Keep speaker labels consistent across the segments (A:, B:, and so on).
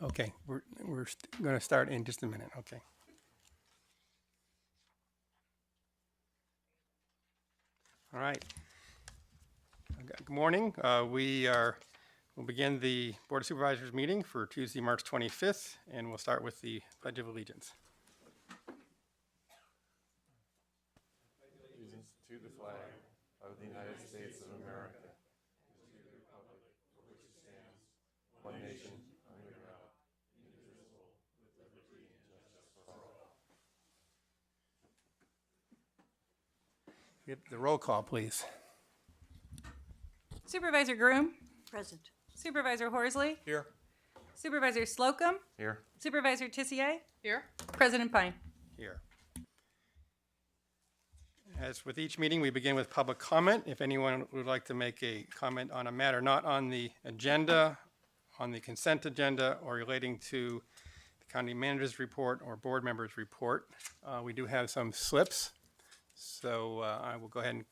A: Okay, we're going to start in just a minute. Okay. All right. Good morning. We'll begin the Board of Supervisors meeting for Tuesday, March 25th, and we'll start with the Pledge of Allegiance.
B: Allegiance to the flag of the United States of America, and to the republic for which it stands, one nation, under God, indivisible, with liberty and justice for all.
A: Get the roll call, please.
C: Supervisor Groom,
D: Present.
C: Supervisor Horsley,
B: Here.
C: Supervisor Slocum,
B: Here.
C: Supervisor Tissier,
D: Here.
C: President Pine.
A: Here. As with each meeting, we begin with public comment. If anyone would like to make a comment on a matter not on the agenda, on the consent agenda, or relating to the county manager's report or board members' report, we do have some slips. So I will go ahead and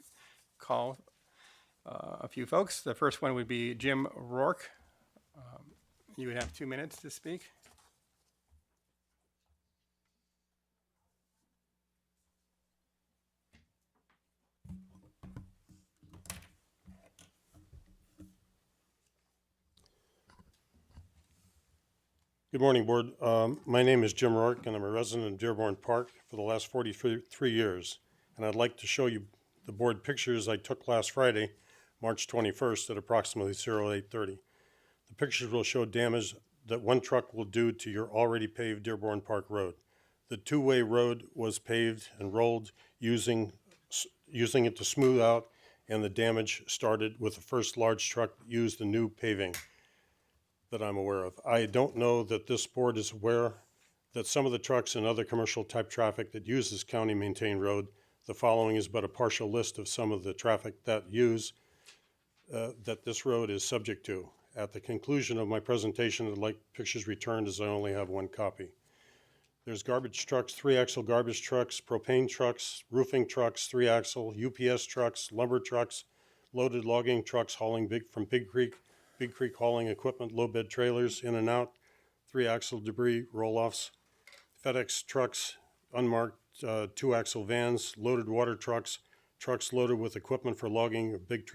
A: call a few folks. The first one would be Jim Rourke. You would have 2 minutes to speak.
E: Good morning, Board. My name is Jim Rourke, and I'm a resident of Dearborn Park for the last 43 years. And I'd like to show you the board pictures I took last Friday, March 21st, at approximately 08:30. The pictures will show damage that one truck will do to your already paved Dearborn Park Road. The two-way road was paved and rolled using it to smooth out, and the damage started with the first large truck that used the new paving that I'm aware of. I don't know that this board is aware that some of the trucks and other commercial type traffic that use this county maintained road, the following is but a partial list of some of the traffic that that this road is subject to. At the conclusion of my presentation, I'd like pictures returned as I only have one copy. There's garbage trucks, 3-axle garbage trucks, propane trucks, roofing trucks, 3-axle, UPS trucks, lumber trucks, loaded logging trucks hauling from Big Creek hauling equipment, low bed trailers in and out, 3-axle debris roll-offs, FedEx trucks, unmarked 2-axle vans, loaded water trucks, trucks loaded with equipment for logging of big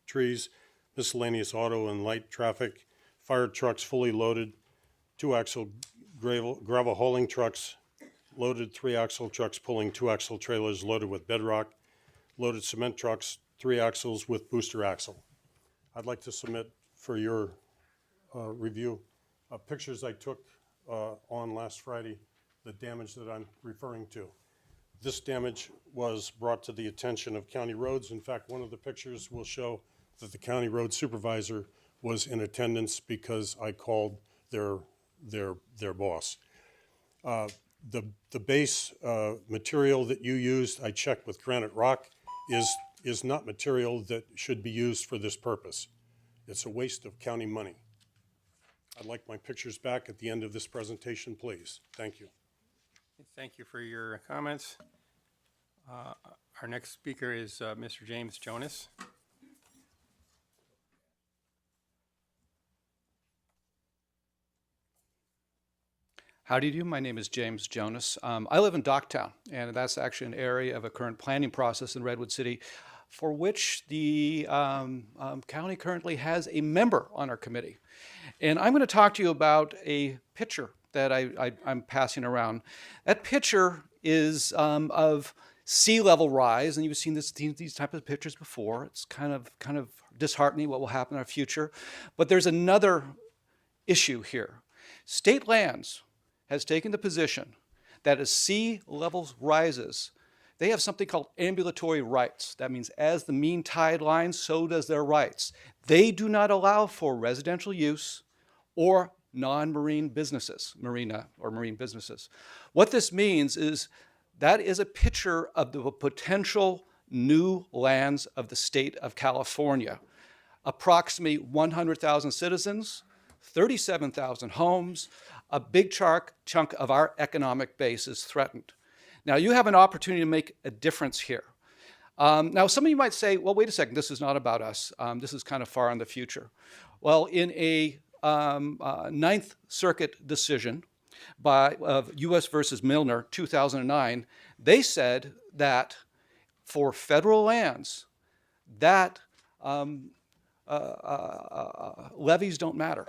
E: trees, miscellaneous auto and light traffic, fire trucks fully loaded, 2-axle gravel hauling trucks, loaded 3-axle trucks pulling 2-axle trailers loaded with bedrock, loaded cement trucks, 3 axles with booster axle. I'd like to submit for your review pictures I took on last Friday, the damage that I'm referring to. This damage was brought to the attention of county roads. In fact, one of the pictures will show that the county road supervisor was in attendance because I called their boss. The base material that you used, I checked with Granite Rock, is not material that should be used for this purpose. It's a waste of county money. I'd like my pictures back at the end of this presentation, please. Thank you.
A: Thank you for your comments. Our next speaker is Mr. James Jonas.
F: How do you do? My name is James Jonas. I live in Docktown, and that's actually an area of a current planning process in Redwood City for which the county currently has a member on our committee. And I'm going to talk to you about a picture that I'm passing around. That picture is of sea level rise, and you've seen these types of pictures before. It's kind of disheartening what will happen in our future. But there's another issue here. State Lands has taken the position that as sea levels rises, they have something called ambulatory rights. That means as the mean tide line, so does their rights. They do not allow for residential use or non-marine businesses, marina or marine businesses. What this means is that is a picture of the potential new lands of the state of California. Approximately 100,000 citizens, 37,000 homes, a big chunk of our economic base is threatened. Now, you have an opportunity to make a difference here. Now, some of you might say, well, wait a second, this is not about us. This is kind of far in the future. Well, in a Ninth Circuit decision of U.S. versus Milner, 2009, they said that for federal lands, that levies don't matter.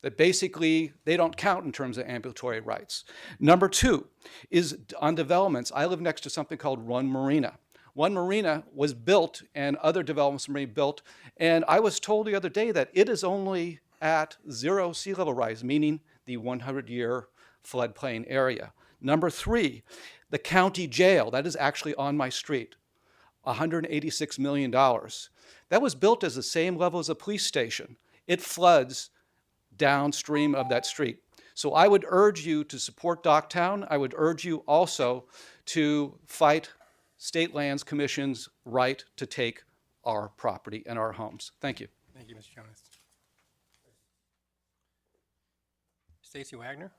F: That basically they don't count in terms of ambulatory rights. Number two is on developments. I live next to something called One Marina. One Marina was built and other developments were built, and I was told the other day that it is only at 0 sea level rise, meaning the 100-year floodplain area. Number three, the county jail, that is actually on my street, $186 million. That was built as the same level as a police station. It floods downstream of that street. So I would urge you to support Docktown. I would urge you also to fight State Lands Commission's right to take our property and our homes. Thank you.
A: Thank you, Mr. Jonas. Stacy Wagner.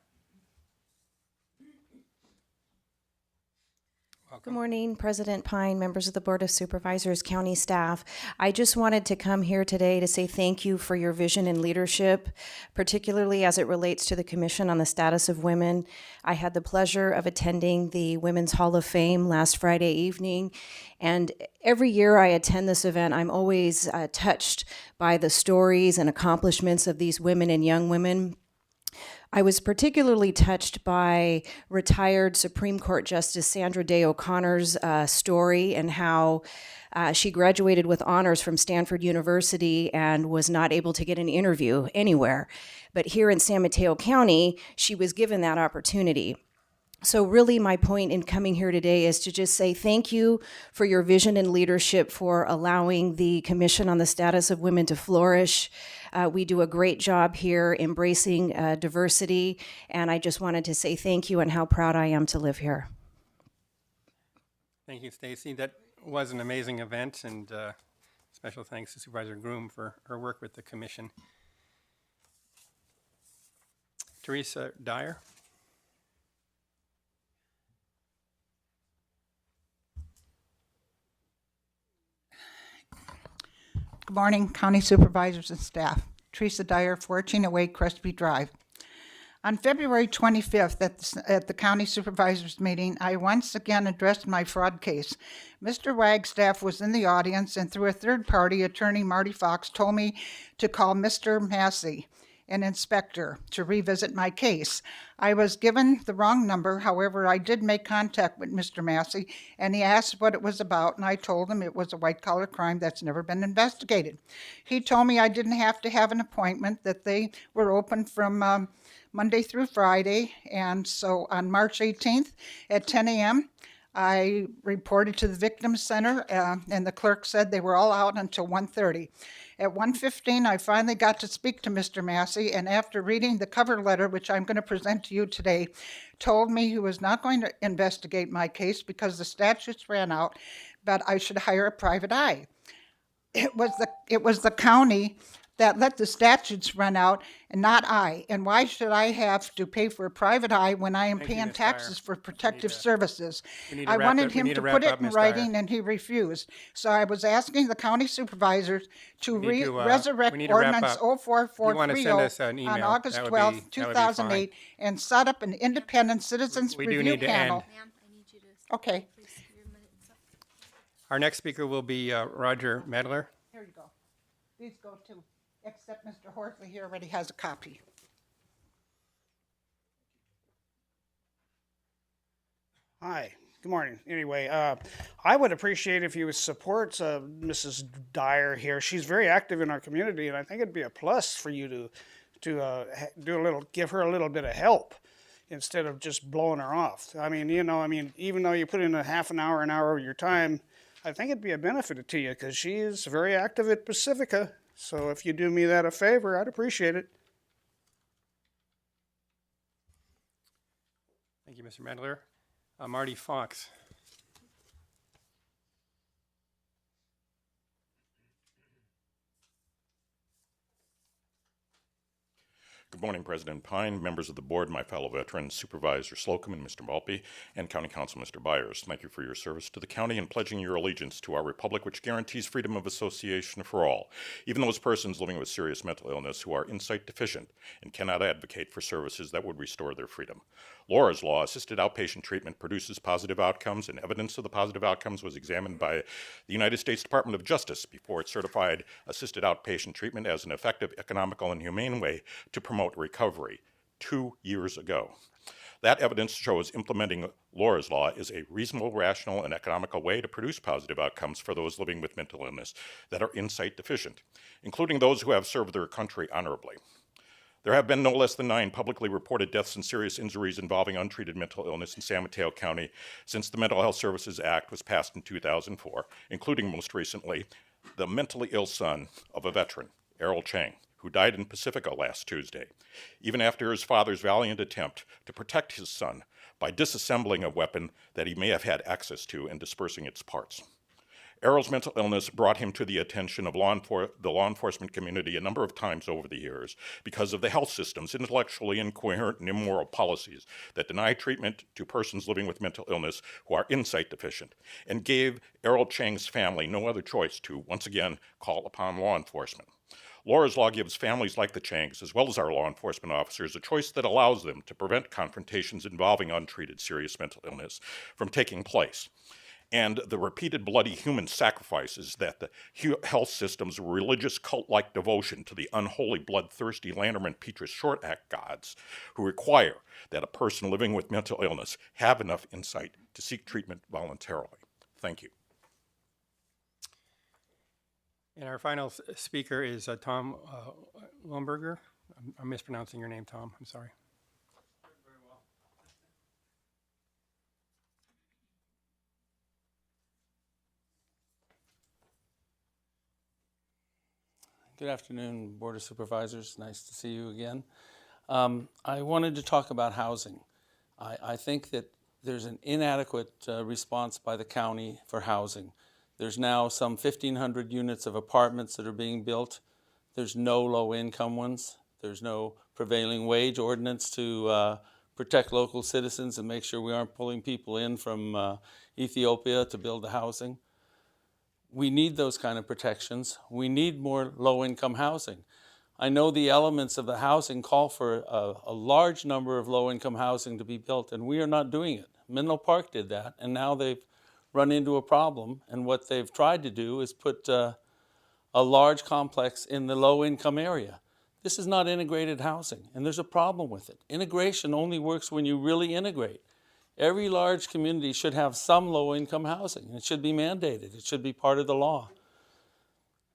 D: Good morning, President Pine, members of the Board of Supervisors, county staff. I just wanted to come here today to say thank you for your vision and leadership, particularly as it relates to the Commission on the Status of Women. I had the pleasure of attending the Women's Hall of Fame last Friday evening, and every year I attend this event, I'm always touched by the stories and accomplishments of these women and young women. I was particularly touched by retired Supreme Court Justice Sandra Day O'Connor's story and how she graduated with honors from Stanford University and was not able to get an interview anywhere. But here in San Mateo County, she was given that opportunity. So really my point in coming here today is to just say thank you for your vision and leadership for allowing the Commission on the Status of Women to flourish. We do a great job here embracing diversity, and I just wanted to say thank you and how proud I am to live here.
A: Thank you, Stacy. That was an amazing event, and special thanks to Supervisor Groom for her work with the commission. Teresa Dyer.
G: Good morning, County Supervisors and staff. Teresa Dyer, 1408 Crestview Drive. On February 25th at the County Supervisors meeting, I once again addressed my fraud case. Mr. Wagstaff was in the audience, and through a third-party attorney, Marty Fox, told me to call Mr. Massey, an inspector, to revisit my case. I was given the wrong number. However, I did make contact with Mr. Massey, and he asked what it was about, and I told him it was a white-collar crime that's never been investigated. He told me I didn't have to have an appointment, that they were open from Monday through Friday, and so on March 18th at 10 a.m., I reported to the Victim Center, and the clerk said they were all out until 1:30. At 1:15, I finally got to speak to Mr. Massey, and after reading the cover letter, which I'm going to present to you today, told me he was not going to investigate my case because the statutes ran out, but I should hire a private eye. It was the county that let the statutes run out and not I. And why should I have to pay for a private eye when I am
A: Thank you,
G: paying
A: Ms. Dyer.
G: taxes for protective services?
A: we need to
G: I
A: wrap
G: wanted
A: up- we
G: him
A: need
G: to
A: to wrap
G: put it
A: up,
G: in
A: Ms. Dyer.
G: writing, and he refused. So I was asking the county supervisors to
A: We need to,
G: resurrect
A: we need to wrap
G: ordinance
A: up. If you wanna
G: 04430
A: send us an email,
G: on August
A: that would be-
G: 12,
A: that would be
G: 2008, and set up an independent citizens
A: We do
G: review
A: need to
G: panel.
A: end.
H: Ma'am, I need you to
G: Okay,
H: please give your minutes up.
A: Our next speaker will be Roger Medler.
G: here you go. These go too, except Mr. Horsley here already has a copy.
I: Hi, good morning. Anyway, I would appreciate if you would support Mrs. Dyer here. She's very active in our community, and I think it'd be a plus for you to give her a little bit of help instead of just blowing her off. I mean, even though you put in a half an hour of your time, I think it'd be a benefit to you because she is very active at Pacifica. So if you do me that a favor, I'd appreciate it.
A: Thank you, Mr. Medler. Marty Fox.
B: Good
H: Good morning, President Pine, members of the board, my fellow veterans, Supervisor Slocum and Mr. Malpe, and County Council Mr. Byers. Thank you for your service to the county and pledging your allegiance to our republic, which guarantees freedom of association for all, even those persons living with serious mental illness who are insight deficient and cannot advocate for services that would restore their freedom. Laura's Law assisted outpatient treatment produces positive outcomes, and evidence of the positive outcomes was examined by the United States Department of Justice before it certified assisted outpatient treatment as an effective, economical, and humane way to promote recovery 2 years ago. That evidence shows implementing Laura's Law is a reasonable, rational, and economical way to produce positive outcomes for those living with mental illness that are insight deficient, including those who have served their country honorably. There have been no less than 9 publicly reported deaths and serious injuries involving untreated mental illness in San Mateo County since the Mental Health Services Act was passed in 2004, including most recently the mentally ill son of a veteran, Errol Chang, who died in Pacifica last Tuesday, even after his father's valiant attempt to protect his son by disassembling a weapon that he may have had access to and dispersing its parts. Errol's mental illness brought him to the attention of the law enforcement community a number of times over the years because of the health system's intellectually incoherent and immoral policies that deny treatment to persons living with mental illness who are insight deficient, and gave Errol Chang's family no other choice to, once again, call upon law enforcement. Laura's Law gives families like the Changs, as well as our law enforcement officers, a choice that allows them to prevent confrontations involving untreated serious mental illness from taking place. And the repeated bloody human sacrifices that the health system's religious cult-like devotion to the unholy, bloodthirsty Lanterman Petrus Short Act gods who require that a person living with mental illness have enough insight to seek treatment voluntarily. Thank you.
A: And our final speaker is Tom Lomberger. I'm mispronouncing your name, Tom. I'm sorry.
J: Good afternoon, Board of Supervisors. Nice to see you again. I wanted to talk about housing. I think that there's an inadequate response by the county for housing. There's now some 1,500 units of apartments that are being built. There's no low-income ones. There's no prevailing wage ordinance to protect local citizens and make sure we aren't pulling people in from Ethiopia to build the housing. We need those kind of protections. We need more low-income housing. I know the elements of the housing call for a large number of low-income housing to be built, and we are not doing it. Menlo Park did that, and now they've run into a problem, and what they've tried to do is put a large complex in the low-income area. This is not integrated housing, and there's a problem with it. Integration only works when you really integrate. Every large community should have some low-income housing. It should be mandated. It should be part of the law.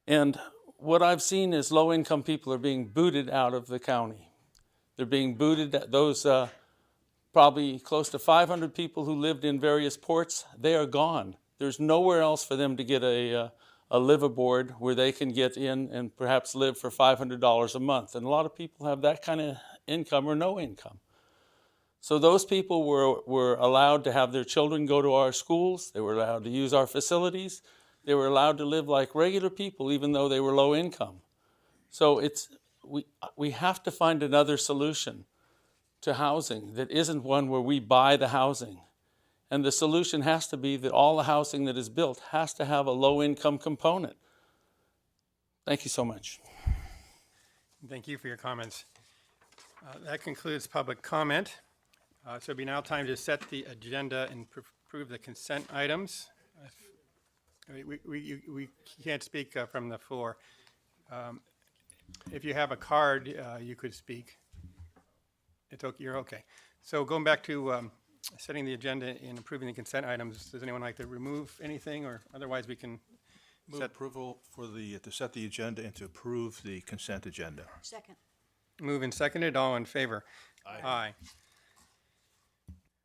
J: And what I've seen is low-income people are being booted out of the county. They're being booted. Those probably close to 500 people who lived in various ports, they are gone. There's nowhere else for them to get a live-aboard where they can get in and perhaps live for $500 a month. And a lot of people have that kind of income or no income. So those people were allowed to have their children go to our schools. They were allowed to use our facilities. They were allowed to live like regular people, even though they were low income. So we have to find another solution to housing that isn't one where we buy the housing. And the solution has to be that all the housing that is built has to have a low-income component. Thank you so much.
A: Thank you for your comments. That concludes public comment. So it'll be now time to set the agenda and approve the consent items. We can't speak from the floor. If you have a card, you could speak. It's okay, you're okay. So going back to setting the agenda and approving the consent items, does anyone like to remove anything, or otherwise we can
K: Move approval for to set the agenda and to approve the consent agenda.
C: Second.
A: move and seconded? All in favor? Aye.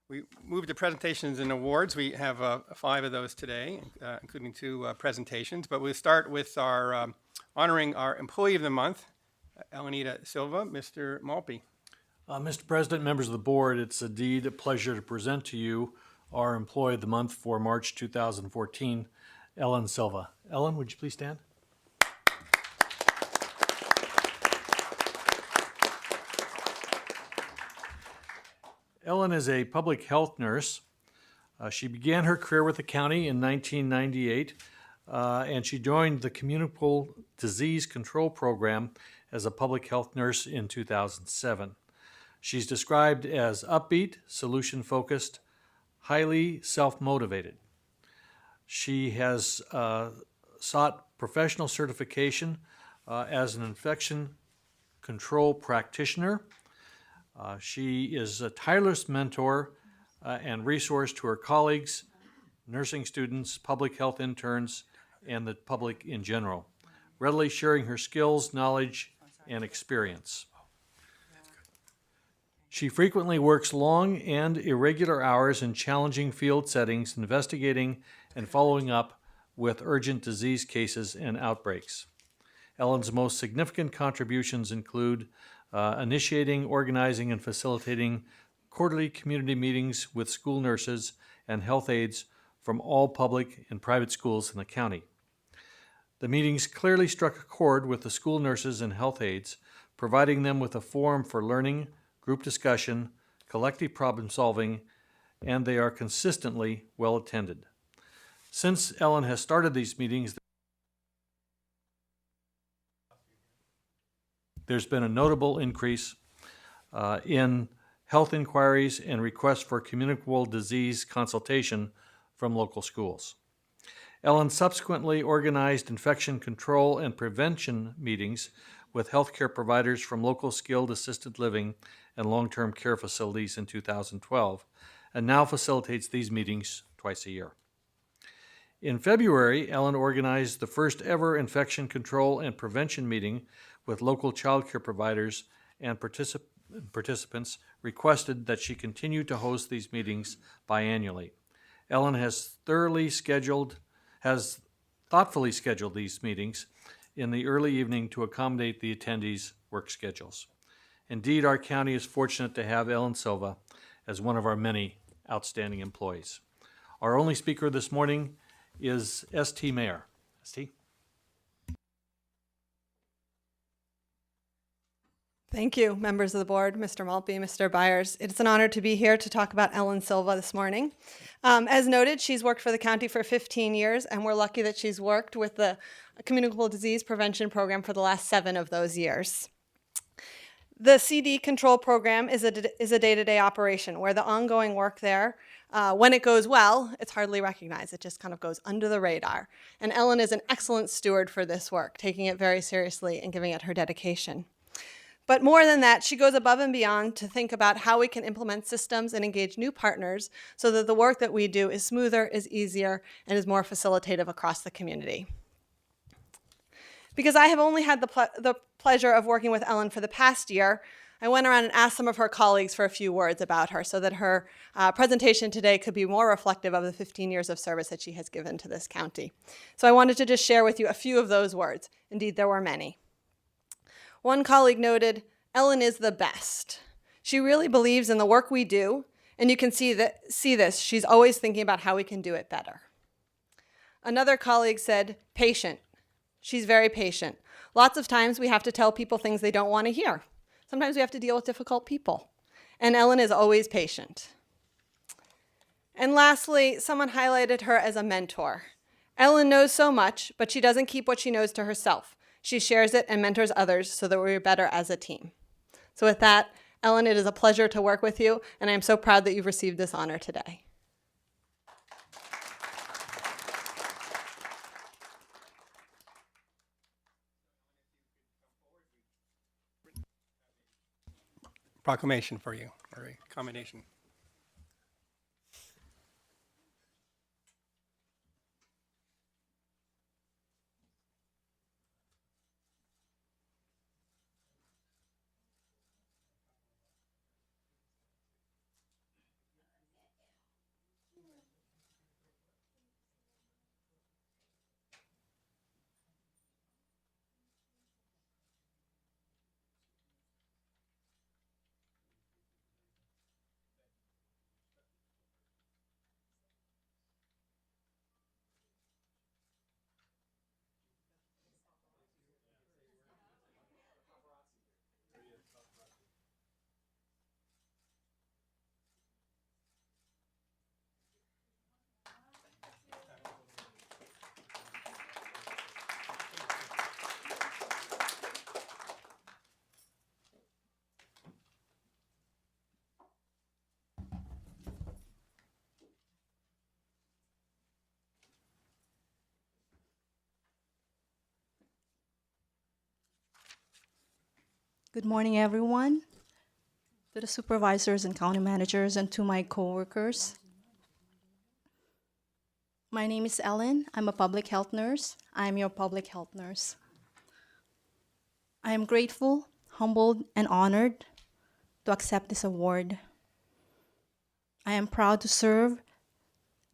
A: We move to presentations and awards. We have 5 of those today, including 2 presentations. But we'll start with our honoring our Employee of the Month, Elenita Silva. Mr. Malpe.
L: Mr. President, members of the board, it's indeed a pleasure to present to you our Employee of the Month for March 2014, Ellen Silva. Ellen, would you please stand? Ellen is a public health nurse. She began her career with the county in 1998, and she joined the Communicable Disease Control Program as a public health nurse in 2007. She's described as upbeat, solution-focused, highly self-motivated. She has sought professional certification as an infection control practitioner. She is a tireless mentor and resource to her colleagues, nursing students, public health interns, and the public in general, readily sharing her skills, knowledge, and experience. She frequently works long and irregular hours in challenging field settings, investigating and following up with urgent disease cases and outbreaks. Ellen's most significant contributions include initiating, organizing, and facilitating quarterly community meetings with school nurses and health aides from all public and private schools in the county. The meetings clearly struck a chord with the school nurses and health aides, providing them with a forum for learning, group discussion, collective problem solving, and they are consistently well attended. Since Ellen has started these meetings, there's been a notable increase in health inquiries and requests for communicable disease consultation from local schools. Ellen subsequently organized infection control and prevention meetings with healthcare providers from local skilled assisted living and long-term care facilities in 2012, and now facilitates these meetings twice a year. In February, Ellen organized the first ever infection control and prevention meeting with local child care providers, and participants requested that she continue to host these meetings biannually. Ellen has thoughtfully scheduled these meetings in the early evening to accommodate the attendees' work schedules. Indeed, our county is fortunate to have Ellen Silva as one of our many outstanding employees. Our only speaker this morning is St. Mayer. St.
M: Thank you, members of the board, Mr. Maltby, Mr. Byers. It's an honor to be here to talk about Ellen Silva this morning. As noted, she's worked for the county for 15 years, and we're lucky that she's worked with the Communicable Disease Prevention Program for the last 7 of those years. The CD control program is a day-to-day operation where the ongoing work there, when it goes well, it's hardly recognized. It just kind of goes under the radar. And Ellen is an excellent steward for this work, taking it very seriously and giving it her dedication. But more than that, she goes above and beyond to think about how we can implement systems and engage new partners so that the work that we do is smoother, is easier, and is more facilitative across the community. Because I have only had the pleasure of working with Ellen for the past year, I went around and asked some of her colleagues for a few words about her so that her presentation today could be more reflective of the 15 years of service that she has given to this county. So I wanted to just share with you a few of those words. Indeed, there were many. One colleague noted, Ellen is the best. She really believes in the work we do, and you can see this. She's always thinking about how we can do it better. Another colleague said, patient. She's very patient. Lots of times we have to tell people things they don't want to hear. Sometimes we have to deal with difficult people. And Ellen is always patient. And lastly, someone highlighted her as a mentor. Ellen knows so much, but she doesn't keep what she knows to herself. She shares it and mentors others so that we're better as a team. So with that, Ellen, it is a pleasure to work with you, and I am so proud that you've received this honor today.
A: Proclamation for you, or a commendation.
N: Good morning, everyone, to the supervisors and county managers, and to my coworkers. My name is Ellen. I'm a public health nurse. I'm your public health nurse. I am grateful, humbled, and honored to accept this award. I am proud to serve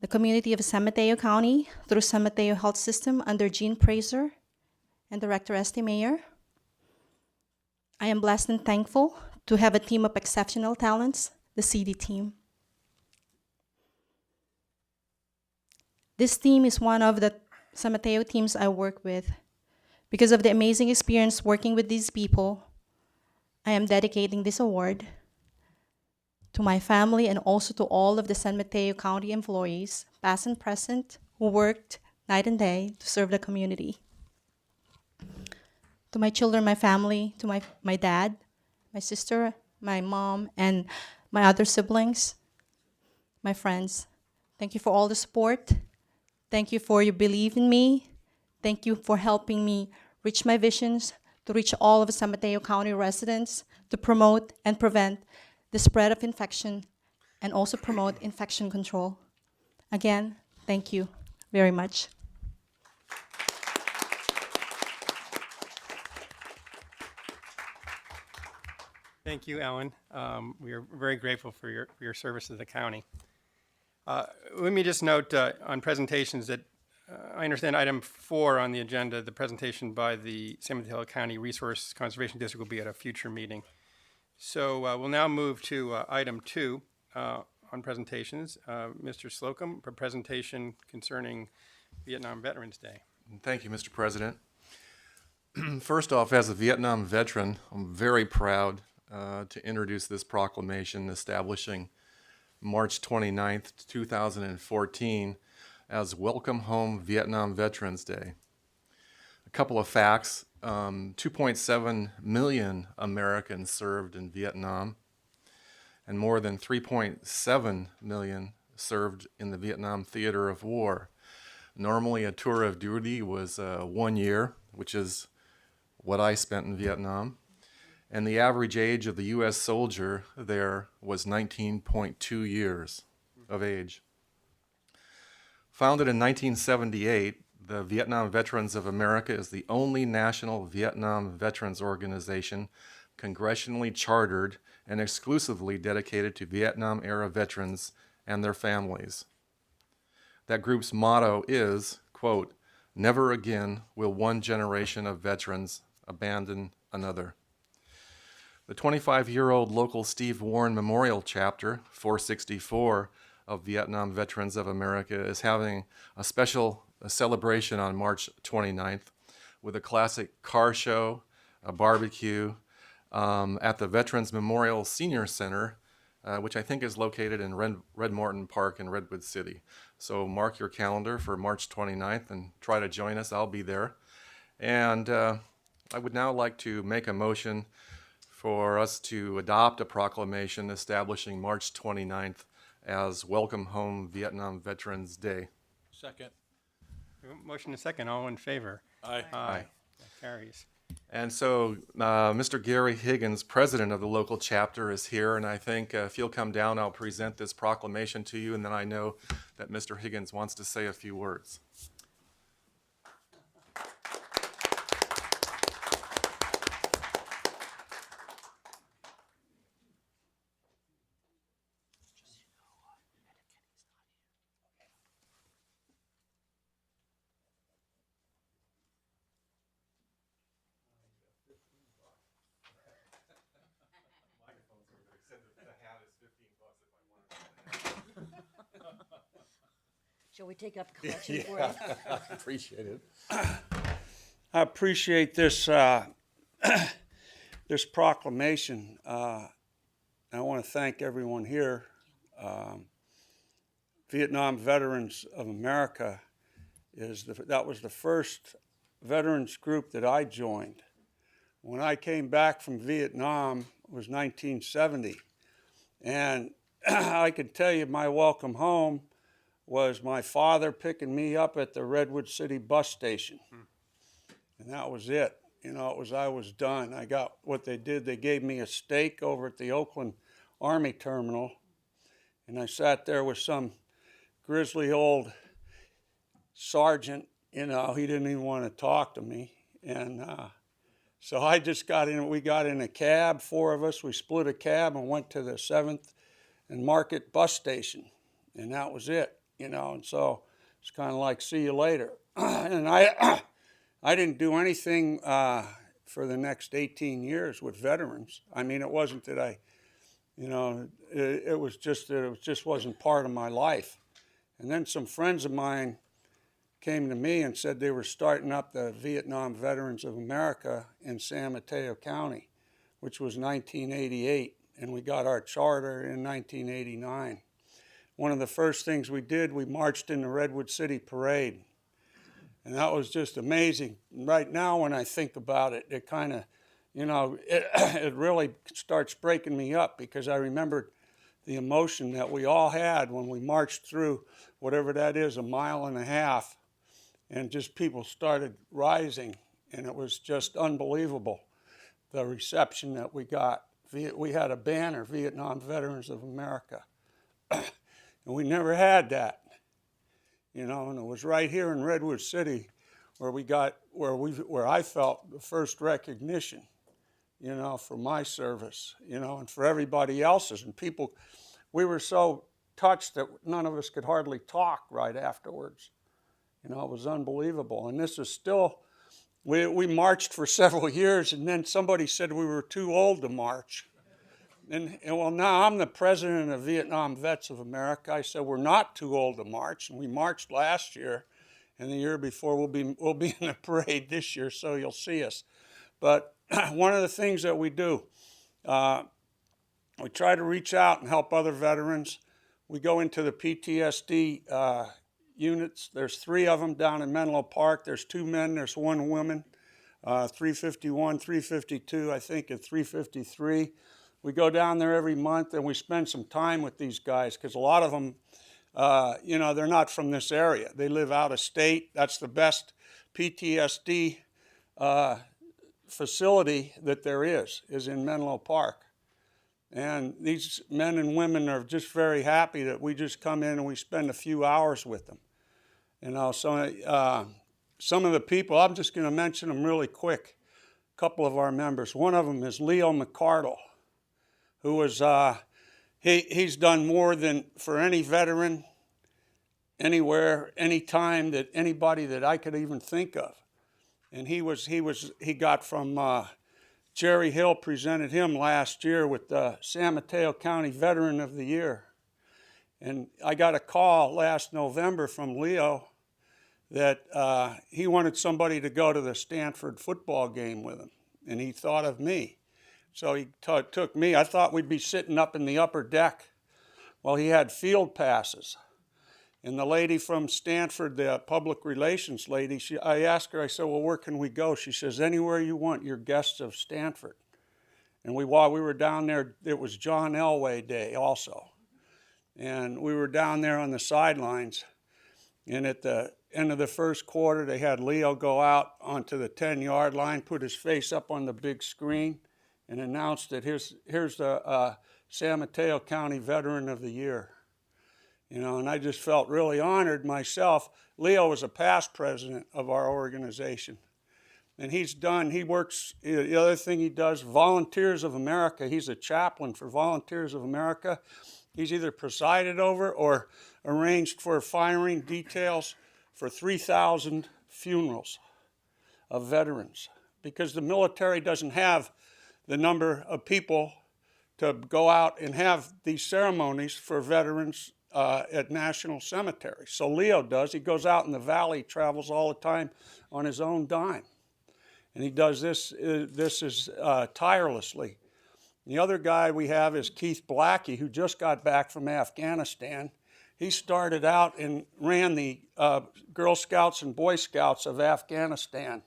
N: the community of San Mateo County through San Mateo Health System under Gene Praser and Director Esty Mayer. I am blessed and thankful to have a team of exceptional talents, the CD team. This team is one of the San Mateo teams I work with. Because of the amazing experience working with these people, I am dedicating this award to my family and also to all of the San Mateo County employees, past and present, who worked night and day to serve the community. To my children, my family, to my dad, my sister, my mom, and my other siblings, my friends, thank you for all the support. Thank you for your belief in me. Thank you for helping me reach my visions, to reach all of San Mateo County residents, to promote and prevent the spread of infection, and also promote infection control. Again, thank you very much.
A: Thank you, Ellen. We are very grateful for your service to the county. Let me just note on presentations that I understand item 4 on the agenda, the presentation by the San Mateo County Resource Conservation District, will be at a future meeting. So we'll now move to item 2 on presentations. Mr. Slocum, for presentation concerning Vietnam Veterans Day.
B: Thank you, Mr. President. First off, as a Vietnam veteran, I'm very proud to introduce this proclamation establishing March 29th, 2014 as Welcome Home Vietnam Veterans Day. A couple of facts. 2.7 million Americans served in Vietnam, and more than 3.7 million served in the Vietnam theater of war. Normally, a tour of duty was 1 year, which is what I spent in Vietnam. And the average age of the U.S. soldier there was 19.2 years of age. Founded in 1978, the Vietnam Veterans of America is the only national Vietnam veterans organization congressionally chartered and exclusively dedicated to Vietnam-era veterans and their families. That group's motto is, quote, "Never again will one generation of veterans abandon another." The 25-year-old local Steve Warren Memorial Chapter, 464 of Vietnam Veterans of America, is having a special celebration on March 29th with a classic car show, a barbecue at the Veterans Memorial Senior Center, which I think is located in Red Morton Park in Redwood City. So mark your calendar for March 29th and try to join us. I'll be there. And I would now like to make a motion for us to adopt a proclamation establishing March 29th as Welcome Home Vietnam Veterans Day.
K: Second.
A: Motion and second, all in favor?
K: Aye.
A: Aye. That carries.
B: And so Mr. Gary Higgins, president of the local chapter, is here, and I think if you'll come down, I'll present this proclamation to you, and then I know that Mr. Higgins wants to say a few words.
O: Shall we take up collection for it?
B: I appreciate it.
I: I appreciate this this proclamation. I want to thank everyone here. Vietnam Veterans of America that was the first veterans group that I joined. When I came back from Vietnam, it was 1970, and I can tell you my welcome home was my father picking me up at the Redwood City bus station. And that was it.
P: You know, I was done. I got what they did. They gave me a steak over at the Oakland Army Terminal, and I sat there with some grizzly old sergeant. You know, he didn't even want to talk to me. And so I just we got in a cab, 4 of us. We split a cab and went to the 7th and Market bus station. And that was it, you know. And so it's kind of like, see you later. And I didn't do anything for the next 18 years with veterans. I mean, it wasn't that it was just that it just wasn't part of my life. And then some friends of mine came to me and said they were starting up the Vietnam Veterans of America in San Mateo County, which was 1988, and we got our charter in 1989. One of the first things we did, we marched in the Redwood City Parade, and that was just amazing. Right now, when I think about it, it kind of, it really starts breaking me up, because I remember the emotion that we all had when we marched through whatever that is, 1.5 miles, and just people started rising, and it was just unbelievable, the reception that we got. We had a banner, Vietnam Veterans of America, and we never had that, and it was right here in Redwood City where I felt the first recognition, for my service, and for everybody else's. And people, we were so touched that none of us could hardly talk right afterwards. It was unbelievable. And this is still, we marched for several years, and then somebody said we were too old to march. And well, now I'm the president of Vietnam Vets of America. I said we're not too old to march, and we marched last year, and the year before we'll be in the parade this year, so you'll see us. But one of the things that we do, we try to reach out and help other veterans. We go into the PTSD units. There's 3 of them down in Menlo Park. There's 2 men, there's 1 woman, 351, 352, I think, and 353. We go down there every month, and we spend some time with these guys, because a lot of them, they're not from this area. They live out of state. That's the best PTSD facility that there is in Menlo Park. And these men and women are just very happy that we just come in and we spend a few hours with them. So some of the people, I'm just going to mention them really quick, a couple of our members. One of them is Leo McCardle, who was, he's done more than for any veteran, anywhere, anytime, that anybody that I could even think of. And he got from, Jerry Hill presented him last year with the San Mateo County Veteran of the Year. And I got a call last November from Leo that he wanted somebody to go to the Stanford football game with him, and he thought of me. So he took me. I thought we'd be sitting up in the upper deck. Well, he had field passes. And the lady from Stanford, the public relations lady, I asked her, I said, well, where can we go? She says, anywhere you want, you're guests of Stanford. And while we were down there, it was John Elway Day also. And we were down there on the sidelines. And at the end of the first quarter, they had Leo go out onto the 10-yard line, put his face up on the big screen, and announced that here's the San Mateo County Veteran of the Year. And I just felt really honored myself. Leo was a past president of our organization. And he works, the other thing he does, Volunteers of America. He's a chaplain for Volunteers of America. He's either presided over or arranged for firing details for 3,000 funerals of veterans, because the military doesn't have the number of people to go out and have these ceremonies for veterans at national cemeteries. So Leo does. He goes out in the valley, travels all the time on his own dime. And he does this tirelessly. The other guy we have is Keith Blackie, who just got back from Afghanistan. He started out and ran the Girl Scouts and Boy Scouts of Afghanistan,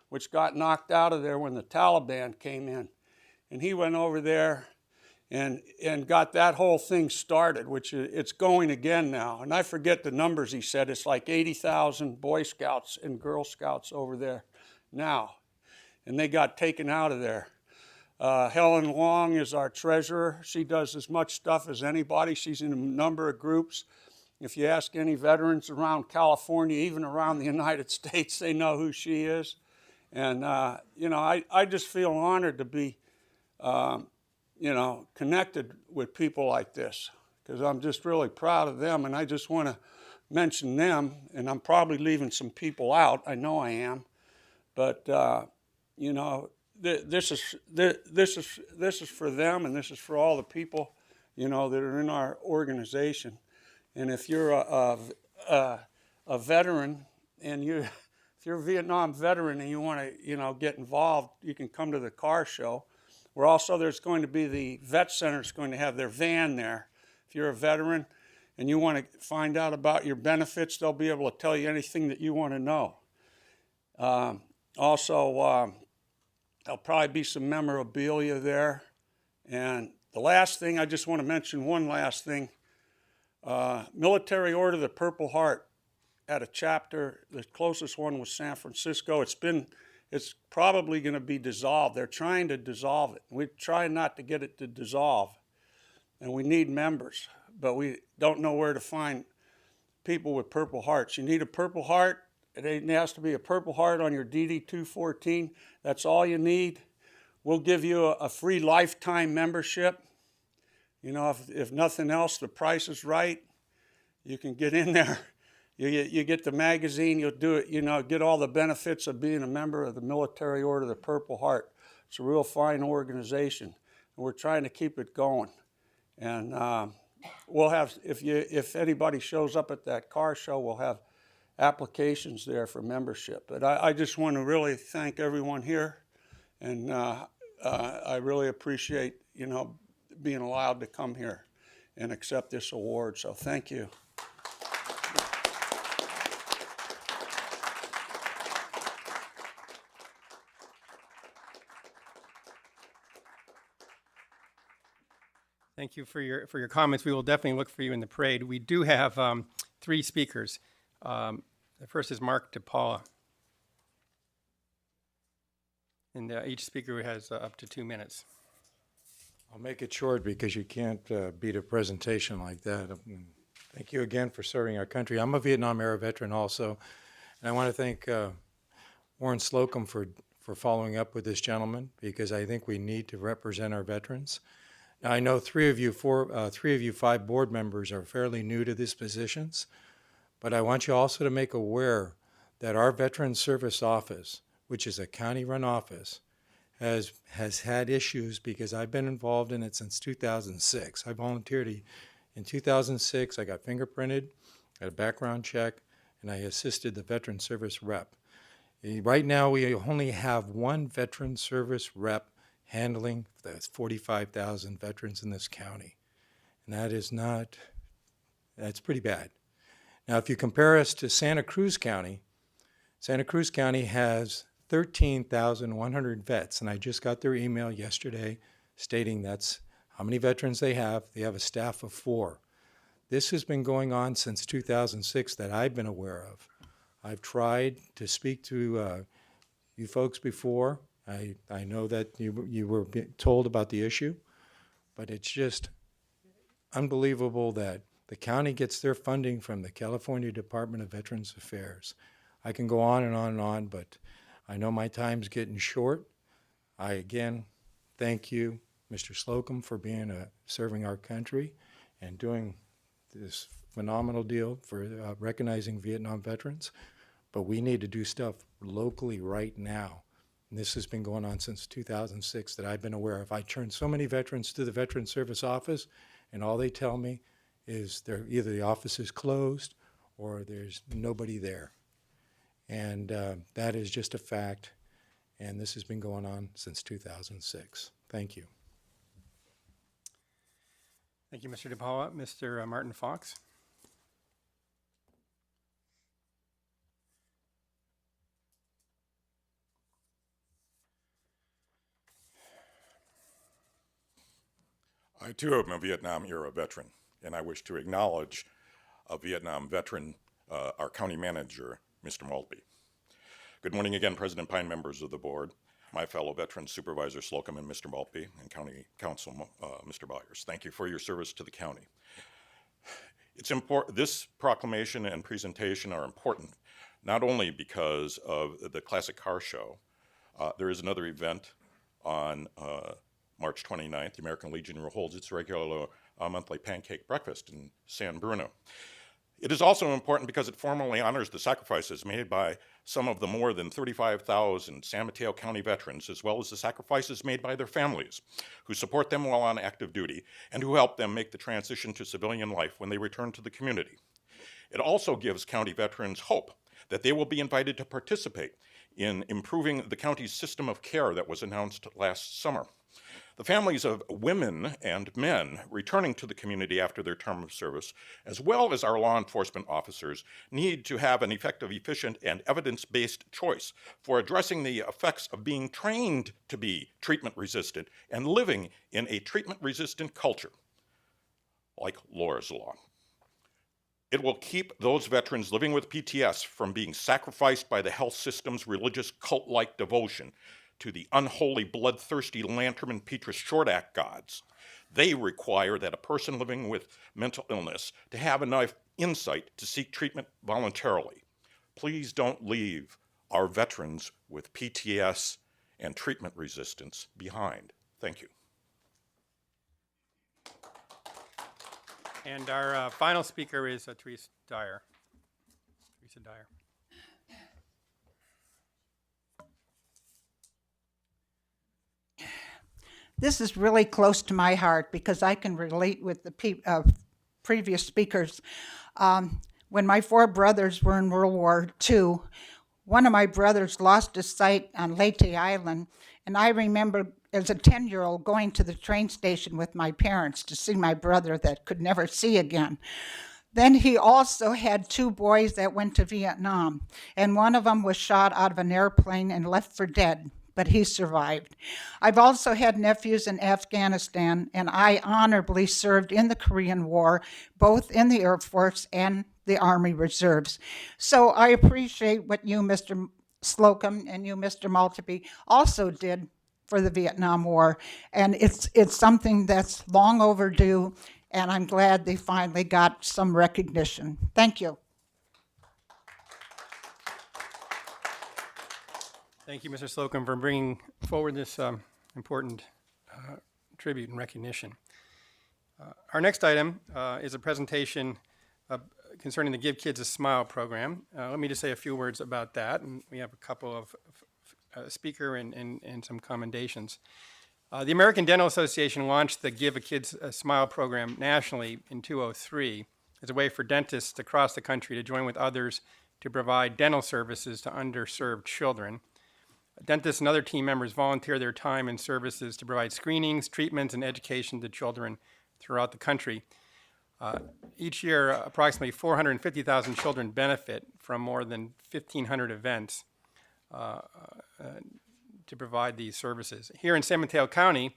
P: which got knocked out of there when the Taliban came in. And he went over there and got that whole thing started, which it's going again now. And I forget the numbers he said. It's like 80,000 Boy Scouts and Girl Scouts over there now. and they got taken out of there. Helen Long is our treasurer. She does as much stuff as anybody. She's in a number of groups. If you ask any veterans around California, even around the United States, they know who she is. And, you know, I just feel honored to be, you know, connected with people like this, because I'm just really proud of them, and I just want to mention them, and I'm probably leaving some people out. I know I am. But, you know, this is for them, and this is for all the people, you know, that are in our organization. And if you're a veteran, and if you're a Vietnam veteran and you want to, you know, get involved, you can come to the car show. We're also, there's going to be the Vet Center's going to have their van there. If you're a veteran and you want to find out about your benefits, they'll be able to tell you anything that you want to know. Also, there'll probably be some memorabilia there. And the last thing, I just want to mention one last thing. Military Order of the Purple Heart had a chapter. The closest one was San Francisco. It's probably going to be dissolved. They're trying to dissolve it. We try not to get it to dissolve. And we need members, but we don't know where to find people with Purple Hearts. You need a Purple Heart. It has to be a Purple Heart on your DD-214. That's all you need. We'll give you a free lifetime membership. You know, if nothing else, the price is right. You can get in there. You get the magazine. You'll do it. You know, get all the benefits of being a member of the Military Order of the Purple Heart. It's a real fine organization, and we're trying to keep it going. And we'll have, if anybody shows up at that car show, we'll have applications there for membership. But I just want to really thank everyone here, and I really appreciate, you know, being allowed to come here and accept this award. So thank you.
A: Thank you for your comments. We will definitely look for you in the parade. We do have 3 speakers. The first is Mark DePaula. And each speaker has up to 2 minutes.
Q: I'll make it short because you can't beat a presentation like that. Thank you again for serving our country. I'm a Vietnam-era veteran also, and I want to thank Warren Slocum for following up with this gentleman, because I think we need to represent our veterans. Now, I know 3 of you, 5 board members are fairly new to these positions, but I want you also to make aware that our Veterans Service Office, which is a county-run office, has had issues, because I've been involved in it since 2006. I volunteered in 2006. I got fingerprinted, got a background check, and I assisted the Veteran Service rep. Right now, we only have 1 Veteran Service rep handling the 45,000 veterans in this county. And that's pretty bad. Now, if you compare us to Santa Cruz County has 13,100 vets, and I just got their email yesterday stating that's how many veterans they have. They have a staff of 4. This has been going on since 2006 that I've been aware of. I've tried to speak to you folks before. I know that you were told about the issue, but it's just unbelievable that the county gets their funding from the California Department of Veterans Affairs. I can go on and on and on, but I know my time's getting short. I again thank you, Mr. Slocum, for serving our country and doing this phenomenal deal for recognizing Vietnam veterans. But we need to do stuff locally right now. And this has been going on since 2006 that I've been aware of. I turned so many veterans to the Veteran Service Office, and all they tell me is either the office is closed or there's nobody there. And that is just a fact, and this has been going on since 2006. Thank you.
A: Thank you, Mr. DePaula. Mr. Martin Fox.
H: I too am a Vietnam-era veteran, and I wish to acknowledge a Vietnam veteran, our county manager, Mr. Maltby. Good morning again, President Pine, members of the board. my fellow veterans, Supervisor Slocum and Mr. Maltby, and County Council Mr. Byers. Thank you for your service to the county. It's important. This proclamation and presentation are important, not only because of the Classic Car Show. There is another event on March 29th. The American Legion holds its regular monthly pancake breakfast in San Bruno. It is also important because it formally honors the sacrifices made by some of the more than 35,000 San Mateo County veterans, as well as the sacrifices made by their families, who support them while on active duty and who help them make the transition to civilian life when they return to the community. It also gives county veterans hope that they will be invited to participate in improving the county's system of care that was announced last summer. The families of women and men returning to the community after their term of service, as well as our law enforcement officers, need to have an effective, efficient, and evidence-based choice for addressing the effects of being trained to be treatment-resistant and living in a treatment-resistant culture, like Laura's Law. It will keep those veterans living with PTS from being sacrificed by the health system's religious cult-like devotion to the unholy, bloodthirsty Lantern and Petrus Short Act gods. They require that a person living with mental illness to have enough insight to seek treatment voluntarily. Please don't leave our veterans with PTS and treatment resistance behind. Thank you.
A: And our final speaker is Teresa Dyer. Teresa Dyer.
G: This is really close to my heart because I can relate with the previous speakers. When my 4 brothers were in World War II, one of my brothers lost his sight on Leyte Island, and I remember as a 10-year-old going to the train station with my parents to see my brother that could never see again. Then he also had 2 boys that went to Vietnam, and one of them was shot out of an airplane and left for dead, but he survived. I've also had nephews in Afghanistan, and I honorably served in the Korean War, both in the Air Force and the Army Reserves. So I appreciate what you, Mr. Slocum, and you, Mr. Maltby, also did for the Vietnam War. And it's something that's long overdue, and I'm glad they finally got some recognition. Thank you.
A: Thank you, Mr. Slocum, for bringing forward this important tribute and recognition. Our next item is a presentation concerning the Give Kids a Smile program. Let me just say a few words about that, and we have a couple of speaker and some commendations. The American Dental Association launched the Give a Kids a Smile program nationally in 2003 as a way for dentists across the country to join with others to provide dental services to underserved children. Dentists and other team members volunteer their time and services to provide screenings, treatments, and education to children throughout the country. Each year, approximately 450,000 children benefit from more than 1,500 events to provide these services. Here in San Mateo County,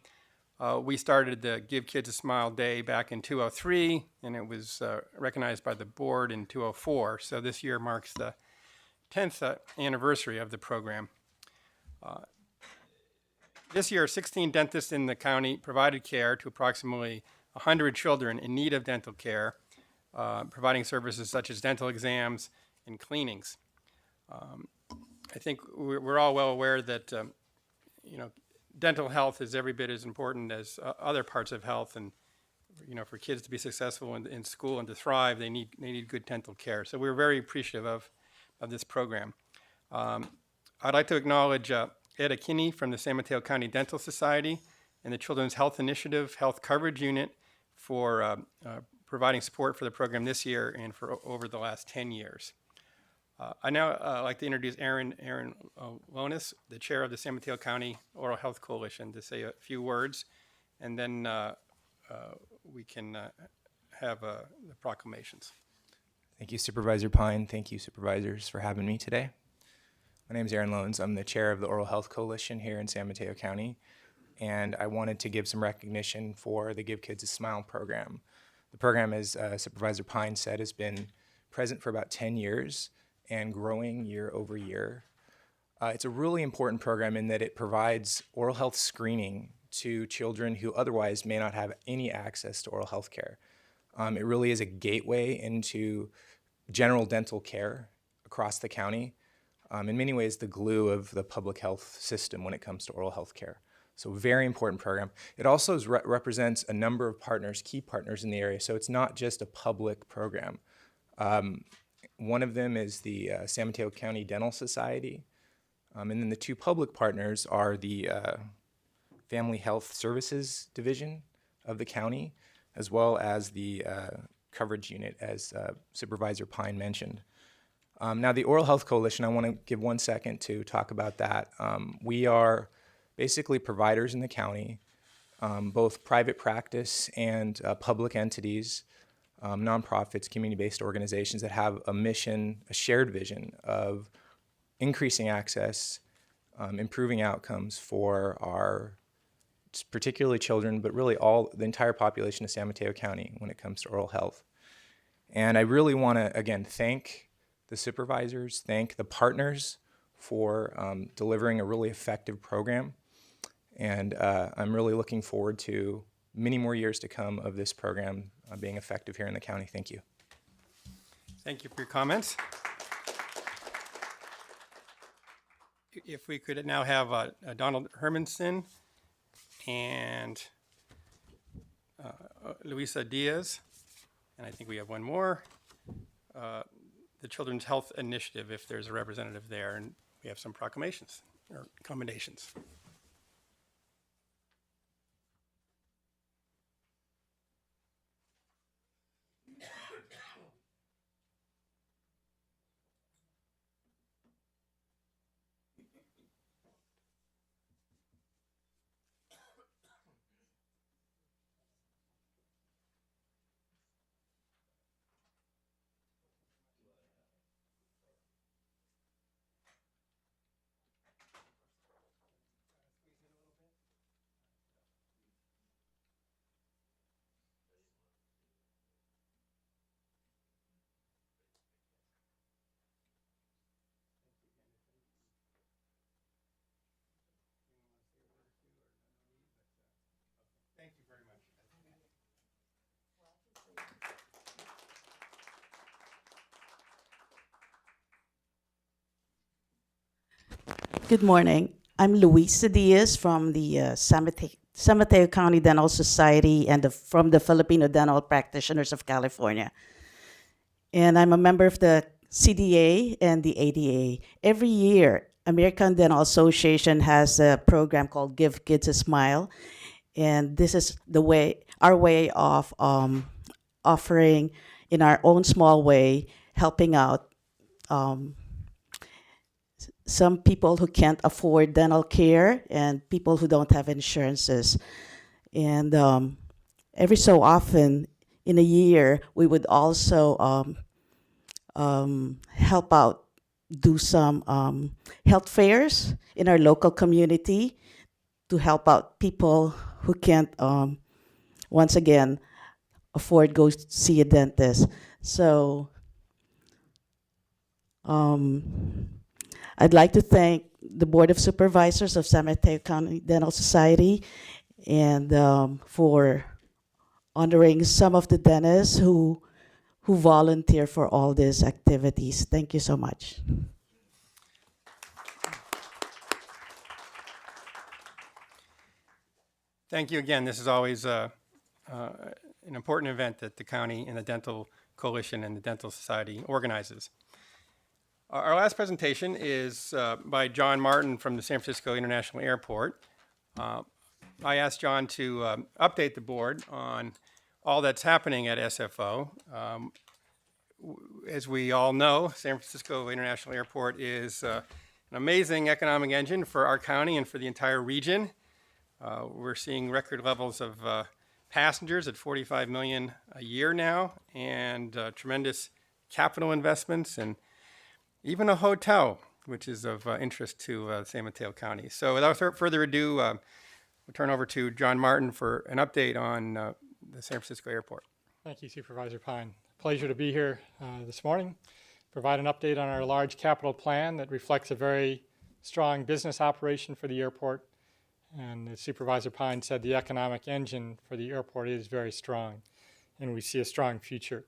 A: we started the Give Kids a Smile Day back in 2003, and it was recognized by the board in 2004. So this year marks the 10th anniversary of the program. This year, 16 dentists in the county provided care to approximately 100 children in need of dental care, providing services such as dental exams and cleanings. I think we're all well aware that dental health is every bit as important as other parts of health, and for kids to be successful in school and to thrive, they need good dental care. So we're very appreciative of this program. I'd like to acknowledge Ed Akinney from the San Mateo County Dental Society and the Children's Health Initiative Health Coverage Unit for providing support for the program this year and for over the last 10 years. I now like to introduce Aaron Lonis, the chair of the San Mateo County Oral Health Coalition, to say a few words, and then we can have the proclamations.
R: Thank you, Supervisor Pine. Thank you, supervisors, for having me today. My name is Aaron Lones. I'm the chair of the Oral Health Coalition here in San Mateo County, and I wanted to give some recognition for the Give Kids a Smile program. The program, as Supervisor Pine said, has been present for about 10 years and growing year over year. It's a really important program in that it provides oral health screening to children who otherwise may not have any access to oral health care. It really is a gateway into general dental care across the county. In many ways, the glue of the public health system when it comes to oral health care. So very important program. It also represents a number of partners, key partners in the area. So it's not just a public program. One of them is the San Mateo County Dental Society. And then the two public partners are the Family Health Services Division of the county, as well as the coverage unit, as Supervisor Pine mentioned. Now, the Oral Health Coalition, I want to give 1 second to talk about that. We are basically providers in the county, both private practice and public entities, nonprofits, community-based organizations that have a mission, a shared vision of increasing access, improving outcomes for our particularly children, but really the entire population of San Mateo County when it comes to oral health. And I really want to, again, thank the supervisors, thank the partners for delivering a really effective program. And I'm really looking forward to many more years to come of this program being effective here in the county. Thank you.
A: Thank you for your comments. If we could now have Donald Hermanson and Luisa Diaz, and I think we have one more, the Children's Health Initiative, if there's a representative there, and we have some proclamations or commendations. Thank you very much.
S: Good morning. I'm Luisa Diaz from the San Mateo County Dental Society and from the Filipino Dental Practitioners of California. And I'm a member of the CDA and the ADA. Every year, American Dental Association has a program called Give Kids a Smile. And this is our way of offering, in our own small way, helping out some people who can't afford dental care and people who don't have insurances. And every so often in a year, we would also help out, do some health fairs in our local community to help out people who can't, once again, afford go see a dentist. So I'd like to thank the Board of Supervisors of San Mateo County Dental Society and for honoring some of the dentists who volunteer for all these activities. Thank you so much.
A: Thank you again. This is always an important event that the county and the Dental Coalition and the Dental Society organizes. Our last presentation is by John Martin from the San Francisco International Airport. I asked John to update the board on all that's happening at SFO. As we all know, San Francisco International Airport is an amazing economic engine for our county and for the entire region. We're seeing record levels of passengers at 45 million a year now, and tremendous capital investments, and even a hotel, which is of interest to San Mateo County. So without further ado, we'll turn over to John Martin for an update on the San Francisco Airport.
T: Thank you, Supervisor Pine. Pleasure to be here this morning, provide an update on our large capital plan that reflects a very strong business operation for the airport. And as Supervisor Pine said, the economic engine for the airport is very strong, and we see a strong future.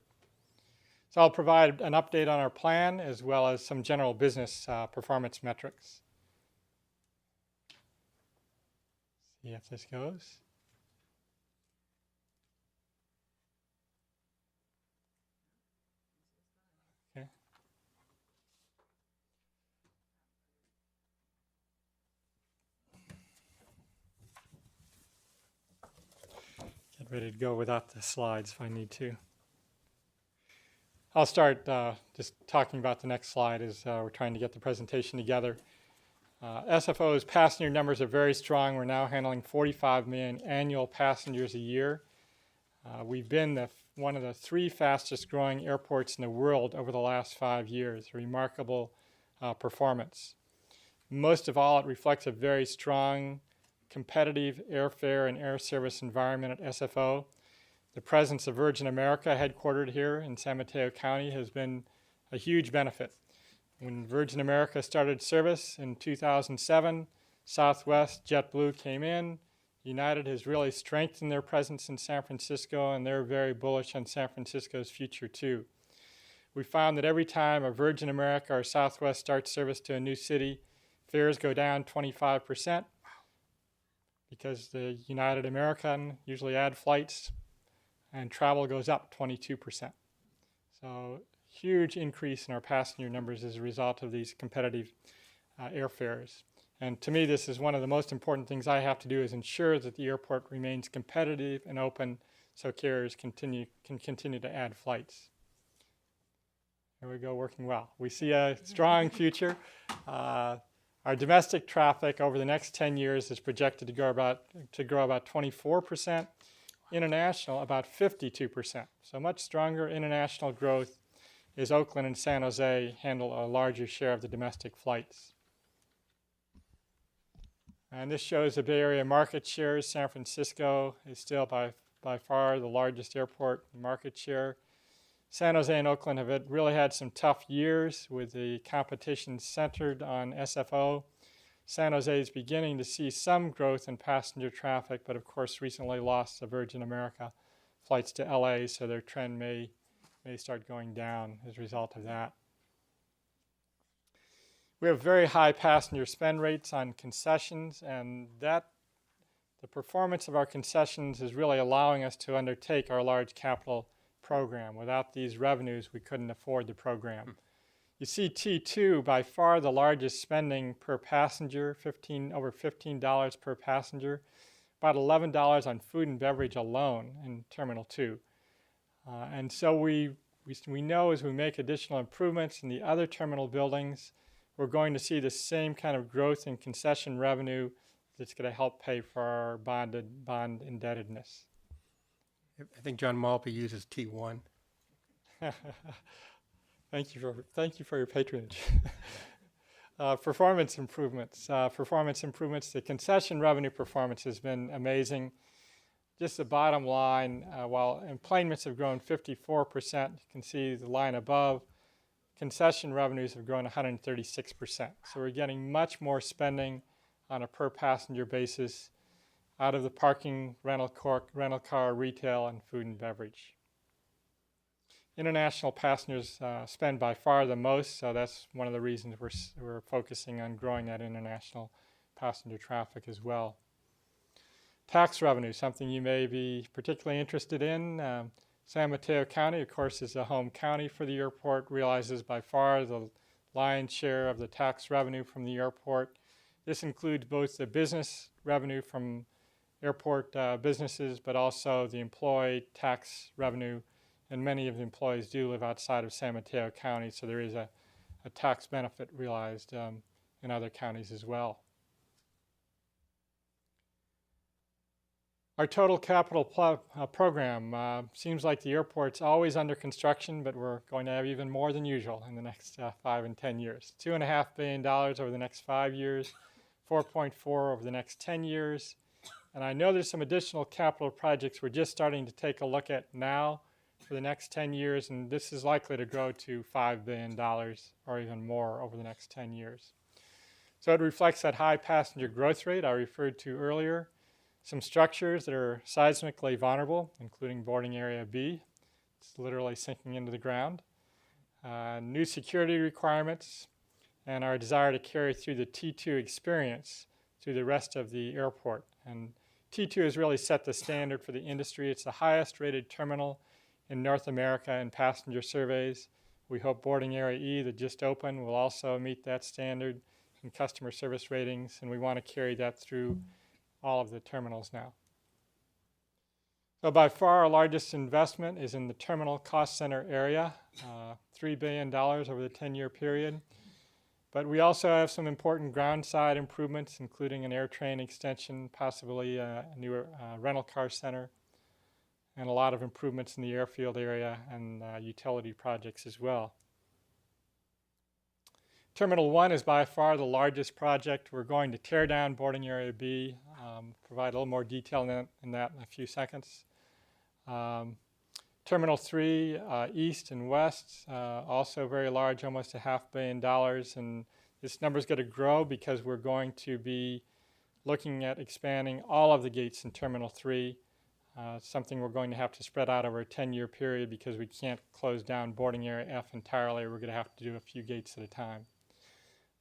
T: So I'll provide an update on our plan as well as some general business performance metrics. See if this goes. Okay. Get ready to go without the slides if I need to. I'll start just talking about the next slide as we're trying to get the presentation together. SFO's passenger numbers are very strong. We're now handling 45 million annual passengers a year. We've been one of the 3 fastest growing airports in the world over the last 5 years, a remarkable performance. Most of all, it reflects a very strong competitive airfare and air service environment at SFO. The presence of Virgin America headquartered here in San Mateo County has been a huge benefit. When Virgin America started service in 2007, Southwest, JetBlue came in. United has really strengthened their presence in San Francisco, and they're very bullish on San Francisco's future too. We found that every time a Virgin America or Southwest starts service to a new city, fares go down 25% because the United American usually add flights, and travel goes up 22%. So huge increase in our passenger numbers as a result of these competitive airfares. And to me, this is one of the most important things I have to do is ensure that the airport remains competitive and open so carriers can continue to add flights. There we go, working well. We see a strong future. Our domestic traffic over the next 10 years is projected to grow about 24%. International, about 52%. So much stronger international growth as Oakland and San Jose handle a larger share of the domestic flights. And this shows the Bay Area market shares. San Francisco is still by far the largest airport market share. San Jose and Oakland have really had some tough years with the competition centered on SFO. San Jose is beginning to see some growth in passenger traffic, but of course recently lost the Virgin America flights to LA, so their trend may start going down as a result of that. We have very high passenger spend rates on concessions, and the performance of our concessions is really allowing us to undertake our large capital program. Without these revenues, we couldn't afford the program. You see T2, by far the largest spending per passenger, over $15 per passenger, about $11 on food and beverage alone in Terminal 2. And so we know as we make additional improvements in the other terminal buildings, we're going to see the same kind of growth in concession revenue that's going to help pay for our bond indebtedness.
A: I think John Malpe uses T1.
T: Thank you for your patronage. Performance improvements. The concession revenue performance has been amazing. Just the bottom line, while enplanements have grown 54%, you can see the line above, concession revenues have grown 136%. So we're getting much more spending on a per passenger basis out of the parking, rental car, retail, and food and beverage. International passengers spend by far the most, so that's one of the reasons we're focusing on growing that international passenger traffic as well. Tax revenue, something you may be particularly interested in. San Mateo County, of course, is the home county for the airport, realizes by far the lion's share of the tax revenue from the airport. This includes both the business revenue from airport businesses, but also the employee tax revenue. And many of the employees do live outside of San Mateo County, so there is a tax benefit realized in other counties as well. Our total capital program seems like the airport's always under construction, but we're going to have even more than usual in the next 5 and 10 years. $2.5 billion over the next 5 years, 4.4 over the next 10 years. And I know there's some additional capital projects we're just starting to take a look at now for the next 10 years, and this is likely to grow to $5 billion or even more over the next 10 years. So it reflects that high passenger growth rate I referred to earlier. Some structures that are seismically vulnerable, including boarding area B. It's literally sinking into the ground. New security requirements, and our desire to carry through the T2 experience through the rest of the airport. And T2 has really set the standard for the industry. It's the highest rated terminal in North America in passenger surveys. We hope boarding area E that just opened will also meet that standard in customer service ratings, and we want to carry that through all of the terminals now. So by far our largest investment is in the terminal cost center area, $3 billion over the 10-year period. But we also have some important ground side improvements, including an air train extension, possibly a new rental car center, and a lot of improvements in the airfield area and utility projects as well. Terminal 1 is by far the largest project. We're going to tear down boarding area B, provide a little more detail in that in a few seconds. Terminal 3, east and west, also very large, almost $500 million. And this number is going to grow because we're going to be looking at expanding all of the gates in Terminal 3, something we're going to have to spread out over a 10-year period because we can't close down boarding area F entirely. We're going to have to do a few gates at a time.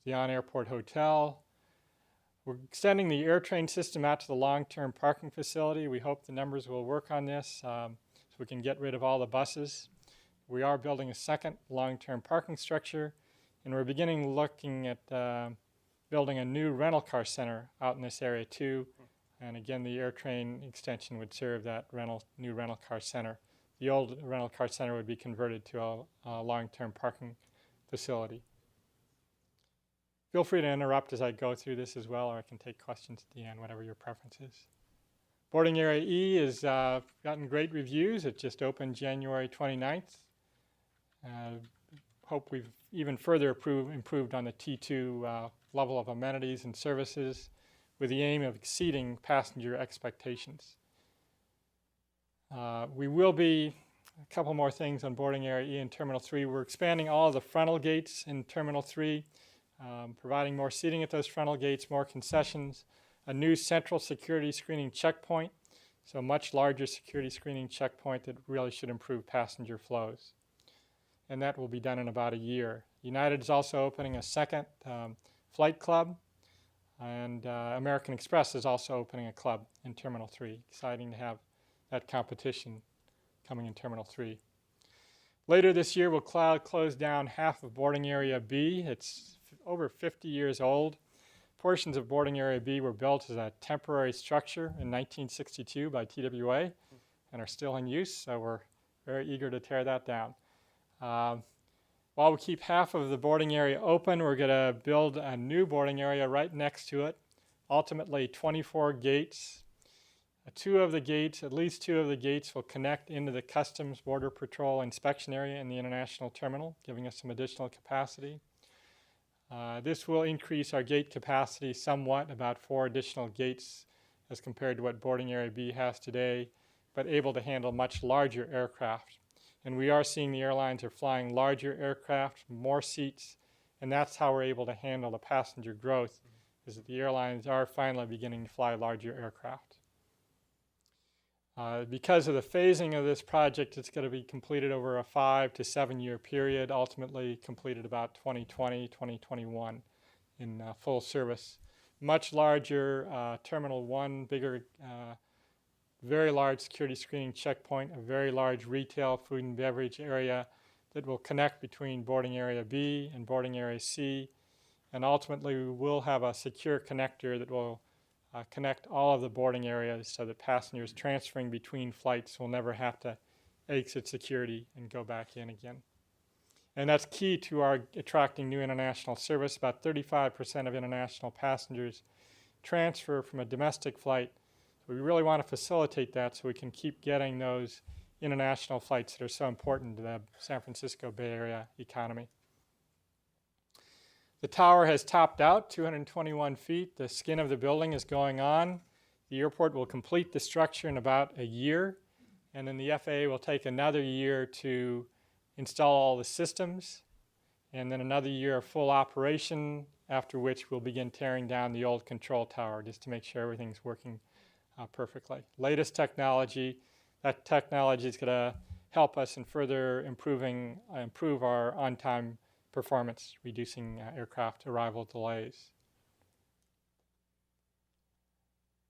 T: The on-airport hotel. We're extending the air train system out to the long-term parking facility. We hope the numbers will work on this so we can get rid of all the buses. We are building a second long-term parking structure, and we're beginning looking at building a new rental car center out in this area too. And again, the air train extension would serve that new rental car center. The old rental car center would be converted to a long-term parking facility. Feel free to interrupt as I go through this as well, or I can take questions at the end, whatever your preference is. Boarding area E has gotten great reviews. It just opened January 29th. Hope we've even further improved on the T2 level of amenities and services with the aim of exceeding passenger expectations. We will be, a couple more things on boarding area E in Terminal 3. We're expanding all of the frontal gates in Terminal 3. Providing more seating at those frontal gates, more concessions, a new central security screening checkpoint, so a much larger security screening checkpoint that really should improve passenger flows. And that will be done in about a year. United is also opening a second flight club, and American Express is also opening a club in Terminal 3. Exciting to have that competition coming in Terminal 3. Later this year, we'll close down half of boarding area B. It's over 50 years old. Portions of boarding area B were built as a temporary structure in 1962 by TWA and are still in use, so we're very eager to tear that down. While we keep half of the boarding area open, we're going to build a new boarding area right next to it, ultimately 24 gates. At least two of the gates will connect into the Customs Border Patrol inspection area in the international terminal, giving us some additional capacity. This will increase our gate capacity somewhat, about 4 additional gates as compared to what boarding area B has today, but able to handle much larger aircraft. And we are seeing the airlines are flying larger aircraft, more seats, and that's how we're able to handle the passenger growth, is that the airlines are finally beginning to fly larger aircraft. Because of the phasing of this project, it's going to be completed over a 5 to 7 year period, ultimately completed about 2020, 2021 in full service. Much larger Terminal 1, bigger, very large security screening checkpoint, a very large retail food and beverage area that will connect between boarding area B and boarding area C. And ultimately, we will have a secure connector that will connect all of the boarding areas so that passengers transferring between flights will never have to exit security and go back in again. And that's key to our attracting new international service. About 35% of international passengers transfer from a domestic flight. So we really want to facilitate that so we can keep getting those international flights that are so important to the San Francisco Bay Area economy. The tower has topped out, 221 feet. The skin of the building is going on. The airport will complete the structure in about a year, and then the FAA will take another year to install all the systems and then another year of full operation, after which we'll begin tearing down the old control tower just to make sure everything's working perfectly. Latest technology, that technology is going to help us in further improve our on-time performance, reducing aircraft arrival delays.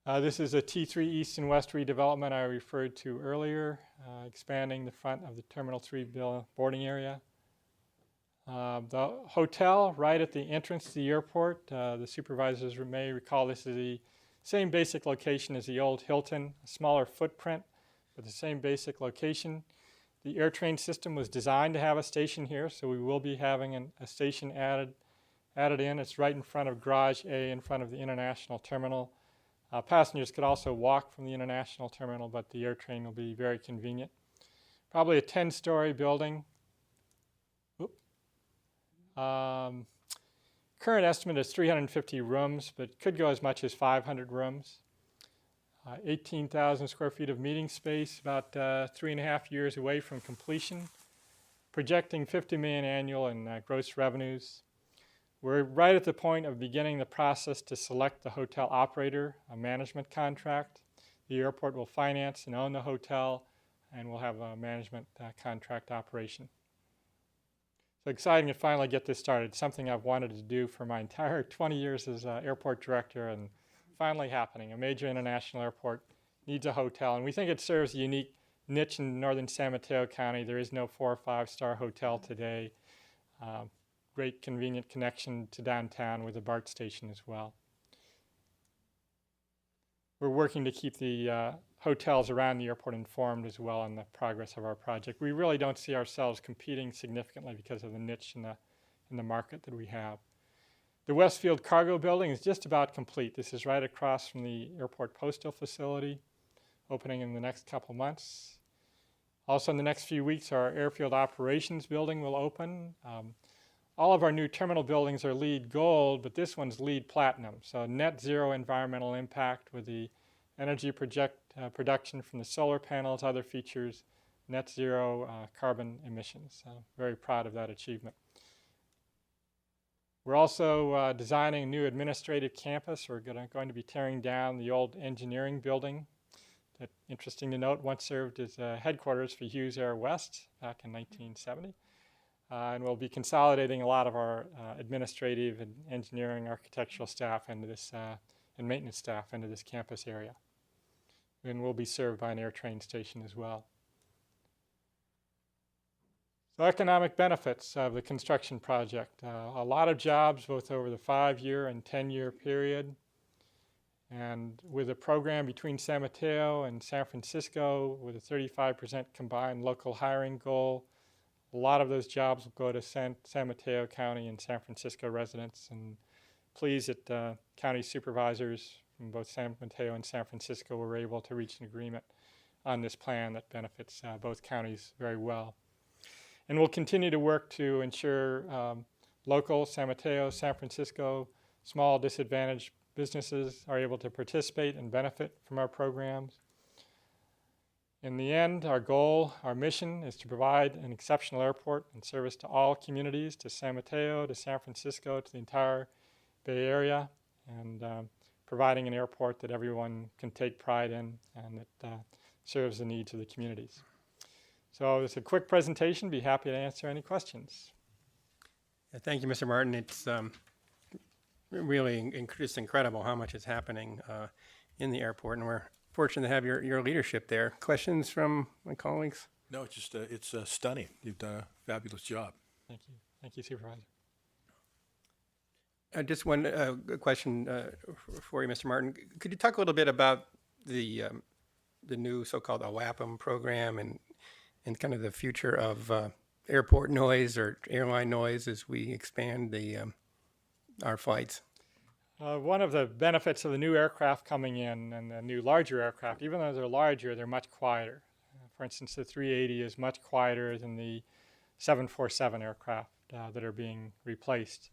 T: This is a T3 East and West redevelopment I referred to earlier, expanding the front of the Terminal 3 boarding area. The hotel right at the entrance to the airport, the supervisors may recall this is the same basic location as the old Hilton, a smaller footprint, but the same basic location. The AirTrain system was designed to have a station here, so we will be having a station added in. It's right in front of Garage A, in front of the International Terminal. Passengers could also walk from the International Terminal, but the AirTrain will be very convenient. Probably a 10-story building. Current estimate is 350 rooms, but could go as much as 500 rooms. 18,000 square feet of meeting space, about 3.5 years away from completion. Projecting $50 million annual in gross revenues. We're right at the point of beginning the process to select the hotel operator, a management contract. The airport will finance and own the hotel, and we'll have a management contract operation. So exciting to finally get this started. Something I've wanted to do for my entire 20 years as airport director, and finally happening. A major international airport needs a hotel, and we think it serves a unique niche in northern San Mateo County. There is no 4- or 5-star hotel today. Great convenient connection to downtown with a BART station as well. We're working to keep the hotels around the airport informed as well on the progress of our project. We really don't see ourselves competing significantly because of the niche in the market that we have. The Westfield Cargo Building is just about complete. This is right across from the airport postal facility, opening in the next couple months. Also in the next few weeks, our Airfield Operations Building will open. All of our new terminal buildings are LEED Gold, but this one's LEED Platinum. So net zero environmental impact with the energy production from the solar panels, other features, net zero carbon emissions. Very proud of that achievement. We're also designing a new administrative campus. We're going to be tearing down the old engineering building that, interesting to note, once served as headquarters for Hughes Air West back in 1970. And we'll be consolidating a lot of our administrative and engineering architectural staff into this, and maintenance staff into this campus area. And we'll be served by an AirTrain station as well. So economic benefits of the construction project. A lot of jobs both over the 5-year and 10-year period. And with a program between San Mateo and San Francisco with a 35% combined local hiring goal, a lot of those jobs will go to San Mateo County and San Francisco residents, and pleased that county supervisors from both San Mateo and San Francisco were able to reach an agreement on this plan that benefits both counties very well. And we'll continue to work to ensure local San Mateo, San Francisco, small disadvantaged businesses are able to participate and benefit from our programs. In the end, our goal, our mission is to provide an exceptional airport and service to all communities, to San Mateo, to San Francisco, to the entire Bay Area, and providing an airport that everyone can take pride in and that serves the needs of the communities. So it's a quick presentation. Be happy to answer any questions.
A: Thank you, Mr. Martin. It's really just incredible how much is happening in the airport, and we're fortunate to have your leadership there. Questions from my colleagues?
K: No, it's just it's stunning. You've done a fabulous job.
T: Thank you. Thank you, Supervisor.
A: Just one question for you, Mr. Martin. Could you talk a little bit about the new so-called AWAPM program and kind of the future of airport noise or airline noise as we expand our flights?
T: One of the benefits of the new aircraft coming in and the new larger aircraft, even though they're larger, they're much quieter. For instance, the 380 is much quieter than the 747 aircraft that are being replaced.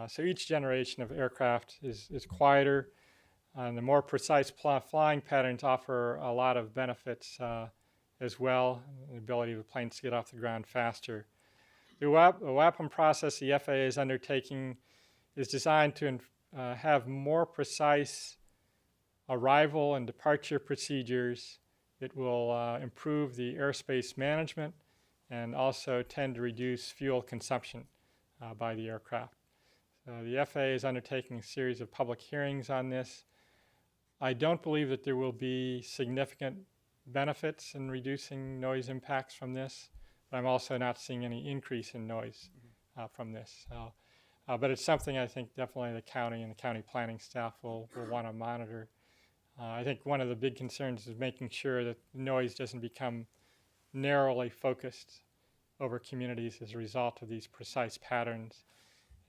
T: So each generation of aircraft is quieter, and the more precise flying patterns offer a lot of benefits as well, the ability of the planes to get off the ground faster. The WAPM process the FAA is undertaking is designed to have more precise arrival and departure procedures. It will improve the airspace management and also tend to reduce fuel consumption by the aircraft. So the FAA is undertaking a series of public hearings on this. I don't believe that there will be significant benefits in reducing noise impacts from this, but I'm also not seeing any increase in noise from this. So, but it's something I think definitely the county and the county planning staff will want to monitor. I think one of the big concerns is making sure that noise doesn't become narrowly focused over communities as a result of these precise patterns.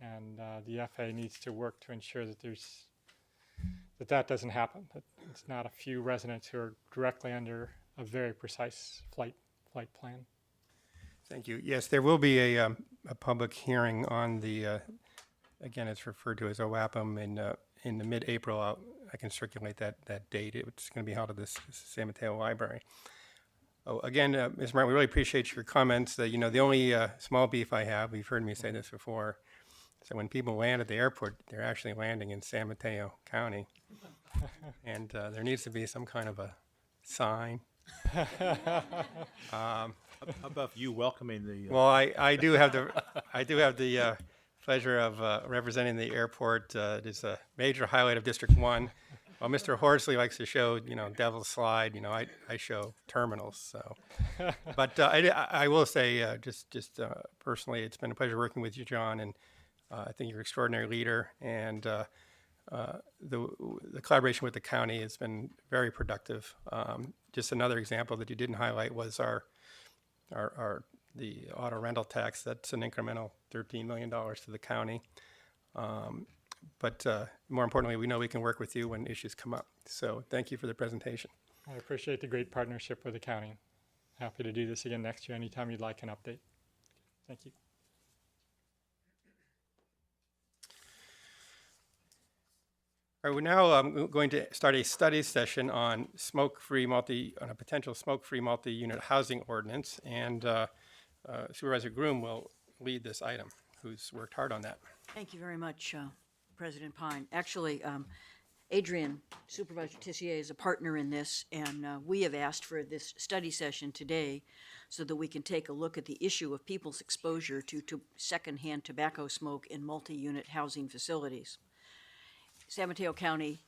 T: And the FAA needs to work to ensure that that doesn't happen, that it's not a few residents who are directly under a very precise flight plan.
A: Thank you. Yes, there will be a public hearing on the, again, it's referred to as OWAPM in the mid-April. I can circulate that date. It's going to be held at the San Mateo Library. Oh, again, Ms. Martin, we really appreciate your comments. The only small beef I have, we've heard me say this before, so when people land at the airport, they're actually landing in San Mateo County. And there needs to be some kind of a sign.
K: How about you welcoming the?
A: Well, I do have the pleasure of representing the airport. It is a major highlight of District 1. While Mr. Horsley likes to show, Devil's Slide, I show terminals. So, but I will say, just personally, it's been a pleasure working with you, John, and I think you're an extraordinary leader, and the collaboration with the county has been very productive. Just another example that you didn't highlight was the auto rental tax. That's an incremental $13 million to the county. But more importantly, we know we can work with you when issues come up. So thank you for the presentation.
T: I appreciate the great partnership with the county. Happy to do this again next year anytime you'd like an update. Thank you.
A: All right, we're now going to start a study session on a potential smoke-free multi-unit housing ordinance, and Supervisor Groom will lead this item, who's worked hard on that.
O: Thank you very much, President Pine. Actually, Adrian, Supervisor Tissier, is a partner in this, and we have asked for this study session today so that we can take a look at the issue of people's exposure to secondhand tobacco smoke in multi-unit housing facilities. San Mateo County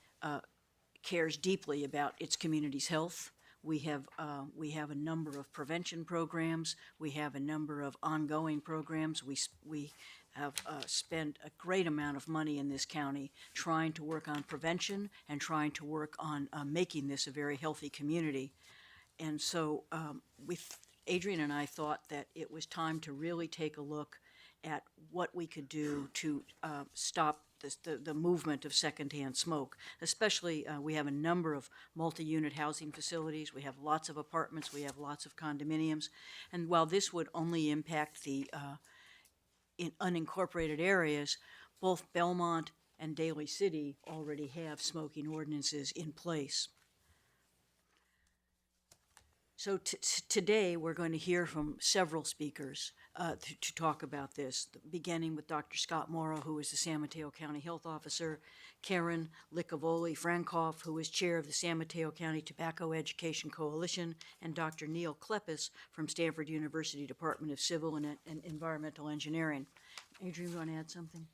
O: cares deeply about its community's health. We have a number of prevention programs. We have a number of ongoing programs. We have spent a great amount of money in this county trying to work on prevention and trying to work on making this a very healthy community. And so Adrian and I thought that it was time to really take a look at what we could do to stop the movement of secondhand smoke. Especially, we have a number of multi-unit housing facilities. We have lots of apartments. We have lots of condominiums. And while this would only impact the in unincorporated areas, both Belmont and Daly City already have smoking ordinances in place. So today we're going to hear from several speakers to talk about this, beginning with Dr. Scott Morrow, who is the San Mateo County Health Officer, Karen Licavoli-Frankoff, who is chair of the San Mateo County Tobacco Education Coalition, and Dr. Neil Klepis from Stanford University Department of Civil and Environmental Engineering. Adrian, you want to add something?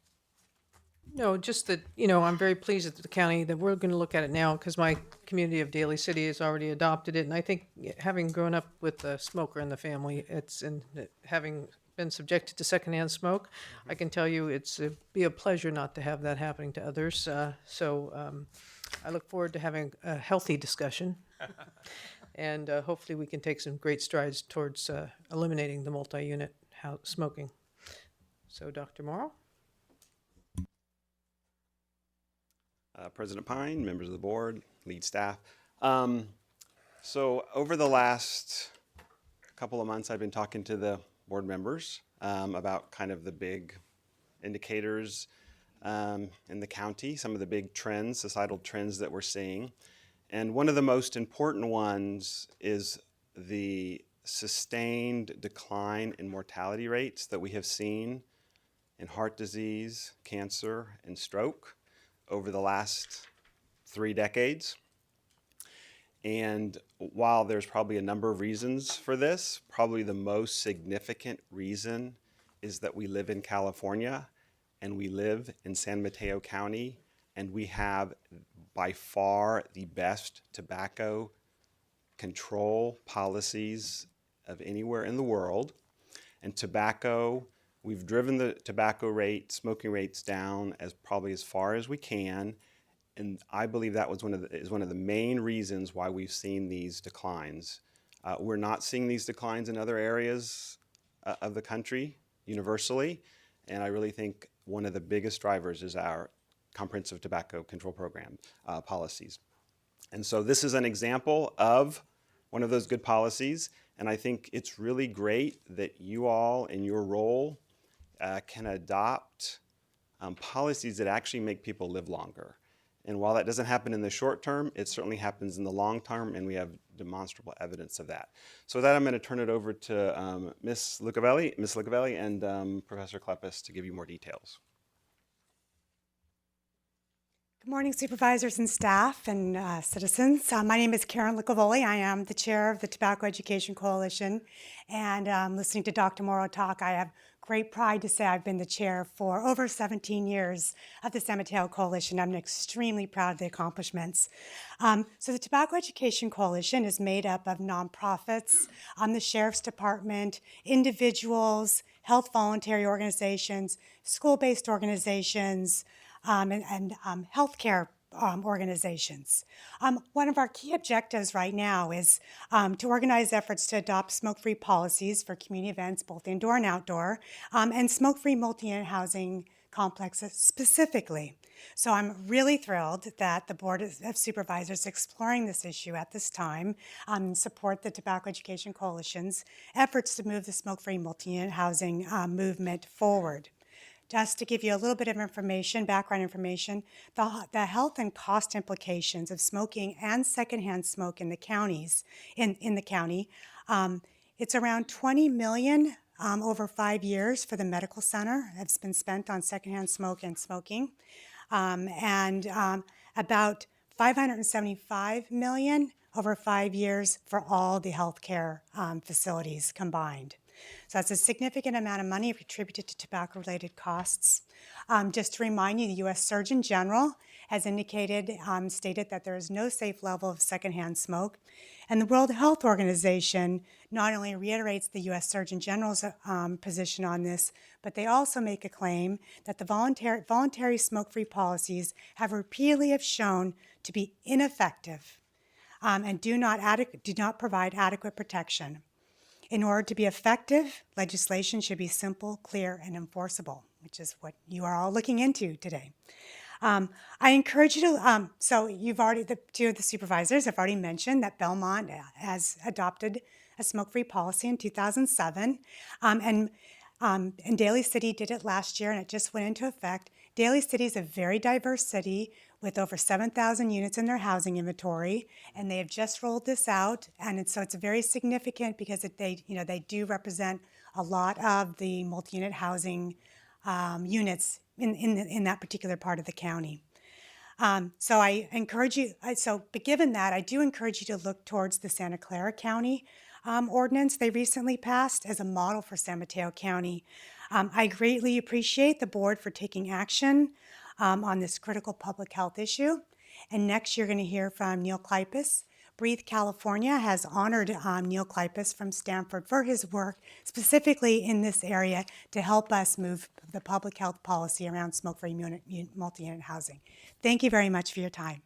U: No, just that, I'm very pleased at the county that we're going to look at it now because my community of Daly City has already adopted it. And I think having grown up with a smoker in the family, having been subjected to secondhand smoke, I can tell you it'd be a pleasure not to have that happening to others. So I look forward to having a healthy discussion. And hopefully we can take some great strides towards eliminating the multi-unit smoking. So Dr. Morrow?
V: President Pine, members of the board, lead staff. So over the last couple of months, I've been talking to the board members about kind of the big indicators in the county, some of the big trends, societal trends that we're seeing. And one of the most important ones is the sustained decline in mortality rates that we have seen in heart disease, cancer, and stroke over the last 3 decades. And while there's probably a number of reasons for this, probably the most significant reason is that we live in California and we live in San Mateo County, and we have by far the best tobacco control policies of anywhere in the world. And tobacco, we've driven the tobacco rate, smoking rates down as far as we can. And I believe that was one of the main reasons why we've seen these declines. We're not seeing these declines in other areas of the country universally, and I really think one of the biggest drivers is our comprehensive tobacco control program policies. And so this is an example of one of those good policies, and I think it's really great that you all in your role can adopt policies that actually make people live longer. And while that doesn't happen in the short term, it certainly happens in the long term, and we have demonstrable evidence of that. So with that, I'm going to turn it over to Ms. Lucavelli and Professor Kleppis to give you more details.
E: Good morning, supervisors and staff and citizens. My name is Karen Lucavoli. I am the chair of the Tobacco Education Coalition. And listening to Dr. Morrow talk, I have great pride to say I've been the chair for over 17 years of the San Mateo Coalition. I'm extremely proud of the accomplishments. So the Tobacco Education Coalition is made up of nonprofits, the Sheriff's Department, individuals, health voluntary organizations, school-based organizations, and healthcare organizations. One of our key objectives right now is to organize efforts to adopt smoke-free policies for community events, both indoor and outdoor, and smoke-free multi-unit housing complexes specifically. So I'm really thrilled that the Board of Supervisors is exploring this issue at this time, support the Tobacco Education Coalition's efforts to move the smoke-free multi-unit housing movement forward. Just to give you a little bit of information, background information, the health and cost implications of smoking and secondhand smoke in the counties, in the county, it's around $20 million over 5 years for the medical center that's been spent on secondhand smoke and smoking, and about $575 million over 5 years for all the healthcare facilities combined. So that's a significant amount of money attributed to tobacco-related costs. Just to remind you, the U.S. Surgeon General has indicated, stated that there is no safe level of secondhand smoke. And the World Health Organization not only reiterates the U.S. Surgeon General's position on this, but they also make a claim that the voluntary smoke-free policies have repeatedly shown to be ineffective and do not provide adequate protection. In order to be effective, legislation should be simple, clear, and enforceable, which is what you are all looking into today. I encourage you to, so you've already, the two of the supervisors have already mentioned that Belmont has adopted a smoke-free policy in 2007, and Daly City did it last year, and it just went into effect. Daly City is a very diverse city with over 7,000 units in their housing inventory, and they have just rolled this out, and so it's very significant because they do represent a lot of the multi-unit housing units in that particular part of the county. So I encourage you, but given that, I do encourage you to look towards the Santa Clara County ordinance they recently passed as a model for San Mateo County. I greatly appreciate the board for taking action on this critical public health issue. And next you're going to hear from Neil Kleipis. Breathe California has honored Neil Kleipis from Stanford for his work specifically in this area to help us move the public health policy around smoke-free multi-unit housing. Thank you very much for your time.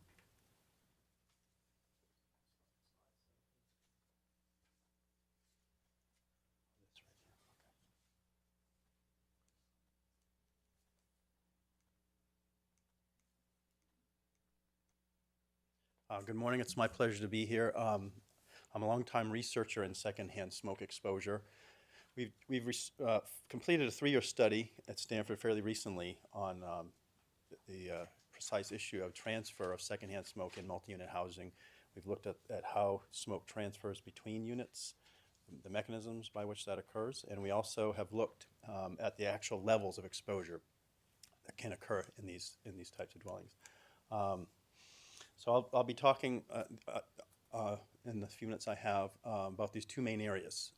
F: Good morning. It's my pleasure to be here. I'm a longtime researcher in secondhand smoke exposure. We've completed a 3-year study at Stanford fairly recently on the precise issue of transfer of secondhand smoke in multi-unit housing. We've looked at how smoke transfers between units, the mechanisms by which that occurs, and we also have looked at the actual levels of exposure that can occur in these types of dwellings. So I'll be talking in the few minutes I have about these two main areas.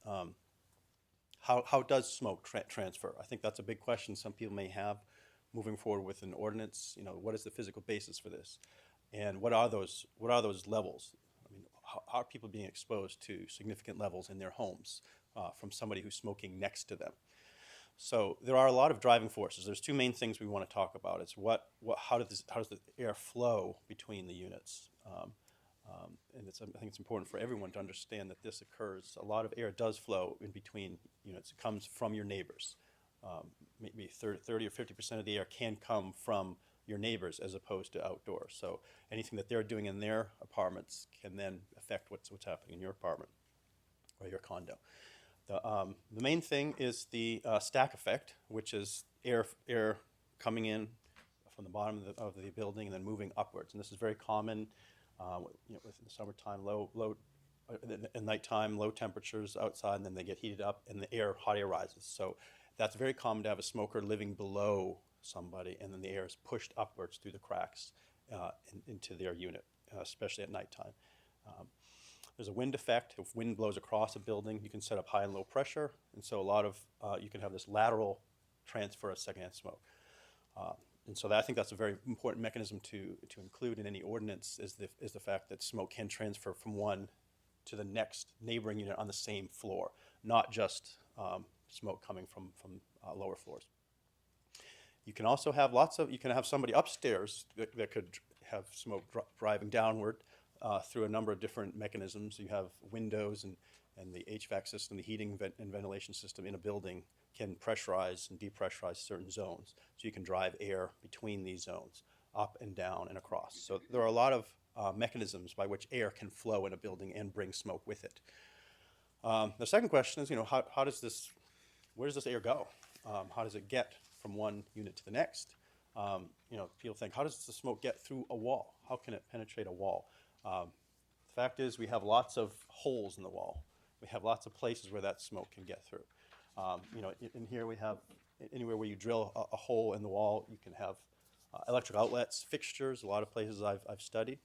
F: How does smoke transfer? I think that's a big question some people may have moving forward with an ordinance. You know, what is the physical basis for this, and what are those levels? I mean, how are people being exposed to significant levels in their homes from somebody who's smoking next to them? So there are a lot of driving forces. There's two main things we want to talk about. It's how does the air flow between the units? And I think it's important for everyone to understand that this occurs. A lot of air does flow in between units. It comes from your neighbors. Maybe 30 or 50% of the air can come from your neighbors as opposed to outdoors. So anything that they're doing in their apartments can then affect what's happening in your apartment or your condo. The main thing is the stack effect, which is air coming in from the bottom of the building and then moving upwards. And this is very common. You know, in the summertime, in nighttime, low temperatures outside, and then they get heated up, and the hot air rises. So that's very common to have a smoker living below somebody, and then the air is pushed upwards through the cracks into their unit, especially at nighttime. There's a wind effect. If wind blows across a building, you can set up high and low pressure, and so a lot of you can have this lateral transfer of secondhand smoke. And so I think that's a very important mechanism to include in any ordinance is the fact that smoke can transfer from one to the next neighboring unit on the same floor, not just smoke coming from lower floors. You can also have you can have somebody upstairs that could have smoke driving downward through a number of different mechanisms. You have windows and the HVAC system, the heating and ventilation system in a building can pressurize and depressurize certain zones. So you can drive air between these zones, up and down and across. So there are a lot of mechanisms by which air can flow in a building and bring smoke with it. The second question is, you know, where does this air go? How does it get from one unit to the next? You know, people think, how does the smoke get through a wall? How can it penetrate a wall? The fact is we have lots of holes in the wall. We have lots of places where that smoke can get through. You know, in here we have anywhere where you drill a hole in the wall, you can have electric outlets, fixtures. A lot of places I've studied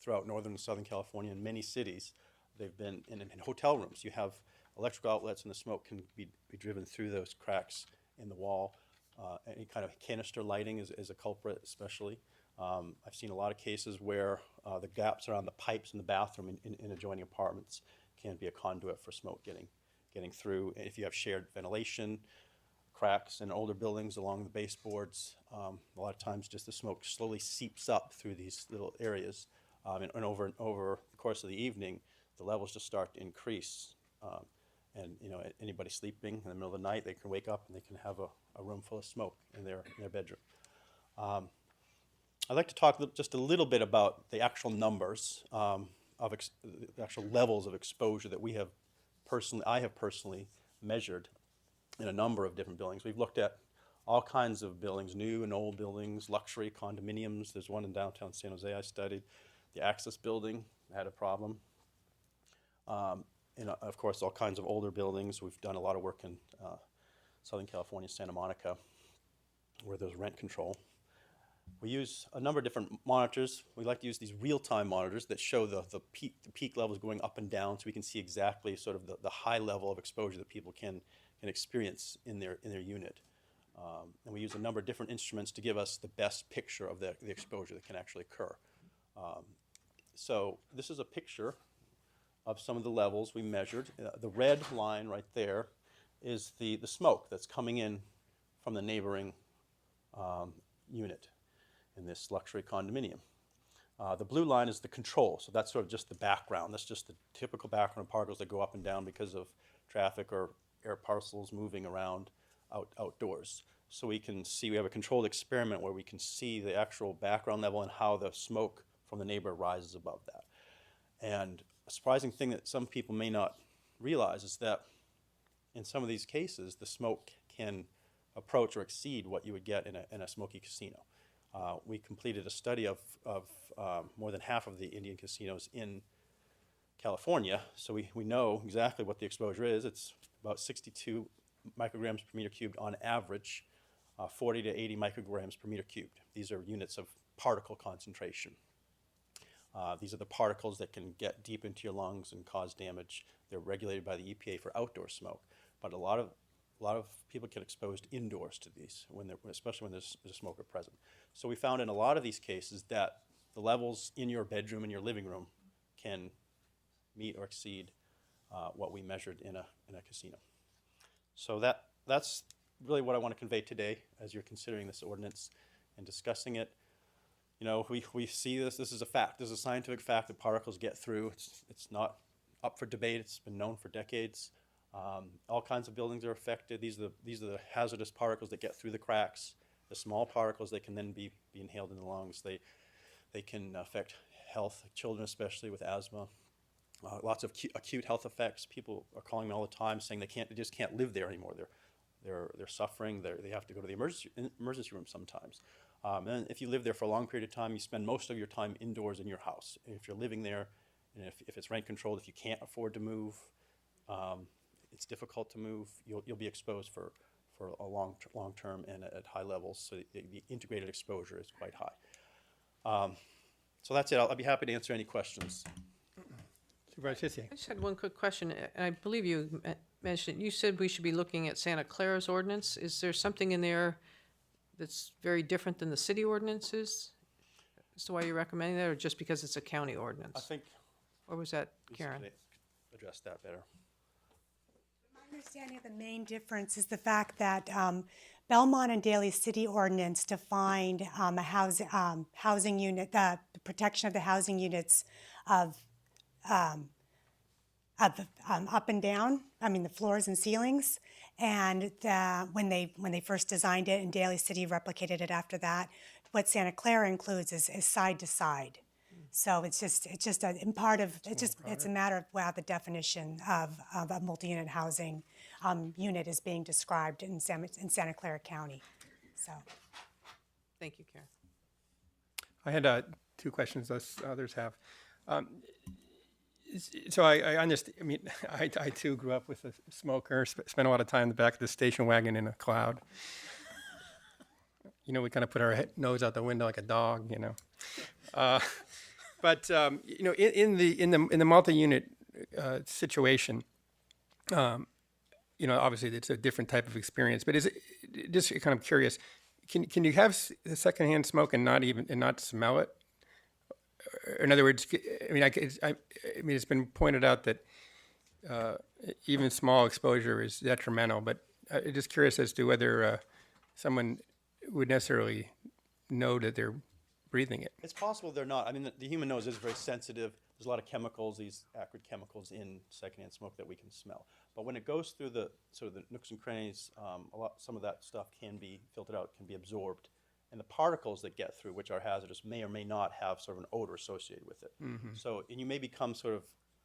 F: throughout northern and southern California, in many cities, they've been in hotel rooms. You have electrical outlets, and the smoke can be driven through those cracks in the wall. Any kind of canister lighting is a culprit, especially. I've seen a lot of cases where the gaps around the pipes in the bathroom in adjoining apartments can be a conduit for smoke getting through. If you have shared ventilation, cracks in older buildings along the baseboards, a lot of times just the smoke slowly seeps up through these little areas. And over the course of the evening, the levels just start to increase. And you know, anybody sleeping in the middle of the night, they can wake up and they can have a room full of smoke in their bedroom. I'd like to talk just a little bit about the actual numbers of the actual levels of exposure that I have personally measured in a number of different buildings. We've looked at all kinds of buildings, new and old buildings, luxury condominiums. There's one in downtown San Jose I studied. The Access building had a problem. And of course, all kinds of older buildings. We've done a lot of work in Southern California, Santa Monica, where there's rent control. We use a number of different monitors. We like to use these real-time monitors that show the peak levels going up and down, so we can see exactly sort of the high level of exposure that people can experience in their unit. And we use a number of different instruments to give us the best picture of the exposure that can actually occur. So this is a picture of some of the levels we measured. The red line right there is the smoke that's coming in from the neighboring unit in this luxury condominium. The blue line is the control, so that's sort of just the background. That's just the typical background particles that go up and down because of traffic or air parcels moving around outdoors. So we have a controlled experiment where we can see the actual background level and how the smoke from the neighbor rises above that. And a surprising thing that some people may not realize is that in some of these cases, the smoke can approach or exceed what you would get in a smoky casino. We completed a study of more than half of the Indian casinos in California, so we know exactly what the exposure is. It's about 62 micrograms per meter cubed on average, 40 to 80 micrograms per meter cubed. These are units of particle concentration. These are the particles that can get deep into your lungs and cause damage. They're regulated by the EPA for outdoor smoke, but a lot of people get exposed indoors to these, especially when there's a smoker present. So we found in a lot of these cases that the levels in your bedroom and your living room can meet or exceed what we measured in a casino. So that's really what I want to convey today as you're considering this ordinance and discussing it. You know, we see this is a fact. This is a scientific fact that particles get through. It's not up for debate. It's been known for decades. All kinds of buildings are affected. These are the hazardous particles that get through the cracks. The small particles, they can then be inhaled in the lungs. They can affect health, children especially with asthma. Lots of acute health effects. People are calling me all the time saying they just can't live there anymore. They're suffering. They have to go to the emergency room sometimes. And if you live there for a long period of time, you spend most of your time indoors in your house. If you're living there, and if it's rent controlled, if you can't afford to move, it's difficult to move. You'll be exposed for a long term and at high levels. So the integrated exposure is quite high. So that's it. I'll be happy to answer any questions.
A: Supervisor Tissier.
U: I just had one quick question. I believe you mentioned, you said we should be looking at Santa Clara's ordinance. Is there something in there that's very different than the city ordinances? So why you're recommending that, or just because it's a county ordinance?
F: I think.
U: Or was that
F: Lisa
U: Karen?
F: could address that better.
E: My understanding of the main difference is the fact that Belmont and Daly City Ordinance defined a housing unit, the protection of the housing units of up and down, the floors and ceilings. And when they first designed it, and Daly City replicated it after that, what Santa Clara includes is side to side. So it's a matter of the definition of a multi-unit housing unit is being described in Santa Clara County. So,
U: Thank you, Karen.
A: I had two questions, as others have. So I understand. I mean, I too grew up with a smoker. Spent a lot of time in the back of the station wagon in a cloud. You know, we kind of put our nose out the window like a dog. You know, but you know, in the multi-unit situation, you know, obviously it's a different type of experience. But is it just kind of curious? Can you have the secondhand smoke and not smell it? In other words, I mean, it's been pointed out that even small exposure is detrimental. But I'm just curious as to whether someone would necessarily know that they're breathing it.
F: It's possible they're not. I mean, the human nose is very sensitive. There's a lot of chemicals, these acrid chemicals in secondhand smoke that we can smell. But when it goes through the sort of the nooks and crannies, some of that stuff can be filtered out, can be absorbed. And the particles that get through, which are hazardous, may or may not have sort of an odor associated with it.
A: Mm-hmm.
F: So, and you may become sort of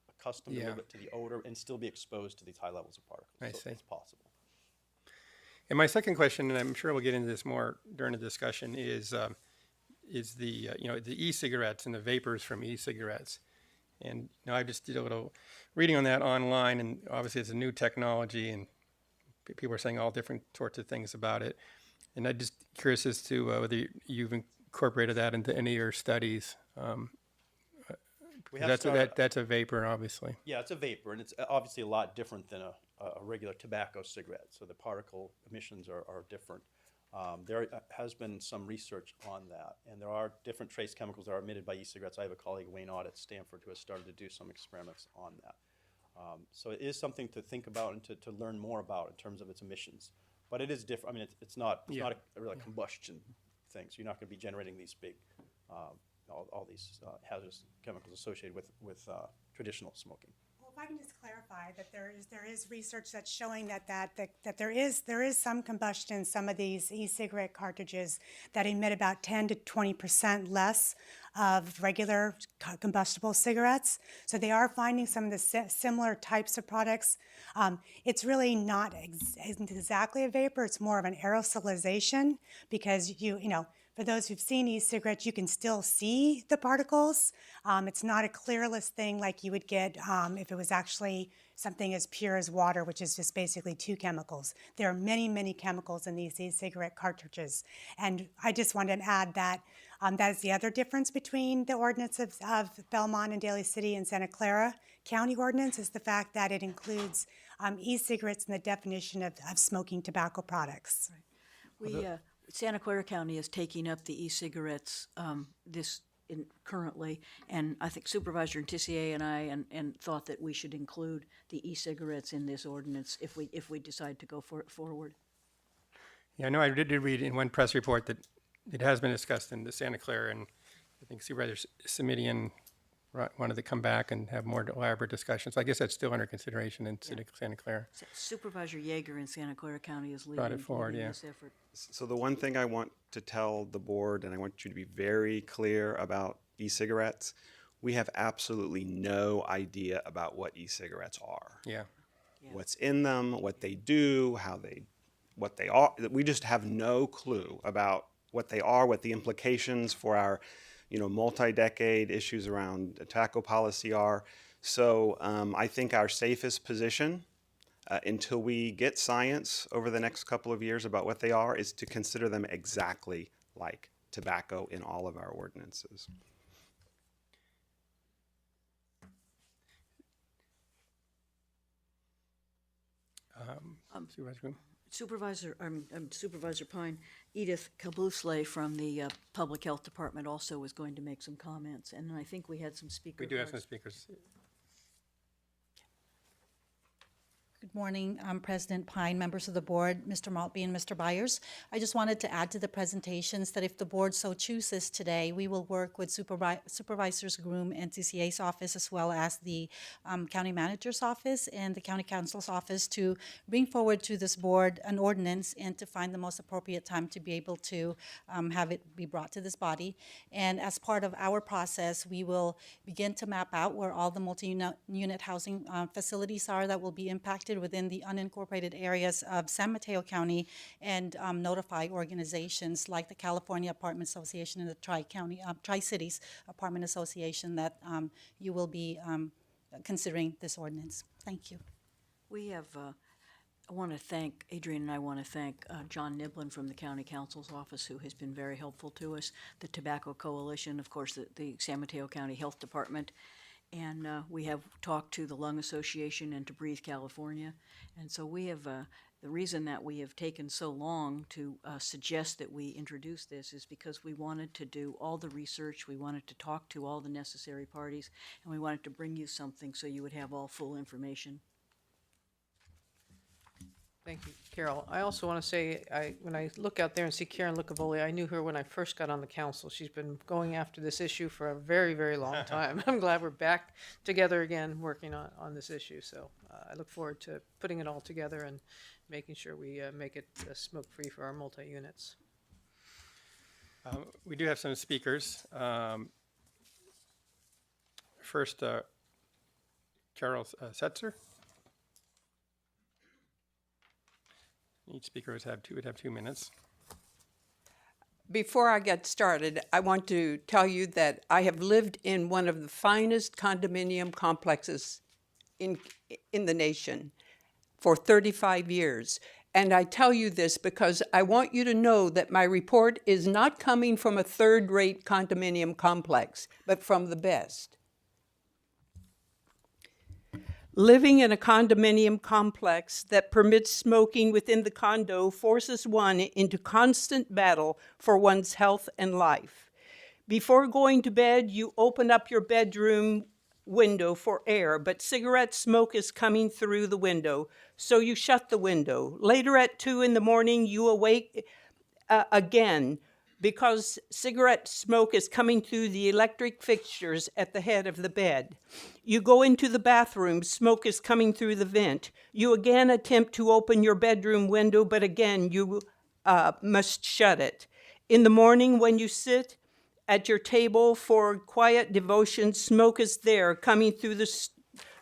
F: accustomed a little bit to the odor and still be exposed to these high levels of particles.
A: I
F: so
A: see.
F: It's possible.
A: And my second question, and I'm sure we'll get into this more during the discussion, is the you know, the e-cigarettes and the vapors from e-cigarettes. And you know, I just did a little reading on that online, and obviously it's a new technology, and people are saying all different sorts of things about it. And I'm just curious as to whether you've incorporated that into any of your studies. That's a vapor, obviously.
F: Yeah, it's a vapor, and it's obviously a lot different than a regular tobacco cigarette. So the particle emissions are different. There has been some research on that, and there are different trace chemicals that are emitted by e-cigarettes. I have a colleague, Wayne Ott, at Stanford, who has started to do some experiments on that. So it is something to think about and to learn more about in terms of its emissions. But it is different. I mean, it's not a real combustion thing. So you're not going to be generating these big, all these hazardous chemicals associated with traditional smoking.
E: well, if I can just clarify that there is research that's showing that there is some combustion in some of these e-cigarette cartridges that emit about 10 to 20% less of regular combustible cigarettes. So they are finding some of the similar types of products. It's really not exactly a vapor, it's more of an aerosolization because you know, for those who've seen e-cigarettes, you can still see the particles. It's not a clearless thing like you would get if it was actually something as pure as water, which is just basically 2 chemicals. There are many, many chemicals in these e-cigarette cartridges. And I just wanted to add that that is the other difference between the ordinance of Belmont and Daly City and Santa Clara County ordinance is the fact that it includes e-cigarettes in the definition of smoking tobacco products.
O: Santa Clara County is taking up the e-cigarettes currently, and I think Supervisor Tissier and I thought that we should include the e-cigarettes in this ordinance if we decide to go forward.
A: Yeah, I know I did read in one press report that it has been discussed in the Santa Clara, and I think Supervisor Simidian wanted to come back and have more elaborate discussions. I guess that's still under consideration in Santa Clara.
O: Supervisor Yeager in Santa Clara County is
A: Brought it forward,
O: leading
A: yeah.
O: this effort.
V: So the one thing I want to tell the board, and I want you to be very clear about e-cigarettes, we have absolutely no idea about what e-cigarettes are.
A: Yeah.
V: What's in them, what they do, what they are. We just have no clue about what they are, what the implications for our multi-decade issues around tobacco policy are. So I think our safest position until we get science over the next couple of years about what they are is to consider them exactly like tobacco in all of our ordinances.
O: Supervisor Pine, Edith Kabusle from the Public Health Department also was going to make some comments, and I think we had some speakers.
A: We do have some speakers.
D: Good morning, President Pine, members of the board, Mr. Maltby and Mr. Byers. I just wanted to add to the presentations that if the board so chooses today, we will work with Supervisors Groom and TCA's office as well as the County Manager's office and the County Council's office to bring forward to this board an ordinance and to find the most appropriate time to be able to have it be brought to this body. And as part of our process, we will begin to map out where all the multi-unit housing facilities are that will be impacted within the unincorporated areas of San Mateo County and notify organizations like the California Apartment Association and the Tri-Cities Apartment Association that you will be considering this ordinance. Thank you.
O: We have, I want to thank, Adrian and I want to thank John Niblin from the County Council's office, who has been very helpful to us, the Tobacco Coalition, of course, the San Mateo County Health Department, and we have talked to the Lung Association and to Breathe California. And so we have, the reason that we have taken so long to suggest that we introduce this is because we wanted to do all the research, we wanted to talk to all the necessary parties, and we wanted to bring you something so you would have all full information.
U: Thank you, Carol. I also want to say, when I look out there and see Karen Lucavoli, I knew her when I first got on the council. She's been going after this issue for a very, very long time. I'm glad we're back together again working on this issue. So I look forward to putting it all together and making sure we make it smoke-free for our multi-units.
A: We do have some speakers. First, Carol Setzer. Each speaker would have 2 minutes.
J: Before I get started, I want to tell you that I have lived in one of the finest condominium complexes in the nation for 35 years. And I tell you this because I want you to know that my report is not coming from a third-rate condominium complex, but from the best. Living in a condominium complex that permits smoking within the condo forces one into constant battle for one's health and life. Before going to bed, you open up your bedroom window for air, but cigarette smoke is coming through the window, so you shut the window. Later at 2 in the morning, you awake again because cigarette smoke is coming through the electric fixtures at the head of the bed. You go into the bathroom, smoke is coming through the vent. You again attempt to open your bedroom window, but again you must shut it. In the morning when you sit At your table for quiet devotion, smoke is there coming through the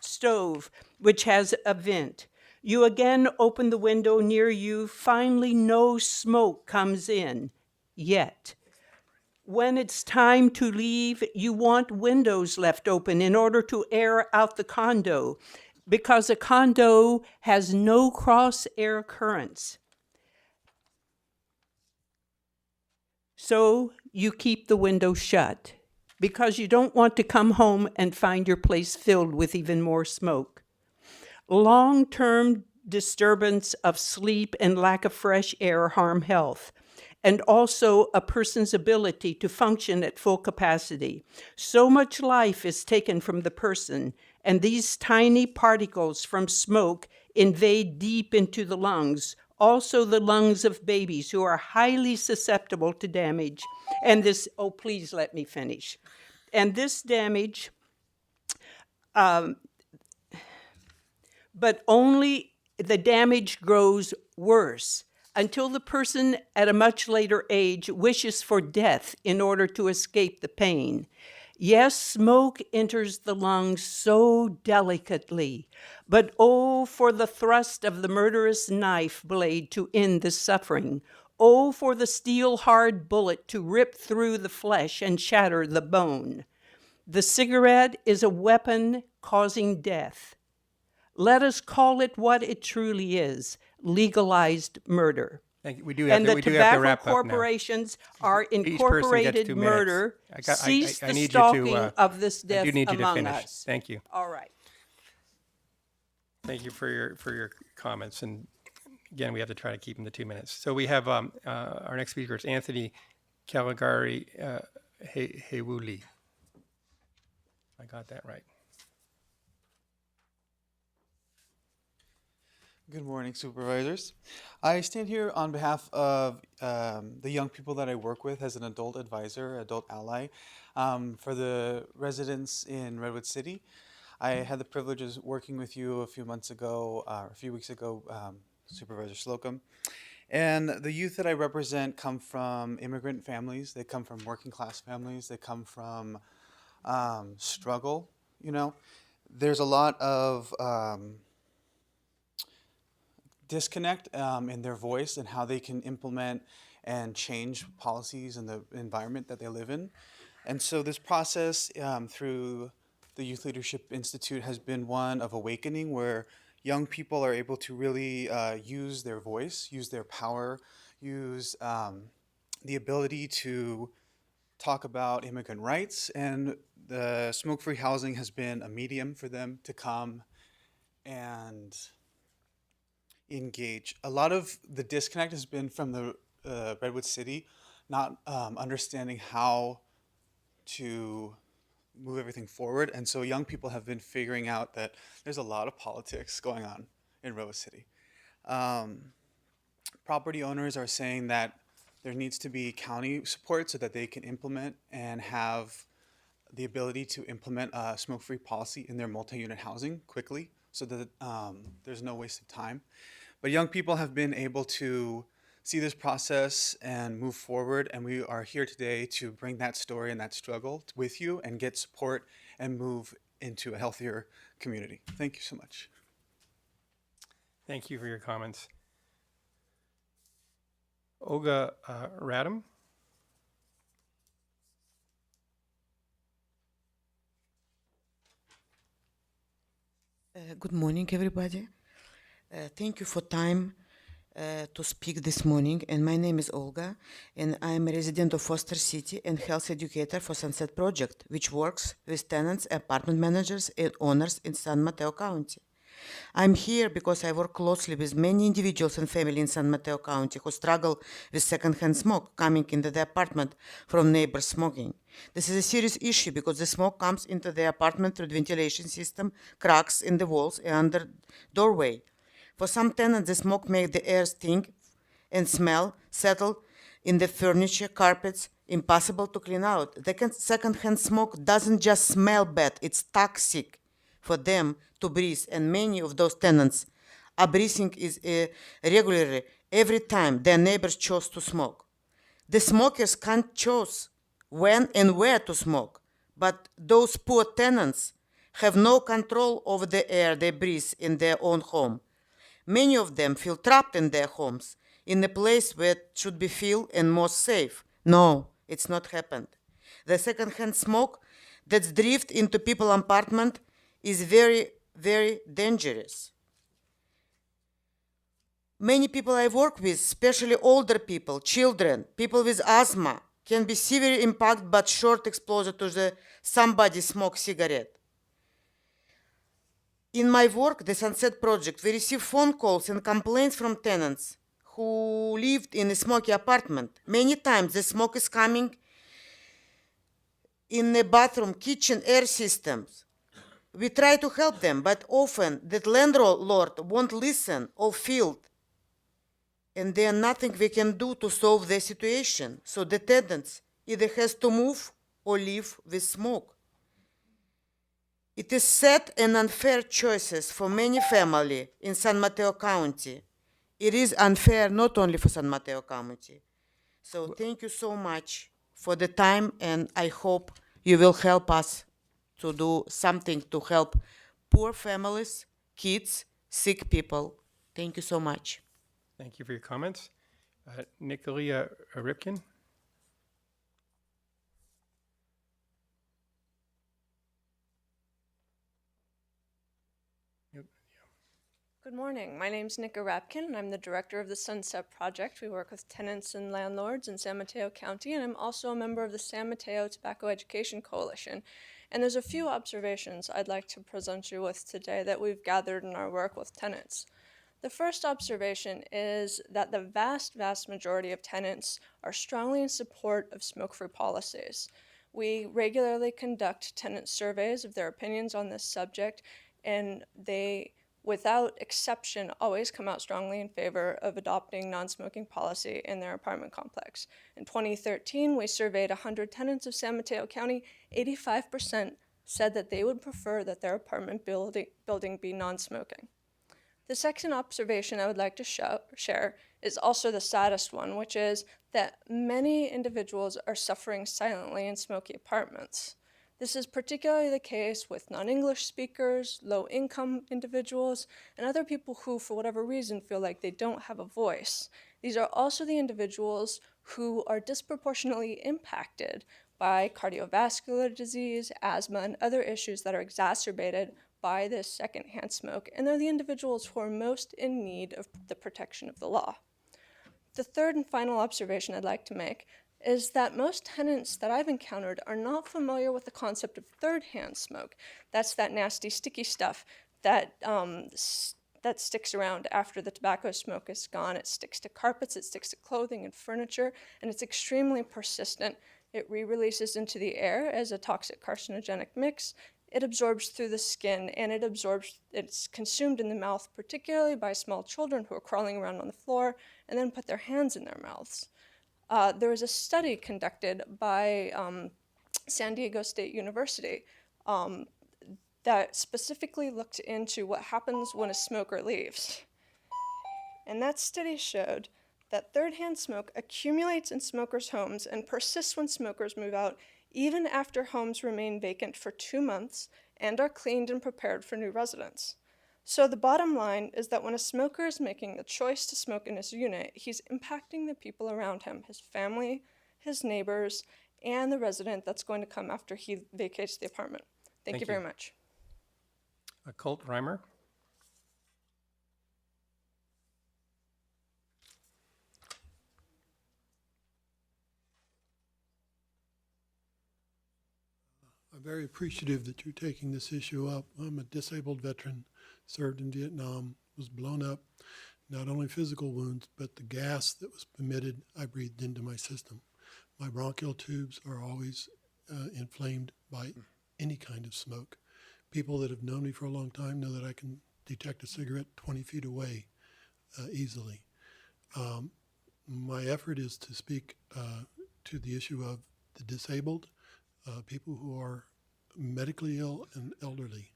J: stove, which has a vent. You again open the window near you. Finally, no smoke comes in yet. When it's time to leave, you want windows left open in order to air out the condo, because a condo has no cross air currents. So you keep the window shut because you don't want to come home and find your place filled with even more smoke. Long-term disturbance of sleep and lack of fresh air harm health, and also a person's ability to function at full capacity. So much life is taken from the person, and these tiny particles from smoke invade deep into the lungs, also the lungs of babies who are highly susceptible to damage. And this, oh, please let me finish. And this damage, but only the damage grows worse until the person at a much later age wishes for death in order to escape the pain. Yes, smoke enters the lungs so delicately, but oh, for the thrust of the murderous knife blade to end the suffering. Oh, for the steel-hard bullet to rip through the flesh and shatter the bone. The cigarette is a weapon causing death. Let us call it what it truly is, legalized murder.
A: Thank you. We do have to wrap up now.
J: And the tobacco corporations are
A: Each person gets
J: incorporated
A: 2 minutes.
J: murder. Cease
A: I
J: the
A: need you
J: stalking
A: to,
J: of this
A: I
J: death
A: do need you to
J: among
A: finish.
J: us.
A: Thank you.
J: All right.
A: Thank you for your comments. And again, we have to try to keep them to 2 minutes. So we have our next speaker is Anthony Caligari Hewuli. I got that right.
C: Good morning, supervisors. I stand here on behalf of the young people that I work with as an adult advisor, adult ally, for the residents in Redwood City. I had the privilege of working with you a few weeks ago, Supervisor Slocum. And the youth that I represent come from immigrant families. They come from working class families. They come from struggle, you know. There's a lot of disconnect in their voice and how they can implement and change policies in the environment that they live in. And so this process through the Youth Leadership Institute has been one of awakening, where young people are able to really use their voice, use their power, use the ability to talk about immigrant rights. And the smoke-free housing has been a medium for them to come and engage. A lot of the disconnect has been from the Redwood City not understanding how to move everything forward. And so young people have been figuring out that there's a lot of politics going on in Redwood City. Property owners are saying that there needs to be county support so that they can implement and have the ability to implement a smoke-free policy in their multi-unit housing quickly so that there's no waste of time. But young people have been able to see this process and move forward, and we are here today to bring that story and that struggle with you and get support and move into a healthier community. Thank you so much.
A: Thank you for your comments. Olga Radam.
L: Good morning, everybody. Thank you for time to speak this morning. And my name is Olga, and I'm a resident of Foster City and health educator for Sunset Project, which works with tenants, apartment managers, and owners in San Mateo County. I'm here because I work closely with many individuals and families in San Mateo County who struggle with secondhand smoke coming into the apartment from neighbors smoking. This is a serious issue because the smoke comes into the apartment through the ventilation system, cracks in the walls, and under doorway. For some tenants, the smoke makes the air stink and smell, settle in the furniture, carpets, impossible to clean out. The secondhand smoke doesn't just smell bad, it's toxic for them to breathe, and many of those tenants are breathing regularly every time their neighbors chose to smoke. The smokers can't choose when and where to smoke, but those poor tenants have no control over the air they breathe in their own home. Many of them feel trapped in their homes, in a place where it should be feel and more safe. No, it's not happened. The secondhand smoke that's drift into people's apartment is very, very dangerous. Many people I work with, especially older people, children, people with asthma, can be severely impacted by short exposure to somebody smoke cigarette. In my work, the Sunset Project, we receive phone calls and complaints from tenants who lived in a smoky apartment. Many times the smoke is coming in the bathroom, kitchen, air systems. We try to help them, but often the landlord won't listen or feel, and there's nothing we can do to solve the situation. So the tenants either has to move or live with smoke. It is sad and unfair choices for many families in San Mateo County. It is unfair not only for San Mateo County. So thank you so much for the time, and I hope you will help us to do something to help poor families, kids, sick people. Thank you so much.
A: Thank you for your comments. Nicolia Ripkin.
M: Good morning. My name is Nika Rapkin, and I'm the director of the Sunset Project. We work with tenants and landlords in San Mateo County, and I'm also a member of the San Mateo Tobacco Education Coalition. And there's a few observations I'd like to present you with today that we've gathered in our work with tenants. The first observation is that the vast majority of tenants are strongly in support of smoke-free policies. We regularly conduct tenant surveys of their opinions on this subject, and they, without exception, always come out strongly in favor of adopting non-smoking policy in their apartment complex. In 2013, we surveyed 100 tenants of San Mateo County. 85% said that they would prefer that their apartment building be non-smoking. The second observation I would like to share is also the saddest one, which is that many individuals are suffering silently in smoky apartments. This is particularly the case with non-English speakers, low-income individuals, and other people who, for whatever reason, feel like they don't have a voice. These are also the individuals who are disproportionately impacted by cardiovascular disease, asthma, and other issues that are exacerbated by this secondhand smoke, and they're the individuals who are most in need of the protection of the law. The third and final observation I'd like to make is that most tenants that I've encountered are not familiar with the concept of third-hand smoke. That's that nasty, sticky stuff that sticks around after the tobacco smoke is gone. It sticks to carpets, it sticks to clothing and furniture, and it's extremely persistent. It re-releases into the air as a toxic carcinogenic mix. It absorbs through the skin, and it's consumed in the mouth, particularly by small children who are crawling around on the floor and then put their hands in their mouths. There was a study conducted by San Diego State University that specifically looked into what happens when a smoker leaves. And that study showed that third-hand smoke accumulates in smokers' homes and persists when smokers move out, even after homes remain vacant for 2 months and are cleaned and prepared for new residents. So the bottom line is that when a smoker is making the choice to smoke in his unit, he's impacting the people around him, his family, his neighbors, and the resident that's going to come after he vacates the apartment. Thank you very much.
A: Colt Reimer.
N: I'm very appreciative that you're taking this issue up. I'm a disabled veteran, served in Vietnam, was blown up, not only physical wounds, but the gas that was emitted, I breathed into my system. My bronchial tubes are always inflamed by any kind of smoke. People that have known me for a long time know that I can detect a cigarette 20 feet away easily. My effort is to speak to the issue of the disabled, people who are medically ill and elderly.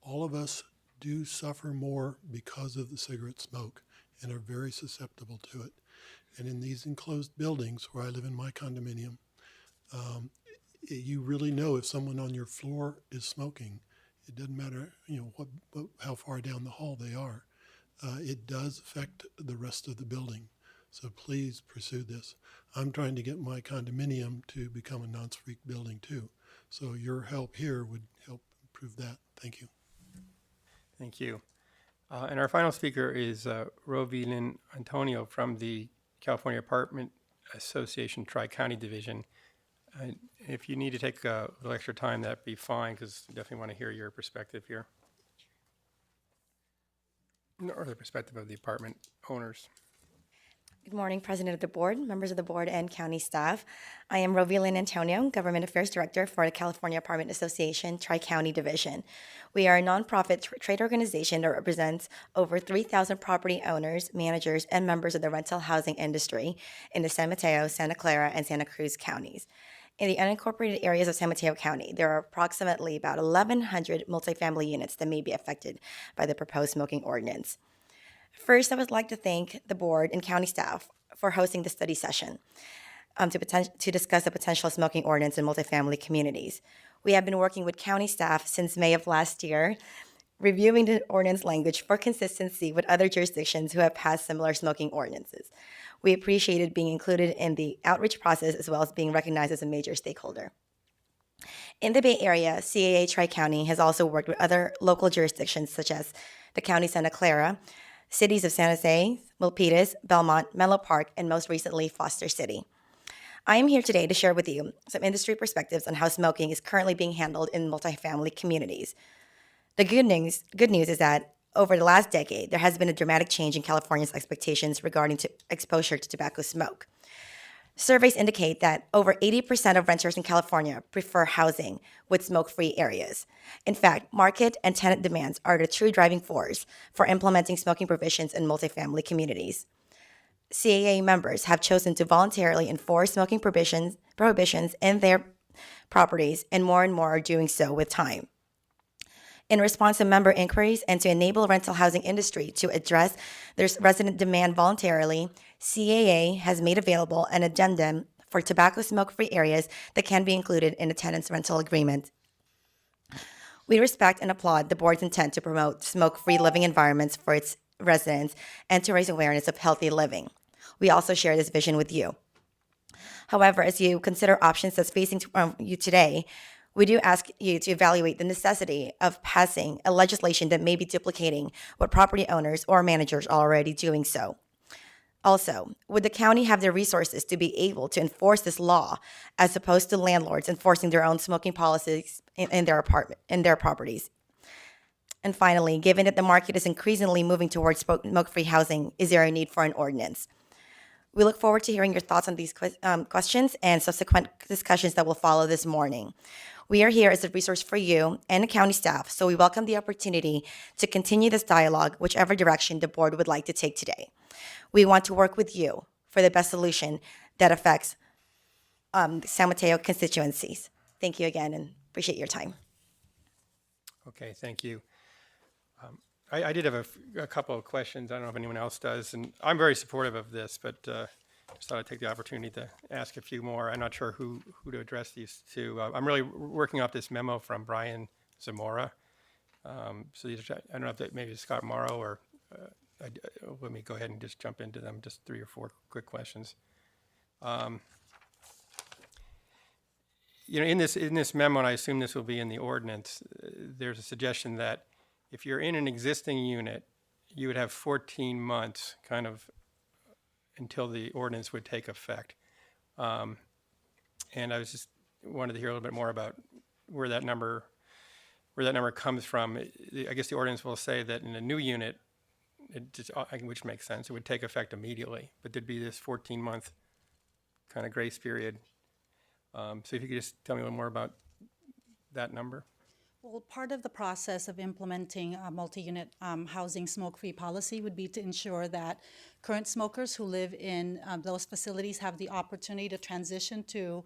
N: All of us do suffer more because of the cigarette smoke and are very susceptible to it. And in these enclosed buildings where I live in my condominium, You really know if someone on your floor is smoking. It doesn't matter, how far down the hall they are. It does affect the rest of the building. So please pursue this. I'm trying to get my condominium to become a non-smoke building too. So your help here would help improve that. Thank you.
A: Thank you. And our final speaker is Rovilyn Antonio from the California Apartment Association Tri-County Division. If you need to take a little extra time, that'd be fine, because we definitely want to hear your perspective here. Or the perspective of the apartment owners.
B: Good morning, President of the Board, members of the Board, and county staff. I am Rovilyn Antonio, Government Affairs Director for the California Apartment Association Tri-County Division. We are a nonprofit trade organization that represents over 3,000 property owners, managers, and members of the rental housing industry in the San Mateo, Santa Clara, and Santa Cruz counties. In the unincorporated areas of San Mateo County, there are approximately about 1,100 multifamily units that may be affected by the proposed smoking ordinance. First, I would like to thank the board and county staff for hosting the study session to discuss the potential smoking ordinance in multifamily communities. We have been working with county staff since May of last year, reviewing the ordinance language for consistency with other jurisdictions who have passed similar smoking ordinances. We appreciated being included in the outreach process as well as being recognized as a major stakeholder. In the Bay Area, CAA Tri-County has also worked with other local jurisdictions such as the County Santa Clara, cities of San Jose, Milpitas, Belmont, Menlo Park, and most recently, Foster City. I am here today to share with you some industry perspectives on how smoking is currently being handled in multifamily communities. The good news is that over the last decade, there has been a dramatic change in California's expectations regarding exposure to tobacco smoke. Surveys indicate that over 80% of renters in California prefer housing with smoke-free areas. In fact, market and tenant demands are the true driving force for implementing smoking provisions in multifamily communities. CAA members have chosen to voluntarily enforce smoking prohibitions in their properties, and more are doing so with time. In response to member inquiries and to enable rental housing industry to address their resident demand voluntarily, CAA has made available an addendum for tobacco smoke-free areas that can be included in a tenant's rental agreement. We respect and applaud the board's intent to promote smoke-free living environments for its residents and to raise awareness of healthy living. We also share this vision with you. However, as you consider options that's facing you today, we do ask you to evaluate the necessity of passing a legislation that may be duplicating what property owners or managers are already doing so. Also, would the county have the resources to be able to enforce this law as opposed to landlords enforcing their own smoking policies in their properties? And finally, given that the market is increasingly moving towards smoke-free housing, is there a need for an ordinance? We look forward to hearing your thoughts on these questions and subsequent discussions that will follow this morning. We are here as a resource for you and the county staff, so we welcome the opportunity to continue this dialogue, whichever direction the board would like to take today. We want to work with you for the best solution that affects San Mateo constituencies. Thank you again and appreciate your time.
A: Okay, thank you. I did have a couple of questions. I don't know if anyone else does, and I'm very supportive of this, but just thought I'd take the opportunity to ask a few more. I'm not sure who to address these to. I'm really working off this memo from Brian Zamora. So these are, I don't know if that maybe Scott Morrow or let me go ahead and just jump into them. Just 3 or 4 quick questions. In this memo, and I assume this will be in the ordinance, there's a suggestion that if you're in an existing unit, you would have 14 months kind of until the ordinance would take effect. And I was just wanted to hear a little bit more about where that number comes from. I guess the ordinance will say that in a new unit, which makes sense, it would take effect immediately, but there'd be this 14-month kind of grace period. So if you could just tell me a little more about that number.
D: Well, part of the process of implementing a multi-unit housing smoke-free policy would be to ensure that current smokers who live in those facilities have the opportunity to transition to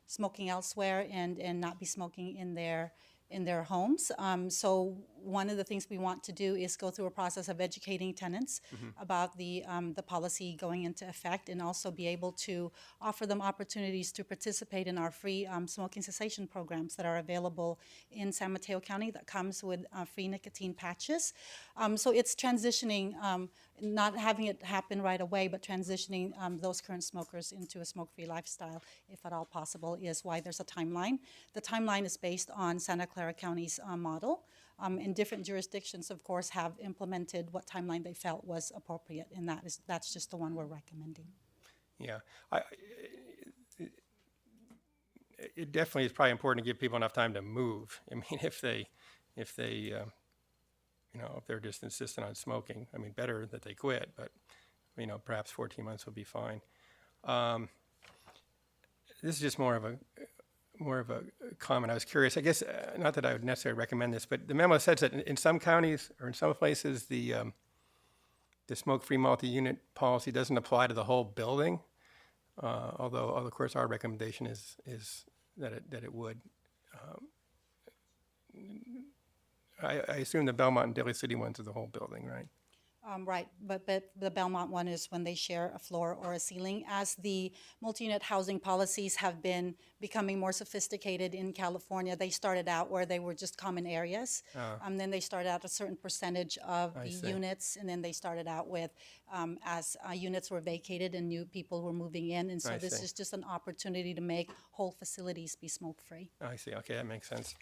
D: smoking elsewhere and not be smoking in their homes. So one of the things we want to do is go through a process of educating tenants about the policy going into effect, and also be able to offer them opportunities to participate in our free smoking cessation programs that are available in San Mateo County that comes with free nicotine patches. So it's transitioning, not having it happen right away, but transitioning those current smokers into a smoke-free lifestyle, if at all possible, is why there's a timeline. The timeline is based on Santa Clara County's model. And different jurisdictions, of course, have implemented what timeline they felt was appropriate, and that's just the one we're recommending.
A: Yeah, it definitely is probably important to give people enough time to move. I mean, if they, if they're just insistent on smoking, I mean, better that they quit, but, perhaps 14 months will be fine. This is just more of a comment. I was curious, I guess, not that I would necessarily recommend this, but the memo says that in some counties or in some places, the smoke-free multi-unit policy doesn't apply to the whole building, although, of course, our recommendation is that it would. I assume the Belmont and Daly City ones are the whole building, right?
D: Right, but the Belmont one is when they share a floor or a ceiling. As the multi-unit housing policies have been becoming more sophisticated in California, they started out where they were just common areas. Then they started out a certain percentage of the units, and then they started out with as units were vacated and new people were moving in. And so this is just an opportunity to make whole facilities be smoke-free.
A: I see. Okay, that makes sense.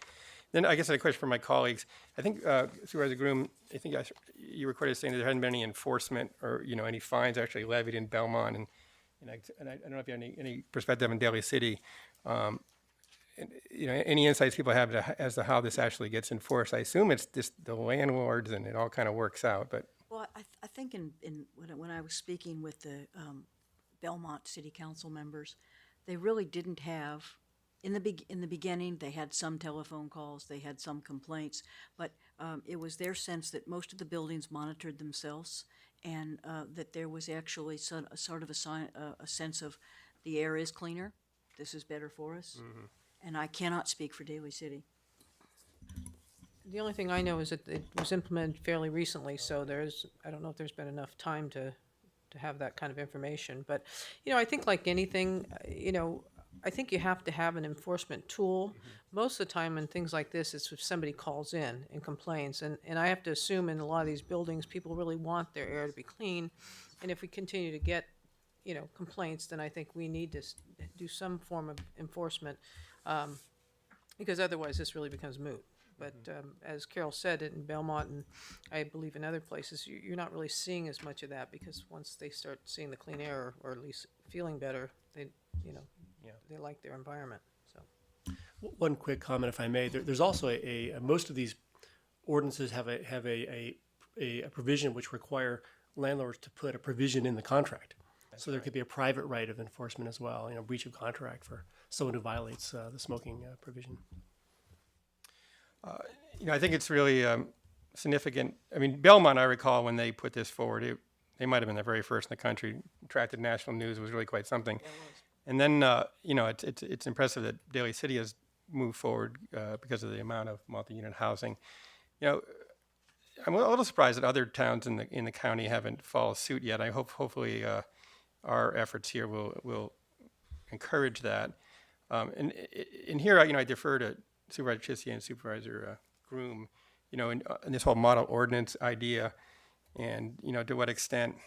A: Then I guess I had a question for my colleagues. I think Supervisor Groom, I think you were quoted saying that there hadn't been any enforcement or any fines actually levied in Belmont, and I don't know if you have any perspective in Daly City. Any insights people have as to how this actually gets enforced? I assume it's just the landlords and it all kind of works out. But
O: well, I think when I was speaking with the Belmont City Council members, they really didn't have. In the beginning, they had some telephone calls, they had some complaints, but it was their sense that most of the buildings monitored themselves, and that there was actually sort of a sense of the air is cleaner, this is better for us, and I cannot speak for Daly City.
U: The only thing I know is that it was implemented fairly recently, so I don't know if there's been enough time to have that kind of information, but I think like anything, I think you have to have an enforcement tool. Most of the time in things like this, it's if somebody calls in and complains. And I have to assume in a lot of these buildings, people really want their air to be clean. And if we continue to get, complaints, then I think we need to do some form of enforcement, because otherwise this really becomes moot. But as Carol said, in Belmont and I believe in other places, you're not really seeing as much of that, because once they start seeing the clean air, or at least feeling better, they like their environment. So,
I: one quick comment, if I may. There's also most of these ordinances have a provision which require landlords to put a provision in the contract. So there could be a private right of enforcement as well, breach of contract for someone who violates the smoking provision.
A: I think it's really significant. I mean, Belmont, I recall when they put this forward, they might have been the very first in the country. Attracted national news. It was really quite something. And then, it's impressive that Daly City has moved forward because of the amount of multi-unit housing. I'm a little surprised that other towns in the county haven't followed suit yet. I hopefully our efforts here will encourage that. And here, I defer to Supervisor Chissier and Supervisor Groom, in this whole model ordinance idea, and to what extent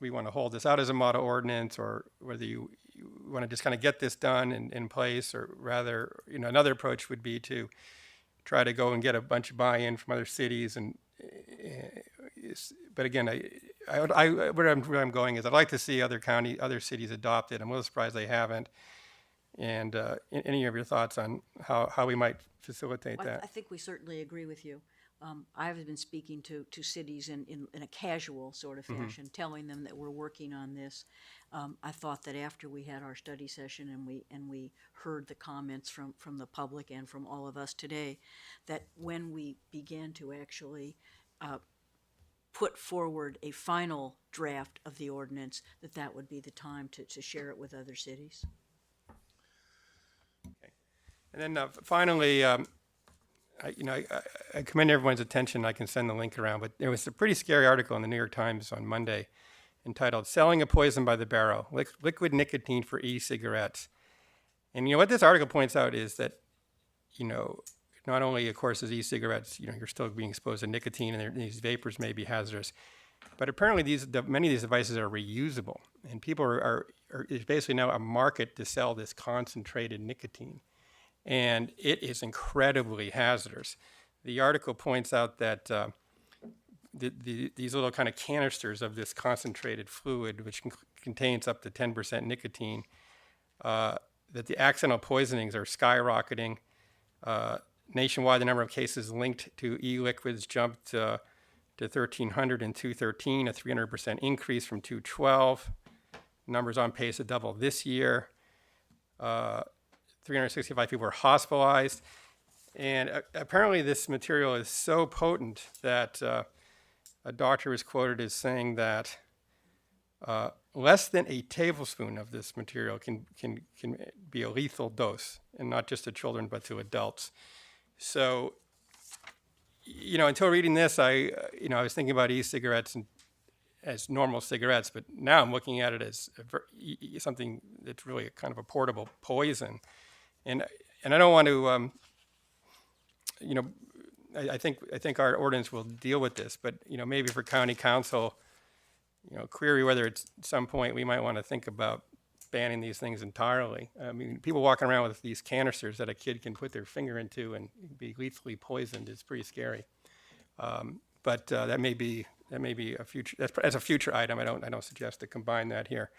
A: we want to hold this out as a model ordinance, or whether you want to just kind of get this done in place, or rather, another approach would be to try to go and get a bunch of buy-in from other cities. And but again, where I'm going is I'd like to see other cities adopt it. I'm a little surprised they haven't. And any of your thoughts on how we might facilitate that?
O: I think we certainly agree with you. I've been speaking to cities in a casual sort of fashion, telling them that we're working on this. I thought that after we had our study session and we heard the comments from the public and from all of us today, that when we began to actually put forward a final draft of the ordinance, that would be the time to share it with other cities.
A: Okay. And then finally, I commend everyone's attention. I can send the link around, but there was a pretty scary article in the New York Times on Monday entitled "Selling a Poison by the Barrel: Liquid Nicotine for E-Cigarettes." And what this article points out is that, not only, of course, as e-cigarettes, you're still being exposed to nicotine, and these vapors may be hazardous, but apparently many of these devices are reusable, and people there's basically now a market to sell this concentrated nicotine, and it is incredibly hazardous. The article points out that these little kind of canisters of this concentrated fluid, which contains up to 10% nicotine, that the accidental poisonings are skyrocketing. Nationwide, the number of cases linked to e-liquids jumped to 1,300 in 2013, a 300% increase from 2012. Numbers on pace to double this year. 365 people were hospitalized. And apparently this material is so potent that a doctor was quoted as saying that less than a tablespoon of this material can be a lethal dose, and not just to children, but to adults. So, until reading this, I was thinking about e-cigarettes as normal cigarettes, but now I'm looking at it as something that's really a kind of a portable poison. And I don't want to, I think our ordinance will deal with this, but maybe for county council, query whether at some point we might want to think about banning these things entirely. I mean, people walking around with these canisters that a kid can put their finger into and be lethally poisoned is pretty scary. But that may be a future. That's a future item. I don't suggest to combine that here.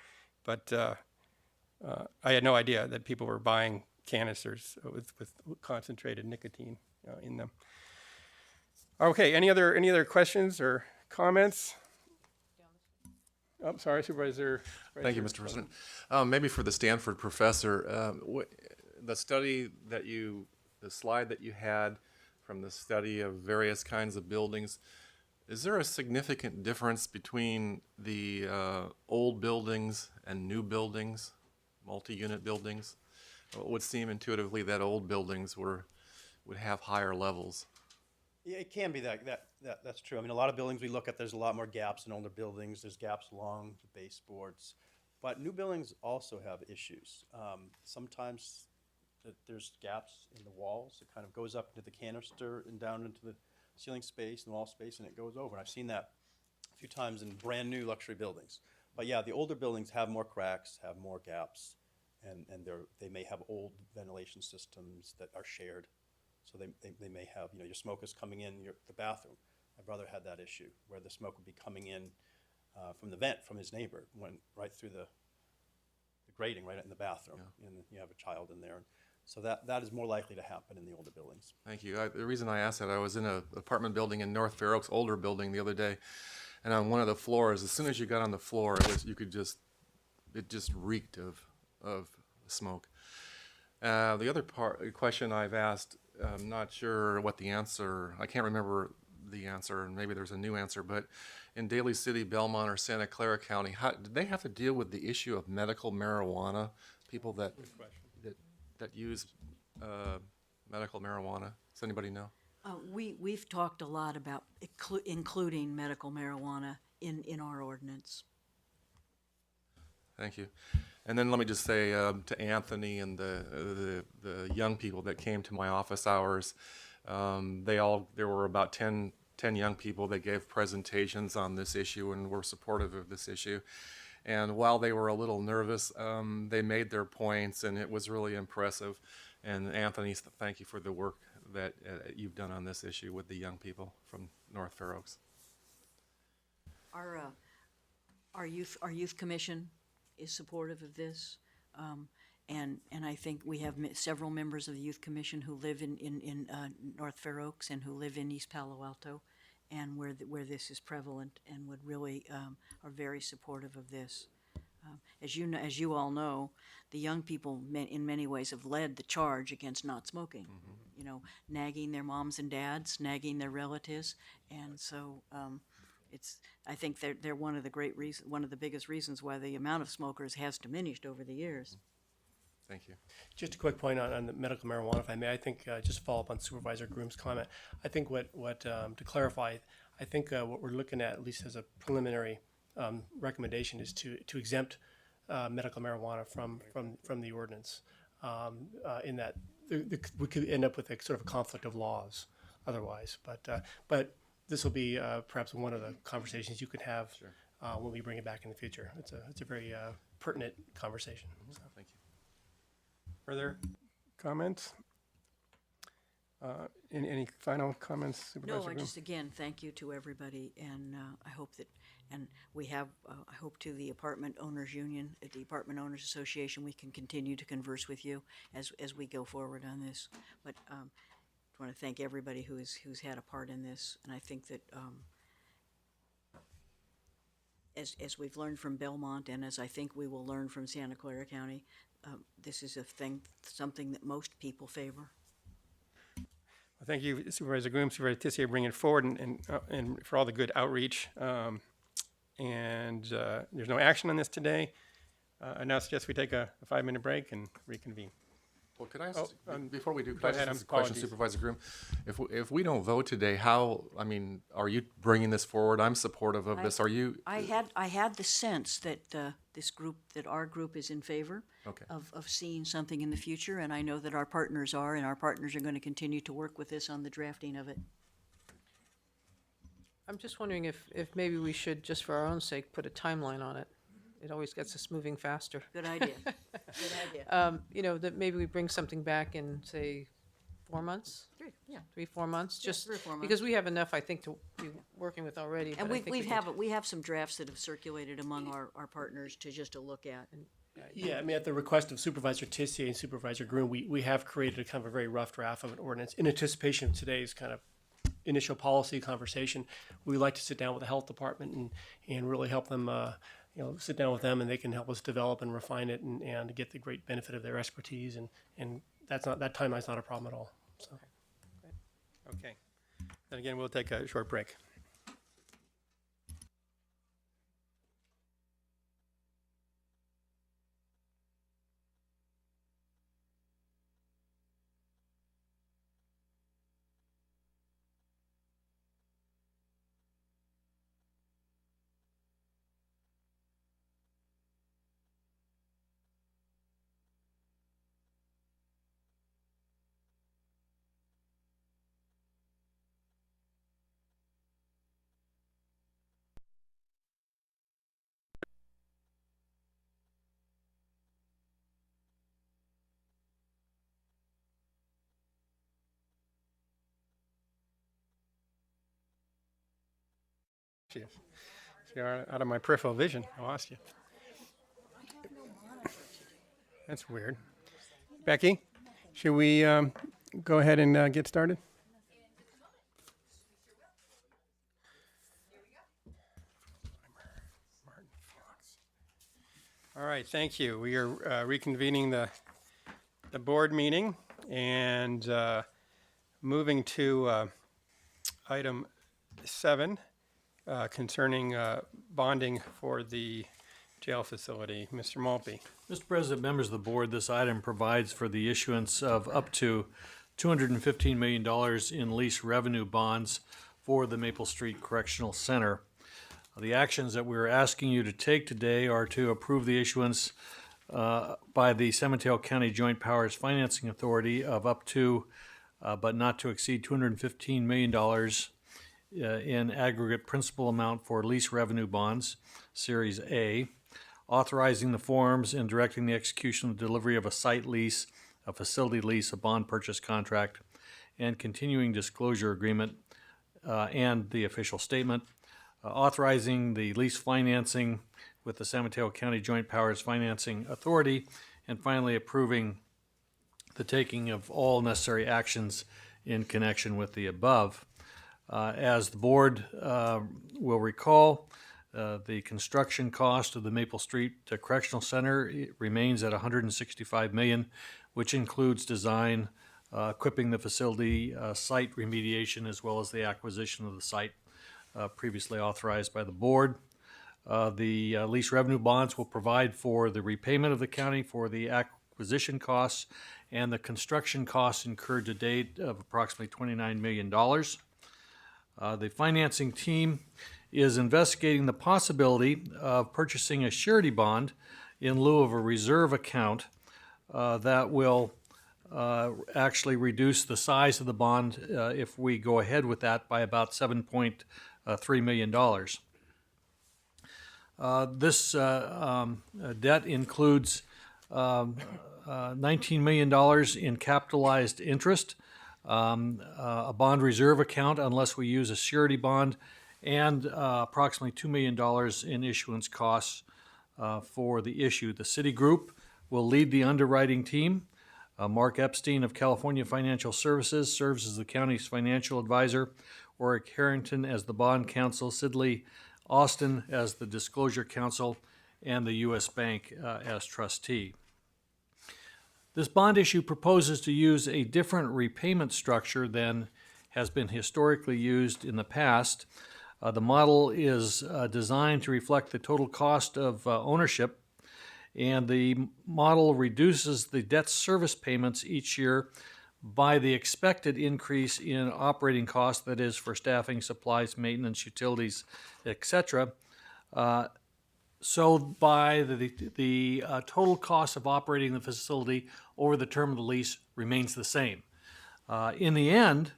A: But I had no idea that people were buying canisters with concentrated nicotine in them. Okay. Any other questions or comments? Oh, sorry, Supervisor.
P: Thank you, Mr. President. Maybe for the Stanford professor, the slide that you had from the study of various kinds of buildings, is there a significant difference between the old buildings and new buildings, multi-unit buildings? It would seem intuitively that old buildings would have higher levels.
F: Yeah, it can be that's true. I mean, a lot of buildings we look at, there's a lot more gaps in older buildings. There's gaps along the baseboards. But new buildings also have issues. Sometimes there's gaps in the walls. It kind of goes up into the canister and down into the ceiling space and wall space, and it goes over. And I've seen that a few times in brand new luxury buildings. But yeah, the older buildings have more cracks, have more gaps, and they may have old ventilation systems that are shared. So they may have, your smoke is coming in the bathroom. My brother had that issue where the smoke would be coming in from the vent from his neighbor, went right through the grating right in the bathroom, and you have a child in there. So that is more likely to happen in the older buildings.
P: Thank you. The reason I asked that, I was in an apartment building in North Fair Oaks, older building the other day, and on one of the floors, as soon as you got on the floor, it just reeked of smoke. The other question I've asked, I'm not sure what the answer, I can't remember the answer, and maybe there's a new answer, but in Daly City, Belmont, or Santa Clara County, did they have to deal with the issue of medical marijuana, people that use medical marijuana? Does anybody know?
O: We've talked a lot about including medical marijuana in our ordinance.
P: Thank you. And then let me just say to Anthony and the young people that came to my office hours, there were about 10 young people that gave presentations on this issue and were supportive of this issue. And while they were a little nervous, they made their points, and it was really impressive. And Anthony, thank you for the work that you've done on this issue with the young people from North Fair Oaks.
O: Our youth commission is supportive of this, and I think we have several members of the youth commission who live in North Fair Oaks and who live in East Palo Alto, and where this is prevalent, and would really are very supportive of this. As you all know, the young people in many ways have led the charge against not smoking. Mm-hmm. Nagging their moms and dads, nagging their relatives, and so. I think they're one of the biggest reasons why the amount of smokers has diminished over the years.
P: Thank you.
I: Just a quick point on the medical marijuana, if I may. I think just to follow up on Supervisor Groom's comment. I think to clarify, I think what we're looking at least as a preliminary recommendation, is to exempt medical marijuana from the ordinance. In that we could end up with a sort of a conflict of laws otherwise. But this will be perhaps one of the conversations you could have when we bring it back in the future. It's a very pertinent conversation. So.
P: Thank you.
A: Further comments? Any final comments, Supervisor
O: No, I
A: Groom?
O: just, again, thank you to everybody, and I hope that, and we have, I hope to the Apartment Owners Union, the Apartment Owners Association, we can continue to converse with you as we go forward on this. But I want to thank everybody who's had a part in this, and I think that as we've learned from Belmont, and as I think we will learn from Santa Clara County, this is something that most people favor.
A: Well, thank you, Supervisor Groom, Supervisor Tissier, bringing it forward and for all the good outreach. There's no action on this today. I now suggest we take a 5-minute break and reconvene.
P: Well, could I ask, before we do,
A: go
P: could I
A: ahead,
P: ask a question,
A: apologies.
P: Supervisor Groom? If we don't vote today, are you bringing this forward? I'm supportive of this. Are you?
O: I had the sense that that our group is in favor of seeing something in the future, and I know that our partners are, and our partners are going to continue to work with us on the drafting of it.
U: I'm just wondering if maybe we should, just for our own sake, put a timeline on it. It always gets us moving faster.
O: Good idea. Good idea.
U: That maybe we bring something back in, say, 4 months? 3-4 months? Just
O: 3 or 4 months.
U: because we have enough, I think, to be working with already.
O: And
U: but I think
O: we have some drafts that have circulated among our partners to look at.
I: Yeah, I mean, at the request of Supervisor Tissier and Supervisor Groom, we have created a kind of a very rough draft of an ordinance in anticipation of today's kind of initial policy conversation. We would like to sit down with the health department and really help them, sit down with them, and they can help us develop and refine it and get the great benefit of their expertise. And that timeline's not a problem at all. So.
A: Okay. Then again, we'll take a short break. You're out of my peripheral vision. I lost you. That's weird. Becky, should we go ahead and get started? All right, thank you. We are reconvening the board meeting and moving to item 7 concerning bonding for the jail facility. Mr. Maltby.
H: Mr. President, members of the board, this item provides for the issuance of up to $215 million in lease revenue bonds for the Maple Street Correctional Center. The actions that we're asking you to take today are to approve the issuance by the San Mateo County Joint Powers Financing Authority of up to, but not to exceed $215 million in aggregate principal amount for lease revenue bonds, Series A, authorizing the forms and directing the execution of the delivery of a site lease, a facility lease, a bond purchase contract, and continuing disclosure agreement and the official statement, authorizing the lease financing with the San Mateo County Joint Powers Financing Authority, and finally approving the taking of all necessary actions in connection with the above. As the board will recall, the construction cost of the Maple Street Correctional Center remains at $165 million, which includes design, equipping the facility, site remediation, as well as the acquisition of the site previously authorized by the board. The lease revenue bonds will provide for the repayment of the county for the acquisition costs and the construction costs incurred to date of approximately $29 million. The financing team is investigating the possibility of purchasing a surety bond in lieu of a reserve account that will actually reduce the size of the bond if we go ahead with that by about $7.3 million. This debt includes $19 million in capitalized interest, a bond reserve account unless we use a surety bond, and approximately $2 million in issuance costs for the issue. The Citigroup will lead the underwriting team. Mark Epstein of California Financial Services serves as the county's financial advisor, Warwick Harrington as the bond counsel, Sidley Austin as the disclosure counsel, and the U.S. Bank as trustee. This bond issue proposes to use a different repayment structure than has been historically used in the past. The model is designed to reflect the total cost of ownership, and the model reduces the debt service payments each year by the expected increase in operating costs, that is, for staffing, supplies, maintenance, utilities, etc. So by the total cost of operating the facility over the term of the lease remains the same. In the end,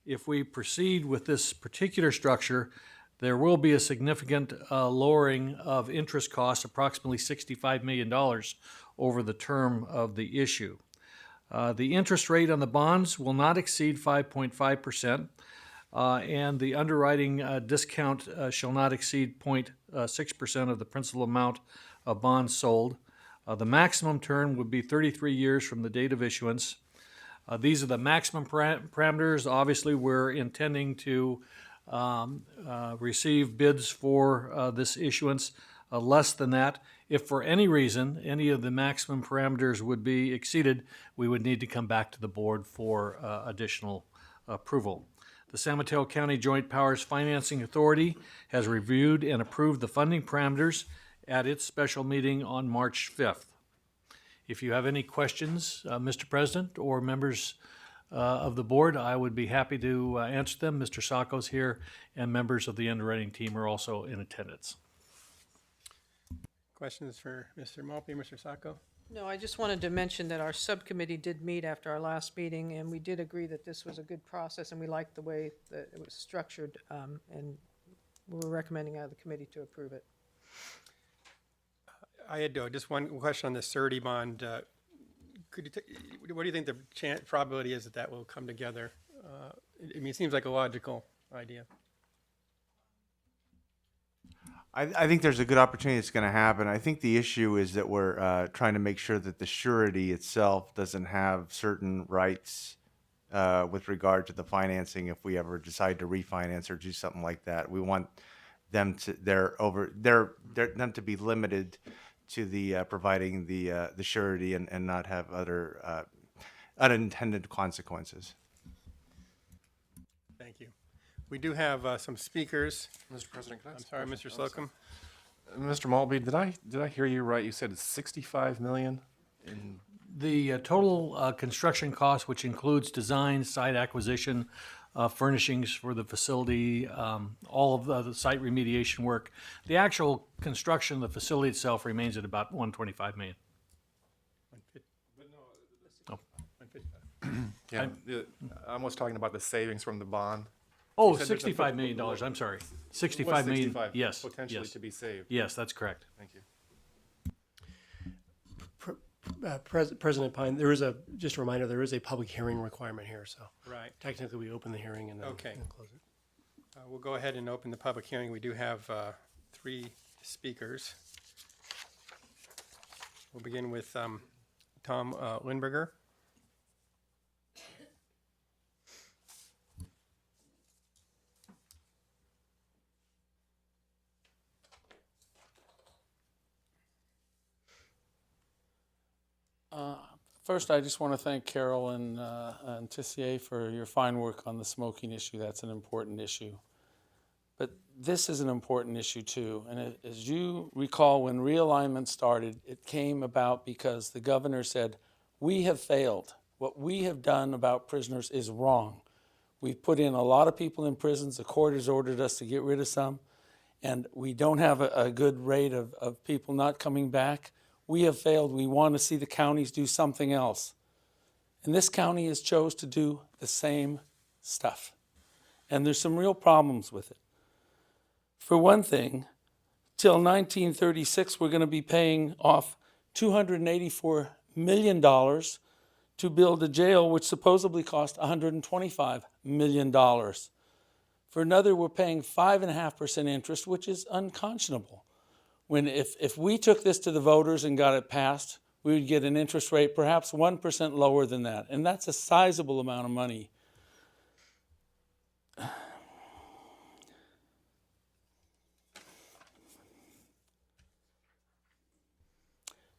H: if we proceed with this particular structure, there will be a significant lowering of interest costs, approximately $65 million over the term of the issue. The interest rate on the bonds will not exceed 5.5%, and the underwriting discount shall not exceed 0.6% of the principal amount of bonds sold. The maximum term would be 33 years from the date of issuance. These are the maximum parameters. Obviously, we're intending to receive bids for this issuance less than that. If for any reason any of the maximum parameters would be exceeded, we would need to come back to the board for additional approval. The San Mateo County Joint Powers Financing Authority has reviewed and approved the funding parameters at its special meeting on March 5th. If you have any questions, Mr. President, or members of the board, I would be happy to answer them. Mr. Sacco's here, and members of the underwriting team are also in attendance.
A: Questions for Mr. Maltby, Mr. Sacco?
U: No, I just wanted to mention that our subcommittee did meet after our last meeting, and we did agree that this was a good process, and we liked the way that it was structured, and we're recommending out of the committee to approve it.
A: I had just one question on the surety bond. What do you think the probability is that that will come together? I mean, it seems like a logical idea.
G: I think there's a good opportunity that's going to happen. I think the issue is that we're trying to make sure that the surety itself doesn't have certain rights with regard to the financing if we ever decide to refinance or do something like that. We want them to them to be limited to the providing the surety and not have other unintended consequences.
A: Thank you. We do have some speakers.
P: Mr. President, can I
A: I'm sorry, Mr. Slocum.
P: Mr. Maltby, did I hear you right? You said it's $65 million in
H: The total construction cost, which includes design, site acquisition, furnishings for the facility, all of the site remediation work. The actual construction of the facility itself remains at about $125 million.
P: Yeah, I was talking about the savings from the bond.
H: Oh,
P: You said there's a
H: $65 million, I'm sorry. $65 million,
P: 65
H: yes.
P: potentially
H: yes.
P: to be saved.
H: Yes, that's correct.
P: Thank you.
I: President Pine, just a reminder, there is a public hearing requirement here, so.
A: Right.
I: Technically, we open the hearing and then
A: Okay.
I: and close it.
A: We'll go ahead and open the public hearing. We do have 3 speakers. We'll begin with Tom Lindberger.
Q: First, I just want to thank Carol and Tissier for your fine work on the smoking issue. That's an important issue. But this is an important issue too. And as you recall, when realignment started, it came about because the governor said We have failed. What we have done about prisoners is wrong. We've put in a lot of people in prisons. The court has ordered us to get rid of some, and we don't have a good rate of people not coming back. We have failed. We want to see the counties do something else. And this county has chose to do the same stuff. And there's some real problems with it. For one thing, till 1936, we're going to be paying off $284 million to build a jail which supposedly cost $125 million. For another, we're paying 5.5% interest, which is unconscionable. When if we took this to the voters and got it passed, we would get an interest rate perhaps 1% lower than that. And that's a sizable amount of money.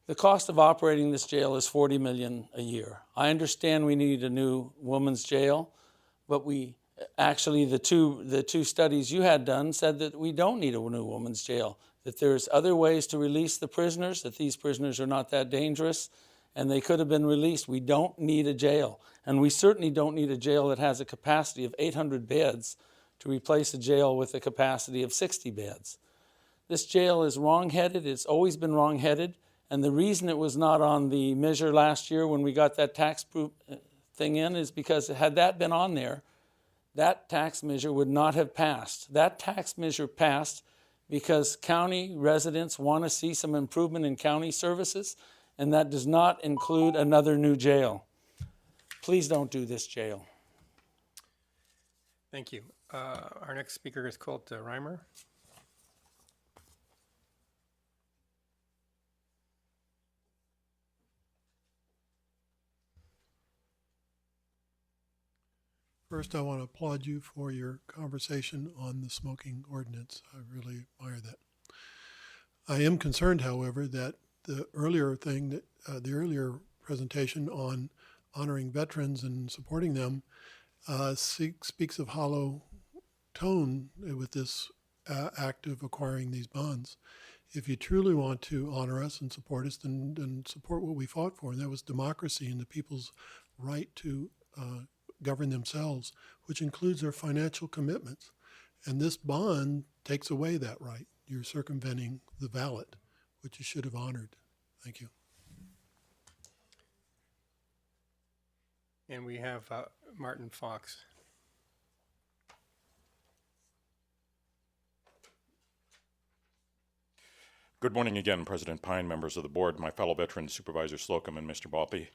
Q: The cost of operating this jail is $40 million a year. I understand we need a new women's jail, but we actually, the two studies you had done said that we don't need a new women's jail, that there's other ways to release the prisoners, that these prisoners are not that dangerous, and they could have been released. We don't need a jail, and we certainly don't need a jail that has a capacity of 800 beds to replace a jail with a capacity of 60 beds. This jail is wrong-headed. It's always been wrong-headed. And the reason it was not on the measure last year when we got that tax thing in is because had that been on there, that tax measure would not have passed. That tax measure passed because county residents want to see some improvement in county services, and that does not include another new jail. Please don't do this jail.
A: Thank you. Our next speaker is Colt Reimer.
N: First, I want to applaud you for your conversation on the smoking ordinance. I really admire that. I am concerned, however, that the earlier presentation on honoring veterans and supporting them speaks of hollow tone with this act of acquiring these bonds. If you truly want to honor us and support us, then support what we fought for, and that was democracy and the people's right to govern themselves, which includes their financial commitments. And this bond takes away that right. You're circumventing the ballot, which you should have honored. Thank you.
A: And we have Martin Fox.
R: Good morning again, President Pine, members of the board, my fellow veterans, Supervisor Slocum and Mr. Balpe,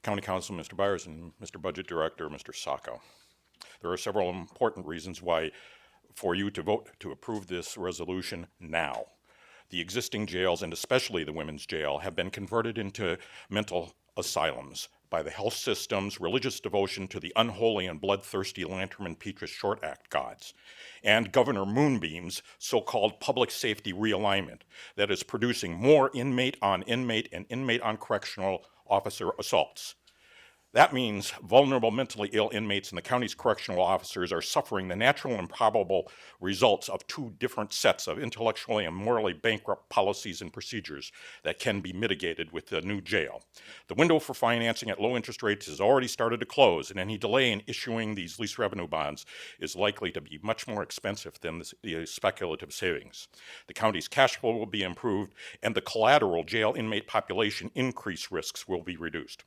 R: County Council, Mr. Byers, and Mr. Budget Director, Mr. Sacco. There are several important reasons why for you to vote to approve this resolution now. The existing jails, and especially the women's jail, have been converted into mental asylums by the health system's religious devotion to the unholy and bloodthirsty Lantern and Petrus Short Act gods, and Governor Moonbeam's so-called public safety realignment that is producing more inmate on inmate and inmate on correctional officer assaults. That means vulnerable mentally ill inmates in the county's correctional officers are suffering the natural and probable results of two different sets of intellectually and morally bankrupt policies and procedures that can be mitigated with the new jail. The window for financing at low interest rates has already started to close, and any delay in issuing these lease revenue bonds is likely to be much more expensive than the speculative savings. The county's cash flow will be improved, and the collateral jail inmate population increase risks will be reduced.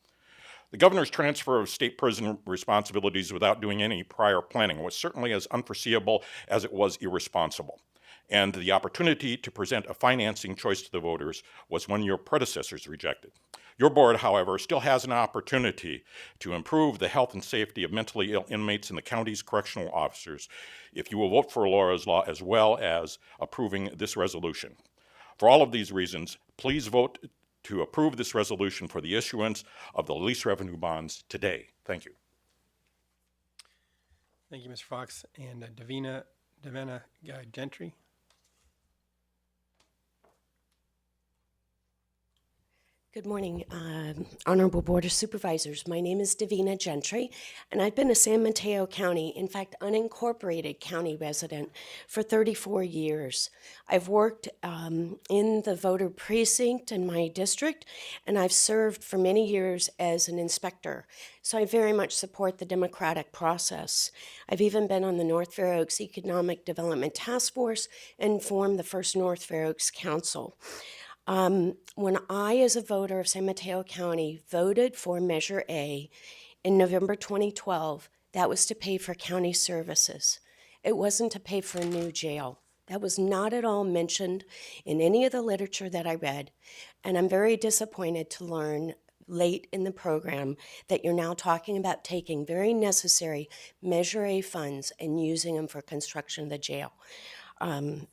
R: The governor's transfer of state prison responsibilities without doing any prior planning was certainly as unforeseeable as it was irresponsible. And the opportunity to present a financing choice to the voters was one your predecessors rejected. Your board, however, still has an opportunity to improve the health and safety of mentally ill inmates in the county's correctional officers if you will vote for Laura's Law as well as approving this resolution. For all of these reasons, please vote to approve this resolution for the issuance of the lease revenue bonds today. Thank you.
A: Thank you, Mr. Fox. And Davina Gentry.
K: Good morning, Honorable Board of Supervisors. My name is Davina Gentry, and I've been a San Mateo County, in fact, unincorporated county resident for 34 years. I've worked in the voter precinct in my district, and I've served for many years as an inspector. So I very much support the democratic process. I've even been on the North Fair Oaks Economic Development Task Force and formed the first North Fair Oaks Council. When I, as a voter of San Mateo County, voted for Measure A in November 2012, that was to pay for county services. It wasn't to pay for a new jail. That was not at all mentioned in any of the literature that I read, and I'm very disappointed to learn late in the program that you're now talking about taking very necessary Measure A funds and using them for construction of the jail.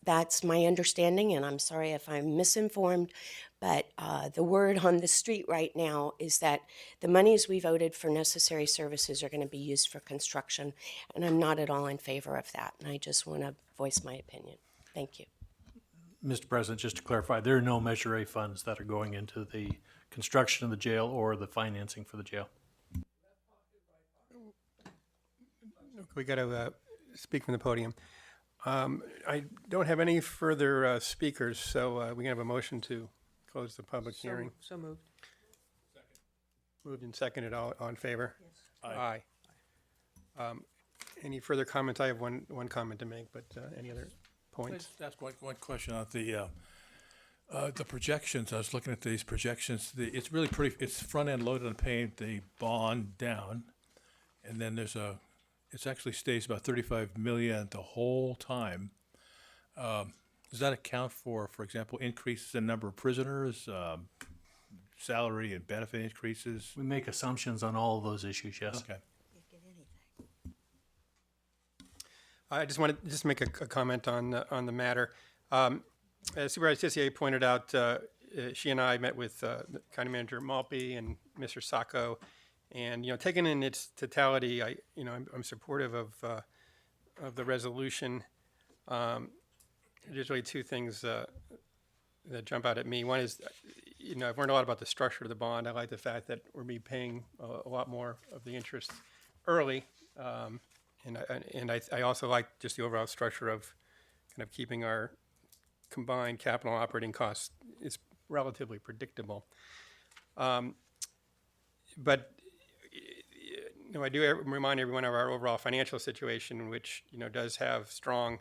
K: That's my understanding, and I'm sorry if I'm misinformed, but the word on the street right now is that the monies we voted for necessary services are going to be used for construction, and I'm not at all in favor of that, and I just want to voice my opinion. Thank you.
H: Mr. President, just to clarify, there are no Measure A funds that are going into the construction of the jail or the financing for the jail.
A: We got to speak from the podium. I don't have any further speakers, so we can have a motion to close the public hearing.
U: So moved.
A: Moved and seconded. All in favor?
U: Yes.
A: Aye. Any further comments? I have one comment to make, but any other points?
S: That's one question on the projections. I was looking at these projections. It's really pretty. It's front end loaded on paying the bond down, and then it actually stays about 35 million the whole time. Does that account for example, increases in number of prisoners, salary and benefit increases?
H: We make assumptions on all of those issues, yes.
S: Okay.
A: I just wanted to make a comment on the matter. As Supervisor Tissier pointed out, she and I met with County Manager Maltby and Mr. Sacco, and taken in its totality, I'm supportive of the resolution. There's really two things that jump out at me. One is, I've learned a lot about the structure of the bond. I like the fact that we're paying a lot more of the interest early. And I also like just the overall structure of kind of keeping our combined capital and operating costs is relatively predictable. But I do remind everyone of our overall financial situation, which does have strong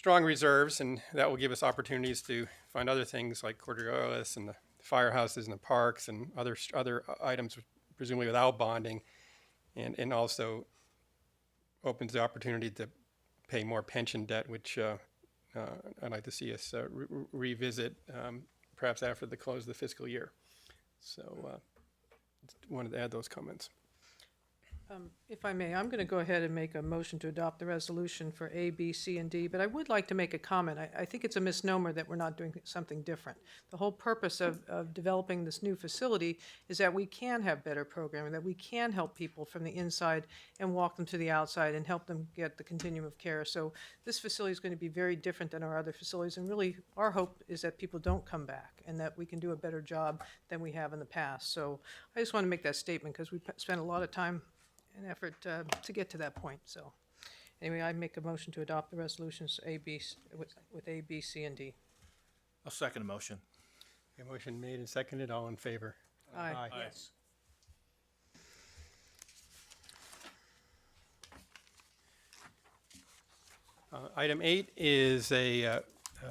A: reserves, and that will give us opportunities to fund other things like Coriolis and the firehouses and the parks and other items, presumably without bonding, and also opens the opportunity to pay more pension debt, which I'd like to see us revisit perhaps after the close of the fiscal year. So wanted to add those comments.
U: If I may, I'm going to go ahead and make a motion to adopt the resolution for A, B, C, and D, but I would like to make a comment. I think it's a misnomer that we're not doing something different. The whole purpose of developing this new facility is that we can have better programming, that we can help people from the inside and walk them to the outside and help them get the continuum of care. So this facility is going to be very different than our other facilities, and really our hope is that people don't come back and that we can do a better job than we have in the past. So I just want to make that statement because we spent a lot of time and effort to get to that point. So anyway, I make a motion to adopt the resolutions with A, B, C, and D.
S: I'll second the motion.
A: A motion made and seconded. All in favor?
U: Aye.
S: Yes.
A: Item 8 is a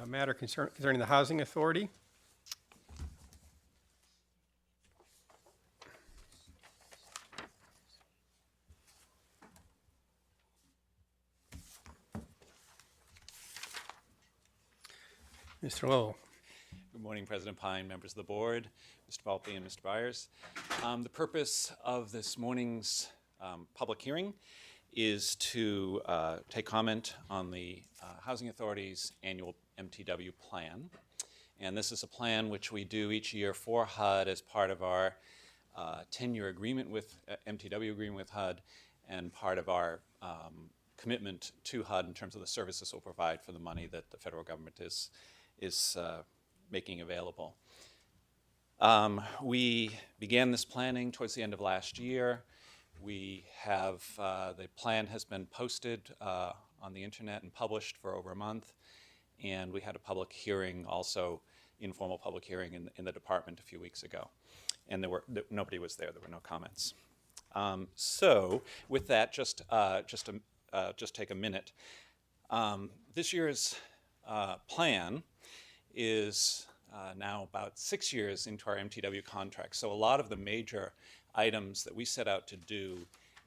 A: matter concerning the Housing Authority. Mr. Lowell.
W: Good morning, President Pine, members of the board, Mr. Balpe and Mr. Byers. The purpose of this morning's public hearing is to take comment on the Housing Authority's annual MTW plan. And this is a plan which we do each year for HUD as part of our 10-year agreement with MTW agreement with HUD and part of our commitment to HUD in terms of the services we'll provide for the money that the federal government is making available. We began this planning towards the end of last year. We have, the plan has been posted on the internet and published for over a month. And we had a public hearing, also informal public hearing in the department a few weeks ago. And nobody was there, there were no comments. So with that, just take a minute. This year's plan is now about 6 years into our MTW contract. So a lot of the major items that we set out to do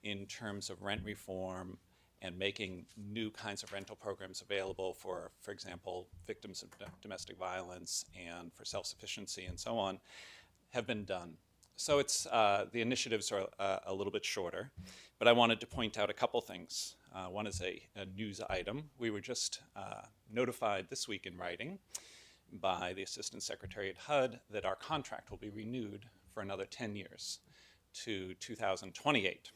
W: in terms of rent reform and making new kinds of rental programs available for example, victims of domestic violence and for self-sufficiency and so on, have been done. So it's, the initiatives are a little bit shorter, but I wanted to point out a couple things. One is a news item. We were just notified this week in writing by the Assistant Secretary at HUD that our contract will be renewed for another 10 years to 2028.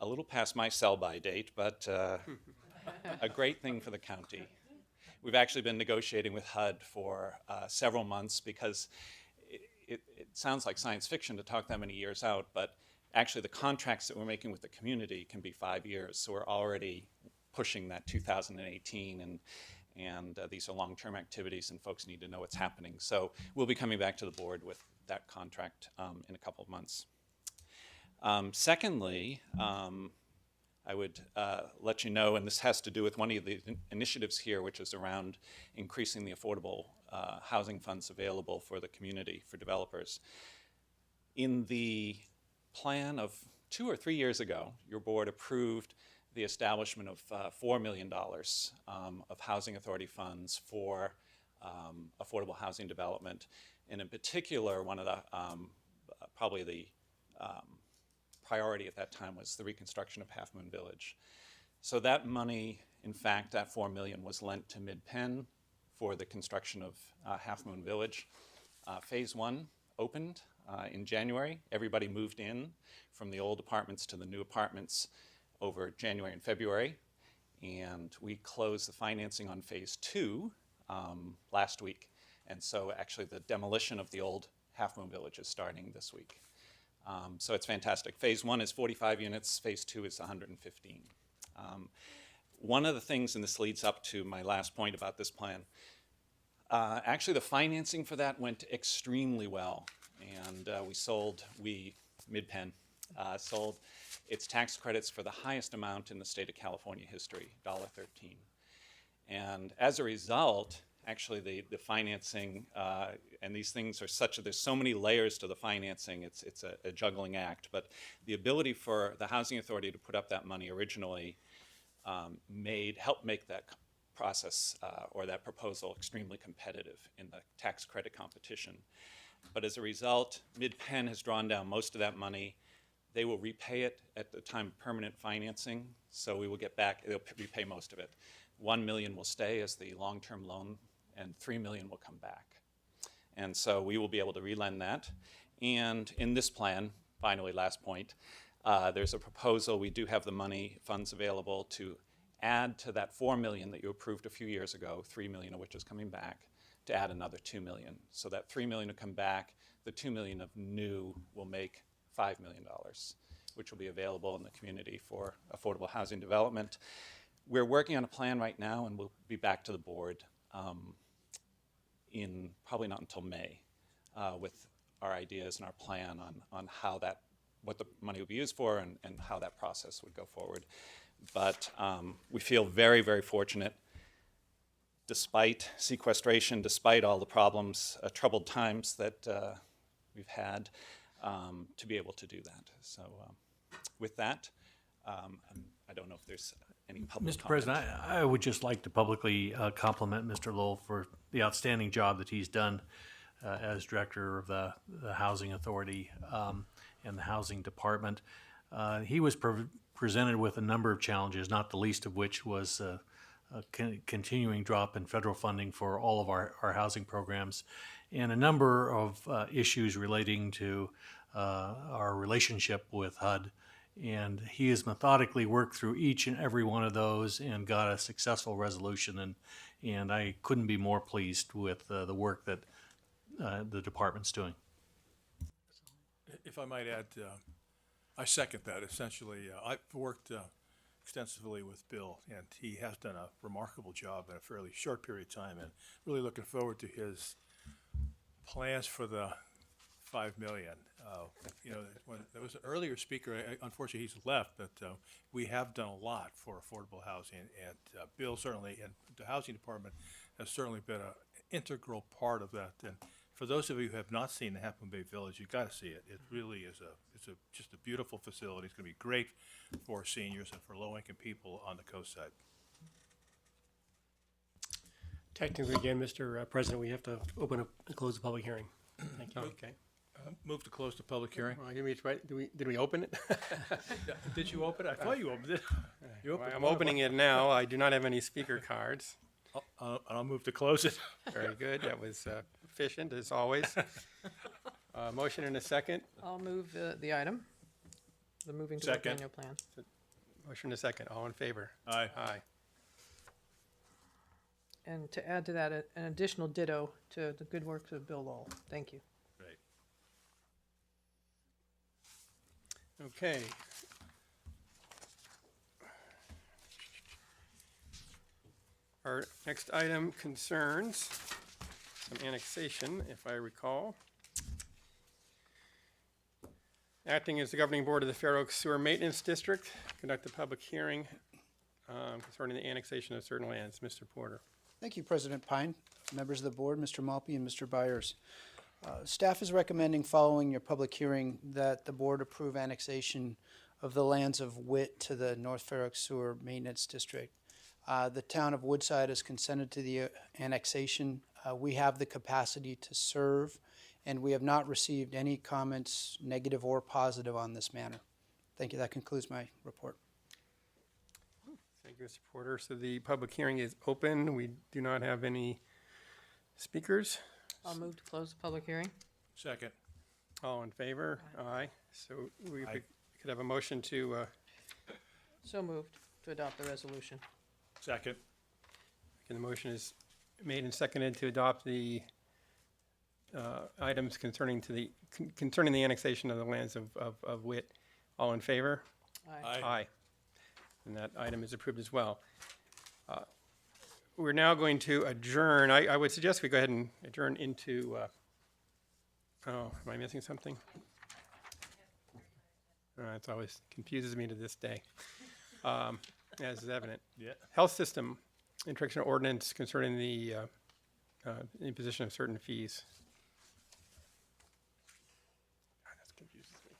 W: A little past my sell-by date, but a great thing for the county. We've actually been negotiating with HUD for several months because it sounds like science fiction to talk that many years out, but actually the contracts that we're making with the community can be 5 years. So we're already pushing that 2018, and these are long-term activities and folks need to know what's happening. So we'll be coming back to the board with that contract in a couple of months. Secondly, I would let you know, and this has to do with one of the initiatives here, which is around increasing the affordable housing funds available for the community, for developers. In the plan of 2 or 3 years ago, your board approved the establishment of $4 million of housing authority funds for affordable housing development. And in particular, one of the, probably the priority at that time was the reconstruction of Half Moon Village. So that money, in fact, that $4 million was lent to Mid-Penn for the construction of Half Moon Village. Phase 1 opened in January. Everybody moved in from the old apartments to the new apartments over January and February. And we closed the financing on Phase 2 last week. And so actually the demolition of the old Half Moon Village is starting this week. So it's fantastic. Phase 1 is 45 units, Phase 2 is 115. One of the things, and this leads up to my last point about this plan, actually the financing for that went extremely well. And Mid-Penn, sold its tax credits for the highest amount in the state of California history, $1.13. And as a result, actually the financing, and these things are such that there's so many layers to the financing, it's a juggling act, but the ability for the Housing Authority to put up that money originally helped make that process or that proposal extremely competitive in the tax credit competition. But as a result, Mid-Penn has drawn down most of that money. They will repay it at the time of permanent financing, so we will get back, they'll repay most of it. $1 million will stay as the long-term loan, and $3 million will come back. And so we will be able to relend that. And in this plan, finally, last point, there's a proposal, we do have the funds available to add to that $4 million that you approved a few years ago, $3 million of which is coming back, to add another $2 million. So that $3 million will come back, the $2 million of new will make $5 million, which will be available in the community for affordable housing development. We're working on a plan right now, and we'll be back to the board in probably not until May with our ideas and our plan on how what the money would be used for and how that process would go forward. But we feel very, very fortunate, despite sequestration, despite all the problems, troubled times that we've had, to be able to do that. So with that, I don't know if there's any public
H: Mr. President, I would just like to publicly compliment Mr. Lowell for the outstanding job that he's done as director of the Housing Authority and the Housing Department. He was presented with a number of challenges, not the least of which was a continuing drop in federal funding for all of our housing programs, and a number of issues relating to our relationship with HUD. And he has methodically worked through each and every one of those and got a successful resolution. And I couldn't be more pleased with the work that the department's doing.
S: If I might add, I second that. Essentially, I've worked extensively with Bill, and he has done a remarkable job in a fairly short period of time, and really looking forward to his plans for the 5 million. When there was an earlier speaker, unfortunately he's left, but we have done a lot for affordable housing, and Bill certainly, and the housing department has certainly been an integral part of that. And for those of you who have not seen the Half Moon Bay Village, you've got to see it. It really is just a beautiful facility. It's going to be great for seniors and for low-income people on the coast side.
I: Technically, again, Mr. President, we have to open up and close the public hearing. Thank you.
A: Okay.
S: Move to close the public hearing.
A: Well, did we open it?
S: Did you open it? I thought you opened it. You opened
A: I'm opening it now. I do not have any speaker cards.
S: I'll move to close it.
A: Very good. That was efficient, as always. Motion and a second.
U: I'll move the item, the moving to work
S: Second.
U: annual plan.
A: Motion and a second. All in favor?
S: Aye.
A: Aye.
U: And to add to that, an additional ditto to the good work of Bill Lowell. Thank you.
S: Great.
A: Okay. Our next item concerns some annexation, if I recall. Acting as the governing board of the Fair Oaks Sewer Maintenance District, conduct a public hearing concerning the annexation of certain lands. Mr. Porter.
E: Thank you, President Pine, members of the board, Mr. Malpe and Mr. Byers. Staff is recommending, following your public hearing, that the board approve annexation of the lands of Witt to the North Fair Oaks Sewer Maintenance District. The town of Woodside has consented to the annexation. We have the capacity to serve, and we have not received any comments, negative or positive, on this matter. Thank you. That concludes my report.
A: Thank you, Mr. Porter. So the public hearing is open. We do not have any speakers.
U: I'll move to close the public hearing.
S: Second.
A: All in favor? Aye. So we could have a motion to,
U: So moved to adopt the resolution.
S: Second.
A: and the motion is made and seconded to adopt the items concerning the annexation of the lands of Witt. All in favor?
U: Aye.
A: Aye. And that item is approved as well. We're now going to adjourn. I would suggest we go ahead and adjourn into, am I missing something? It always confuses me to this day, as is evident.
S: Yeah.
A: Health system, introduction of ordinance concerning the imposition of certain fees. That confuses me.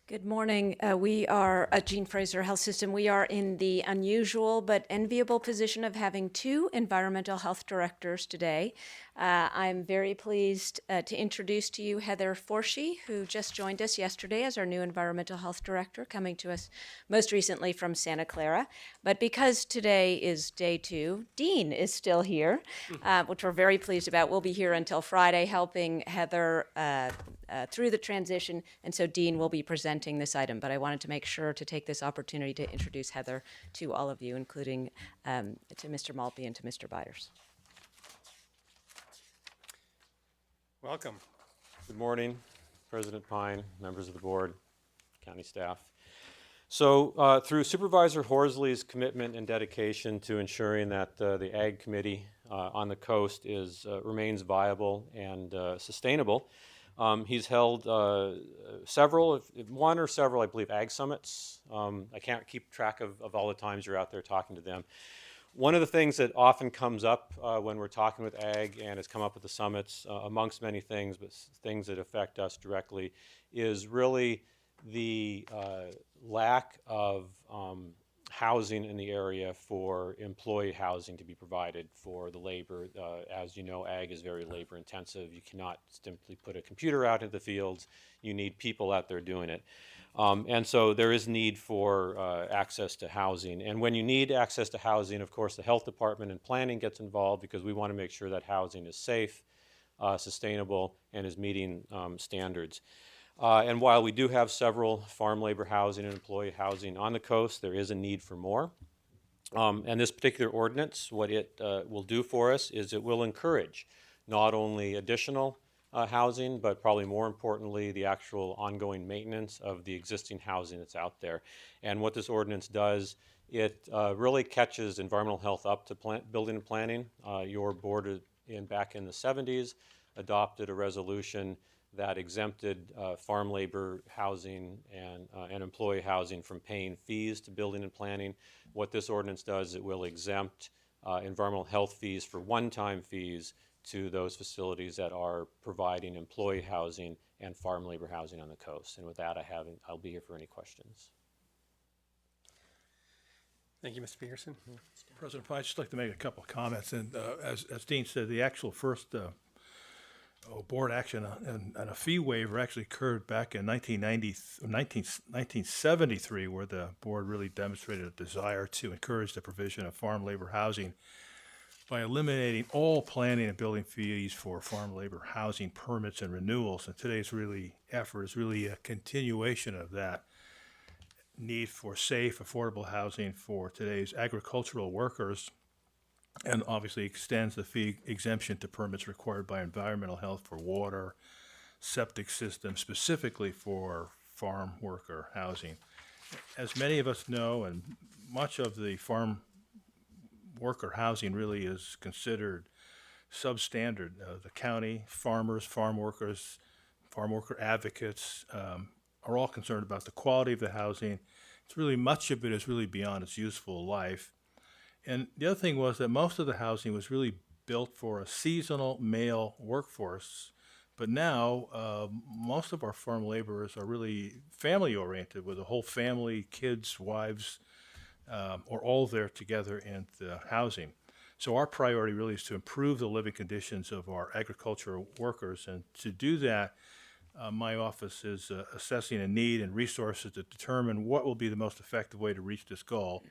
T: Good morning. We are at Jean Fraser Health System. We are in the unusual but enviable position of having two environmental health directors today. I'm very pleased to introduce to you Heather Forshee, who just joined us yesterday as our new environmental health director, coming to us most recently from Santa Clara. But because today is day 2, Dean is still here, which we're very pleased about. We'll be here until Friday helping Heather through the transition, and so Dean will be presenting this item. But I wanted to make sure to take this opportunity to introduce Heather to all of you, including to Mr. Malpe and to Mr. Byers.
A: Welcome.
V: Good morning, President Pine, members of the board, county staff. So through Supervisor Horsley's commitment and dedication to ensuring that the Ag Committee on the coast remains viable and sustainable, he's held one or several, I believe, Ag Summits. I can't keep track of all the times you're out there talking to them. One of the things that often comes up when we're talking with Ag and has come up at the summits, amongst many things, but things that affect us directly, is really the lack of housing in the area for employee housing to be provided for the labor. As you know, Ag is very labor intensive. You cannot simply put a computer out in the fields. You need people out there doing it. And so there is need for access to housing. And when you need access to housing, of course, the health department and planning gets involved because we want to make sure that housing is safe, sustainable, and is meeting standards. And while we do have several farm labor housing and employee housing on the coast, there is a need for more. And this particular ordinance, what it will do for us is it will encourage not only additional housing, but probably more importantly, the actual ongoing maintenance of the existing housing that's out there. And what this ordinance does, it really catches environmental health up to building and planning. Your board back in the 70s adopted a resolution that exempted farm labor housing and employee housing from paying fees to building and planning. What this ordinance does, it will exempt environmental health fees for one-time fees to those facilities that are providing employee housing and farm labor housing on the coast. And with that, I'll be here for any questions.
A: Thank you, Mr. Peterson.
S: President Pine, I'd just like to make a couple of comments. And as Dean said, the actual first board action and a fee waiver actually occurred back in 1973, where the board really demonstrated a desire to encourage the provision of farm labor housing by eliminating all planning and building fees for farm labor housing permits and renewals. And today's effort is really a continuation of that need for safe, affordable housing for today's agricultural workers, and obviously extends the fee exemption to permits required by environmental health for water, septic systems, specifically for farm worker housing. As many of us know, and much of the farm worker housing really is considered substandard. The county, farmers, farm workers, farm worker advocates are all concerned about the quality of the housing. It's really, much of it is really beyond its useful life. And the other thing was that most of the housing was really built for a seasonal male workforce. But now, most of our farm laborers are really family-oriented, with a whole family, kids, wives, are all there together in the housing. So our priority really is to improve the living conditions of our agricultural workers. And to do that, my office is assessing a need and resources to determine what will be the most effective way to reach this goal.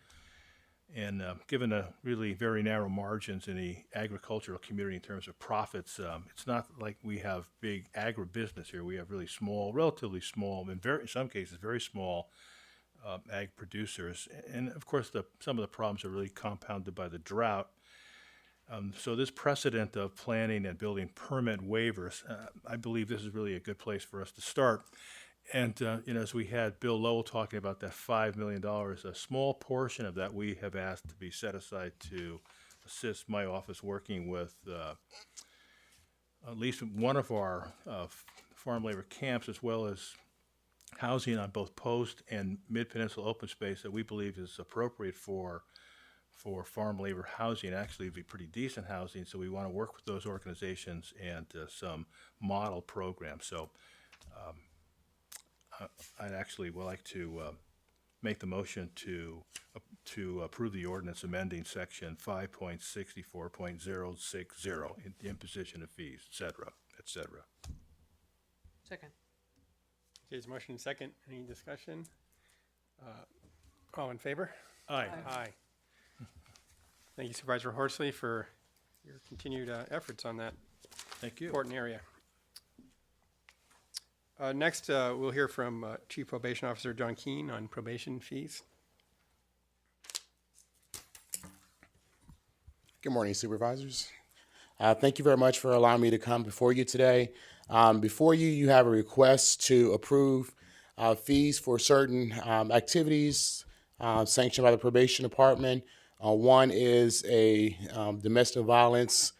S: And given the really very narrow margins in the agricultural community in terms of profits, it's not like we have big agribusiness here. We have really small, relatively small, in some cases very small ag producers. And of course, some of the problems are really compounded by the drought. So this precedent of planning and building permit waivers, I believe this is really a good place for us to start. And as we had Bill Lowell talking about that $5 million, a small portion of that we have asked to be set aside to assist my office working with at least one of our farm labor camps, as well as housing on both post and mid-peninsula open space that we believe is appropriate for farm labor housing. Actually, it'd be pretty decent housing, so we want to work with those organizations and some model programs. So I'd actually would like to make the motion to approve the ordinance amending section 5.64.060, the imposition of fees, et cetera, et cetera.
U: Second.
A: Okay, there's a motion and second. Any discussion? All in favor?
S: Aye.
A: Aye. Thank you, Supervisor Horsley, for your continued efforts on that
S: Thank you.
A: important area. Next, we'll hear from Chief Probation Officer John Keene on probation fees.
C: Good morning, Supervisors. Thank you very much for allowing me to come before you today. Before you, you have a request to approve fees for certain activities sanctioned by the Probation Department. One is a domestic violence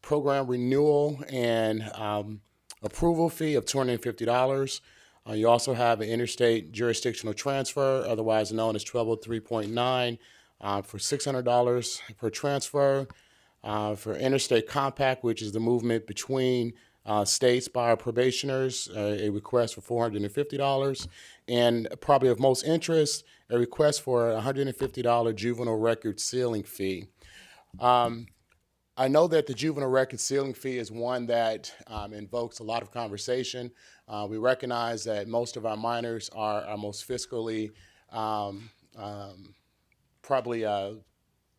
C: program renewal and approval fee of $250. You also have an interstate jurisdictional transfer, otherwise known as 1203.9, for $600 per transfer. For interstate compact, which is the movement between states by our probationers, a request for $450. And probably of most interest, a request for a $150 juvenile record sealing fee. I know that the juvenile record sealing fee is one that invokes a lot of conversation. We recognize that most of our minors are our most fiscally probably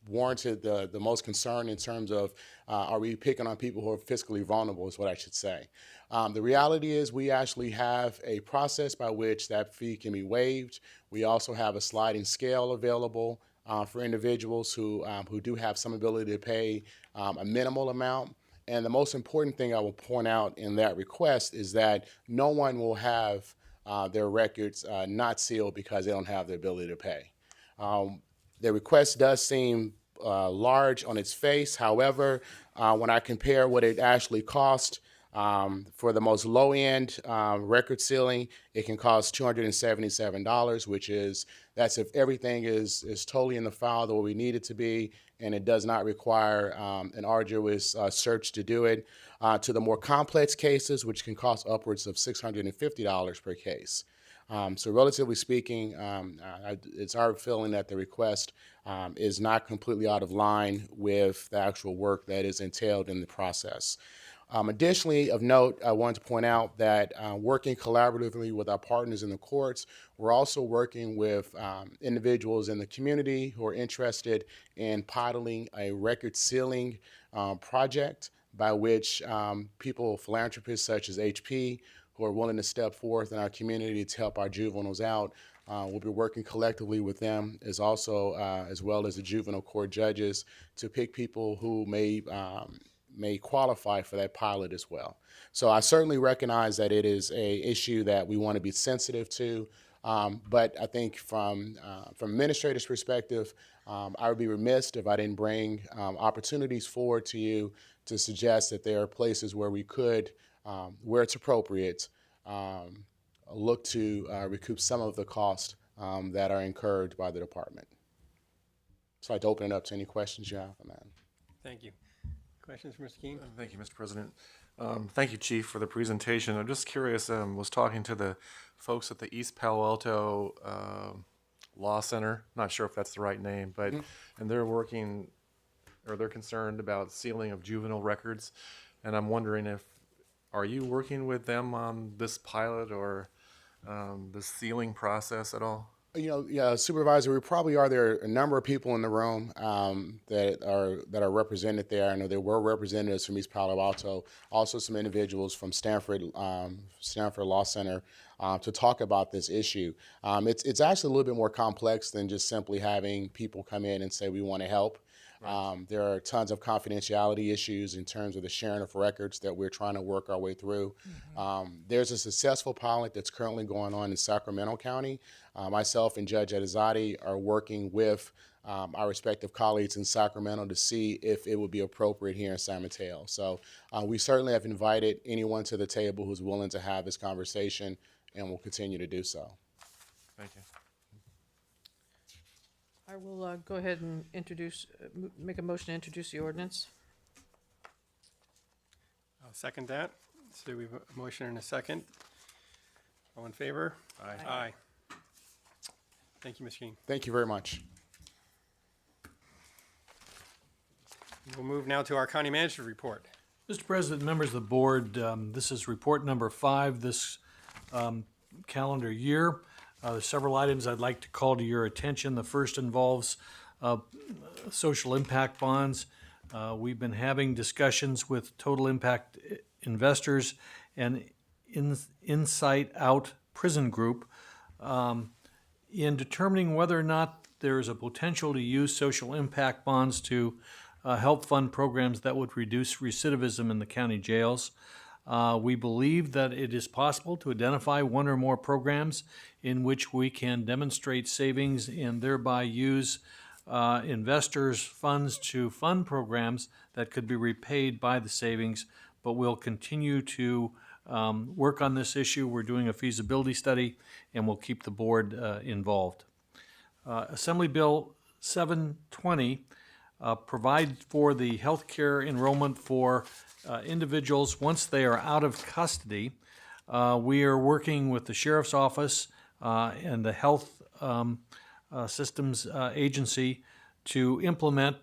C: warranted the most concern in terms of are we picking on people who are fiscally vulnerable is what I should say. The reality is we actually have a process by which that fee can be waived. We also have a sliding scale available for individuals who do have some ability to pay a minimal amount. And the most important thing I will point out in that request is that no one will have their records not sealed because they don't have the ability to pay. The request does seem large on its face. However, when I compare what it actually cost, for the most low-end record sealing, it can cost $277, that's if everything is totally in the file the way we need it to be, and it does not require an arduous search to do it. To the more complex cases, which can cost upwards of $650 per case. So relatively speaking, it's our feeling that the request is not completely out of line with the actual work that is entailed in the process. Additionally, of note, I wanted to point out that working collaboratively with our partners in the courts, we're also working with individuals in the community who are interested in piloting a record sealing project by which people, philanthropists such as HP, who are willing to step forth in our community to help our juveniles out. We'll be working collectively with them as well as the juvenile court judges to pick people who may qualify for that pilot as well. So I certainly recognize that it is a issue that we want to be sensitive to, but I think from administrator's perspective, I would be remiss if I didn't bring opportunities forward to you to suggest that there are places where we could, where it's appropriate, look to recoup some of the costs that are incurred by the department. So I'd like to open it up to any questions you have on that.
A: Thank you. Questions for Mr. Keene?
P: Thank you, Mr. President. Thank you, Chief, for the presentation. I'm just curious, was talking to the folks at the East Palo Alto Law Center, not sure if that's the right name, but and they're working, or they're concerned about sealing of juvenile records, and I'm wondering are you working with them on this pilot or the sealing process at all?
C: Yeah, Supervisor, we probably are. There are a number of people in the room that are represented there. I know there were representatives from East Palo Alto, also some individuals from Stanford Law Center to talk about this issue. It's actually a little bit more complex than just simply having people come in and say we want to help. There are tons of confidentiality issues in terms of the sharing of records that we're trying to work our way through. There's a successful pilot that's currently going on in Sacramento County. Myself and Judge Adizade are working with our respective colleagues in Sacramento to see if it would be appropriate here in San Mateo. So we certainly have invited anyone to the table who's willing to have this conversation, and will continue to do so.
P: Thank you.
U: I will go ahead and make a motion to introduce the ordinance.
A: I'll second that. So we have a motion and a second. All in favor?
P: Aye.
A: Aye. Thank you, Ms. Keene.
C: Thank you very much.
A: We'll move now to our county manager report.
H: Mr. President, members of the board, this is report number 5 this calendar year. There's several items I'd like to call to your attention. The first involves social impact bonds. We've been having discussions with Total Impact Investors and Insight Out Prison Group in determining whether or not there is a potential to use social impact bonds to help fund programs that would reduce recidivism in the county jails. We believe that it is possible to identify one or more programs in which we can demonstrate savings and thereby use investors' funds to fund programs that could be repaid by the savings, but we'll continue to work on this issue. We're doing a feasibility study, and we'll keep the board involved. Assembly Bill 720 provides for the health care enrollment for individuals once they are out of custody. We are working with the Sheriff's Office and the Health Systems Agency to implement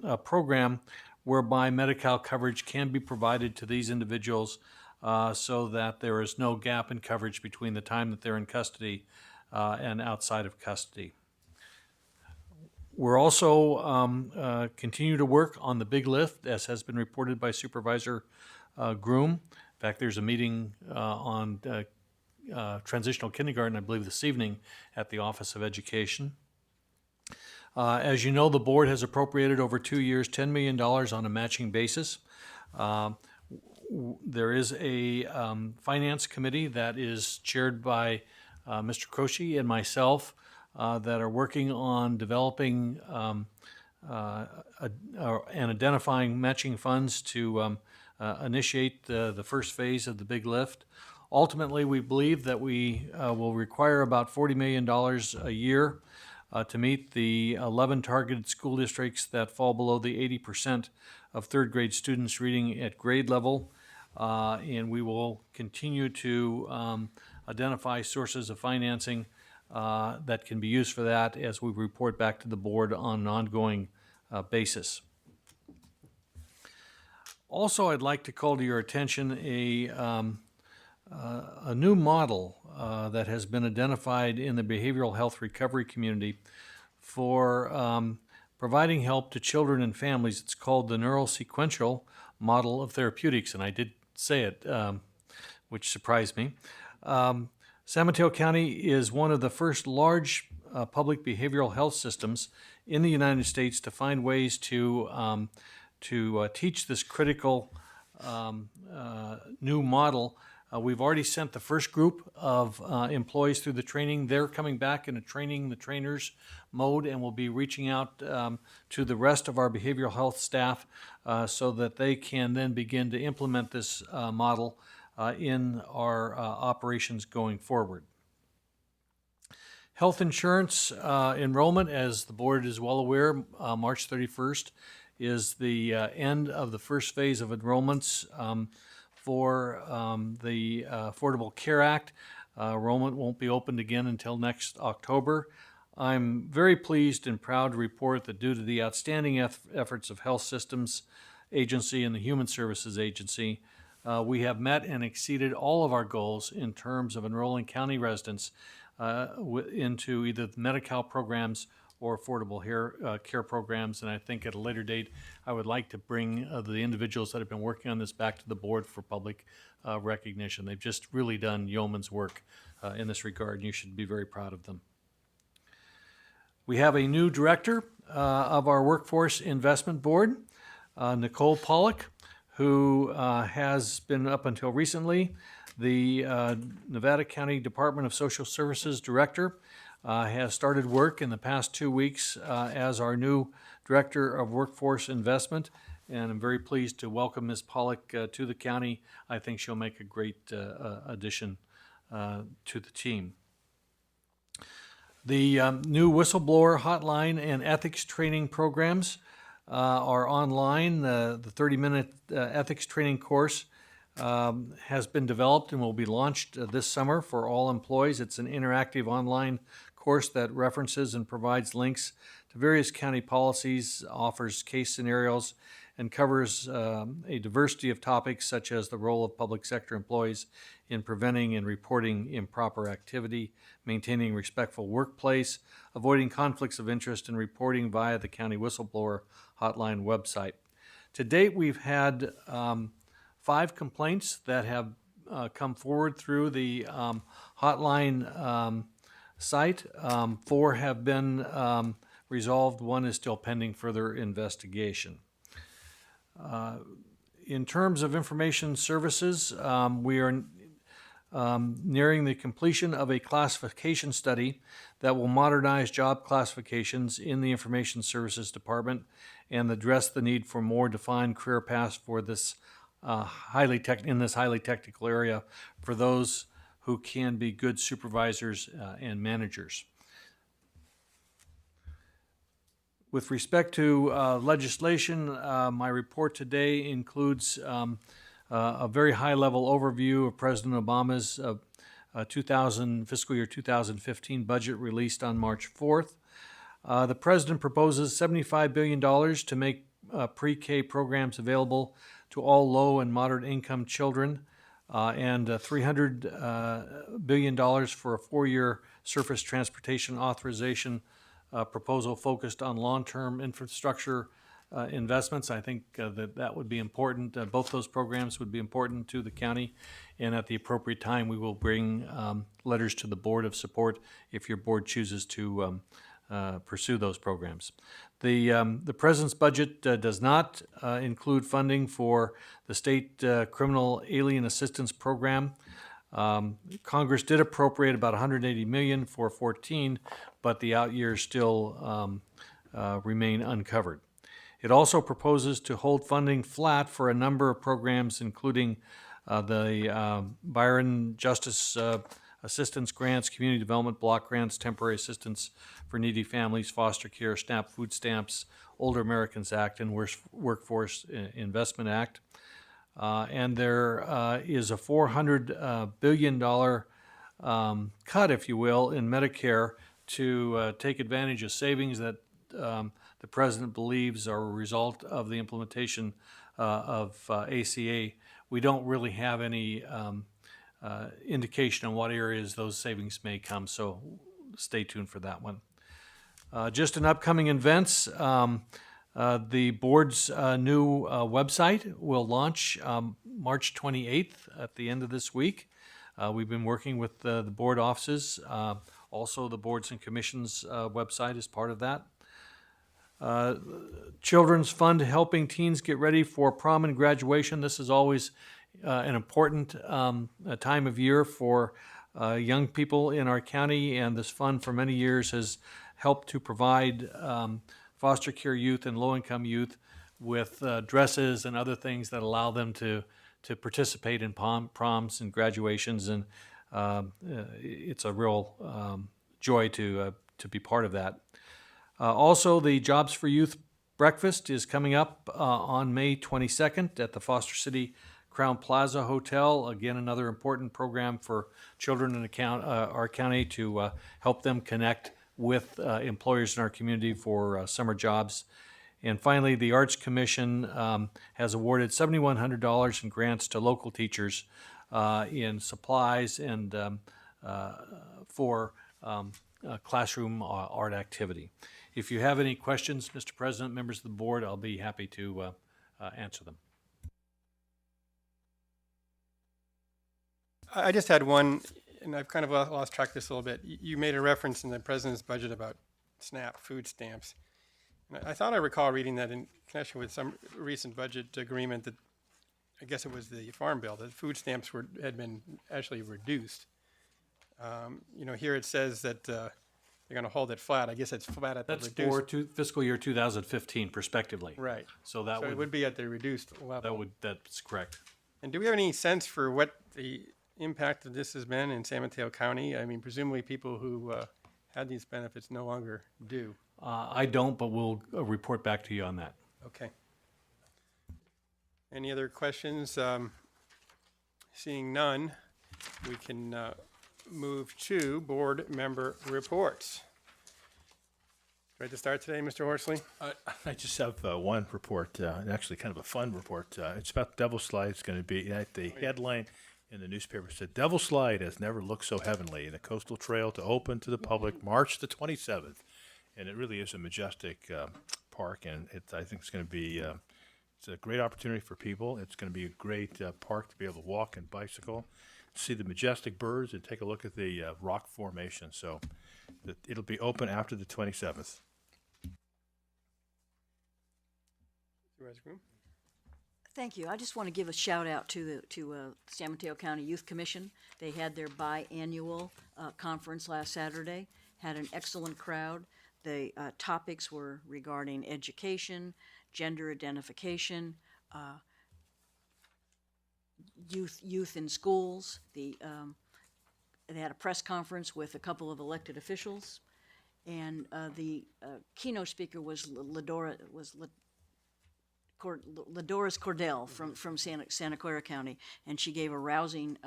H: a program whereby Medi-Cal coverage can be provided to these individuals so that there is no gap in coverage between the time that they're in custody and outside of custody. We're also continue to work on the big lift, as has been reported by Supervisor Groom. In fact, there's a meeting on transitional kindergarten, I believe, this evening at the Office of Education. As you know, the board has appropriated over 2 years $10 million on a matching basis There is a finance committee that is chaired by Mr. Croce and myself that are working on developing and identifying matching funds to initiate the first phase of the big lift. Ultimately, we believe that we will require about $40 million a year to meet the 11 targeted school districts that fall below the 80% of third grade students reading at grade level. And we will continue to identify sources of financing that can be used for that as we report back to the board on an ongoing basis. Also, I'd like to call to your attention a new model that has been identified in the behavioral health recovery community for providing help to children and families. It's called the neurosequential model of therapeutics, and I did say it, which surprised me. San Mateo County is one of the first large public behavioral health systems in the United States to find ways to teach this critical new model. We've already sent the first group of employees through the training. They're coming back in a training the trainers mode, and we'll be reaching out to the rest of our behavioral health staff so that they can then begin to implement this model in our operations going forward. Health insurance enrollment, as the board is well aware, March 31st is the end of the first phase of enrollments for the Affordable Care Act. Enrollment won't be opened again until next October. I'm very pleased and proud to report that due to the outstanding efforts of Health Systems Agency and the Human Services Agency, we have met and exceeded all of our goals in terms of enrolling county residents into either the Medi-Cal programs or affordable care programs. And I think at a later date, I would like to bring the individuals that have been working on this back to the board for public recognition. They've just really done yeoman's work in this regard, and you should be very proud of them. We have a new director of our Workforce Investment Board, Nicole Pollock, who has been up until recently the Nevada County Department of Social Services Director. Has started work in the past 2 weeks as our new Director of Workforce Investment, and I'm very pleased to welcome Ms. Pollock to the county. I think she'll make a great addition to the team. The new whistleblower hotline and ethics training programs are online. The 30-minute ethics training course has been developed and will be launched this summer for all employees. It's an interactive online course that references and provides links to various county policies, offers case scenarios, and covers a diversity of topics such as the role of public sector employees in preventing and reporting improper activity, maintaining a respectful workplace, avoiding conflicts of interest, and reporting via the county whistleblower hotline website. To date, we've had 5 complaints that have come forward through the hotline site. 4 have been resolved. 1 is still pending further investigation. In terms of information services, we are nearing the completion of a classification study that will modernize job classifications in the Information Services Department and address the need for more defined career paths for this highly technical area for those who can be good supervisors and managers. With respect to legislation, my report today includes a very high-level overview of President Obama's fiscal year 2015 budget released on March 4th. The President proposes $75 billion to make pre-K programs available to all low and moderate income children, and $300 billion for a 4-year surface transportation authorization proposal focused on long-term infrastructure investments. I think that would be important. Both those programs would be important to the county, and at the appropriate time, we will bring letters to the board of support if your board chooses to pursue those programs. The President's budget does not include funding for the State Criminal Alien Assistance Program. Congress did appropriate about $180 million for 14, but the out years still remain uncovered. It also proposes to hold funding flat for a number of programs, including the Byron Justice Assistance Grants, Community Development Block Grants, Temporary Assistance for Needy Families, Foster Care, SNAP Food Stamps, Older Americans Act, and Workforce Investment Act. And there is a $400 billion cut, if you will, in Medicare to take advantage of savings that the President believes are a result of the implementation of ACA. We don't really have any indication on what areas those savings may come, so stay tuned for that one. Just in upcoming events, the board's new website will launch March 28th at the end of this week. We've been working with the board offices. Also, the boards and commissions website is part of that. Children's Fund helping teens get ready for prom and graduation. This is always an important time of year for young people in our county, and this fund for many years has helped to provide foster care youth and low-income youth with dresses and other things that allow them to participate in proms and graduations, and it's a real joy to be part of that. Also, the Jobs for Youth Breakfast is coming up on May 22nd at the Foster City Crown Plaza Hotel. Again, another important program for children in our county to help them connect with employers in our community for summer jobs. And finally, the Arts Commission has awarded $7,100 in grants to local teachers in supplies and for classroom art activity. If you have any questions, Mr. President, members of the board, I'll be happy to answer them.
A: I just had one, and I've kind of lost track of this a little bit. You made a reference in the president's budget about SNAP food stamps. And I thought I recall reading that in connection with some recent budget agreement that, I guess it was the Farm Bill, that food stamps had been actually reduced. Here it says that they're going to hold it flat. I guess it's flat at the reduced.
H: That's for fiscal year 2015, prospectively.
A: Right.
H: So that
A: it would be at the reduced level.
H: That's correct.
A: And do we have any sense for what the impact of this has been in San Mateo County? I mean, presumably people who had these benefits no longer do.
H: I don't, but we'll report back to you on that.
A: Okay. Any other questions? Seeing none, we can move to board member reports. Ready to start today, Mr. Horsley?
S: I just have one report, actually kind of a fun report. It's about Devil Slide. It's going to be at the headline in the newspaper said, "Devil Slide has never looked so heavenly. The coastal trail to open to the public March the 27th. And it really is a majestic park, and I think it's going to be it's a great opportunity for people. It's going to be a great park to be able to walk and bicycle, see the majestic birds, and take a look at the rock formation. So it'll be open after the 27th.
A: Supervisor Groom?
O: Thank you. I just want to give a shout out to San Mateo County Youth Commission. They had their biannual conference last Saturday, had an excellent crowd. The topics were regarding education, gender identification, youth in schools. They had a press conference with a couple of elected officials, and the keynote speaker was Ladoris Cordell from Santa Clara County, and she gave a rousing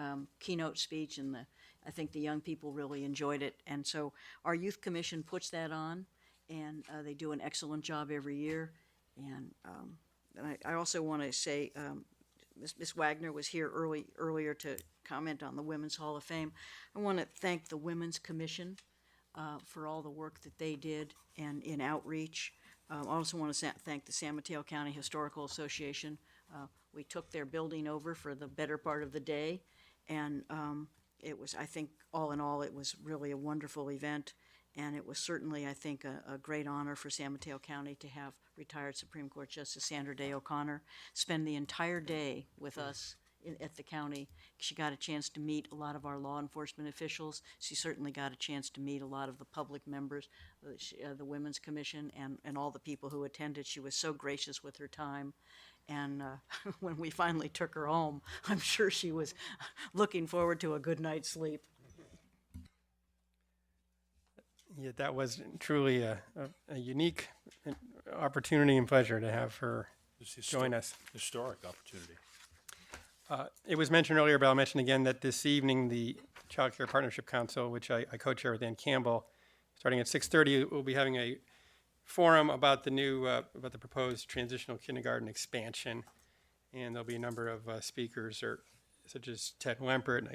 O: keynote speech, and I think the young people really enjoyed it. And so our Youth Commission puts that on, and they do an excellent job every year. And I also want to say, Ms. Wagner was here earlier to comment on the Women's Hall of Fame. I want to thank the Women's Commission for all the work that they did and in outreach. I also want to thank the San Mateo County Historical Association. We took their building over for the better part of the day, and it was, I think, all in all, it was really a wonderful event. And it was certainly, I think, a great honor for San Mateo County to have retired Supreme Court Justice Sandra Day O'Connor spend the entire day with us at the county. She got a chance to meet a lot of our law enforcement officials. She certainly got a chance to meet a lot of the public members, the Women's Commission, and all the people who attended. She was so gracious with her time. And when we finally took her home, I'm sure she was looking forward to a good night's sleep.
A: Yeah, that was truly a unique opportunity and pleasure to have her join us.
S: Historic opportunity.
A: It was mentioned earlier, but I'll mention again that this evening, the Child Care Partnership Council, which I co-chair with Ann Campbell, starting at 6:30, we'll be having a forum about the proposed transitional kindergarten expansion. And there'll be a number of speakers, such as Ted Lempert and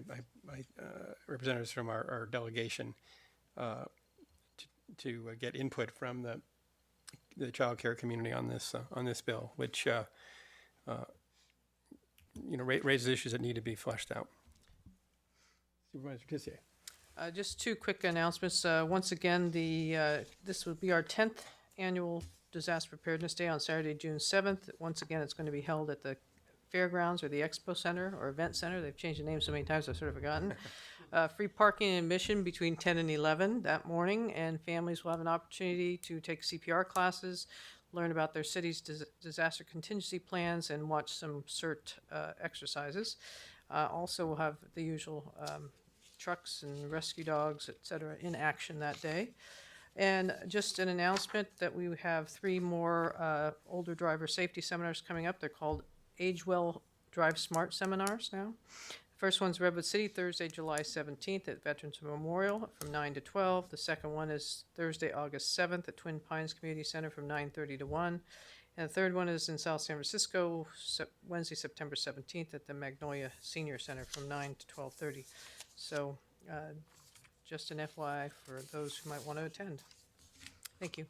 A: representatives from our delegation, to get input from the child care community on this bill, which raises issues that need to be fleshed out. Supervisor Tissier.
U: Just two quick announcements. Once again, this will be our 10th annual Disaster Preparedness Day on Saturday, June 7th. Once again, it's going to be held at the Fairgrounds or the Expo Center or Event Center. They've changed the name so many times I've sort of forgotten. Free parking and admission between 10 and 11 that morning, and families will have an opportunity to take CPR classes, learn about their city's disaster contingency plans, and watch some CERT exercises. Also, we'll have the usual trucks and rescue dogs, et cetera, in action that day. And just an announcement that we have 3 more older driver safety seminars coming up. They're called Age Well, Drive Smart seminars now. First one's Redwood City, Thursday, July 17th at Veterans Memorial from 9 to 12. The second one is Thursday, August 7th at Twin Pines Community Center from 9:30 to 1. And the third one is in South San Francisco, Wednesday, September 17th at the Magnolia Senior Center from 9 to 12:30. So just an FYI for those who might want to attend. Thank you.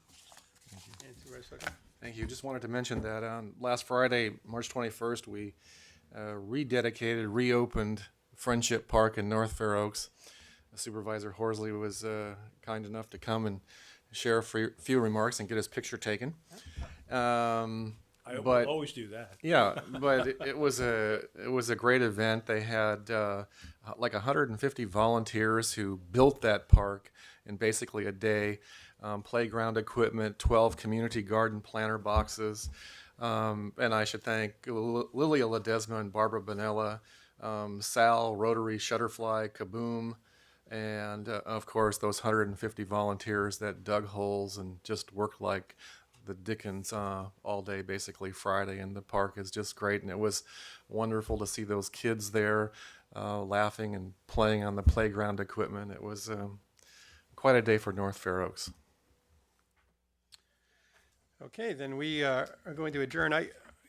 P: Thank you. Just wanted to mention that on last Friday, March 21st, we reopened Friendship Park in North Fair Oaks. Supervisor Horsley was kind enough to come and share a few remarks and get his picture taken.
S: I will always do that.
P: Yeah, but it was a great event. They had like 150 volunteers who built that park in basically a day. Playground equipment, 12 community garden planter boxes. And I should thank Lilia Ledesma and Barbara Bonella, Sal, Rotary, Shutterfly, Kaboom, and of course those 150 volunteers that dug holes and just worked like the Dickens all day, basically Friday, and the park is just great. And it was wonderful to see those kids there laughing and playing on the playground equipment. It was quite a day for North Fair Oaks.
A: Okay, then we are going to adjourn.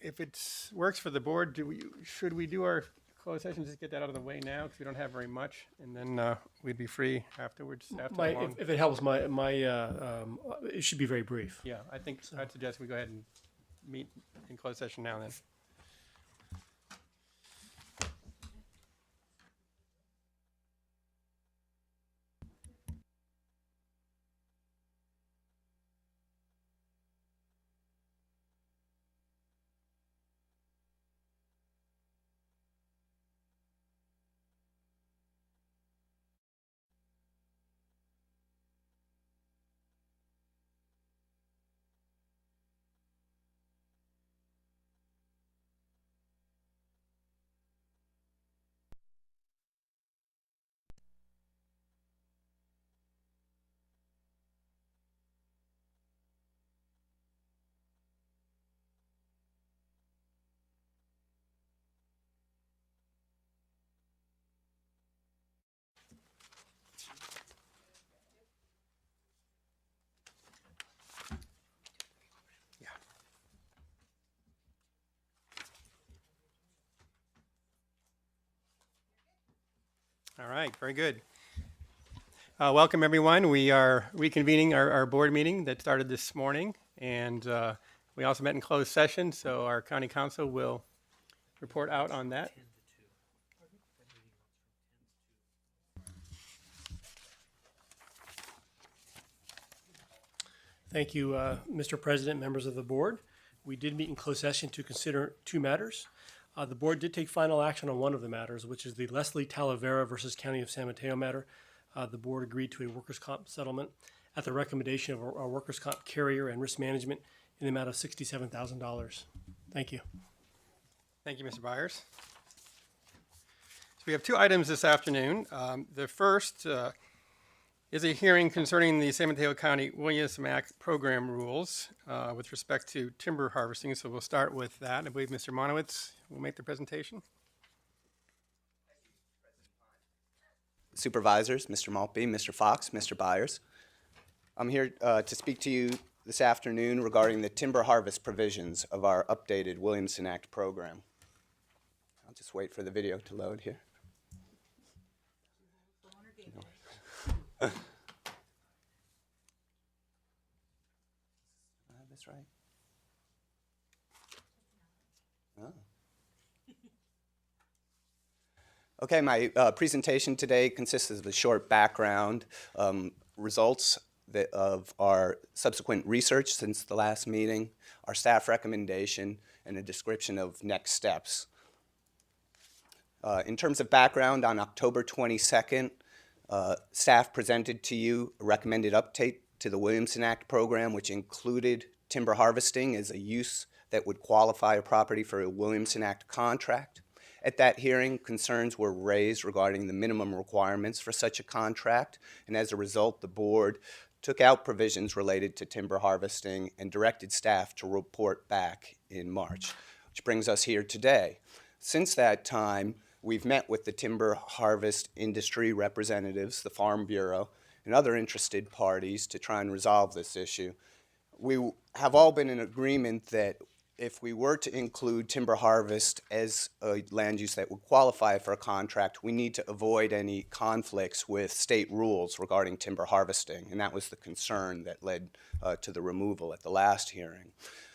A: If it works for the board, should we do our closed session? Just get that out of the way now because we don't have very much, and then we'd be free afterwards.
I: If it helps, it should be very brief.
A: Yeah, I think I'd suggest we go ahead and meet in closed session now. Then. All right, very good. Welcome, everyone. We are reconvening our board meeting that started this morning, and we also met in closed session, so our county council will report out on that.
I: Thank you, Mr. President, members of the board. We did meet in closed session to consider two matters. The board did take final action on one of the matters, which is the Leslie Talavera versus County of San Mateo matter. The board agreed to a workers' comp settlement at the recommendation of our workers' comp carrier and risk management in the amount of $67,000. Thank you.
A: Thank you, Mr. Byers. So we have two items this afternoon. The first is a hearing concerning the San Mateo County Williams Act program rules with respect to timber harvesting. So we'll start with that. I believe Mr. Monowitz will make the presentation.
J: Supervisors, Mr. Maltby, Mr. Fox, Mr. Byers. I'm here to speak to you this afternoon regarding the timber harvest provisions of our updated Williamson Act program. I'll just wait for the video to load here. That's right. Oh. Okay, my presentation today consists of a short background, results of our subsequent research since the last meeting, our staff recommendation, and a description of next steps. In terms of background, on October 22nd, staff presented to you a recommended update to the Williamson Act program, which included timber harvesting as a use that would qualify a property for a Williamson Act contract. At that hearing, concerns were raised regarding the minimum requirements for such a contract, and as a result, the board took out provisions related to timber harvesting and directed staff to report back in March, which brings us here today. Since that time, we've met with the timber harvest industry representatives, the Farm Bureau, and other interested parties to try and resolve this issue. We have all been in agreement that if we were to include timber harvest as a land use that would qualify for a contract, we need to avoid any conflicts with state rules regarding timber harvesting, and that was the concern that led to the removal at the last hearing.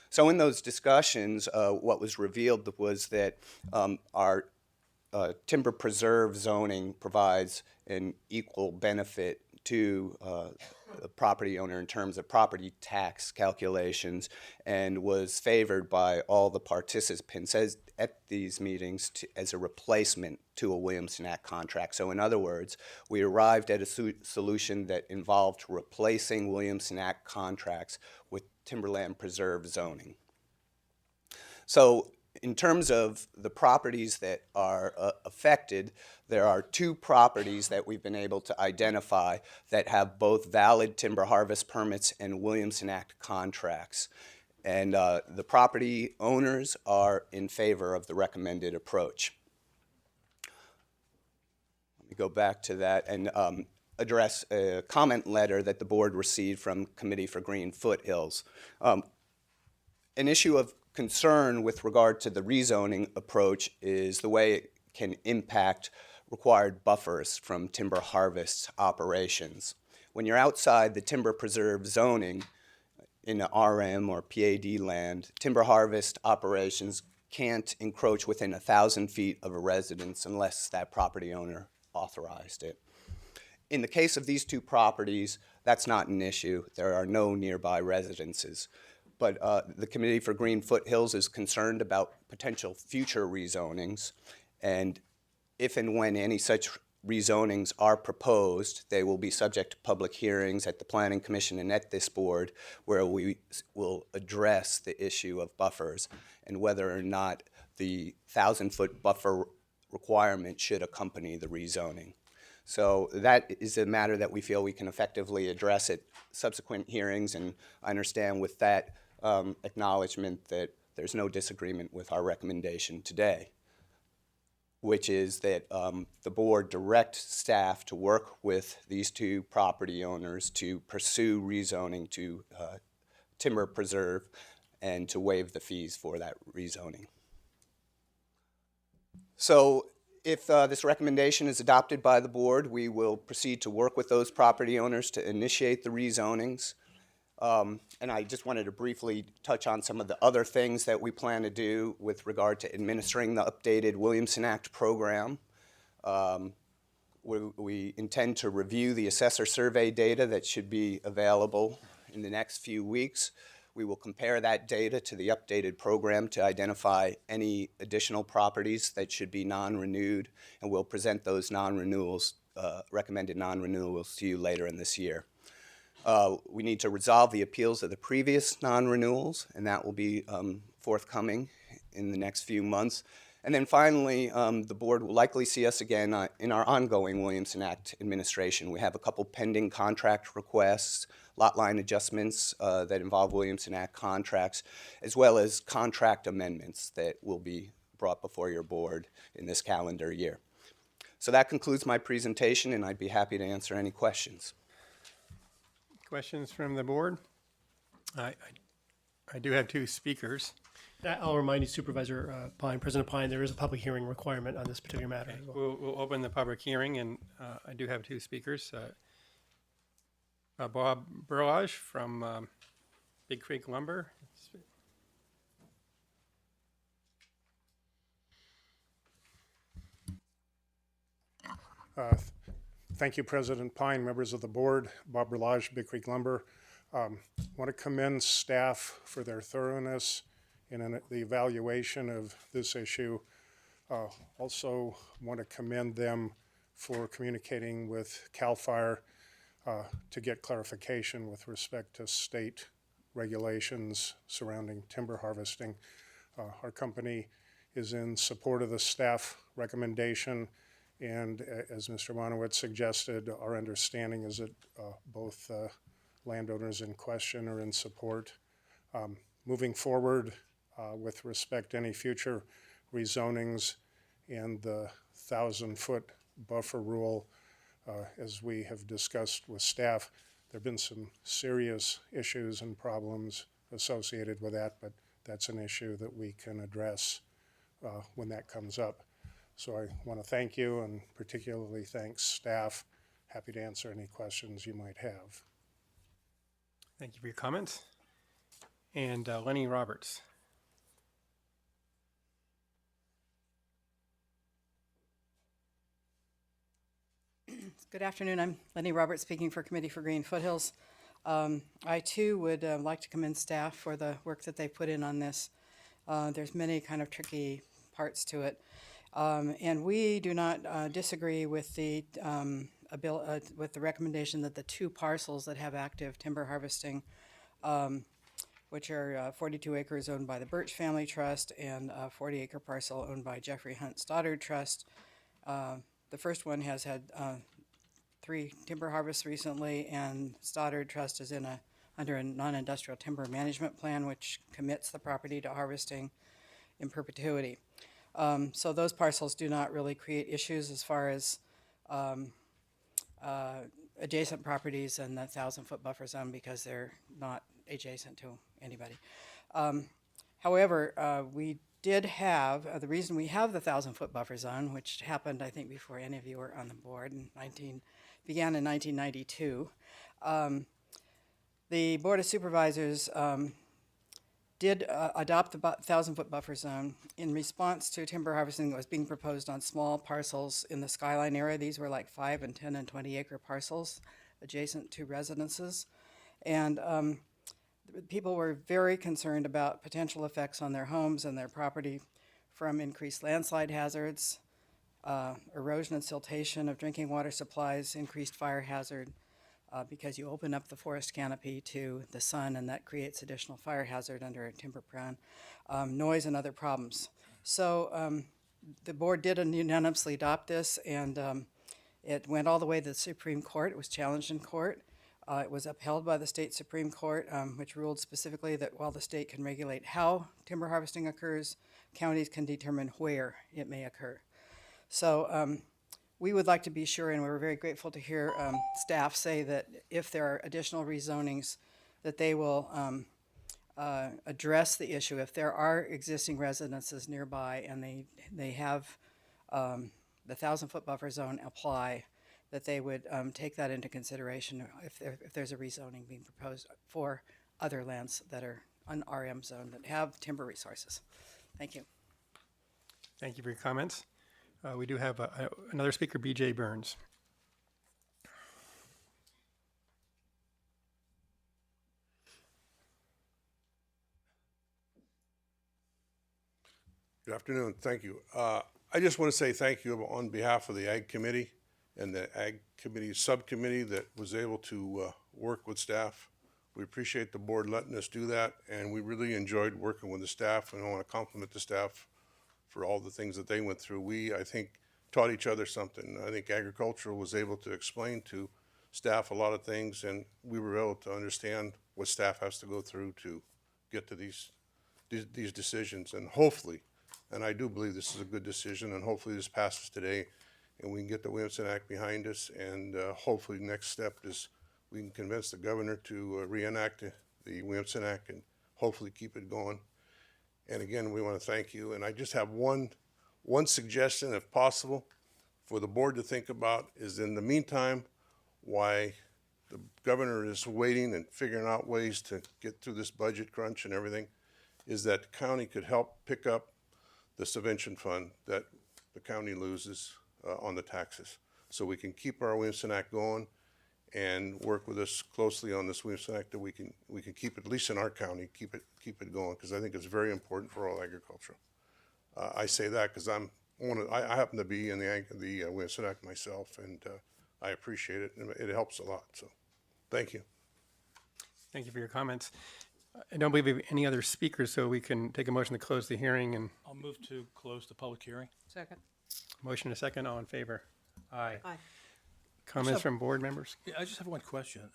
J: So in those discussions, what was revealed was that our timber preserve zoning provides an equal benefit to the property owner in terms of property tax calculations, and was favored by all the participants at these meetings as a replacement to a Williamson Act contract. So in other words, we arrived at a solution that involved replacing Williamson Act contracts with timberland preserve zoning. So in terms of the properties that are affected, there are two properties that we've been able to identify that have both valid timber harvest permits and Williamson Act contracts. And the property owners are in favor of the recommended approach. Let me go back to that and address a comment letter that the board received from Committee for Green Foothills. An issue of concern with regard to the rezoning approach is the way it can impact required buffers from timber harvest operations. When you're outside the timber preserve zoning in an RM or PAD land, timber harvest operations can't encroach within 1,000 feet of a residence unless that property owner authorized it. In the case of these two properties, that's not an issue. There are no nearby residences. But the Committee for Green Foothills is concerned about potential future rezonings, and if and when any such rezonings are proposed, they will be subject to public hearings at the Planning Commission and at this board, where we will address the issue of buffers and whether or not the 1,000-foot buffer requirement should accompany the rezoning. So that is a matter that we feel we can effectively address at subsequent hearings, and I understand with that acknowledgement that there's no disagreement with our recommendation today, which is that the board direct staff to work with these two property owners to pursue rezoning to timber preserve and to waive the fees for that rezoning. So if this recommendation is adopted by the board, we will proceed to work with those property owners to initiate the rezonings. And I just wanted to briefly touch on some of the other things that we plan to do with regard to administering the updated Williamson Act program. We intend to review the assessor survey data that should be available in the next few weeks. We will compare that data to the updated program to identify any additional properties that should be non-renewed, and we'll present those non-renewals, recommended non-renewals to you later in this year. We need to resolve the appeals of the previous non-renewals, and that will be forthcoming in the next few months. And then finally, the board will likely see us again in our ongoing Williamson Act administration. We have a couple pending contract requests, lot line adjustments that involve Williamson Act contracts, as well as contract amendments that will be brought before your board in this calendar year. So that concludes my presentation, and I'd be happy to answer any questions.
A: Questions from the board? I do have two speakers.
I: I'll remind you, Supervisor Pine, President Pine, there is a public hearing requirement on this particular matter as well.
A: We'll open the public hearing, and I do have two speakers. Bob Burlage from Big Creek Lumber.
B: Thank you, President Pine, members of the board. Bob Burlage, Big Creek Lumber. Want to commend staff for their thoroughness in the evaluation of this issue. Also want to commend them for communicating with CAL FIRE to get clarification with respect to state regulations surrounding timber harvesting. Our company is in support of the staff recommendation, and as Mr. Monowitz suggested, our understanding is that both landowners in question are in support. Moving forward, with respect to any future rezonings and the 1,000-foot buffer rule, as we have discussed with staff, there have been some serious issues and problems associated with that, but that's an issue that we can address when that comes up. So I want to thank you, and particularly thanks staff. Happy to answer any questions you might have.
A: Thank you for your comments. And Lenny Roberts.
L: Good afternoon. I'm Lenny Roberts, speaking for Committee for Green Foothills. I too would like to commend staff for the work that they put in on this. There's many kind of tricky parts to it. And we do not disagree with the recommendation that the two parcels that have active timber harvesting, which are 42 acres owned by the Birch Family Trust and a 40-acre parcel owned by Jeffrey Hunt Stoddard Trust. The first one has had 3 timber harvests recently, and Stoddard Trust is under a non-industrial timber management plan, which commits the property to harvesting in perpetuity. So those parcels do not really create issues as far as adjacent properties and the 1,000-foot buffer zone, because they're not adjacent to anybody. However, we did have, the reason we have the 1,000-foot buffer zone, which happened, I think, before any of you were on the board, began in 1992. The Board of Supervisors did adopt the 1,000-foot buffer zone in response to timber harvesting that was being proposed on small parcels in the Skyline area. These were like 5 and 10 and 20-acre parcels adjacent to residences. And people were very concerned about potential effects on their homes and their property from increased landslide hazards, erosion and siltation of drinking water supplies, increased fire hazard, because you open up the forest canopy to the sun, and that creates additional fire hazard under a timber plan, noise and other problems. So the board did unanimously adopt this, and it went all the way to the Supreme Court. It was challenged in court. It was upheld by the state Supreme Court, which ruled specifically that while the state can regulate how timber harvesting occurs, counties can determine where it may occur. So we would like to be sure, and we're very grateful to hear staff say that if there are additional rezonings, that they will address the issue. If there are existing residences nearby and they have the 1,000-foot buffer zone apply, that they would take that into consideration if there's a rezoning being proposed for other lands that are an RM zone that have timber resources. Thank you.
A: Thank you for your comments. We do have another speaker, B.J. Burns.
D: Good afternoon. Thank you. I just want to say thank you on behalf of the Ag Committee and the Ag Committee Subcommittee that was able to work with staff. We appreciate the board letting us do that, and we really enjoyed working with the staff, and I want to compliment the staff for all the things that they went through. We, I think, taught each other something. I think agricultural was able to explain to staff a lot of things, and we were able to understand what staff has to go through to get to these decisions, and hopefully, and I do believe this is a good decision, and hopefully this passes today, and we can get the Williamson Act behind us, and hopefully the next step is we can convince the governor to reenact the Williamson Act and hopefully keep it going. And again, we want to thank you, and I just have one suggestion, if possible, for the board to think about is in the meantime, why the governor is waiting and figuring out ways to get through this budget crunch and everything, is that the county could help pick up the subvention fund that the county loses on the taxes. So we can keep our Williamson Act going and work with us closely on this Williamson Act that we can keep, at least in our county, keep it going, because I think it's very important for all agriculture. I say that because I happen to be in the Williamson Act myself, and I appreciate it, and it helps a lot. So, thank you.
A: Thank you for your comments. I don't believe we have any other speakers, so we can take a motion to close the hearing. And
S: I'll move to close the public hearing.
U: Second.
A: motion and a second, all in favor? Aye.
O: Aye.
A: Comments from board members?
S: Yeah, I just have one question.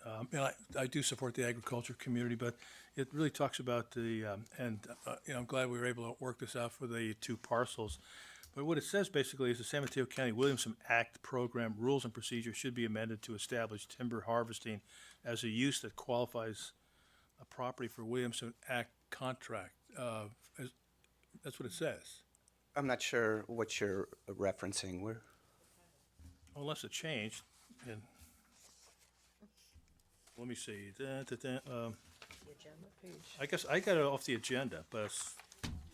S: I do support the agriculture community, but it really talks about the, I'm glad we were able to work this out for the two parcels. But what it says basically is the San Mateo County Williamson Act program rules and procedures should be amended to establish timber harvesting as a use that qualifies a property for Williamson Act contract. That's what it says.
J: I'm not sure what you're referencing.
S: Unless it changed, and let me see. I guess I got it off the agenda, but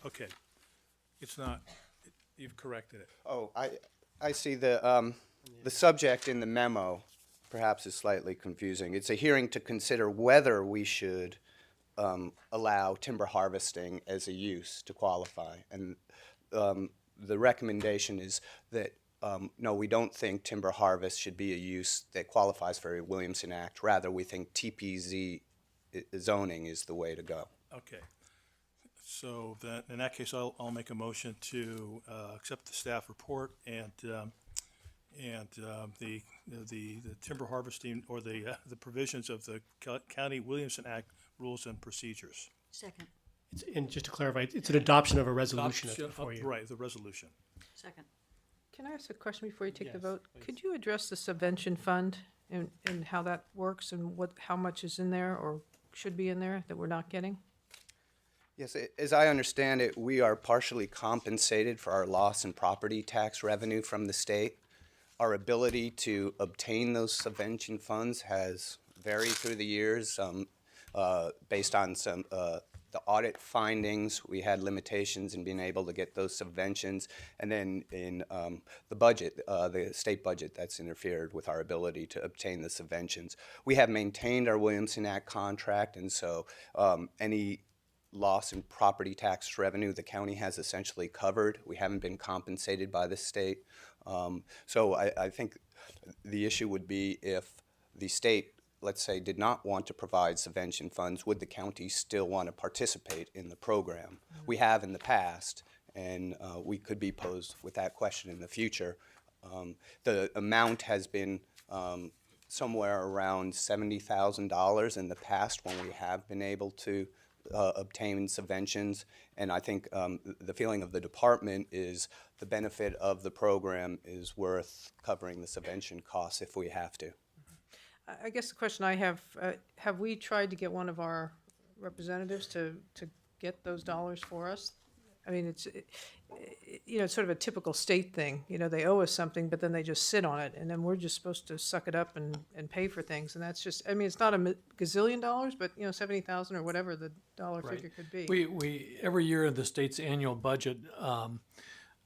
S: okay, it's not. You've corrected it.
J: Oh, I see the subject in the memo perhaps is slightly confusing. It's a hearing to consider whether we should allow timber harvesting as a use to qualify. And the recommendation is that no, we don't think timber harvest should be a use that qualifies for a Williamson Act. Rather, we think TPZ zoning is the way to go.
S: Okay. So that, in that case, I'll make a motion to accept the staff report and the timber harvesting or the provisions of the County Williamson Act rules and procedures.
O: Second.
I: And just to clarify, it's an adoption of a resolution that's before you.
S: Right, the resolution.
O: Second.
U: Can I ask a question before you take the
S: Yes,
U: vote?
S: please.
U: Could you address the subvention fund and how that works and how much is in there or should be in there that we're not getting?
J: Yes, as I understand it, we are partially compensated for our loss in property tax revenue from the state. Our ability to obtain those subvention funds has varied through the years based on the audit findings. We had limitations in being able to get those subventions, and then in the budget, the state budget, that's interfered with our ability to obtain the subventions. We have maintained our Williamson Act contract, and so any loss in property tax revenue the county has essentially covered. We haven't been compensated by the state. So I think the issue would be if the state, let's say, did not want to provide subvention funds, would the county still want to participate in the program? We have in the past, and we could be posed with that question in the future. The amount has been somewhere around $70,000 in the past when we have been able to obtain subventions, and I think the feeling of the department is the benefit of the program is worth covering the subvention costs if we have to.
U: I guess the question I have we tried to get one of our representatives to get those dollars for us? I mean, it's sort of a typical state thing. They owe us something, but then they just sit on it, and then we're just supposed to suck it up and pay for things. And that's just, I mean, it's not a gazillion dollars, but, 70,000 or whatever the dollar figure could be.
H: We every year in the state's annual budget,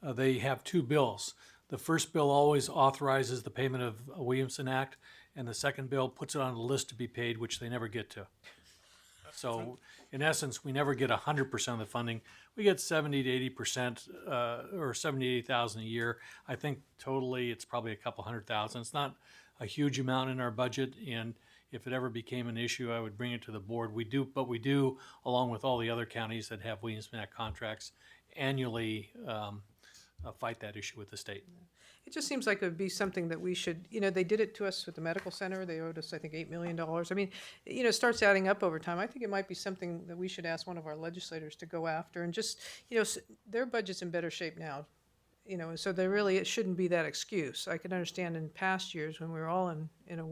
H: they have two bills. The first bill always authorizes the payment of a Williamson Act, and the second bill puts it on a list to be paid, which they never get to. So in essence, we never get 100% of the funding. We get 70 to 80%, or 70, 80,000 a year. I think totally it's probably a couple $100,000. It's not a huge amount in our budget, and if it ever became an issue, I would bring it to the board. We do, along with all the other counties that have Williams Act contracts, annually fight that issue with the state.
U: It just seems like it would be something that we should, they did it to us with the medical center. They owed us, I think, $8 million. I mean, it starts adding up over time. I think it might be something that we should ask one of our legislators to go after and just, their budget's in better shape now. So it shouldn't be that excuse. I can understand in past years when we were all in a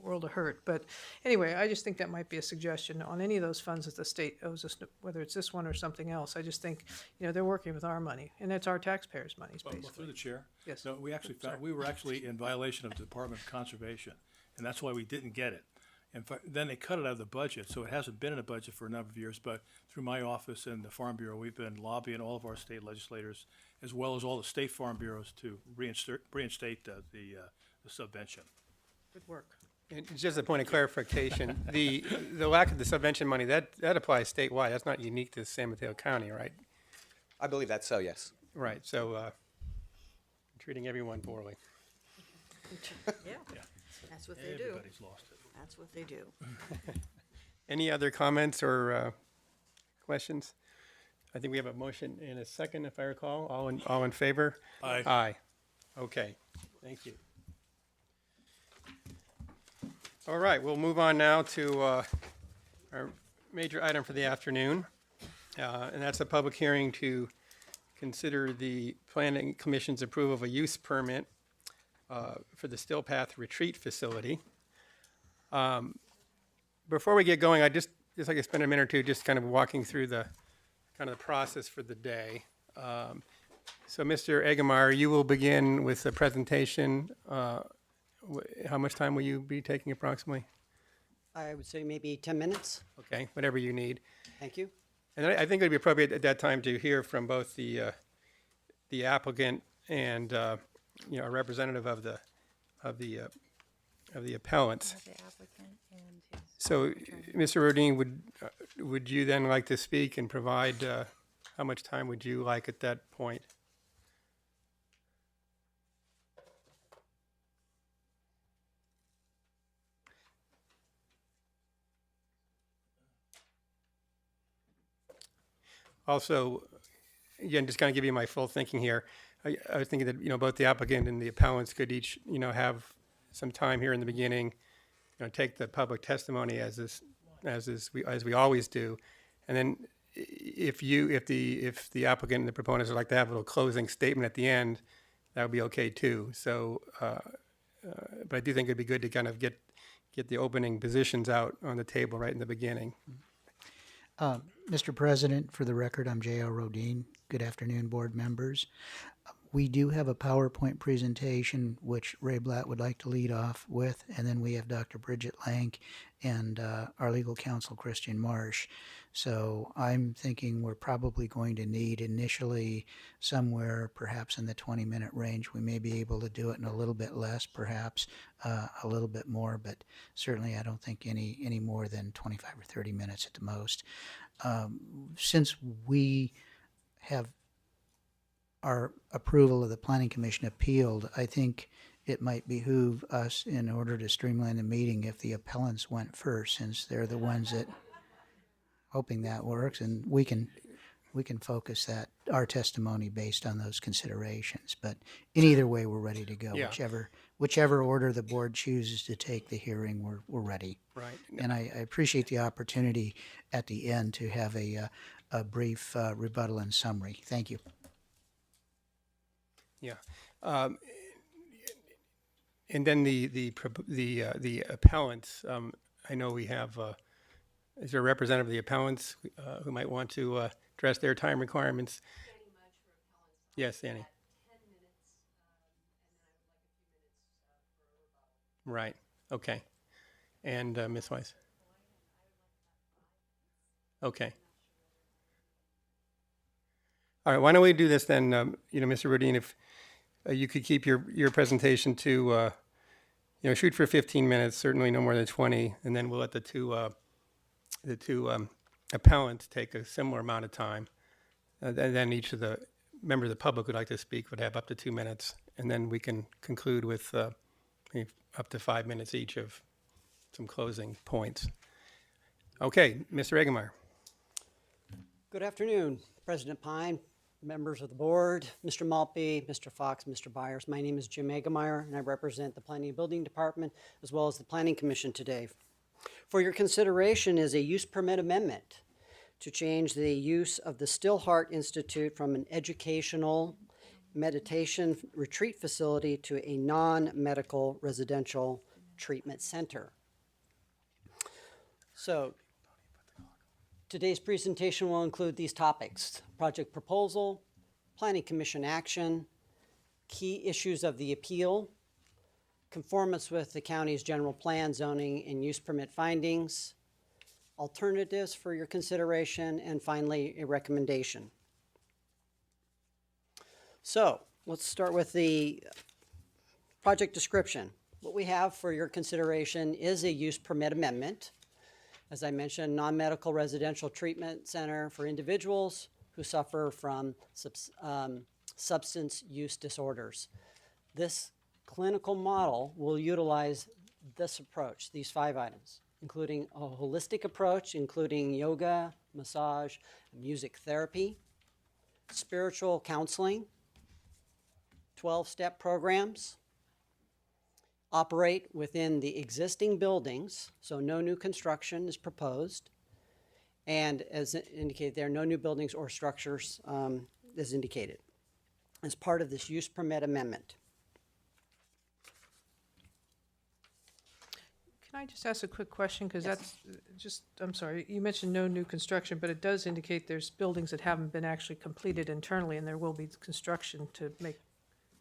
U: world of hurt. But anyway, I just think that might be a suggestion on any of those funds that the state owes us, whether it's this one or something else. I just think, they're working with our money, and it's our taxpayers' money,
S: Well,
U: basically.
S: through the chair.
U: Yes.
S: No, we actually found, we were actually in violation of the Department of Conservation, and that's why we didn't get it. And then they cut it out of the budget, so it hasn't been in a budget for a number of years, but through my office and the Farm Bureau, we've been lobbying all of our state legislators, as well as all the state farm bureaus, to reinstate the subvention.
U: Good work.
A: And just a point of clarification, the lack of the subvention money, that applies statewide. That's not unique to San Mateo County, right?
J: I believe that's so, yes.
A: Right, so treating everyone poorly.
O: Yeah, that's what they do.
S: Everybody's lost it.
O: That's what they do.
A: Any other comments or questions? I think we have a motion in a second, if I recall. All in favor?
S: Aye.
A: Aye. Okay, thank you. All right, we'll move on now to our major item for the afternoon, and that's a public hearing to consider the Planning Commission's approval of a use permit for the Still Path Retreat Facility. Before we get going, I'd just like to spend a minute or two just kind of walking through the process for the day. So, Mr. Eggemeyer, you will begin with the presentation. How much time will you be taking approximately?
F: I would say maybe 10 minutes.
A: Okay, whatever you need.
F: Thank you.
A: And I think it would be appropriate at that time to hear from both the applicant and a representative of the appellants. So, Mr. Rodin, would you then like to speak and provide how much time would you like at that point? Also, again, just kind of give you my full thinking here. I was thinking that, both the applicant and the appellants could each, have some time here in the beginning, take the public testimony as we always do. And then if the applicant and the proponents would like to have a little closing statement at the end, that would be okay too. So, but I do think it'd be good to kind of get the opening positions out on the table right in the beginning.
G: Mr. President, for the record, I'm J.L. Rodin. Good afternoon, board members. We do have a PowerPoint presentation, which Ray Blatt would like to lead off with, and then we have Dr. Bridget Lank and our legal counsel, Christian Marsh. So I'm thinking we're probably going to need initially somewhere perhaps in the 20-minute range. We may be able to do it in a little bit less, perhaps a little bit more, but certainly I don't think any more than 25 or 30 minutes at the most. Since we have our approval of the Planning Commission appealed, I think it might behoove us, in order to streamline the meeting, if the appellants went first, since they're the ones that, hoping that works, and we can focus our testimony based on those considerations. But in either way, we're ready to go.
A: Yeah.
G: Whichever order the board chooses to take the hearing, we're ready.
A: Right.
G: And I appreciate the opportunity at the end to have a brief rebuttal and summary. Thank you.
A: Yeah. And then the appellants, I know we have, is there a representative of the appellants who might want to address their time requirements? Yes, Annie. Right, okay. And Ms. Weiss? Okay. All right, why don't we do this then, Mr. Rodin, if you could keep your presentation to, shoot for 15 minutes, certainly no more than 20, and then we'll let the two the two appellants take a similar amount of time. And then each of the members of the public who'd like to speak would have up to 2 minutes. And then we can conclude with maybe up to 5 minutes each of some closing points. Okay, Mr. Egemeyer.
F: Good afternoon, President Pine, members of the board, Mr. Maltby, Mr. Fox, Mr. Byers. My name is Jim Egemeyer, and I represent the Planning and Building Department as well as the Planning Commission today. For your consideration is a use permit amendment to change the use of the Stillheart Institute from an educational meditation retreat facility to a non-medical residential treatment center. So today's presentation will include these topics: project proposal, Planning Commission action, key issues of the appeal, conformance with the county's general plan, zoning, and use permit findings, alternatives for your consideration, and finally, a recommendation. So let's start with the project description. What we have for your consideration is a use permit amendment. As I mentioned, non-medical residential treatment center for individuals who suffer from substance use disorders. This clinical model will utilize this approach, these 5 items, including a holistic approach, including yoga, massage, music therapy, spiritual counseling, 12-step programs, operate within the existing buildings, so no new construction is proposed, and as indicated there, no new buildings or structures is indicated as part of this use permit amendment.
U: Can I just ask a quick question? Because that's just, I'm sorry, you mentioned no new construction, but it does indicate there's buildings that haven't been actually completed internally, and there will be construction to make.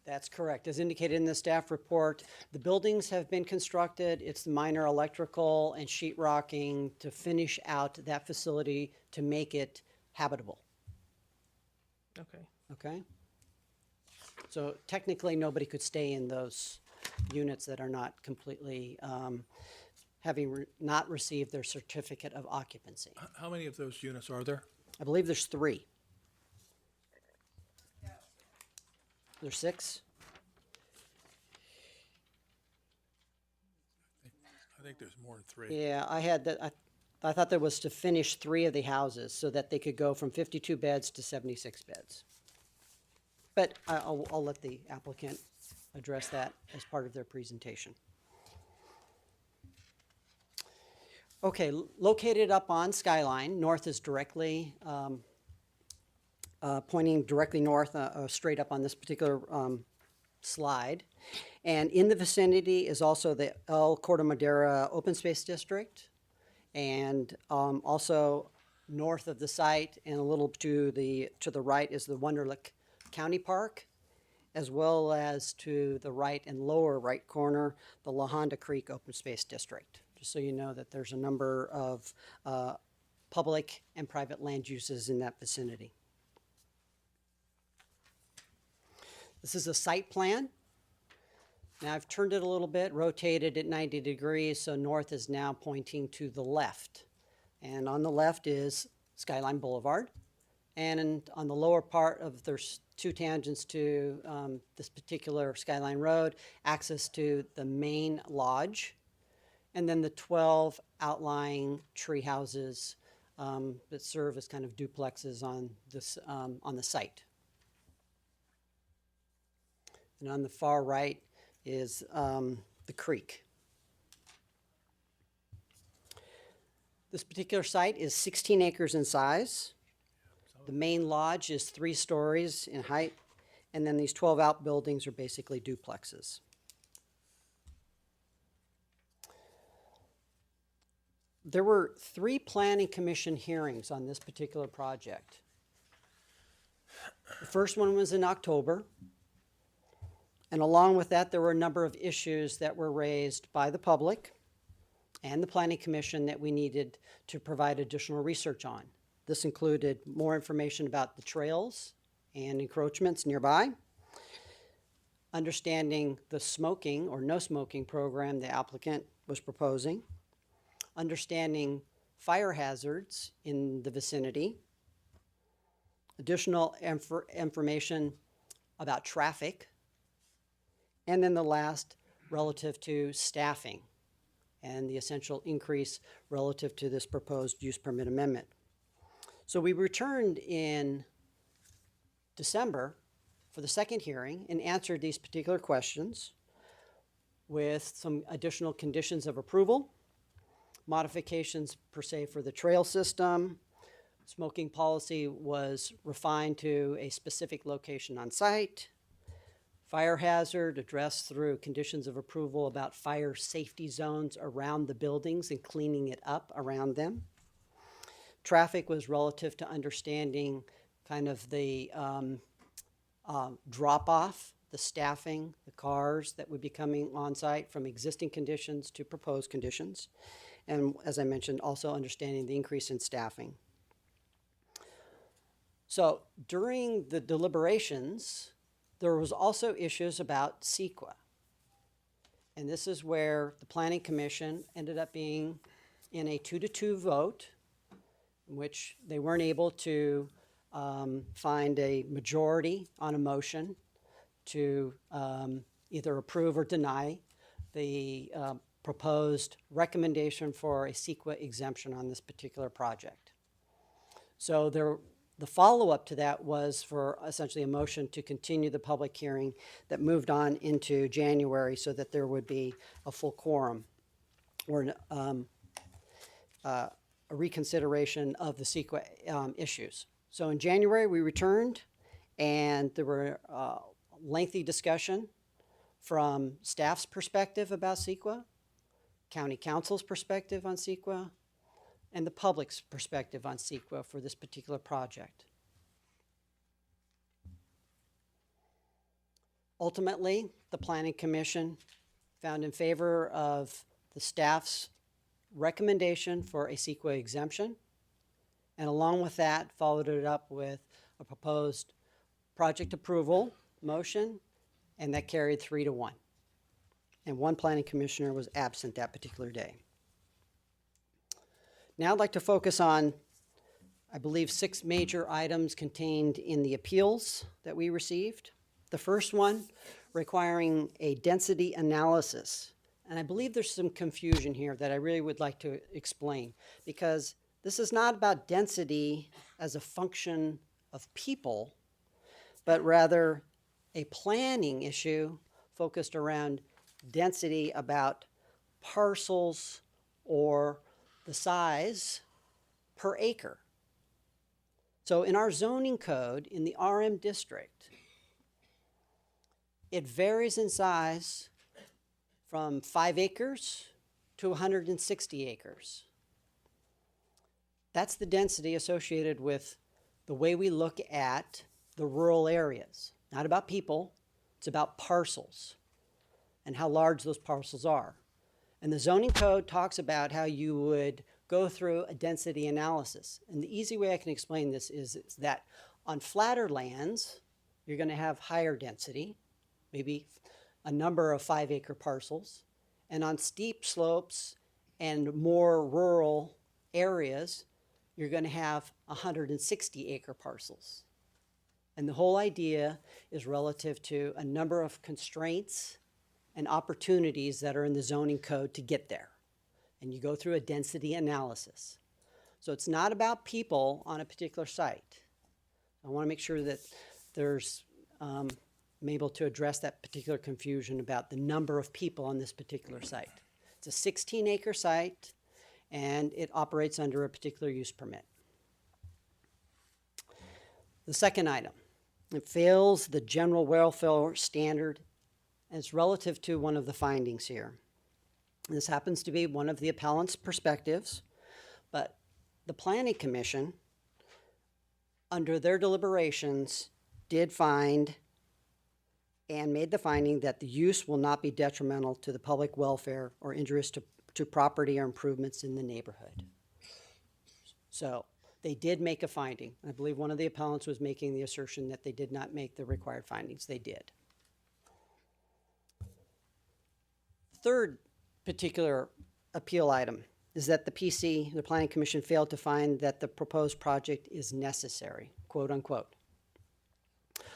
F: That's correct. As indicated in the staff report, the buildings have been constructed. It's the minor electrical and sheetrocking to finish out that facility to make it habitable.
U: Okay.
F: Okay? So technically, nobody could stay in those units that are not completely, having not received their certificate of occupancy.
S: How many of those units are there?
F: I believe there's 3. There's 6?
S: I think there's more than 3.
F: Yeah, I had that. I thought there was to finish 3 of the houses so that they could go from 52 beds to 76 beds. But I'll let the applicant address that as part of their presentation. Okay, located up on Skyline, north is directly, pointing directly north, straight up on this particular slide. And in the vicinity is also the El Corte Madera Open Space District. And also north of the site and a little to the right is the Wonderlick County Park, as well as to the right and lower right corner, the La Honda Creek Open Space District. Just so you know that there's a number of public and private land uses in that vicinity. This is a site plan. Now I've turned it a little bit, rotated it 90 degrees, so north is now pointing to the left. And on the left is Skyline Boulevard. And on the lower part of, there's 2 tangents to this particular Skyline Road, access to the main lodge, and then the 12 outlying tree houses that serve as kind of duplexes on this on the site. And on the far right is the creek. This particular site is 16 acres in size. The main lodge is 3 stories in height, and then these 12 outbuildings are basically duplexes. There were 3 planning commission hearings on this particular project. The first one was in October, and along with that, there were a number of issues that were raised by the public and the planning commission that we needed to provide additional research on. This included more information about the trails and encroachments nearby, understanding the smoking or no smoking program the applicant was proposing, understanding fire hazards in the vicinity, additional information about traffic, and then the last relative to staffing and the essential increase relative to this proposed use permit amendment. So we returned in December for the second hearing and answered these particular questions with some additional conditions of approval, modifications per se for the trail system. Smoking policy was refined to a specific location on site. Fire hazard addressed through conditions of approval about fire safety zones around the buildings and cleaning it up around them. Traffic was relative to understanding kind of the drop-off, the staffing, the cars that would be coming on site from existing conditions to proposed conditions. And as I mentioned, also understanding the increase in staffing. So during the deliberations, there was also issues about CEQA. And this is where the Planning Commission ended up being in a 2-2 vote, in which they weren't able to find a majority on a motion to either approve or deny the proposed recommendation for a CEQA exemption on this particular project. So the follow-up to that was for essentially a motion to continue the public hearing that moved on into January so that there would be a full quorum or a reconsideration of the CEQA issues. So in January, we returned, and there were lengthy discussion from staff's perspective about CEQA, county council's perspective on CEQA, and the public's perspective on CEQA for this particular project. Ultimately, the Planning Commission found in favor of the staff's recommendation for a CEQA exemption, and along with that, followed it up with a proposed project approval motion, and that carried 3-1. And one planning commissioner was absent that particular day. Now I'd like to focus on, I believe, 6 major items contained in the appeals that we received. The first one requiring a density analysis. And I believe there's some confusion here that I really would like to explain, because this is not about density as a function of people, but rather a planning issue focused around density about parcels or the size per acre. So in our zoning code, in the RM district, it varies in size from 5 acres to 160 acres. That's the density associated with the way we look at the rural areas. Not about people, it's about parcels and how large those parcels are. And the zoning code talks about how you would go through a density analysis. And the easy way I can explain this is that on flatter lands, you're going to have higher density, maybe a number of 5-acre parcels. And on steep slopes and more rural areas, you're going to have 160-acre parcels. And the whole idea is relative to a number of constraints and opportunities that are in the zoning code to get there. And you go through a density analysis. So it's not about people on a particular site. I want to make sure that I'm able to address that particular confusion about the number of people on this particular site. It's a 16-acre site, and it operates under a particular use permit. The second item, it fails the general welfare standard, and it's relative to one of the findings here. This happens to be one of the appellant's perspectives, but the Planning Commission, under their deliberations, did find and made the finding that the use will not be detrimental to the public welfare or injurious to property or improvements in the neighborhood. So they did make a finding. I believe one of the appellants was making the assertion that they did not make the required findings. They did. Third particular appeal item is that the PC, the Planning Commission, failed to find that the proposed project is necessary, quote unquote.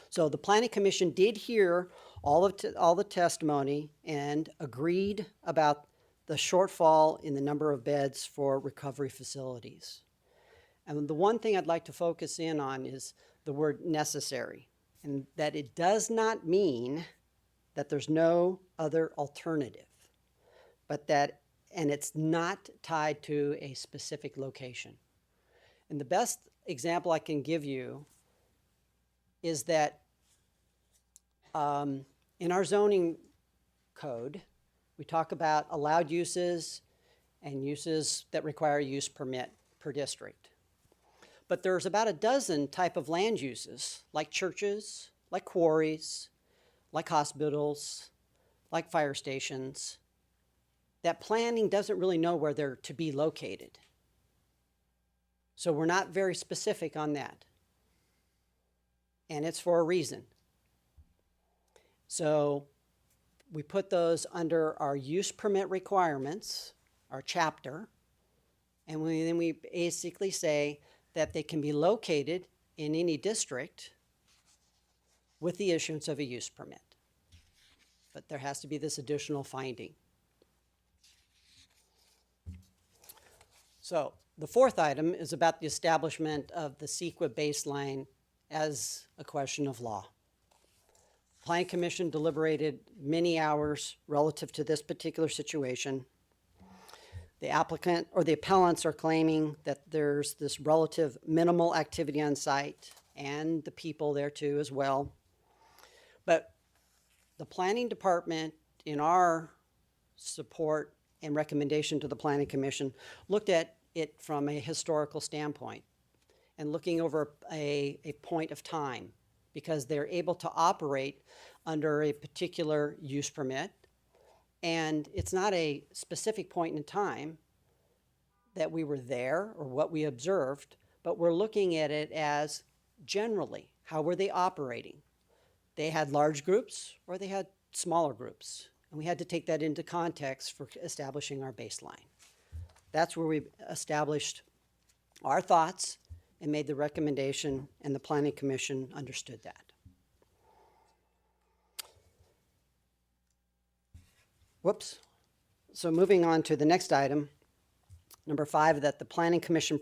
F: So the Planning Commission did hear all the testimony and agreed about the shortfall in the number of beds for recovery facilities. And the one thing I'd like to focus in on is the word necessary, and that it does not mean that there's no other alternative, but that, and it's not tied to a specific location. And the best example I can give you is that in our zoning code, we talk about allowed uses and uses that require a use permit per district. But there's about a dozen type of land uses, like churches, like quarries, like hospitals, like fire stations, that planning doesn't really know where they're to be located. So we're not very specific on that. And it's for a reason. So we put those under our use permit requirements, our chapter, and then we basically say that they can be located in any district with the issuance of a use permit. But there has to be this additional finding. So the fourth item is about the establishment of the CEQA baseline as a question of law. Planning Commission deliberated many hours relative to this particular situation. The applicant or the appellants are claiming that there's this relative minimal activity on site and the people there too as well. But the planning department, in our support and recommendation to the Planning Commission, looked at it from a historical standpoint and looking over a point of time, because they're able to operate under a particular use permit. And it's not a specific point in time that we were there or what we observed, but we're looking at it as generally, how were they operating? They had large groups or they had smaller groups. And we had to take that into context for establishing our baseline. That's where we established our thoughts and made the recommendation, and the Planning Commission understood that. Whoops. So moving on to the next item, number 5, that the Planning Commission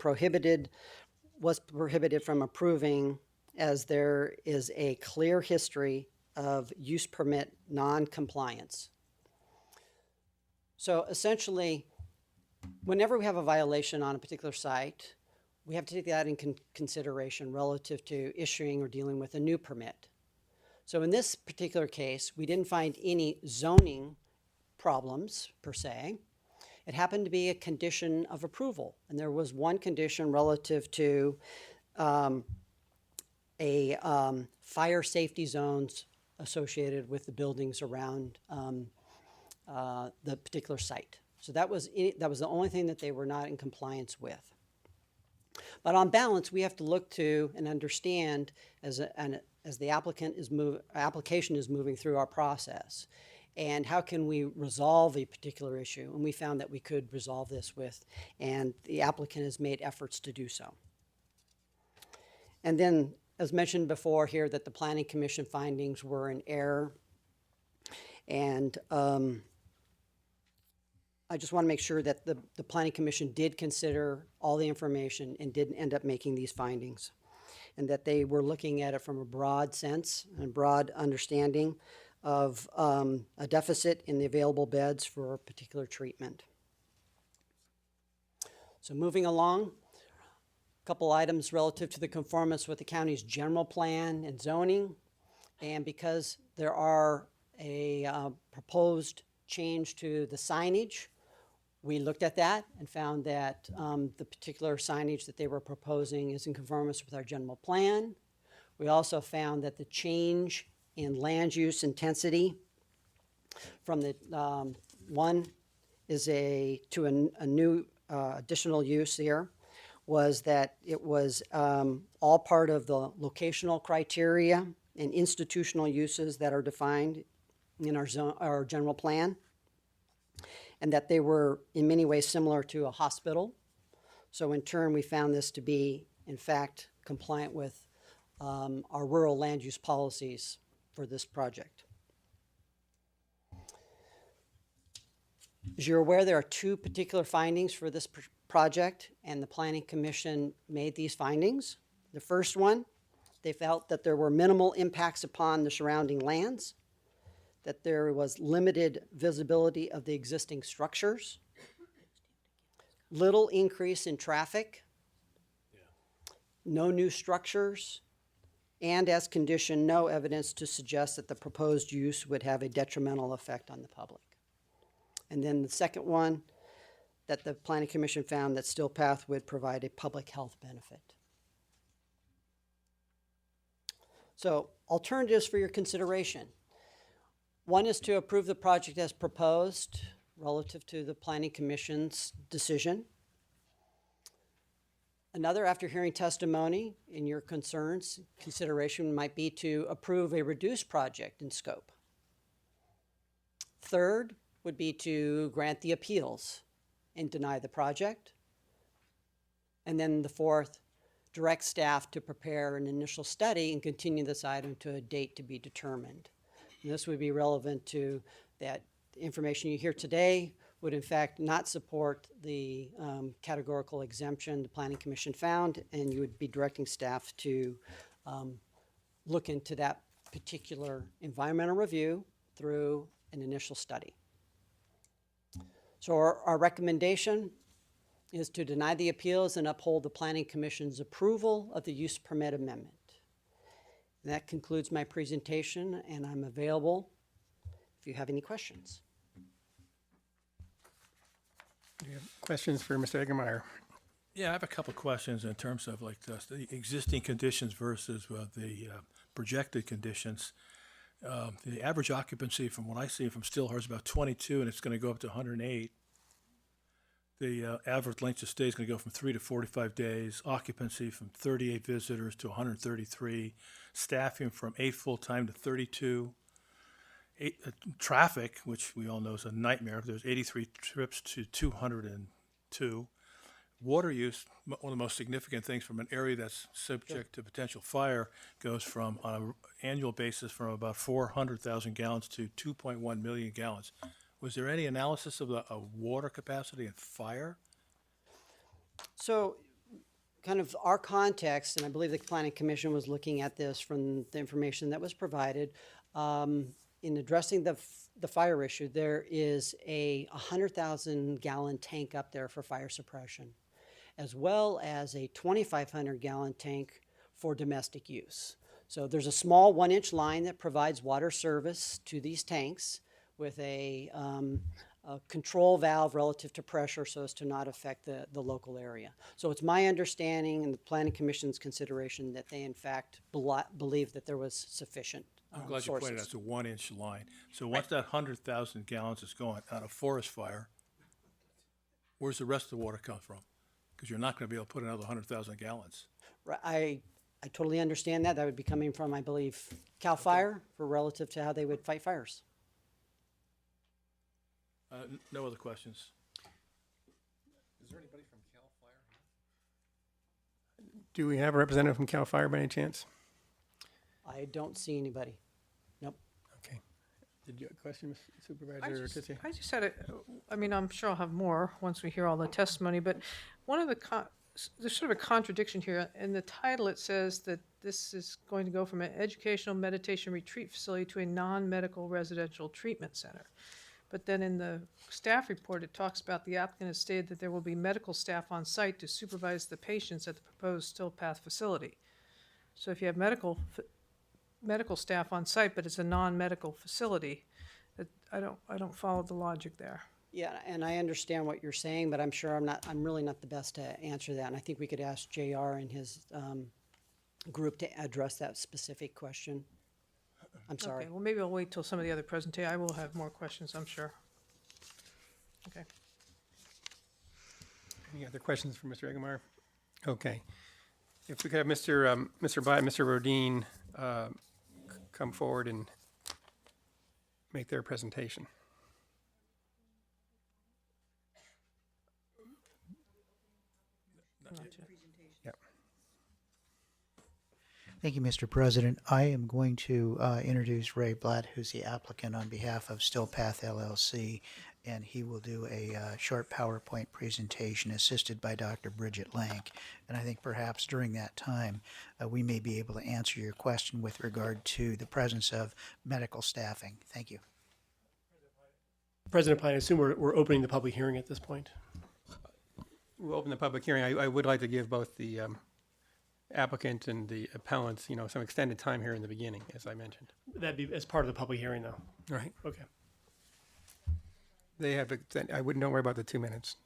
F: was prohibited from approving, as there is a clear history of use permit non-compliance. So essentially, whenever we have a violation on a particular site, we have to take that in consideration relative to issuing or dealing with a new permit. So in this particular case, we didn't find any zoning problems per se. It happened to be a condition of approval, and there was one condition relative to fire safety zones associated with the buildings around the particular site. So that was the only thing that they were not in compliance with. But on balance, we have to look to and understand as the application is moving through our process, and how can we resolve a particular issue? And we found that we could resolve this and the applicant has made efforts to do so. And then, as mentioned before here, that the Planning Commission findings were in error. And I just want to make sure that the Planning Commission did consider all the information and didn't end up making these findings, and that they were looking at it from a broad sense and broad understanding of a deficit in the available beds for a particular treatment. So moving along, a couple items relative to the conformance with the county's general plan and zoning. And because there are a proposed change to the signage, we looked at that and found that the particular signage that they were proposing is in conformance with our general plan. We also found that the change in land use intensity from the one is to a new additional use here, was that it was all part of the locational criteria and institutional uses that are defined in our general plan. and that they were in many ways similar to a hospital. So in turn, we found this to be, in fact, compliant with our rural land use policies for this project. As you're aware, there are two particular findings for this project, and the Planning Commission made these findings. The first one, they felt that there were minimal impacts upon the surrounding lands, that there was limited visibility of the existing structures, little increase in traffic, no new structures, and as condition, no evidence to suggest that the proposed use would have a detrimental effect on the public. And then the second one, that the Planning Commission found that Still Path would provide a public health benefit. So alternatives for your consideration. One is to approve the project as proposed relative to the Planning Commission's decision. Another, after hearing testimony in your concerns, consideration might be to approve a reduced project in scope. Third would be to grant the appeals and deny the project. And then the fourth, direct staff to prepare an initial study and continue this item to a date to be determined. And this would be relevant to that information you hear today would in fact not support the categorical exemption the Planning Commission found, and you would be directing staff to look into that particular environmental review through an initial study. So our recommendation is to deny the appeals and uphold the Planning Commission's approval of the use permit amendment. And that concludes my presentation, and I'm available if you have any questions.
A: Do you have questions for Mr. Eggemeyer?
S: Yeah, I have a couple of questions in terms of like the existing conditions versus the projected conditions. The average occupancy from what I see from Stillhurst is about 22, and it's going to go up to 108. The average length of stay is going to go from 3 to 45 days. Occupancy from 38 visitors to 133. Staffing from 8 full-time to 32. Traffic, which we all know is a nightmare. There's 83 trips to 202. Water use, one of the most significant things from an area that's subject to potential fire, goes from, on an annual basis, from about 400,000 gallons to 2.1 million gallons. Was there any analysis of the water capacity and fire?
F: So kind of our context, and I believe the Planning Commission was looking at this from the information that was provided, in addressing the fire issue, there is a 100,000 gallon tank up there for fire suppression, as well as a 2,500 gallon tank for domestic use. So there's a small 1-inch line that provides water service to these tanks with a control valve relative to pressure so as to not affect the local area. So it's my understanding and the Planning Commission's consideration that they in fact believe that there was sufficient
S: I'm glad you pointed out it's a 1-inch line. So once
F: Right.
S: that 100,000 gallons is going on a forest fire, where's the rest of the water come from? Because you're not going to be able to put another 100,000 gallons.
F: I totally understand that. That would be coming from, I believe, CAL FIRE for relative to how they would fight fires.
S: No other questions.
P: Is there anybody from CAL FIRE?
A: Do we have a representative from CAL FIRE by any chance?
F: I don't see anybody. Nope.
A: Okay. Did you have a question, Supervisor Tizier?
U: I just had a, I mean, I'm sure I'll have more once we hear all the testimony, but one of the, there's sort of a contradiction here. In the title, it says that this is going to go from an educational meditation retreat facility to a non-medical residential treatment center. But then in the staff report, it talks about the applicant has stated that there will be medical staff on site to supervise the patients at the proposed Still Path facility. So if you have medical staff on site, but it's a non-medical facility, I don't follow the logic there.
F: Yeah, and I understand what you're saying, but I'm sure I'm really not the best to answer that. And I think we could ask JR and his group to address that specific question. I'm sorry.
U: Okay, well, maybe I'll wait till some of the other presentation. I will have more questions, I'm sure. Okay.
A: Any other questions for Mr. Eggemeyer? Okay. If we could have Mr. Byatt and Mr. Rodin come forward and make their presentation. Yep.
G: Thank you, Mr. President. I am going to introduce Ray Blatt, who's the applicant on behalf of Stillpath LLC, and he will do a short PowerPoint presentation assisted by Dr. Bridget Lank. And I think perhaps during that time, we may be able to answer your question with regard to the presence of medical staffing. Thank you.
I: President Pine, I assume we're opening the public hearing at this point.
A: We'll open the public hearing. I would like to give both the applicant and the appellant, some extended time here in the beginning, as I mentioned.
I: That'd be as part of the public hearing, though.
A: Right.
I: Okay.
A: They have, I wouldn't worry about the 2 minutes.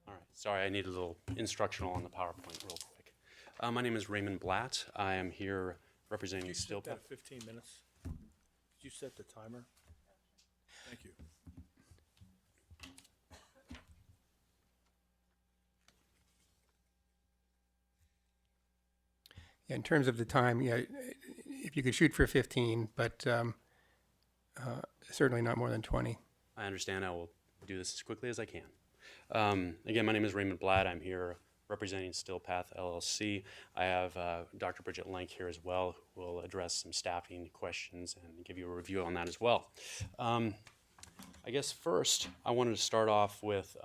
M: All right. Sorry, I need a little instructional on the PowerPoint real quick. My name is Raymond Blatt. I am here representing Stillpath.
S: 15 minutes. Did you set the timer? Thank you.
A: Yeah, in terms of the time, yeah, if you could shoot for 15, but certainly not more than 20.
M: I understand. I will do this as quickly as I can. Again, my name is Raymond Blatt. I'm here representing Stillpath LLC. I have Dr. Bridget Lank here as well, who will address some staffing questions and give you a review on that as well. I guess first, I wanted to start off with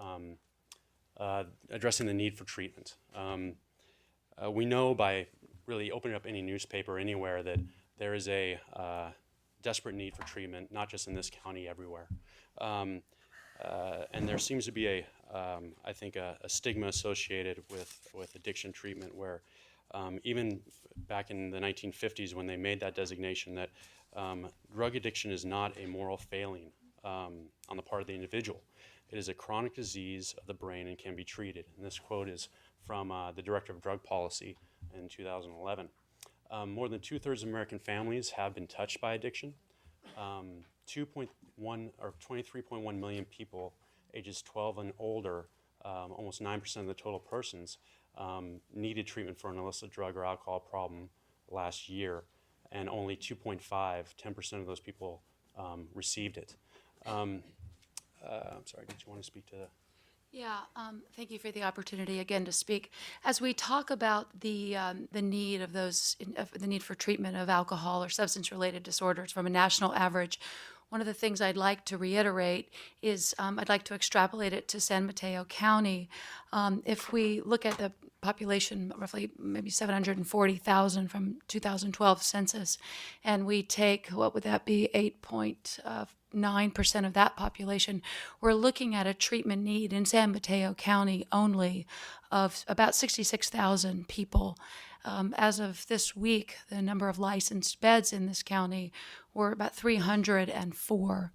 M: addressing the need for treatment. We know by really opening up any newspaper anywhere that there is a desperate need for treatment, not just in this county, everywhere. And there seems to be I think a stigma associated with addiction treatment where even back in the 1950s when they made that designation that drug addiction is not a moral failing on the part of the individual. It is a chronic disease of the brain and can be treated. And this quote is from the Director of Drug Policy in 2011. More than 2/3 of American families have been touched by addiction. 2.1 or 23.1 million people ages 12 and older, almost 9% of the total persons, needed treatment for an illicit drug or alcohol problem last year, and only 2.5, 10% of those people received it. I'm sorry, did you want to speak to that?
N: Yeah, thank you for the opportunity again to speak. As we talk about the need of the need for treatment of alcohol or substance-related disorders from a national average, one of the things I'd like to reiterate is I'd like to extrapolate it to San Mateo County. If we look at the population, roughly maybe 740,000 from 2012 census, and we take, what would that be, 8.9% of that population, we're looking at a treatment need in San Mateo County only of about 66,000 people. As of this week, the number of licensed beds in this county were about 304.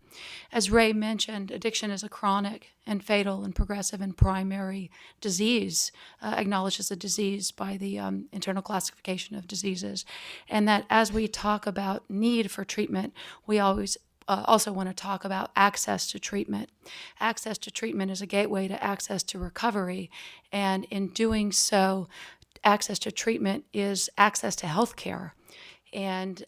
N: As Ray mentioned, addiction is a chronic and fatal and progressive and primary disease, acknowledged as a disease by the Internal Classification of Diseases. And that as we talk about need for treatment, we always also want to talk about access to treatment. Access to treatment is a gateway to access to recovery, and in doing so, access to treatment is access to health care and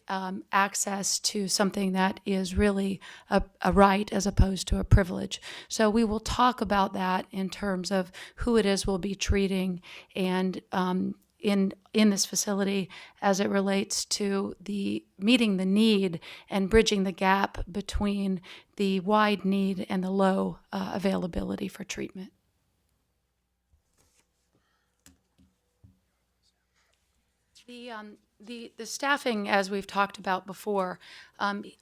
N: access to something that is really a right as opposed to a privilege. So we will talk about that in terms of who it is we'll be treating and in this facility as it relates to the meeting the need and bridging the gap between the wide need and the low availability for treatment. The staffing, as we've talked about before,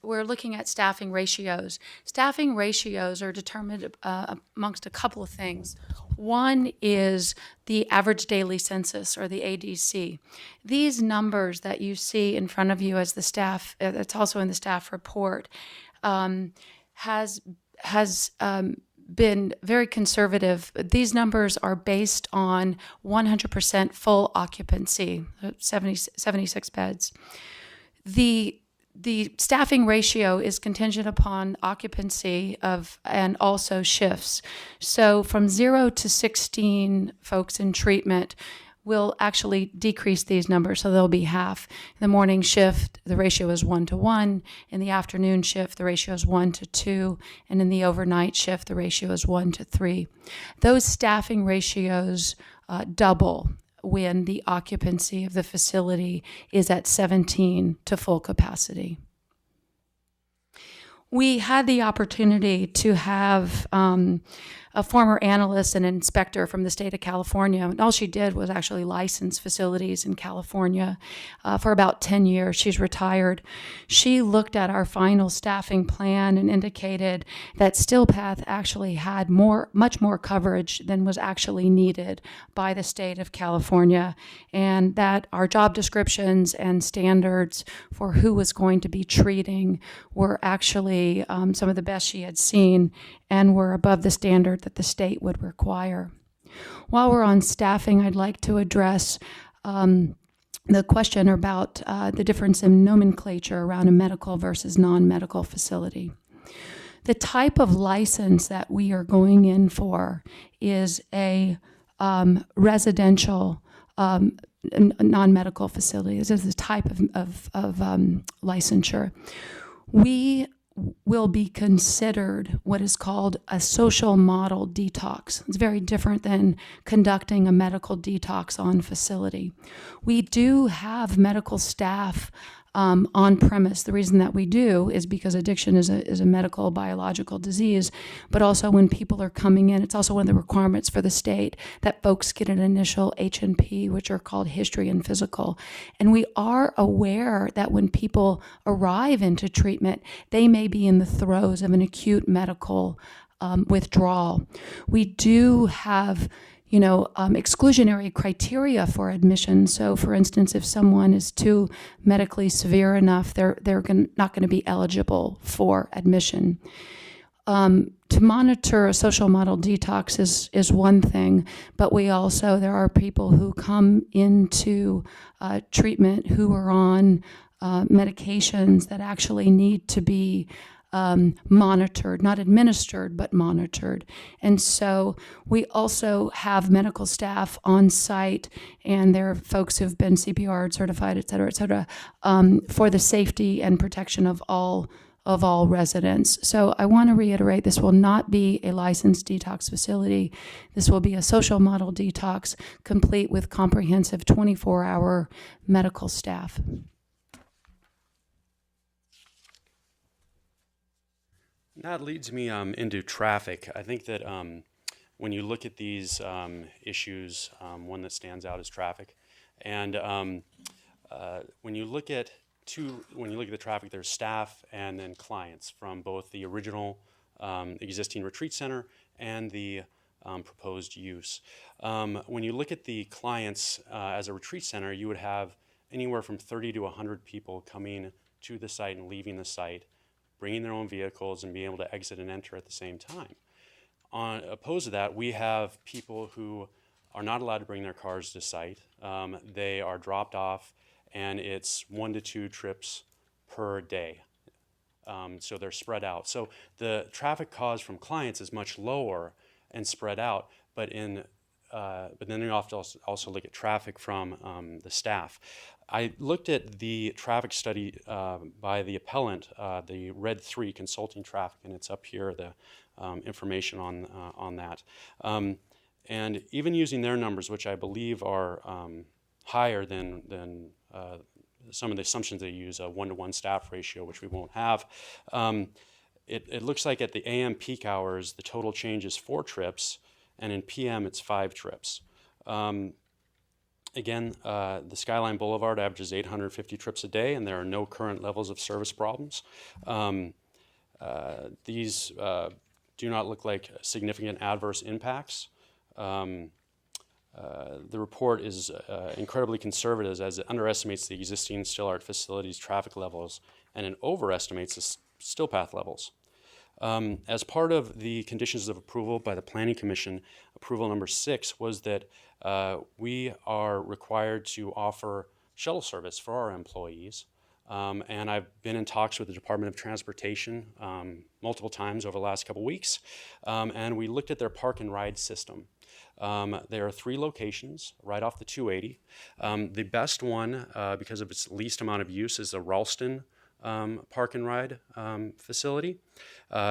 N: we're looking at staffing ratios. Staffing ratios are determined amongst a couple of things. One is the average daily census, or the ADC. These numbers that you see in front of you as the staff, it's also in the staff report, has been very conservative. These numbers are based on 100% full occupancy, 76 beds. The staffing ratio is contingent upon occupancy and also shifts. So from 0 to 16 folks in treatment, we'll actually decrease these numbers, so they'll be half. In the morning shift, the ratio is 1-to-1. In the afternoon shift, the ratio is 1-to-2. And in the overnight shift, the ratio is 1-to-3. Those staffing ratios double when the occupancy of the facility is at 17 to full capacity. We had the opportunity to have a former analyst and inspector from the state of California. And all she did was actually license facilities in California for about 10 years. She's retired. She looked at our final staffing plan and indicated that StillPath actually had much more coverage than was actually needed by the state of California, and that our job descriptions and standards for who was going to be treating were actually some of the best she had seen and were above the standard that the state would require. While we're on staffing, I'd like to address the question about the difference in nomenclature around a medical versus non-medical facility. The type of license that we are going in for is a residential non-medical facility. This is the type of licensure. We will be considered what is called a social model detox. It's very different than conducting a medical detox on facility. We do have medical staff on premise. The reason that we do is because addiction is a medical biological disease, but also when people are coming in, it's also one of the requirements for the state that folks get an initial H&P, which are called history and physical. And we are aware that when people arrive into treatment, they may be in the throes of an acute medical withdrawal. We do have exclusionary criteria for admission. So, for instance, if someone is too medically severe enough, they're not going to be eligible for admission. To monitor a social model detox is one thing, but there are people who come into treatment who are on medications that actually need to be monitored, not administered, but monitored. And so we also have medical staff on site, and there are folks who've been CPR certified, et cetera, for the safety and protection of all residents. So I want to reiterate, this will not be a licensed detox facility. This will be a social model detox, complete with comprehensive 24-hour medical staff.
M: That leads me into traffic. I think that when you look at these issues, one that stands out is traffic. And when you look at the traffic, there's staff and then clients from both the original existing retreat center and the proposed use. When you look at the clients as a retreat center, you would have anywhere from 30 to 100 people coming to the site and leaving the site, bringing their own vehicles and being able to exit and enter at the same time. Opposed to that, we have people who are not allowed to bring their cars to site. They are dropped off, and it's 1 to 2 trips per day. So they're spread out. So the traffic caused from clients is much lower and spread out, but then you have to also look at traffic from the staff. I looked at the traffic study by the appellant, the Red 3 consulting traffic, and it's up here, the information on that. And even using their numbers, which I believe are higher than some of the assumptions they use, a 1-to-1 staff ratio, which we won't have, it looks like at the AM peak hours, the total change is 4 trips, and in PM it's 5 trips. Again, the Skyline Boulevard averages 850 trips a day, and there are no current levels of service problems. These do not look like significant adverse impacts. The report is incredibly conservative as it underestimates the existing still art facilities traffic levels and it overestimates the StillPath levels. As part of the conditions of approval by the Planning Commission, approval number 6 was that we are required to offer shuttle service for our employees And I've been in talks with the Department of Transportation multiple times over the last couple weeks, and we looked at their park and ride system. There are 3 locations right off the 280. The best one, because of its least amount of use, is the Ralston park and ride facility.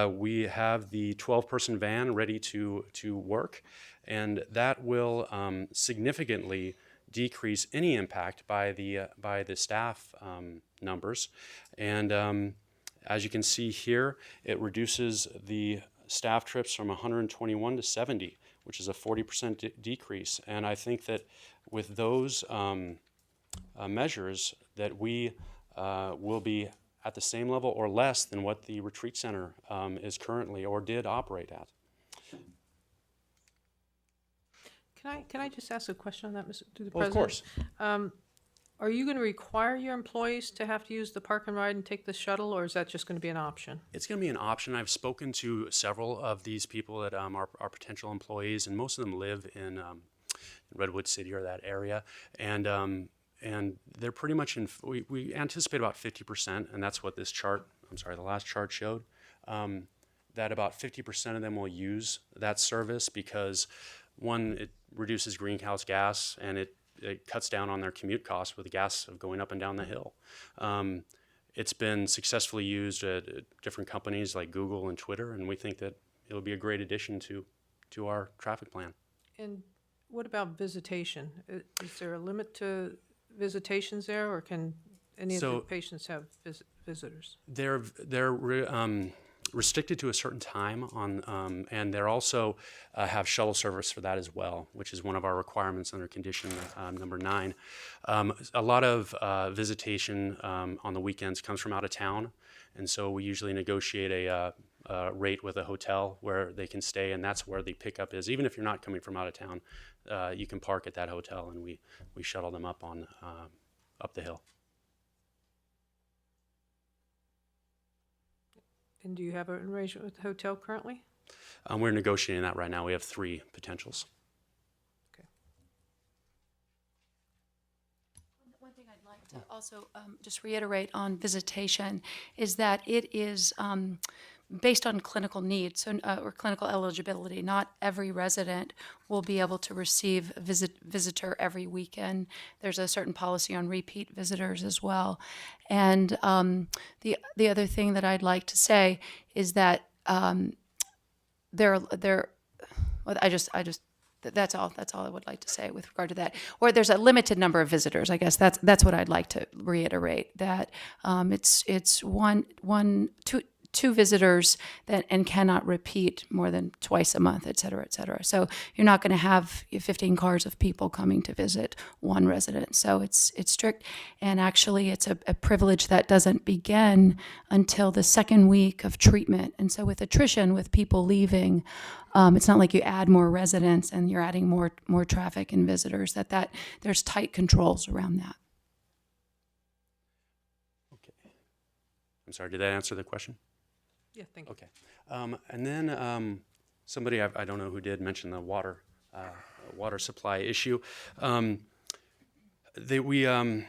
M: We have the 12-person van ready to work, and that will significantly decrease any impact by the staff numbers. And as you can see here, it reduces the staff trips from 121 to 70, which is a 40% decrease. And I think that with those measures that we will be at the same level or less than what the retreat center is currently or did operate at.
U: Can I just ask a question on that, Mr. to the
M: Well, of
U: President?
M: course.
U: Are you going to require your employees to have to use the park and ride and take the shuttle, or is that just going to be an option?
M: It's going to be an option. I've spoken to several of these people that are potential employees, and most of them live in Redwood City or that area. And they're pretty much in, we anticipate about 50%, and that's what this chart, the last chart showed, that about 50% of them will use that service because, one, it reduces greenhouse gas, and it cuts down on their commute costs with the gas of going up and down the hill. It's been successfully used at different companies like Google and Twitter, and we think that it'll be a great addition to our traffic plan.
U: And what about visitation? Is there a limit to visitations there, or can any of the patients have visitors?
M: They're restricted to a certain time on, and they're also have shuttle service for that as well, which is one of our requirements under condition number 9. A lot of visitation on the weekends comes from out of town, and so we usually negotiate a rate with a hotel where they can stay, and that's where the pickup is. Even if you're not coming from out of town, you can park at that hotel, and we shuttle them up on up the hill.
U: And do you have an arrangement with the hotel currently?
M: We're negotiating that right now. We have 3 potentials.
N: One thing I'd like to also just reiterate on visitation is that it is based on clinical needs or clinical eligibility. Not every resident will be able to receive a visitor every weekend. There's a certain policy on repeat visitors as well. And the other thing that I'd like to say is that that's all I would like to say with regard to that. Or there's a limited number of visitors. I guess that's what I'd like to reiterate. That it's two visitors and cannot repeat more than twice a month, et cetera, et cetera. So you're not going to have 15 cars of people coming to visit one resident. So it's strict, and actually it's a privilege that doesn't begin until the 2nd week of treatment. And so with attrition, with people leaving, it's not like you add more residents and you're adding more traffic and visitors. That there's tight controls around that.
M: Okay. I'm sorry, did that answer the question?
U: Yeah, thank you.
M: Okay. And then somebody, I don't know who did, mention the water supply issue. We actually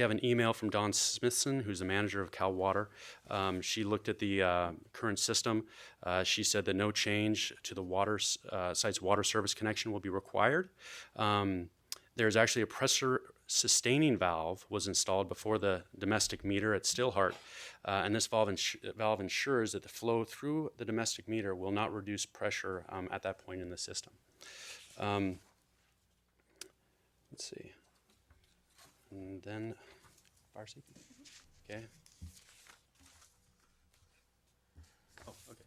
M: have an email from Dawn Smithson, who's the manager of Cal Water. She looked at the current system. She said that no change to the site's water service connection will be required. There's actually a pressure sustaining valve was installed before the domestic meter at Stillhart, and this valve ensures that the flow through the domestic meter will not reduce pressure at that point in the system. Let's see. And then fire safety. Okay. Oh, okay.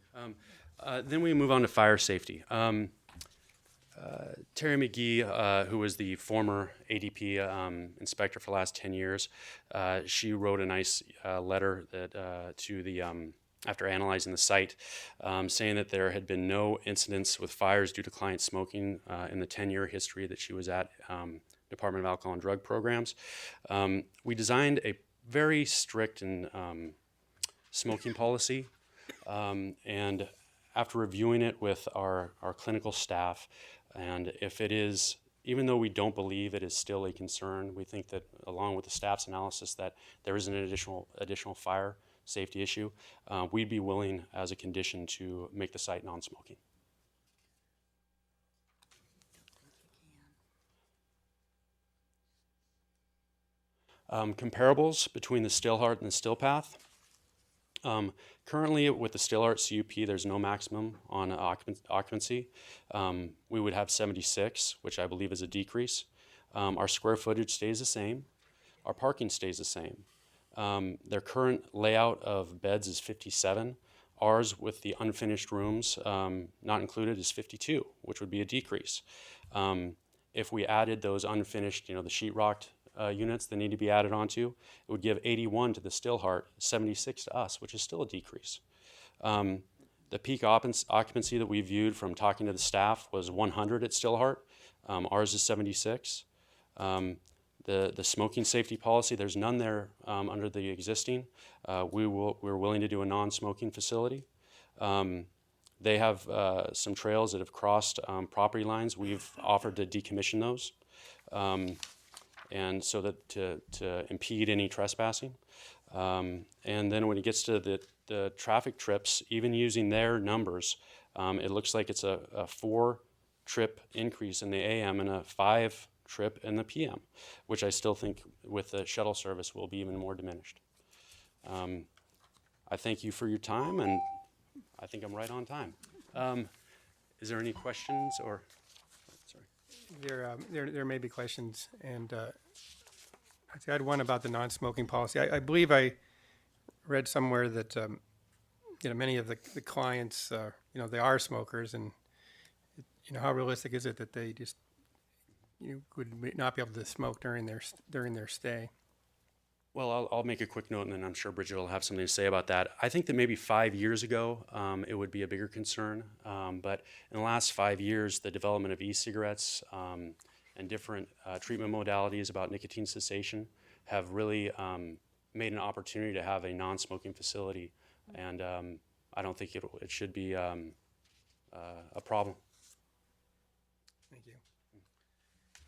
M: Then we move on to fire safety. Terry McGee, who was the former ADP inspector for the last 10 years, she wrote a nice letter that to the after analyzing the site, saying that there had been no incidents with fires due to client smoking in the 10-year history that she was at Department of Alcohol and Drug Programs. We designed a very strict and smoking policy, and after reviewing it with our clinical staff, and if it is even though we don't believe it is still a concern, we think that along with the staff's analysis that there is an additional fire safety issue, we'd be willing as a condition to make the site non-smoking. Comparables between the Stillhart and the Stillpath. Currently, with the Stillhart CUP, there's no maximum on occupancy. We would have 76, which I believe is a decrease. Our square footage stays the same. Our parking stays the same. Their current layout of beds is 57. Ours, with the unfinished rooms not included, is 52, which would be a decrease. If we added those unfinished, the sheetrocked units that need to be added onto, it would give 81 to the Stillhart, 76 to us, which is still a decrease. The peak occupancy that we viewed from talking to the staff was 100 at Stillhart. Ours is 76. The smoking safety policy, there's none there under the existing. We're willing to do a non-smoking facility. They have some trails that have crossed property lines. We've offered to decommission those. And so that to impede any trespassing. And then when it gets to the traffic trips, even using their numbers, it looks like it's a 4-trip increase in the AM and a 5-trip in the PM, which I still think with the shuttle service will be even more diminished. I thank you for your time, and I think I'm right on time. Is there any questions or?
A: There may be questions, and I had one about the non-smoking policy. I believe I read somewhere that many of the clients they are smokers, and how realistic is it that they just would not be able to smoke during their stay?
M: Well, I'll make a quick note, and then I'm sure Bridget will have something to say about that. I think that maybe 5 years ago, it would be a bigger concern. But in the last 5 years, the development of e-cigarettes and different treatment modalities about nicotine cessation have really made an opportunity to have a non-smoking facility. And I don't think it should be a problem.
A: Thank you.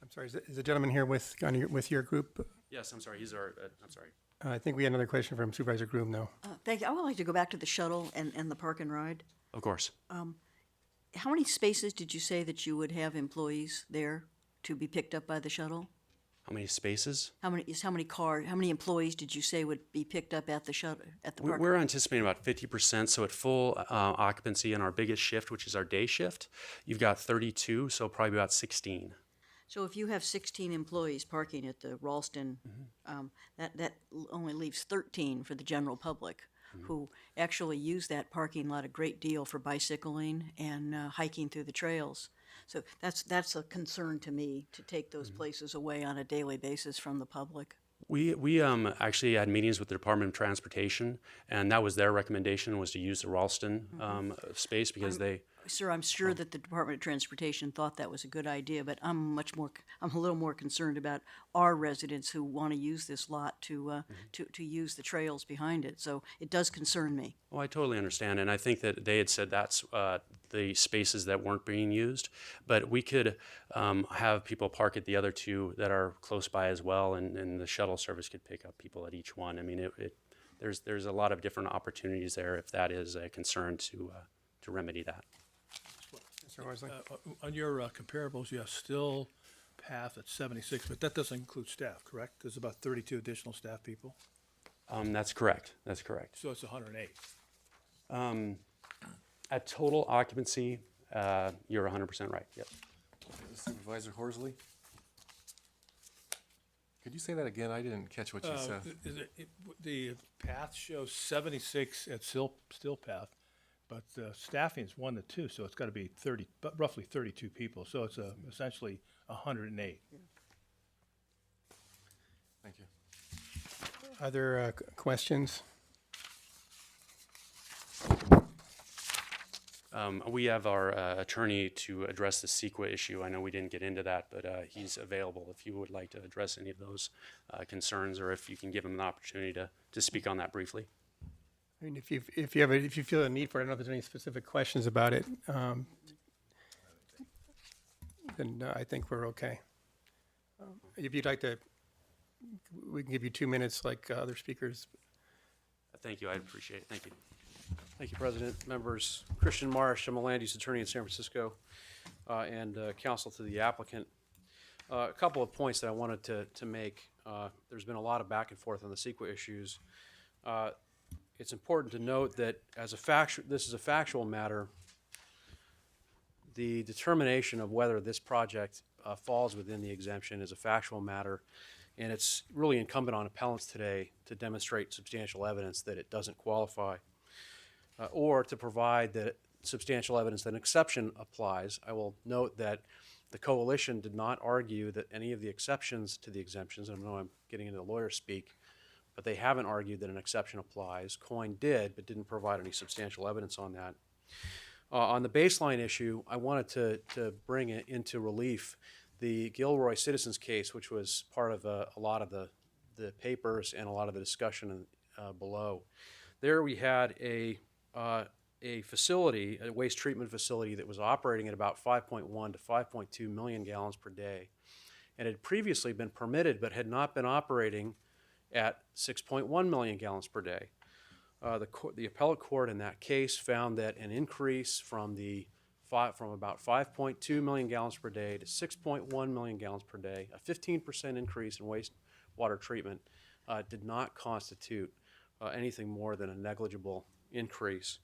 A: I'm sorry, is the gentleman here with your group?
M: Yes, I'm sorry. I'm sorry.
A: I think we had another question from Supervisor Groom, though.
O: Thank you. I would like to go back to the shuttle and the park and ride.
M: Of course.
O: How many spaces did you say that you would have employees there to be picked up by the shuttle?
M: How many spaces?
O: How many employees did you say would be picked up at the shuttle at the park?
M: We're anticipating about 50%. So at full occupancy in our biggest shift, which is our day shift, you've got 32, so probably about 16.
O: So if you have 16 employees parking at the Ralston, that only leaves 13 for the general public, who actually use that parking lot a great deal for bicycling and hiking through the trails. So that's a concern to me, to take those places away on a daily basis from the public.
M: We actually had meetings with the Department of Transportation, and that was their recommendation, was to use the Ralston space because
O: Sir, I'm sure that the Department of Transportation thought that was a good idea, but I'm a little more concerned about our residents who want to use this lot to use the trails behind it. So it does concern me.
M: Oh, I totally understand, and I think that they had said that's the spaces that weren't being used, but we could have people park at the other two that are close by as well, and the shuttle service could pick up people at each one. I mean, there's a lot of different opportunities there if that is a concern to remedy that.
S: On your comparables, you have still path at 76, but that doesn't include staff, correct? There's about 32 additional staff people.
M: That's correct. That's correct.
S: So it's 108.
M: At total occupancy, you're 100% right. Yep.
P: Supervisor Horsley? Could you say that again? I didn't catch what you said.
S: The path shows 76 at still path, but staffing is 1 to 2, so it's got to be roughly 32 people. So it's essentially 108.
P: Thank you.
A: Other questions?
M: We have our attorney to address the CEQA issue. I know we didn't get into that, but he's available if you would like to address any of those concerns, or if you can give him an opportunity to speak on that briefly.
A: I mean, if you feel a need for it, I don't know if there's any specific questions about it, then I think we're okay. If you'd like to, we can give you 2 minutes like other speakers.
V: Thank you, I'd appreciate it. Thank you.
K: Thank you, President. Members, Christian Marsh, I'm a land use attorney in San Francisco, and counsel to the applicant. A couple of points that I wanted to make. There's been a lot of back and forth on the CEQA issues. It's important to note that as this is a factual matter. The determination of whether this project falls within the exemption is a factual matter, and it's really incumbent on appellants today to demonstrate substantial evidence that it doesn't qualify, or to provide that substantial evidence that an exception applies. I will note that the coalition did not argue that any of the exceptions to the exemptions, and I know I'm getting into lawyer speak, but they haven't argued that an exception applies. COIN did, but didn't provide any substantial evidence on that. On the baseline issue, I wanted to bring it into relief the Gilroy Citizens case, which was part of a lot of the papers and a lot of the discussion below. There we had a facility, a waste treatment facility that was operating at about 5.1 to 5.2 million gallons per day, and had previously been permitted but had not been operating at 6.1 million gallons per day. The appellate court in that case found that an increase from about 5.2 million gallons per day to 6.1 million gallons per day, a 15% increase in wastewater treatment, did not constitute anything more than a negligible increase,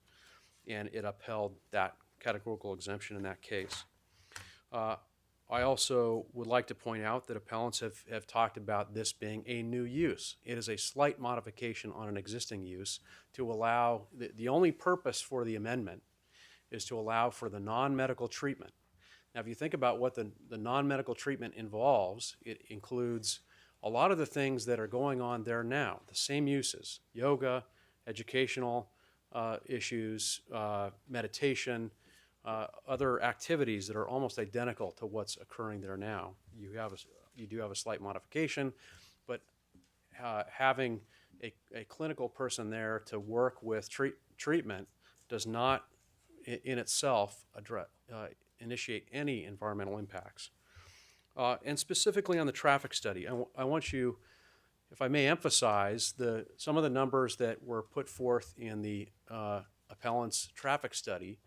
K: and it upheld that categorical exemption in that case. I also would like to point out that appellants have talked about this being a new use. It is a slight modification on an existing use to allow, the only purpose for the amendment is to allow for the non-medical treatment. Now, if you think about what the non-medical treatment involves, it includes a lot of the things that are going on there now, the same uses: yoga, educational issues, meditation, other activities that are almost identical to what's occurring there now. You do have a slight modification, but having a clinical person there to work with treatment does not in itself initiate any environmental impacts. And specifically on the traffic study, I want you, if I may emphasize, some of the numbers that were put forth in the appellant's traffic study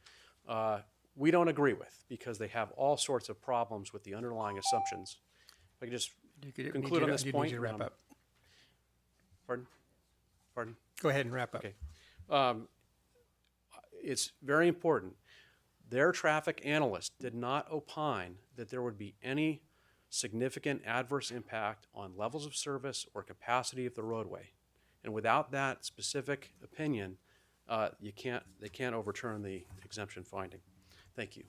K: we don't agree with, because they have all sorts of problems with the underlying assumptions. If I could just conclude on this point.
A: You need to wrap up.
K: Pardon? Pardon?
A: Go ahead and wrap up.
K: Okay. It's very important. Their traffic analyst did not opine that there would be any significant adverse impact on levels of service or capacity of the roadway. And without that specific opinion, they can't overturn the exemption finding. Thank you.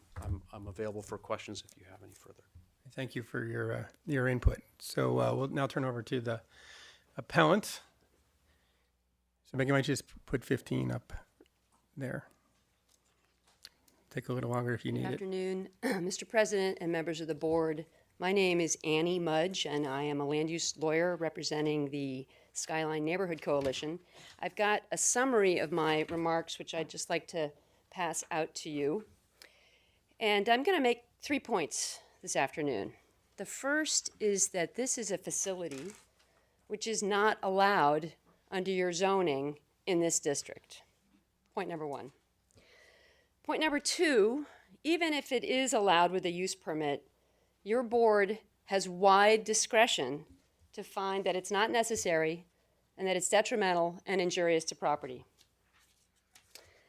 K: I'm available for questions if you have any further.
A: Thank you for your input. So we'll now turn over to the appellant. So Megan, why don't you just put 15 up there? Take a little longer if you need it.
Q: Good afternoon, Mr. President and members of the board. My name is Annie Mudge, and I am a land use lawyer representing the Skyline Neighborhood Coalition. I've got a summary of my remarks, which I'd just like to pass out to you. And I'm going to make 3 points this afternoon. The first is that this is a facility which is not allowed under your zoning in this district. Point number one. Point number two, even if it is allowed with a use permit, your board has wide discretion to find that it's not necessary and that it's detrimental and injurious to property.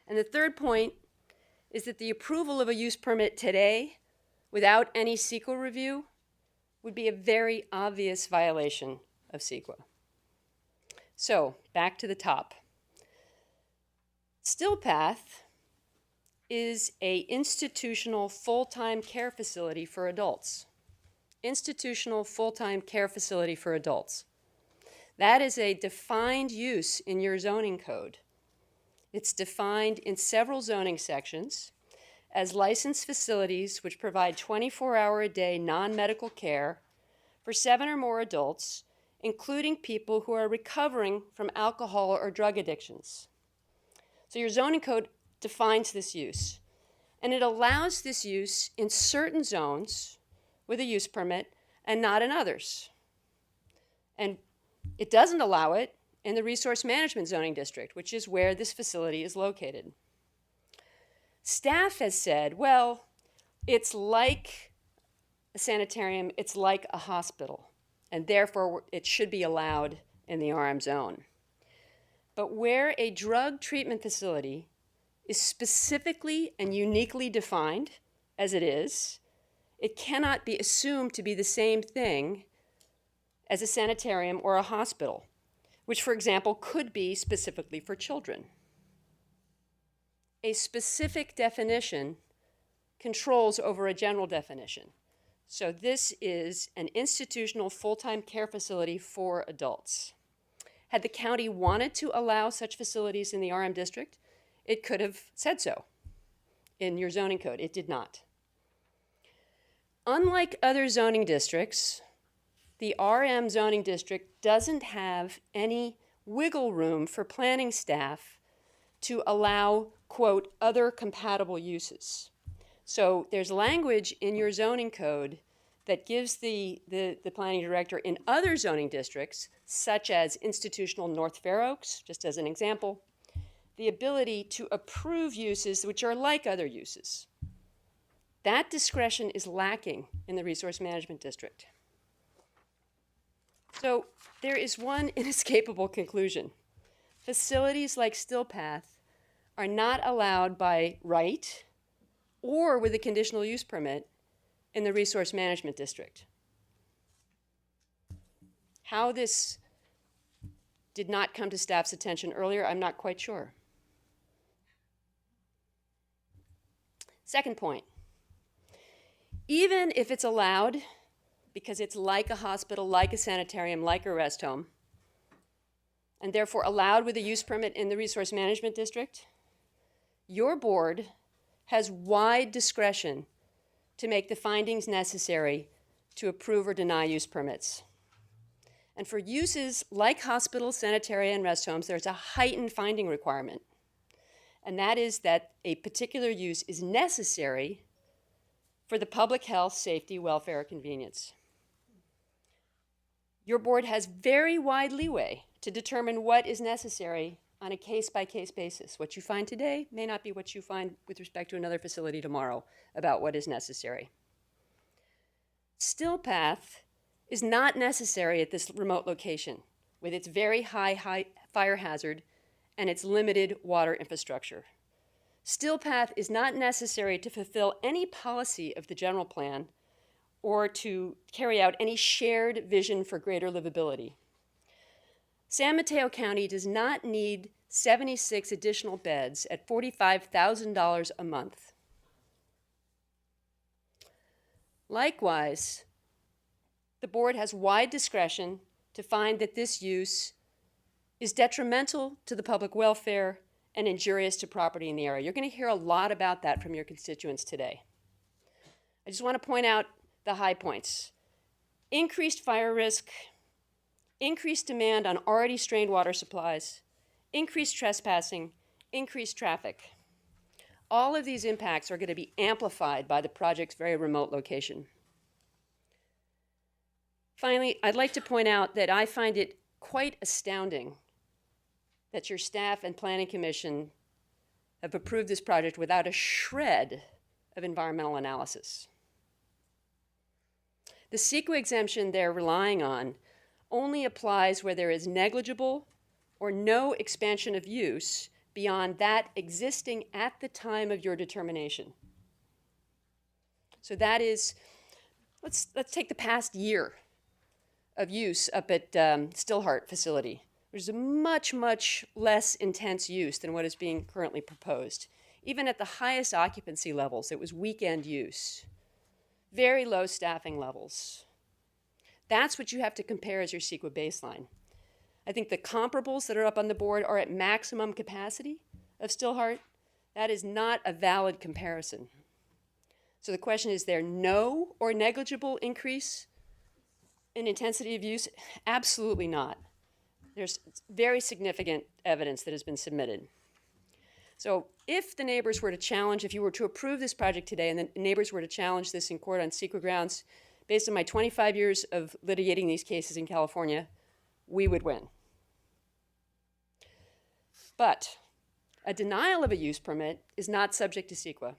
Q: And the third point is that the approval of a use permit today without any CEQA review would be a very obvious violation of CEQA. So, back to the top. Stillpath is an institutional full-time care facility for adults. Institutional full-time care facility for adults. That is a defined use in your zoning code. It's defined in several zoning sections as licensed facilities which provide 24-hour-a-day non-medical care for 7 or more adults, including people who are recovering from alcohol or drug addictions. So your zoning code defines this use, and it allows this use in certain zones with a use permit and not in others. And it doesn't allow it in the resource management zoning district, which is where this facility is located. Staff has said, well, it's like a sanitarium, it's like a hospital, and therefore it should be allowed in the RM zone. But where a drug treatment facility is specifically and uniquely defined as it is, it cannot be assumed to be the same thing as a sanitarium or a hospital, which, for example, could be specifically for children. A specific definition controls over a general definition. So this is an institutional full-time care facility for adults. Had the county wanted to allow such facilities in the RM district, it could have said so in your zoning code. It did not. Unlike other zoning districts, the RM zoning district doesn't have any wiggle room for planning staff to allow, quote, other compatible uses. So there's language in your zoning code that gives the planning director in other zoning districts, such as institutional North Fair Oaks, just as an example, the ability to approve uses which are like other uses. That discretion is lacking in the resource management district. So there is one inescapable conclusion. Facilities like Stillpath are not allowed by right or with a conditional use permit in the resource management district. How this did not come to staff's attention earlier, I'm not quite sure. Second point, even if it's allowed, because it's like a hospital, like a sanitarium, like a rest home, and therefore allowed with a use permit in the resource management district, your board has wide discretion to make the findings necessary to approve or deny use permits. And for uses like hospitals, sanitarium, and rest homes, there's a heightened finding requirement. And that is that a particular use is necessary for the public health, safety, welfare, or convenience. Your board has very wide leeway to determine what is necessary on a case-by-case basis. What you find today may not be what you find with respect to another facility tomorrow about what is necessary. Stillpath is not necessary at this remote location with its very high fire hazard and its limited water infrastructure. Stillpath is not necessary to fulfill any policy of the general plan or to carry out any shared vision for greater livability. San Mateo County does not need 76 additional beds at $45,000 a month. Likewise, the board has wide discretion to find that this use is detrimental to the public welfare and injurious to property in the area. You're going to hear a lot about that from your constituents today. I just want to point out the high points. Increased fire risk, increased demand on already strained water supplies, increased trespassing, increased traffic. All of these impacts are going to be amplified by the project's very remote location. Finally, I'd like to point out that I find it quite astounding that your staff and planning commission have approved this project without a shred of environmental analysis. The CEQA exemption they're relying on only applies where there is negligible or no expansion of use beyond that existing at the time of your determination. So that is, let's take the past year of use up at Stillheart facility. There's a much, much less intense use than what is being currently proposed. Even at the highest occupancy levels, it was weekend use. Very low staffing levels. That's what you have to compare as your CEQA baseline. I think the comparables that are up on the board are at maximum capacity of Stillheart. That is not a valid comparison. So the question is there no or negligible increase in intensity of use? Absolutely not. There's very significant evidence that has been submitted. So if the neighbors were to challenge, if you were to approve this project today and the neighbors were to challenge this in court on CEQA grounds, based on my 25 years of litigating these cases in California, we would win. But a denial of a use permit is not subject to CEQA.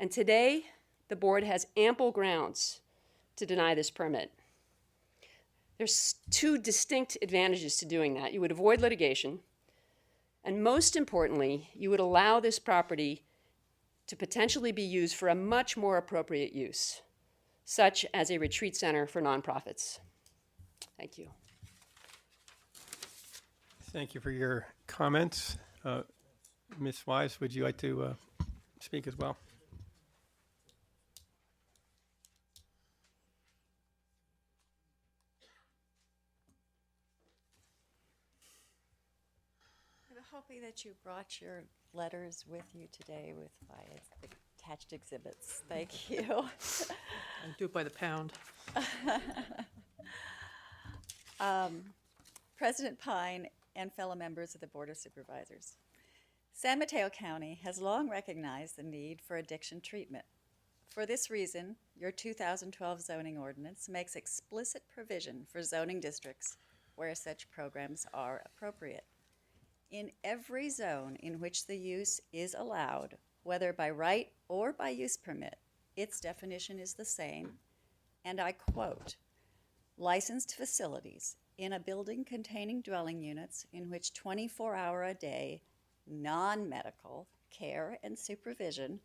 Q: And today, the board has ample grounds to deny this permit. There's two distinct advantages to doing that. You would avoid litigation, and most importantly, you would allow this property to potentially be used for a much more appropriate use, such as a retreat center for nonprofits. Thank you.
A: Thank you for your comments. Ms. Wise, would you like to speak as well?
E: I'm hoping that you brought your letters with you today with my attached exhibits. Thank you.
U: I do it by the pound.
E: President Pine and fellow members of the Board of Supervisors. San Mateo County has long recognized the need for addiction treatment. For this reason, your 2012 zoning ordinance makes explicit provision for zoning districts where such programs are appropriate. In every zone in which the use is allowed, whether by right or by use permit, its definition is the same, and I quote, licensed facilities in a building containing dwelling units in which 24-hour-a-day non-medical care and supervision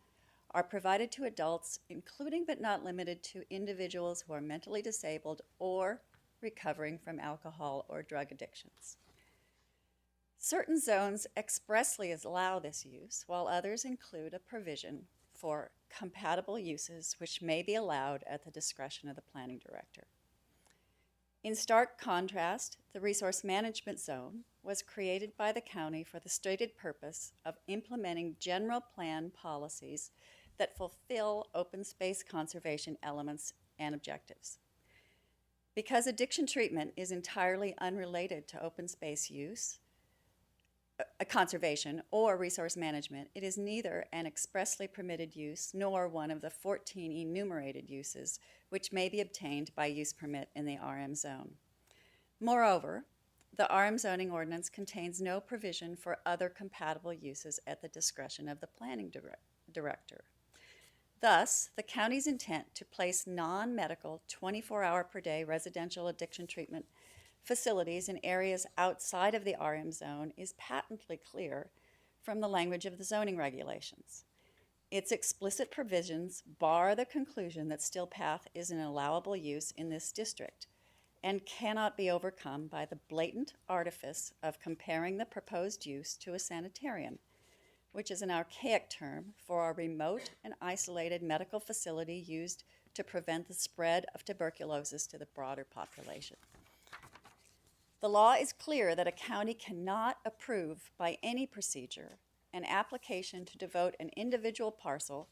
E: are provided to adults, including but not limited to individuals who are mentally disabled or recovering from alcohol or drug addictions. Certain zones expressly allow this use, while others include a provision for compatible uses which may be allowed at the discretion of the planning director. In stark contrast, the Resource Management Zone was created by the county for the stated purpose of implementing general plan policies that fulfill open space conservation elements and objectives. Because addiction treatment is entirely unrelated to open space use, conservation, or resource management, it is neither an expressly permitted use nor one of the 14 enumerated uses which may be obtained by use permit in the RM zone. Moreover, the RM zoning ordinance contains no provision for other compatible uses at the discretion of the planning director. Thus, the county's intent to place non-medical 24-hour-per-day residential addiction treatment facilities in areas outside of the RM zone is patently clear from the language of the zoning regulations. Its explicit provisions bar the conclusion that still path is an allowable use in this district and cannot be overcome by the blatant artifice of comparing the proposed use to a sanitarium, which is an archaic term for a remote and isolated medical facility used to prevent the spread of tuberculosis to the broader population. The law is clear that a county cannot approve by any procedure an application to devote an individual parcel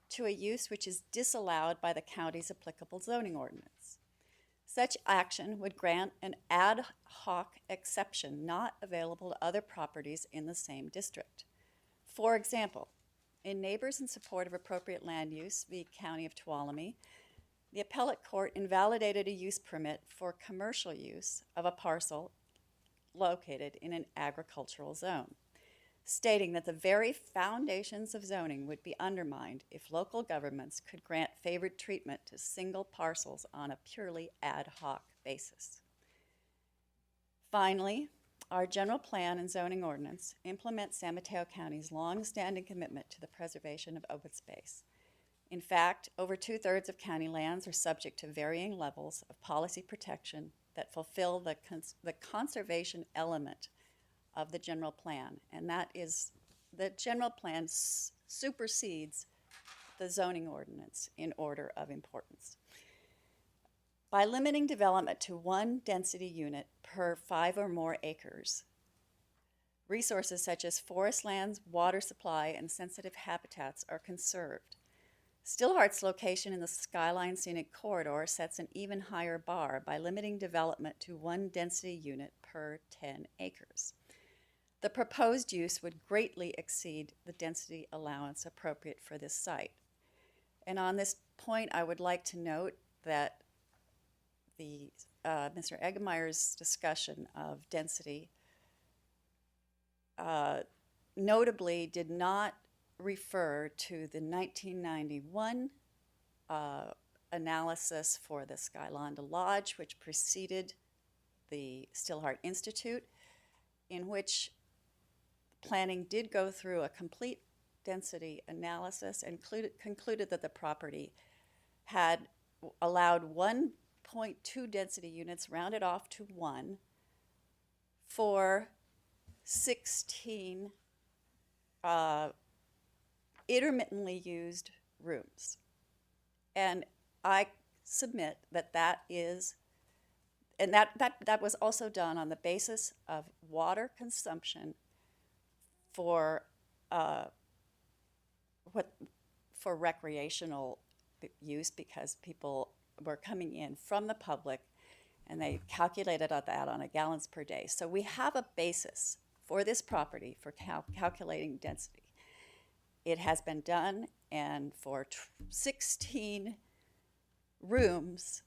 E: to a use which is disallowed by the county's applicable zoning ordinance. Such action would grant an ad hoc exception not available to other properties in the same district. For example, in Neighbors in Support of Appropriate Land Use v. County of Tuolumne, the appellate court invalidated a use permit for commercial use of a parcel located in an agricultural zone, stating that the very foundations of zoning would be undermined if local governments could grant favored treatment to single parcels on a purely ad hoc basis. Finally, our general plan and zoning ordinance implements San Mateo County's long-standing commitment to the preservation of open space. In fact, over 2/3 of county lands are subject to varying levels of policy protection that fulfill the conservation element of the general plan, and that is the general plan supersedes the zoning ordinance in order of importance. By limiting development to one density unit per 5 or more acres, resources such as forest lands, water supply, and sensitive habitats are conserved. Stillhart's location in the Skyline Scenic Corridor sets an even higher bar by limiting development to one density unit per 10 acres. The proposed use would greatly exceed the density allowance appropriate for this site. And on this point, I would like to note that the Mr. Eggemeyer's discussion of density notably did not refer to the 1991 analysis for the Skylonda Lodge, which preceded the Stillhart Institute, in which planning did go through a complete density analysis and concluded that the property had allowed 1.2 density units, rounded off to 1, for 16 intermittently used rooms. And I submit that that is, and that was also done on the basis of water consumption for for recreational use, because people were coming in from the public and they calculated that on a gallons per day. So we have a basis for this property for calculating density. It has been done, and for 16 rooms,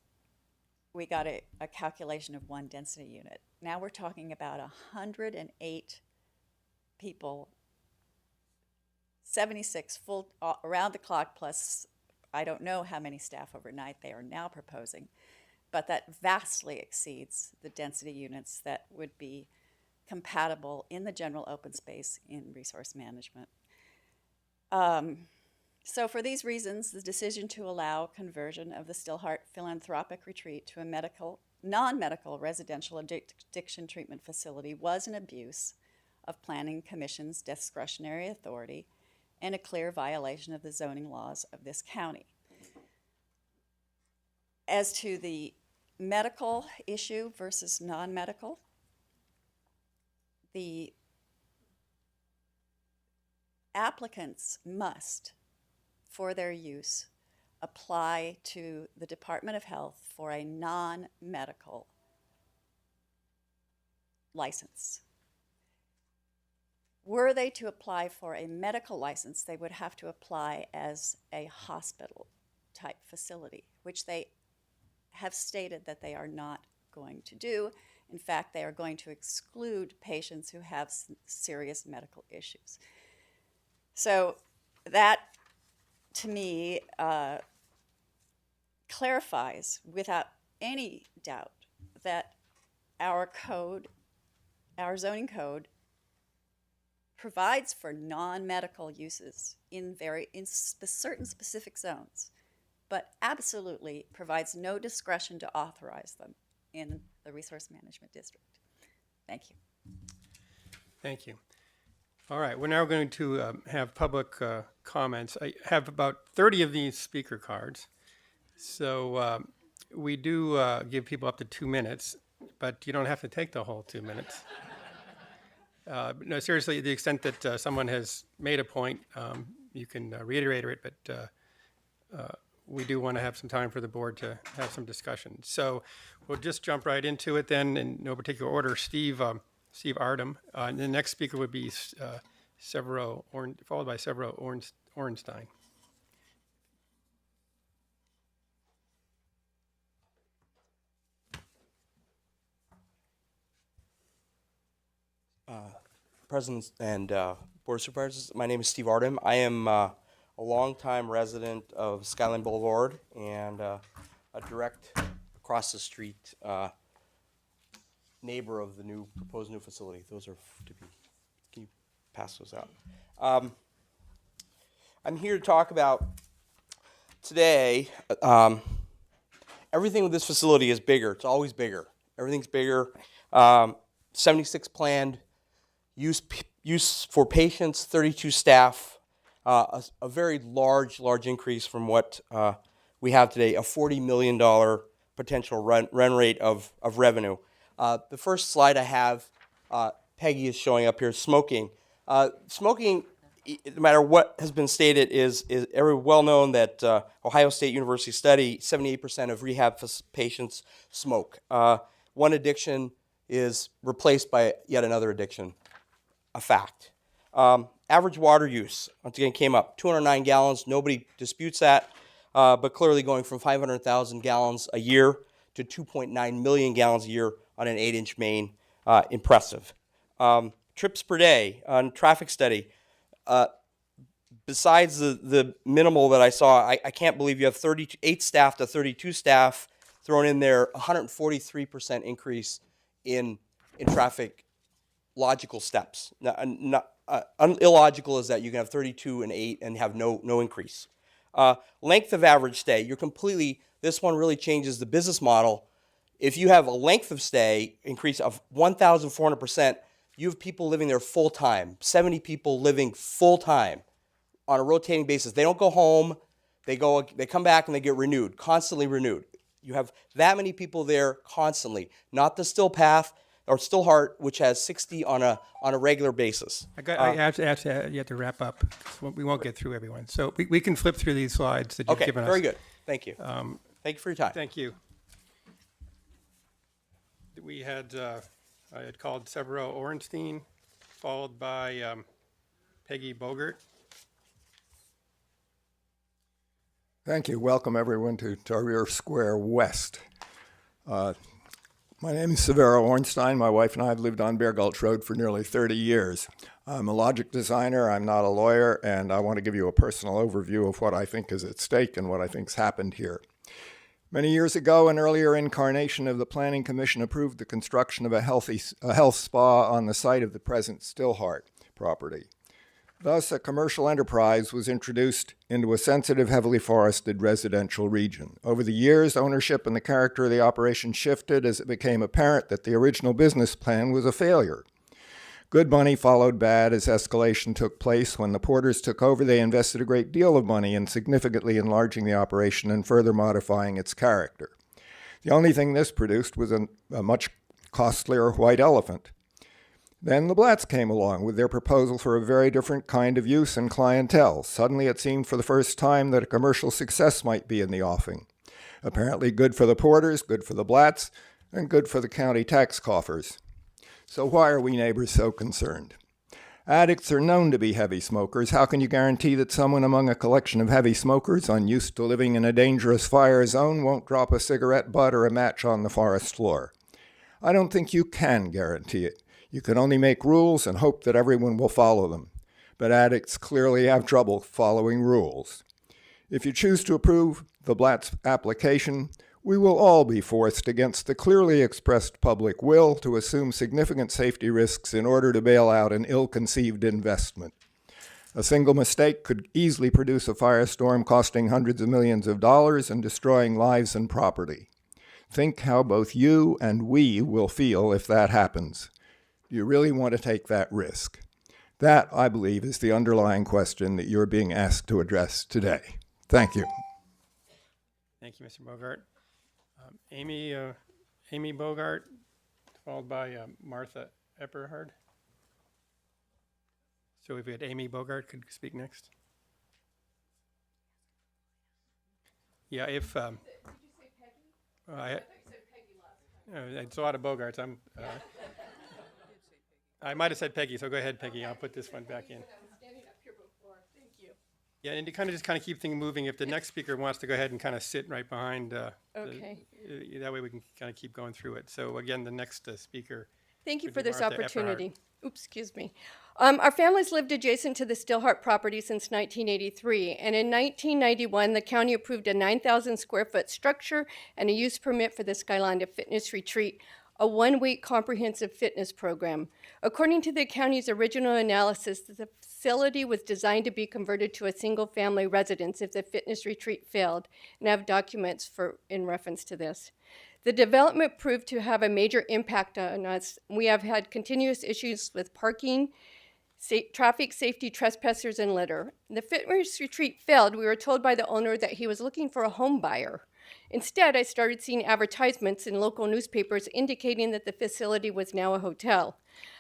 E: we got a calculation of 1 density unit. Now we're talking about 108 people, 76 full around the clock, plus I don't know how many staff overnight they are now proposing, but that vastly exceeds the density units that would be compatible in the general open space in resource management. So for these reasons, the decision to allow conversion of the Stillhart Philanthropic Retreat to a non-medical residential addiction treatment facility was an abuse of Planning Commission's discretionary authority and a clear violation of the zoning laws of this county. As to the medical issue versus non-medical, the applicants must, for their use, apply to the Department of Health for a non-medical license. Were they to apply for a medical license, they would have to apply as a hospital-type facility, which they have stated that they are not going to do. In fact, they are going to exclude patients who have serious medical issues. So that, to me, clarifies without any doubt that our code, our zoning code, provides for non-medical uses in certain specific zones, but absolutely provides no discretion to authorize them in the Resource Management District. Thank you.
A: Thank you. All right, we're now going to have public comments. I have about 30 of these speaker cards. So we do give people up to 2 minutes, but you don't have to take the whole 2 minutes. No, seriously, to the extent that someone has made a point, you can reiterate it, but we do want to have some time for the board to have some discussion. So we'll just jump right into it then, in no particular order. Steve Ardham. And the next speaker would be Severo, followed by Severo Ornstein.
R: President and Board of Supervisors, my name is Steve Ardham. I am a longtime resident of Skyline Boulevard and a direct across the street neighbor of the proposed new facility. Those are to be, can you pass those out? I'm here to talk about today, everything with this facility is bigger. It's always bigger. Everything's bigger. 76 planned use for patients, 32 staff, a very large increase from what we have today, a $40 million potential run rate of revenue. The first slide I have, Peggy is showing up here, smoking. Smoking, no matter what has been stated, is well known that Ohio State University study, 78% of rehab patients smoke. One addiction is replaced by yet another addiction, a fact. Average water use, once again, came up, 209 gallons, nobody disputes that. but clearly going from 500,000 gallons a year to 2.9 million gallons a year on an 8-inch main, impressive. Trips per day on traffic study, besides the minimal that I saw, I can't believe you have 38 staff to 32 staff thrown in there, 143% increase in traffic logical steps. Illogical is that you can have 32 and 8 and have no increase. Length of average stay, this one really changes the business model. If you have a length of stay increase of 1,400%, you have people living there full time, 70 people living full time on a rotating basis. They don't go home, they come back and they get renewed, constantly renewed. You have that many people there constantly, not the Still Path or Still Heart, which has 60 on a regular basis.
A: You have to wrap up. We won't get through everyone. So we can flip through these slides that you've given us.
R: Very good. Thank you. Thank you for your time.
A: Thank you. We had, I had called Severo Orenstein, followed by Peggy Bogart.
C: Thank you. Welcome everyone to Tahrir Square West. My name is Severo Ornstein. My wife and I have lived on Bear Gulch Road for nearly 30 years. I'm a logic designer, I'm not a lawyer, and I want to give you a personal overview of what I think is at stake and what I think's happened here. Many years ago, an earlier incarnation of the Planning Commission approved the construction of a health spa on the site of the present Stillheart property. Thus, a commercial enterprise was introduced into a sensitive, heavily forested residential region. Over the years, ownership and the character of the operation shifted as it became apparent that the original business plan was a failure. Good money followed bad as escalation took place. When the Porters took over, they invested a great deal of money in significantly enlarging the operation and further modifying its character. The only thing this produced was a much costlier white elephant. Then the Blatts came along with their proposal for a very different kind of use and clientele. Suddenly it seemed for the first time that a commercial success might be in the offing. Apparently good for the Porters, good for the Blatts, and good for the county tax coffers. So why are we neighbors so concerned? Addicts are known to be heavy smokers. How can you guarantee that someone among a collection of heavy smokers, unused to living in a dangerous fire zone, won't drop a cigarette butt or a match on the forest floor? I don't think you can guarantee it. You can only make rules and hope that everyone will follow them. But addicts clearly have trouble following rules. If you choose to approve the Blatts application, we will all be forced against the clearly expressed public will to assume significant safety risks in order to bail out an ill-conceived investment. A single mistake could easily produce a firestorm costing hundreds of millions of dollars and destroying lives and property. Think how both you and we will feel if that happens. Do you really want to take that risk? That, I believe, is the underlying question that you're being asked to address today. Thank you.
A: Thank you, Mr. Bogart. Amy Bogart, followed by Martha Epperhard. So if we had Amy Bogart could speak next. Yeah, if did you say Peggy? I thought you said Peggy last. It's a lot of Bogarts. I might have said Peggy, so go ahead, Peggy. I'll put this one back in. Yeah, and to kind of keep things moving, if the next speaker wants to go ahead and kind of sit right behind,
T: Okay.
A: That way we can kind of keep going through it. So again, the next speaker.
T: Thank you
A: would
T: for
A: be
T: this
A: Martha
T: opportunity. Oops, excuse me. Our family's lived adjacent to the Stillheart property since 1983, and in 1991, the county approved a 9,000 square foot structure and a use permit for the Skylandia Fitness Retreat, a one-week comprehensive fitness program. According to the county's original analysis, the facility was designed to be converted to a single-family residence if the fitness retreat failed, and I have documents in reference to this. The development proved to have a major impact on us. We have had continuous issues with parking, traffic safety, trespassers, and litter. The fitness retreat failed. We were told by the owner that he was looking for a home buyer. Instead, I started seeing advertisements in local newspapers indicating that the facility was now a hotel.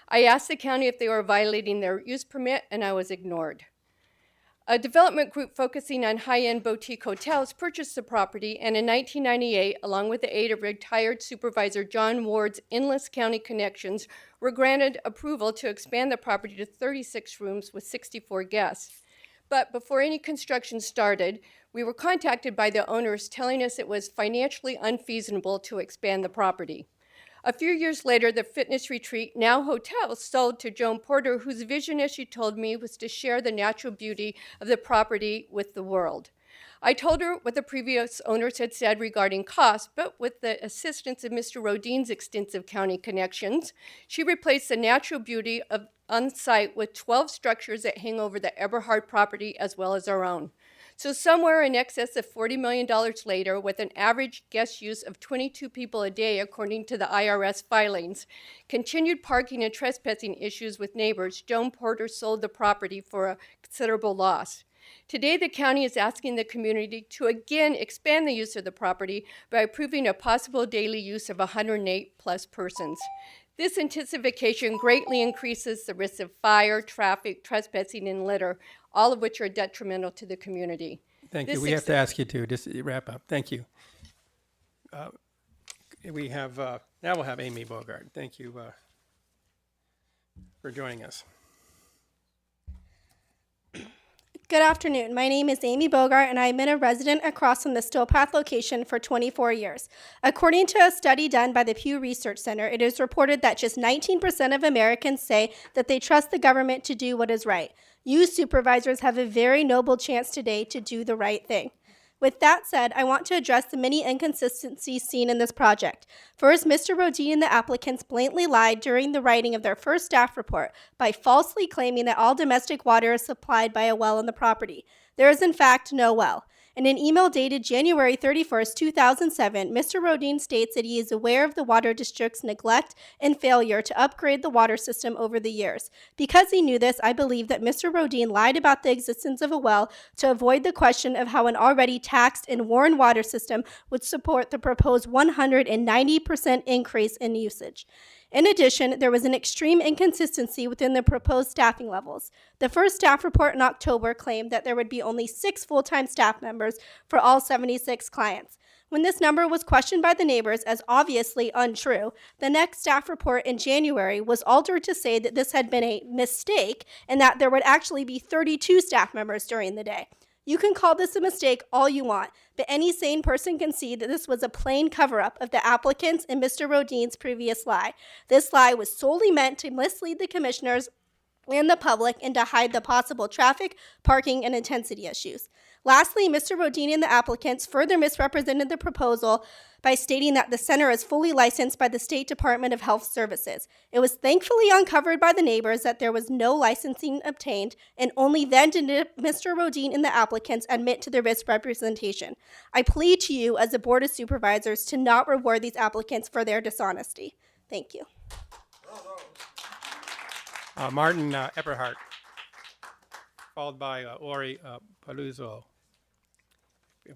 T: I asked the county if they were violating their use permit, and I was ignored. A development group focusing on high-end boutique hotels purchased the property, and in 1998, along with the aid of retired Supervisor John Ward's endless county connections, were granted approval to expand the property to 36 rooms with 64 guests. But before any construction started, We were contacted by the owners telling us it was financially unfeasible to expand the property. A few years later, the fitness retreat, now hotel, sold to Joan Porter, whose vision, as she told me, was to share the natural beauty of the property with the world. I told her what the previous owners had said regarding cost, but with the assistance of Mr. Rodine's extensive county connections, she replaced the natural beauty of on site with 12 structures that hang over the Eberhard property as well as our own. So somewhere in excess of $40 million later, with an average guest use of 22 people a day, according to the IRS filings, continued parking and trespassing issues with neighbors, Joan Porter sold the property for a considerable loss. Today, the county is asking the community to again expand the use of the property by approving a possible daily use of 108 plus persons. This intensification greatly increases the risk of fire, traffic, trespassing, and litter, all of which are detrimental to the community.
A: Thank you. We have to ask you to just wrap up. Thank you. We have now we'll have Amy Bogart. Thank you for joining us.
B: Good afternoon. My name is Amy Bogart, and I've been a resident across from the Stillpath location for 24 years. According to a study done by the Pew Research Center, it is reported that just 19% of Americans say that they trust the government to do what is right. You supervisors have a very noble chance today to do the right thing. With that said, I want to address the many inconsistencies seen in this project. First, Mr. Rodine and the applicants blatantly lied during the writing of their first staff report by falsely claiming that all domestic water is supplied by a well on the property. There is in fact no well. In an email dated January 31st, 2007, Mr. Rodine states that he is aware of the water district's neglect and failure to upgrade the water system over the years. Because he knew this, I believe that Mr. Rodine lied about the existence of a well to avoid the question of how an already taxed and worn water system would support the proposed 190% increase in usage. In addition, there was an extreme inconsistency within the proposed staffing levels. The first staff report in October claimed that there would be only 6 full-time staff members for all 76 clients. When this number was questioned by the neighbors as obviously untrue, the next staff report in January was altered to say that this had been a mistake and that there would actually be 32 staff members during the day. You can call this a mistake all you want, but any sane person can see that this was a plain cover-up of the applicants and Mr. Rodine's previous lie. This lie was solely meant to mislead the commissioners and the public and to hide the possible traffic, parking, and intensity issues. Lastly, Mr. Rodine and the applicants further misrepresented the proposal by stating that the center is fully licensed by the State Department of Health Services. It was thankfully uncovered by the neighbors that there was no licensing obtained, and only then did Mr. Rodine and the applicants admit to their misrepresentation. I plead to you as a Board of Supervisors to not reward these applicants for their dishonesty. Thank you.
A: Martin Eberhardt, followed by Ori Paluzzo.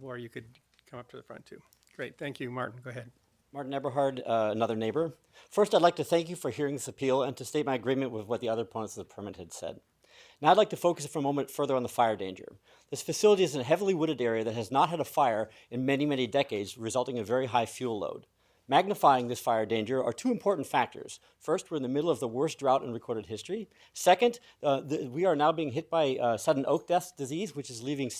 A: Or you could come up to the front too. Great, thank you, Martin. Go ahead.
L: Martin Eberhard, another neighbor. First, I'd like to thank you for hearing this appeal and to state my agreement with what the other opponents of the permit had said. Now I'd like to focus for a moment further on the fire danger. This facility is in a heavily wooded area that has not had a fire in many, many decades, resulting in a very high fuel load. Magnifying this fire danger are two important factors. First, we're in the middle of the worst drought in recorded history. Second, we are now being hit by sudden oak death disease, which is leaving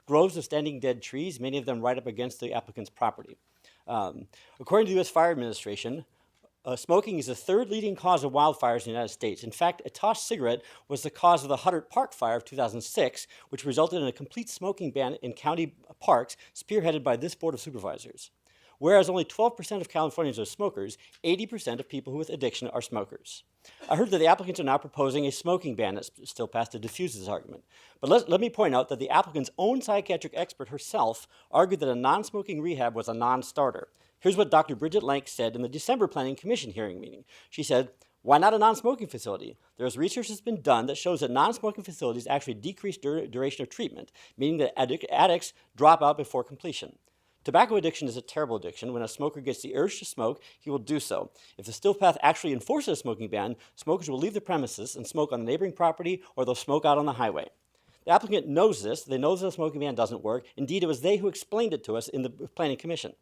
L: groves of standing dead trees, many of them right up against the applicant's property. According to the U.S. Fire Administration, smoking is the third leading cause of wildfires in the United States. In fact, a tossed cigarette was the cause of the Huddart Park fire of 2006, which resulted in a complete smoking ban in county parks, spearheaded by this Board of Supervisors. Whereas only 12% of Californians are smokers, 80% of people with addiction are smokers. I heard that the applicants are now proposing a smoking ban at Stillpath to diffuse this argument. But let me point out that the applicant's own psychiatric expert herself argued that a non-smoking rehab was a non-starter. Here's what Dr. Bridget Lank said in the December Planning Commission hearing meeting. She said, "Why not a non-smoking facility? There's research that's been done that shows that non-smoking facilities actually decrease duration of treatment, meaning that addicts drop out before completion. Tobacco addiction is a terrible addiction. When a smoker gets the urge to smoke, he will do so. If the Stillpath actually enforces a smoking ban, smokers will leave the premises and smoke on the neighboring property, or they'll smoke out on the highway." The applicant knows this. They know that a smoking ban doesn't work. Indeed, it was they who explained it to us in the Planning Commission.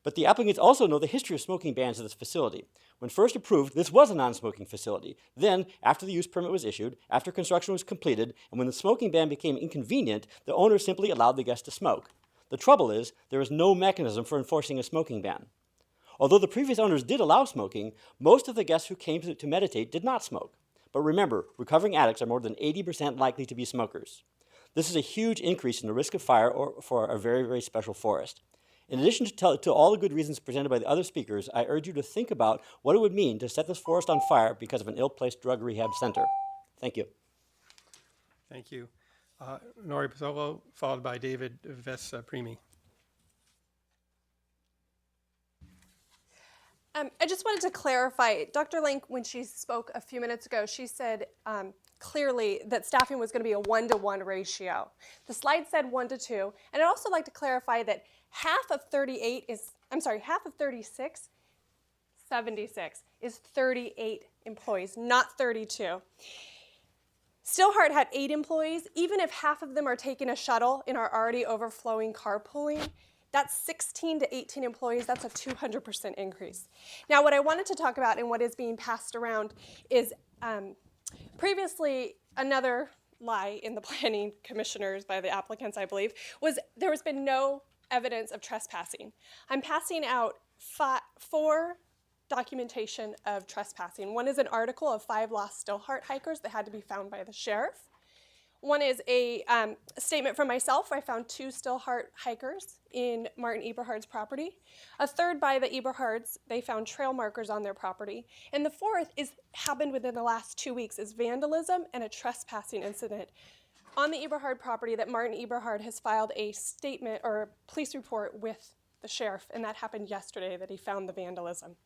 L: But the applicants also know the history of smoking bans at this facility. When first approved, this was a non-smoking facility. Then, after the use permit was issued, after construction was completed, and when the smoking ban became inconvenient, the owner simply allowed the guests to smoke. The trouble is, there is no mechanism for enforcing a smoking ban. Although the previous owners did allow smoking, most of the guests who came to meditate did not smoke. But remember, recovering addicts are more than 80% likely to be smokers. This is a huge increase in the risk of fire for a very, very special forest. In addition to all the good reasons presented by the other speakers, I urge you to think about what it would mean to set this forest on fire because of an ill-placed drug rehab center. Thank you.
A: Thank you. Nori Pizzolo, followed by David Vespremi.
B: I just wanted to clarify, Dr. Link, when she spoke a few minutes ago, she said clearly that staffing was going to be a 1-to-1 ratio. The slide said 1-to-2, and I'd also like to clarify that half of 36, 76 is 38 employees, not 32. Stillheart had 8 employees. Even if half of them are taking a shuttle in our already overflowing carpooling, that's 16 to 18 employees. That's a 200% increase. Now, what I wanted to talk about and what is being passed around is previously another lie in the planning commissioners by the applicants, I believe, was there has been no evidence of trespassing. I'm passing out 4 documentation of trespassing. One is an article of 5 lost Stillheart hikers that had to be found by the sheriff. One is a statement from myself. I found 2 Stillheart hikers in Martin Eberhard's property. A third by the Eberhards, they found trail markers on their property. And the fourth happened within the last 2 weeks, is vandalism and a trespassing incident on the Eberhard property that Martin Eberhard has filed a statement or a police report with the sheriff, and that happened yesterday that he found the vandalism.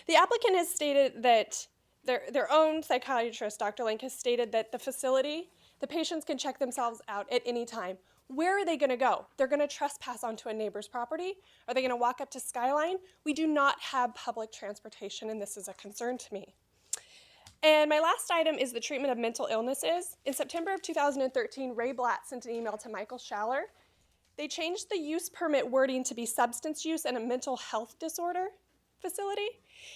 B: The applicant has stated that their own psychiatrist, Dr. Link, has stated that the facility, the patients can check themselves out at any time. Where are they going to go? They're going to trespass onto a neighbor's property? Are they going to walk up to Skyline? We do not have public transportation, and this is a concern to me. And my last item is the treatment of mental illnesses. In September of 2013, Ray Blatt sent an email to Michael Schaller. They changed the use permit wording to be substance use and a mental health disorder facility.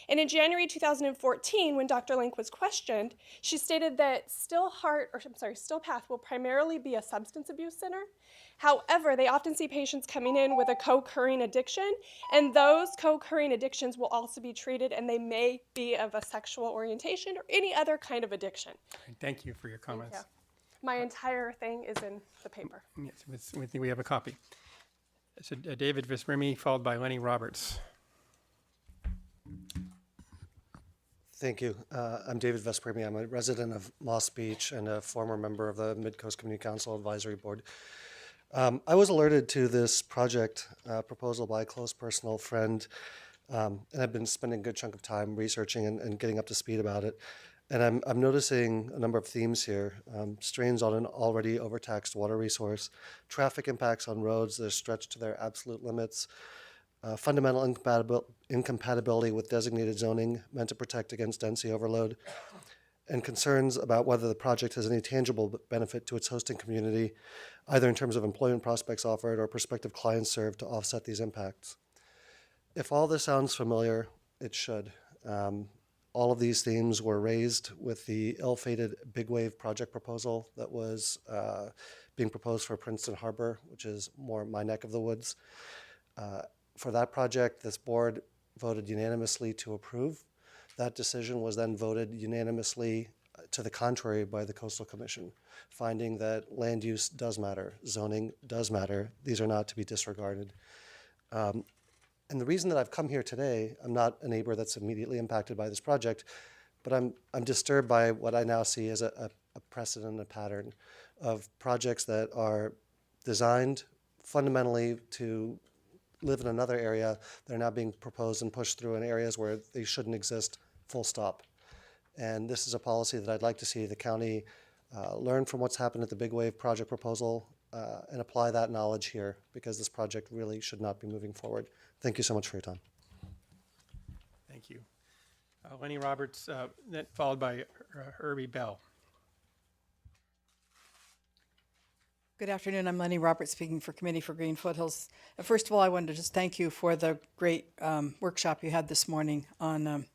B: And in January 2014, when Dr. Link was questioned, she stated that Stillpath will primarily be a substance abuse center. However, they often see patients coming in with a co-occurring addiction, and those co-occurring addictions will also be treated, and they may be of a sexual orientation or any other kind of addiction.
A: Thank you for your comments.
B: Thank you. My entire thing is in the paper.
A: Yes, we have a copy. So David Vespremi, followed by Lenny Roberts.
D: Thank you. I'm David Vespremi. I'm a resident of Moss Beach and a former member of the Mid-Coast Community Council Advisory Board. I was alerted to this project proposal by a close personal friend, and I've been spending a good chunk of time researching and getting up to speed about it. And I'm noticing a number of themes here. Strains on an already overtaxed water resource, traffic impacts on roads that are stretched to their absolute limits, fundamental incompatibility with designated zoning meant to protect against density overload, and concerns about whether the project has any tangible benefit to its hosting community, either in terms of employment prospects offered or prospective clients served to offset these impacts. If all this sounds familiar, it should. All of these themes were raised with the ill-fated Big Wave project proposal that was being proposed for Princeton Harbor, which is more my neck of the woods. For that project, this board voted unanimously to approve. That decision was then voted unanimously to the contrary by the Coastal Commission, finding that land use does matter, zoning does matter. These are not to be disregarded. And the reason that I've come here today, I'm not a neighbor that's immediately impacted by this project, but I'm disturbed by what I now see as a precedent, a pattern of projects that are designed fundamentally to live in another area. They're now being proposed and pushed through in areas where they shouldn't exist, full stop. And this is a policy that I'd like to see the county learn from what's happened at the Big Wave project proposal and apply that knowledge here, because this project really should not be moving forward. Thank you so much for your time.
A: Thank you. Lenny Roberts, followed by Herbie Bell.
H: Good afternoon. I'm Lenny Roberts, speaking for Committee for Green Foothills. First of all, I wanted to just thank you for the great workshop you had this morning on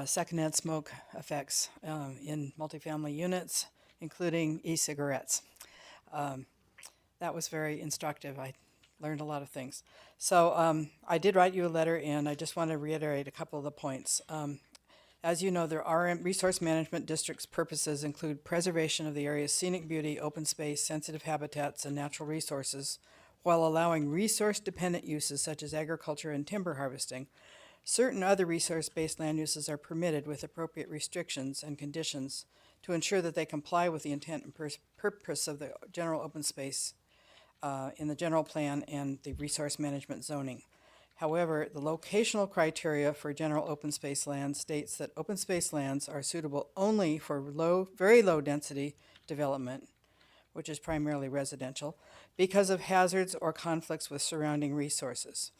H: secondhand smoke effects in multifamily units, including e-cigarettes. That was very instructive. I learned a lot of things. So I did write you a letter, and I just want to reiterate a couple of the points. As you know, the RM Resource Management District's purposes include preservation of the area's scenic beauty, open space, sensitive habitats, and natural resources, while allowing resource-dependent uses such as agriculture and timber harvesting. Certain other resource-based land uses are permitted with appropriate restrictions and conditions to ensure that they comply with the intent and purpose of the general open space in the general plan and the resource management zoning. However, the locational criteria for general open space lands states that open space lands are suitable only for very low density development, which is primarily residential, because of hazards or conflicts with surrounding resources.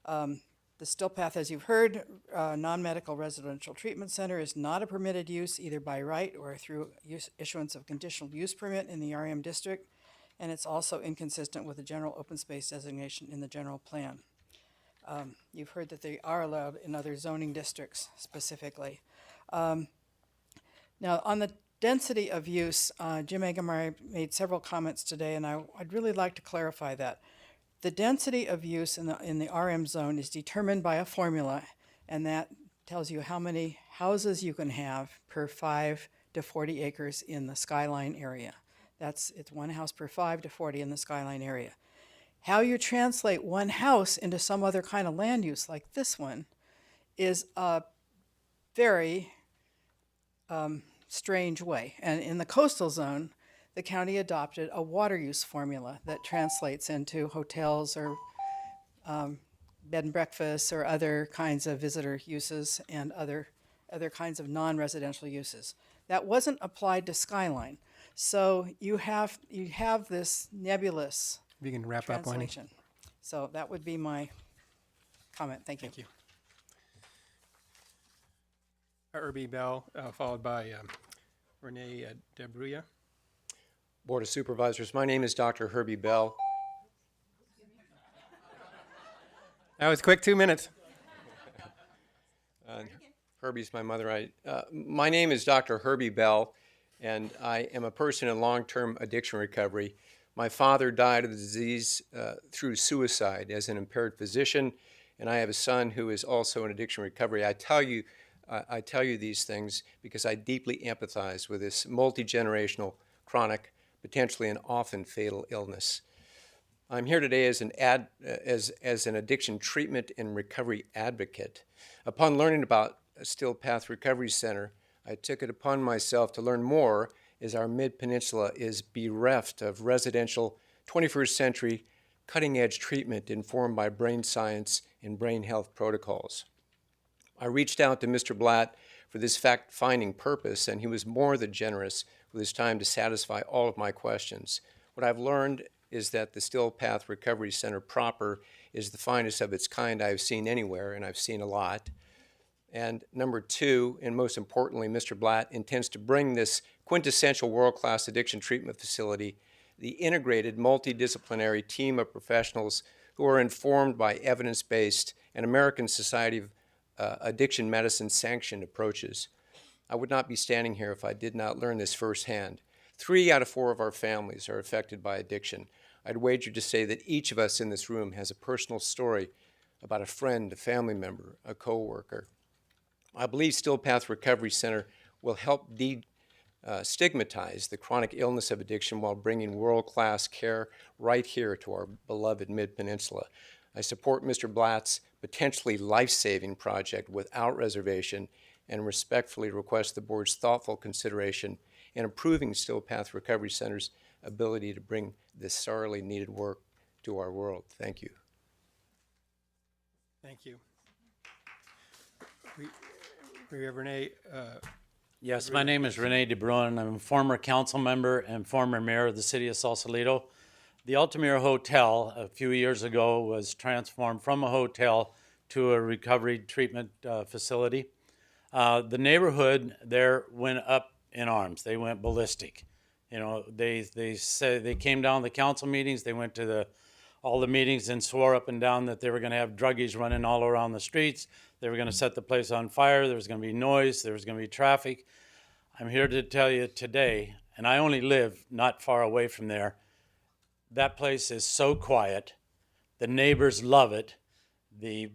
H: The Still Path, as you've heard, non-medical residential treatment center is not a permitted use either by right or through issuance of conditional use permit in the RM district, and it's also inconsistent with the general open space designation in the general plan. You've heard that they are allowed in other zoning districts specifically. Now, on the density of use, Jim Egemeyer made several comments today, and I'd really like to clarify that. The density of use in the RM zone is determined by a formula, and that tells you how many houses you can have per 5 to 40 acres in the skyline area. It's one house per 5 to 40 in the skyline area. How you translate one house into some other kind of land use like this one is a very strange way. And in the coastal zone, the county adopted a water use formula that translates into hotels or bed and breakfasts or other kinds of visitor uses and other kinds of non-residential uses. That wasn't applied to skyline. So you have this nebulous
A: You can wrap up, Wendy.
H: translation. So that would be my comment. Thank you.
A: Thank you. Herbie Bell, followed by Renee DeBruya.
J: Board of Supervisors, my name is Dr. Herbie Bell.
A: That was quick, 2 minutes.
J: Herbie's my mother. My name is Dr. Herbie Bell, and I am a person in long-term addiction recovery. My father died of the disease through suicide as an impaired physician, and I have a son who is also in addiction recovery. I tell you these things because I deeply empathize with this multi-generational, chronic, potentially and often fatal illness. I'm here today as an addiction treatment and recovery advocate. Upon learning about Still Path Recovery Center, I took it upon myself to learn more as our Mid-Peninsula is bereft of residential 21st century cutting-edge treatment informed by brain science and brain health protocols. I reached out to Mr. Blatt for this fact-finding purpose, and he was more than generous with his time to satisfy all of my questions. What I've learned is that the Still Path Recovery Center proper is the finest of its kind I've seen anywhere, and I've seen a lot. And number two, and most importantly, Mr. Blatt intends to bring this quintessential world-class addiction treatment facility, the integrated multidisciplinary team of professionals who are informed by evidence-based and American Society of Addiction Medicine sanctioned approaches. I would not be standing here if I did not learn this firsthand. 3 out of 4 of our families are affected by addiction. I'd wager to say that each of us in this room has a personal story about a friend, a family member, a coworker. I believe Still Path Recovery Center will help stigmatize the chronic illness of addiction while bringing world-class care right here to our beloved Mid-Peninsula. I support Mr. Blatt's potentially life-saving project without reservation and respectfully request the board's thoughtful consideration in approving Still Path Recovery Center's ability to bring this sorely needed work to our world. Thank you.
A: Thank you. We have Renee.
W: Yes, my name is Renee DeBruin. I'm a former council member and former mayor of the city of Sausalito. The Altamira Hotel a few years ago was transformed from a hotel to a recovery treatment facility. The neighborhood there went up in arms. They went ballistic. You know, they said they came down to the council meetings, they went to all the meetings and swore up and down that they were going to have druggies running all around the streets. They were going to set the place on fire. There was going to be noise. There was going to be traffic. I'm here to tell you today, and I only live not far away from there, that place is so quiet. The neighbors love it. They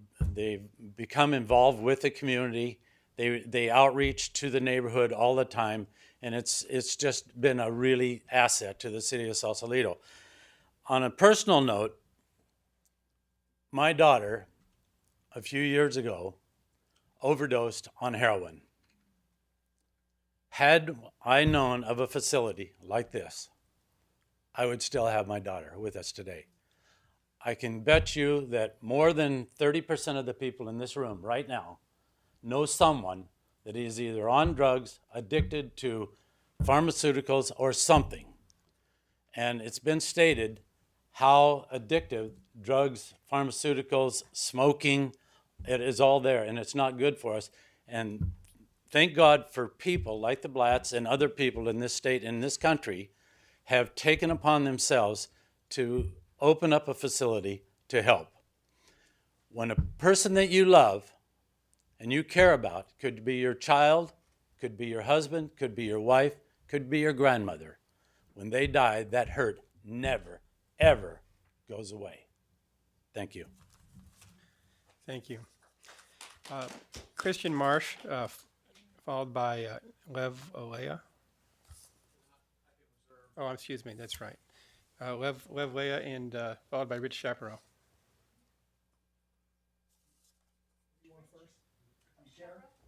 W: become involved with the community. They outreach to the neighborhood all the time, and it's just been a really asset to the city of Sausalito. On a personal note, my daughter, a few years ago, overdosed on heroin. Had I known of a facility like this, I would still have my daughter with us today. I can bet you that more than 30% of the people in this room right now know someone that is either on drugs, addicted to pharmaceuticals, or something. And it's been stated how addictive drugs, pharmaceuticals, smoking, it is all there, and it's not good for us. And thank God for people like the Blatts and other people in this state, in this country, have taken upon themselves to open up a facility to help. When a person that you love and you care about, could be your child, could be your husband, could be your wife, could be your grandmother, when they die, that hurt never, ever goes away. Thank you.
A: Thank you. Christian Marsh, followed by Lev Olea. Oh, excuse me, that's right. Lev Olea and followed by Rich Chaparro.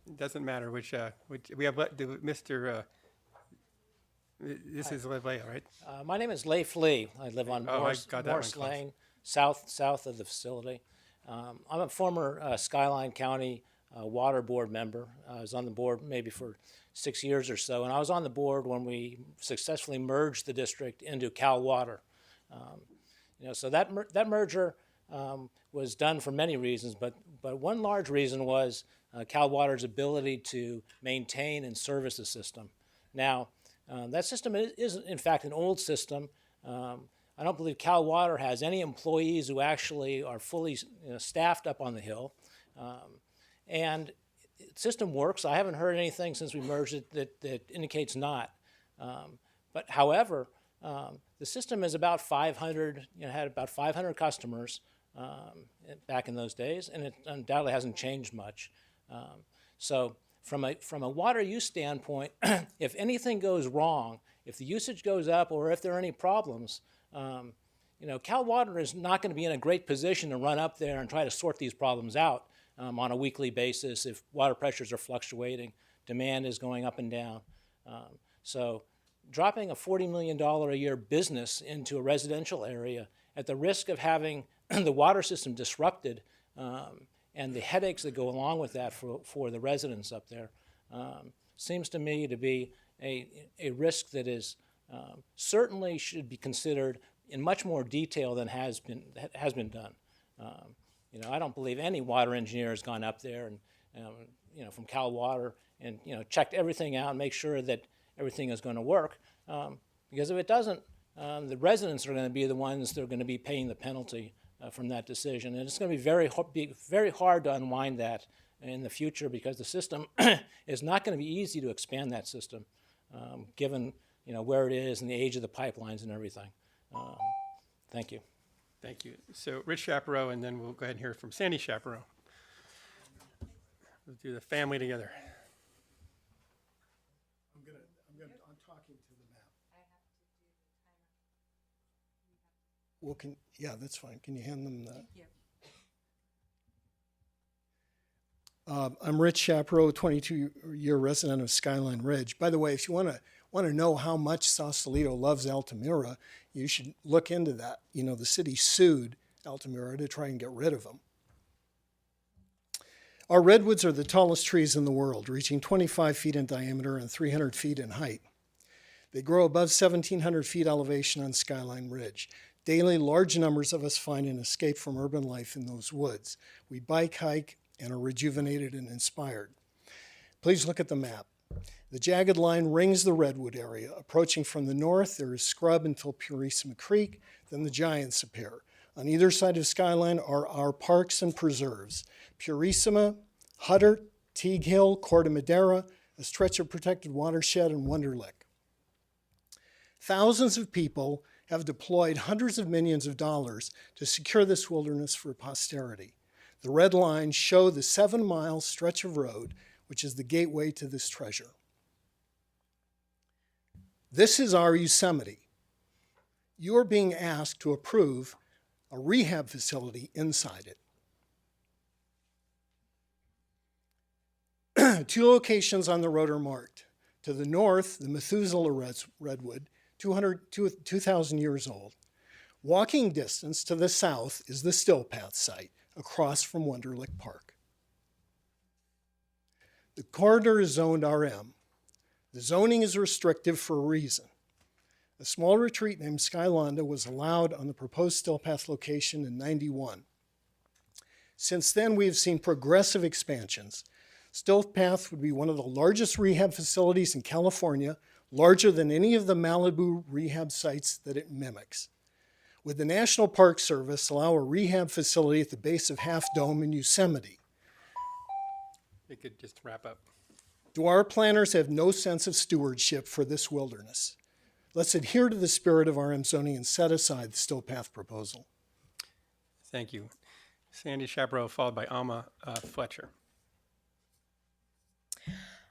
A: It doesn't matter which we have Mr. This is Lev Olea, right?
F: My name is Leif Lee. I live on Morse
A: close.
F: Lane, south of the facility. I'm a former Skyline County Water Board member. I was on the board maybe for 6 years or so, and I was on the board when we successfully merged the district into Cal Water. So that merger was done for many reasons, but one large reason was Cal Water's ability to maintain and service the system. Now, that system is in fact an old system. I don't believe Cal Water has any employees who actually are fully staffed up on the Hill. And the system works. I haven't heard anything since we merged it that indicates not. But however, the system is about 500, had about 500 customers back in those days, and it undoubtedly hasn't changed much. So from a water use standpoint, if anything goes wrong, if the usage goes up or if there are any problems, Cal Water is not going to be in a great position to run up there and try to sort these problems out on a weekly basis if water pressures are fluctuating, demand is going up and down. So dropping a $40 million a year business into a residential area at the risk of having the water system disrupted and the headaches that go along with that for the residents up there seems to me to be a risk that is certainly should be considered in much more detail than has been done. I don't believe any water engineer has gone up there and from Cal Water and checked everything out and make sure that everything is going to work. Because if it doesn't, the residents are going to be the ones that are going to be paying the penalty from that decision, and it's going to be very hard to unwind that in the future because the system is not going to be easy to expand that system, given where it is and the age of the pipelines and everything. Thank you.
A: Thank you. So Rich Chaparro, and then we'll go ahead and hear from Sandy Chaparro. We'll do the family together.
G: I'm talking to the map. Well, yeah, that's fine. Can you hand them that? Yeah. I'm Rich Chaparro, 22-year resident of Skyline Ridge. By the way, if you want to know how much Sausalito loves Altamira, you should look into that. The city sued Altamira to try and get rid of them. Our redwoods are the tallest trees in the world, reaching 25 feet in diameter and 300 feet in height. They grow above 1,700 feet elevation on Skyline Ridge. Daily, large numbers of us find an escape from urban life in those woods. We bike, hike, and are rejuvenated and inspired. Please look at the map. The jagged line rings the Redwood area. Approaching from the north, there is scrub until Purissima Creek, then the Giants appear. On either side of Skyline are our parks and preserves: Purissima, Hutter, Teague Hill, Corte Madera, a stretch of protected watershed, and Wonder Lick. Thousands of people have deployed hundreds of millions of dollars to secure this wilderness for posterity. The red lines show the 7-mile stretch of road, which is the gateway to this treasure. This is our Yosemite. You are being asked to approve a rehab facility inside it. 2 locations on the road are marked. To the north, the Methuselah Redwood, 2,000 years old. Walking distance to the south is the Still Path site, across from Wonder Lick Park. The corridor is zoned RM. The zoning is restrictive for a reason. A small retreat named Skylonda was allowed on the proposed Still Path location in '91. Since then, we have seen progressive expansions. Still Path would be one of the largest rehab facilities in California, larger than any of the Malibu rehab sites that it mimics. Would the National Park Service allow a rehab facility at the base of Half Dome in Yosemite?
A: You could just wrap up.
G: Do our planners have no sense of stewardship for this wilderness? Let's adhere to the spirit of RM zoning and set aside the Still Path proposal.
A: Thank you. Sandy Chaparro, followed by Alma Fletcher.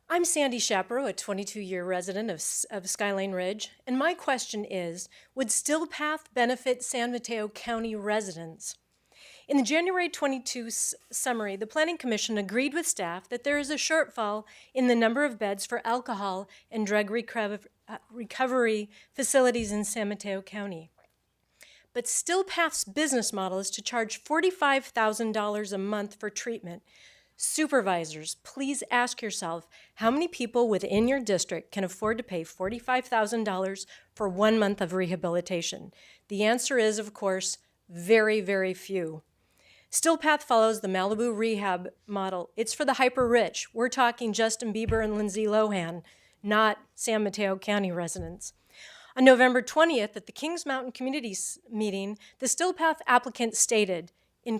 I: I'm Sandy Chaparro, a 22-year resident of Skyline Ridge, and my question is, would Still Path benefit San Mateo County residents? In the January 22 summary, the Planning Commission agreed with staff that there is a shortfall in the number of beds for alcohol and drug recovery facilities in San Mateo County. But Still Path's business model is to charge $45,000 a month for treatment. Supervisors, please ask yourself how many people within your district can afford to pay $45,000 for 1 month of rehabilitation? The answer is, of course, very, very few. Still Path follows the Malibu rehab model. It's for the hyper-rich. We're talking Justin Bieber and Lindsay Lohan, not San Mateo County residents. On November 20th, at the Kings Mountain Community Meeting, the Still Path applicant stated, in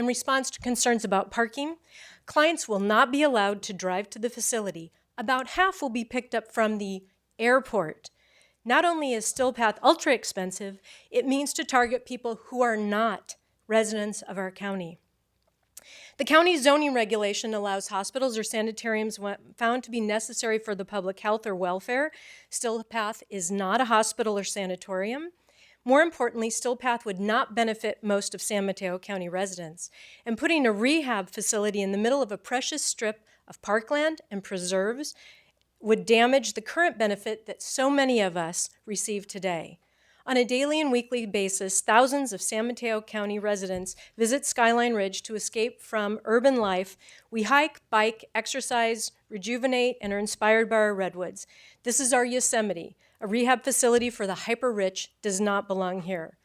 I: response to concerns about parking, clients will not be allowed to drive to the facility. About half will be picked up from the airport. Not only is Still Path ultra expensive, it means to target people who are not residents of our county. The county zoning regulation allows hospitals or sanitariums found to be necessary for the public health or welfare. Still Path is not a hospital or sanatorium. More importantly, Still Path would not benefit most of San Mateo County residents, and putting a rehab facility in the middle of a precious strip of parkland and preserves would damage the current benefit that so many of us receive today. On a daily and weekly basis, thousands of San Mateo County residents visit Skyline Ridge to escape from urban life. We hike, bike, exercise, rejuvenate, and are inspired by our redwoods. This is our Yosemite. A rehab facility for the hyper-rich does not belong here.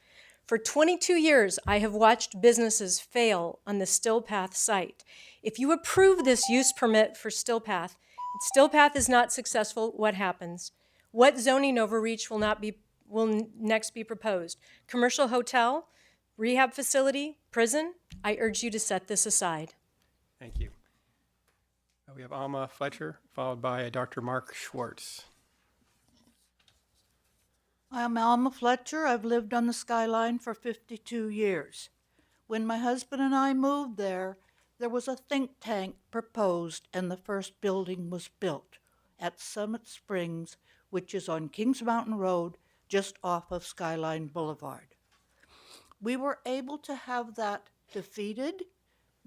I: For 22 years, I have watched businesses fail on the Still Path site. If you approve this use permit for Still Path is not successful, what happens? What zoning overreach will next be proposed? Commercial hotel, rehab facility, prison? I urge you to set this aside.
A: Thank you. We have Alma Fletcher, followed by Dr. Mark Schwartz.
N: I'm Alma Fletcher. I've lived on the Skyline for 52 years. When my husband and I moved there was a think tank proposed and the first building was built at Summit Springs, which is on Kings Mountain Road, just off of Skyline Boulevard. We were able to have that defeated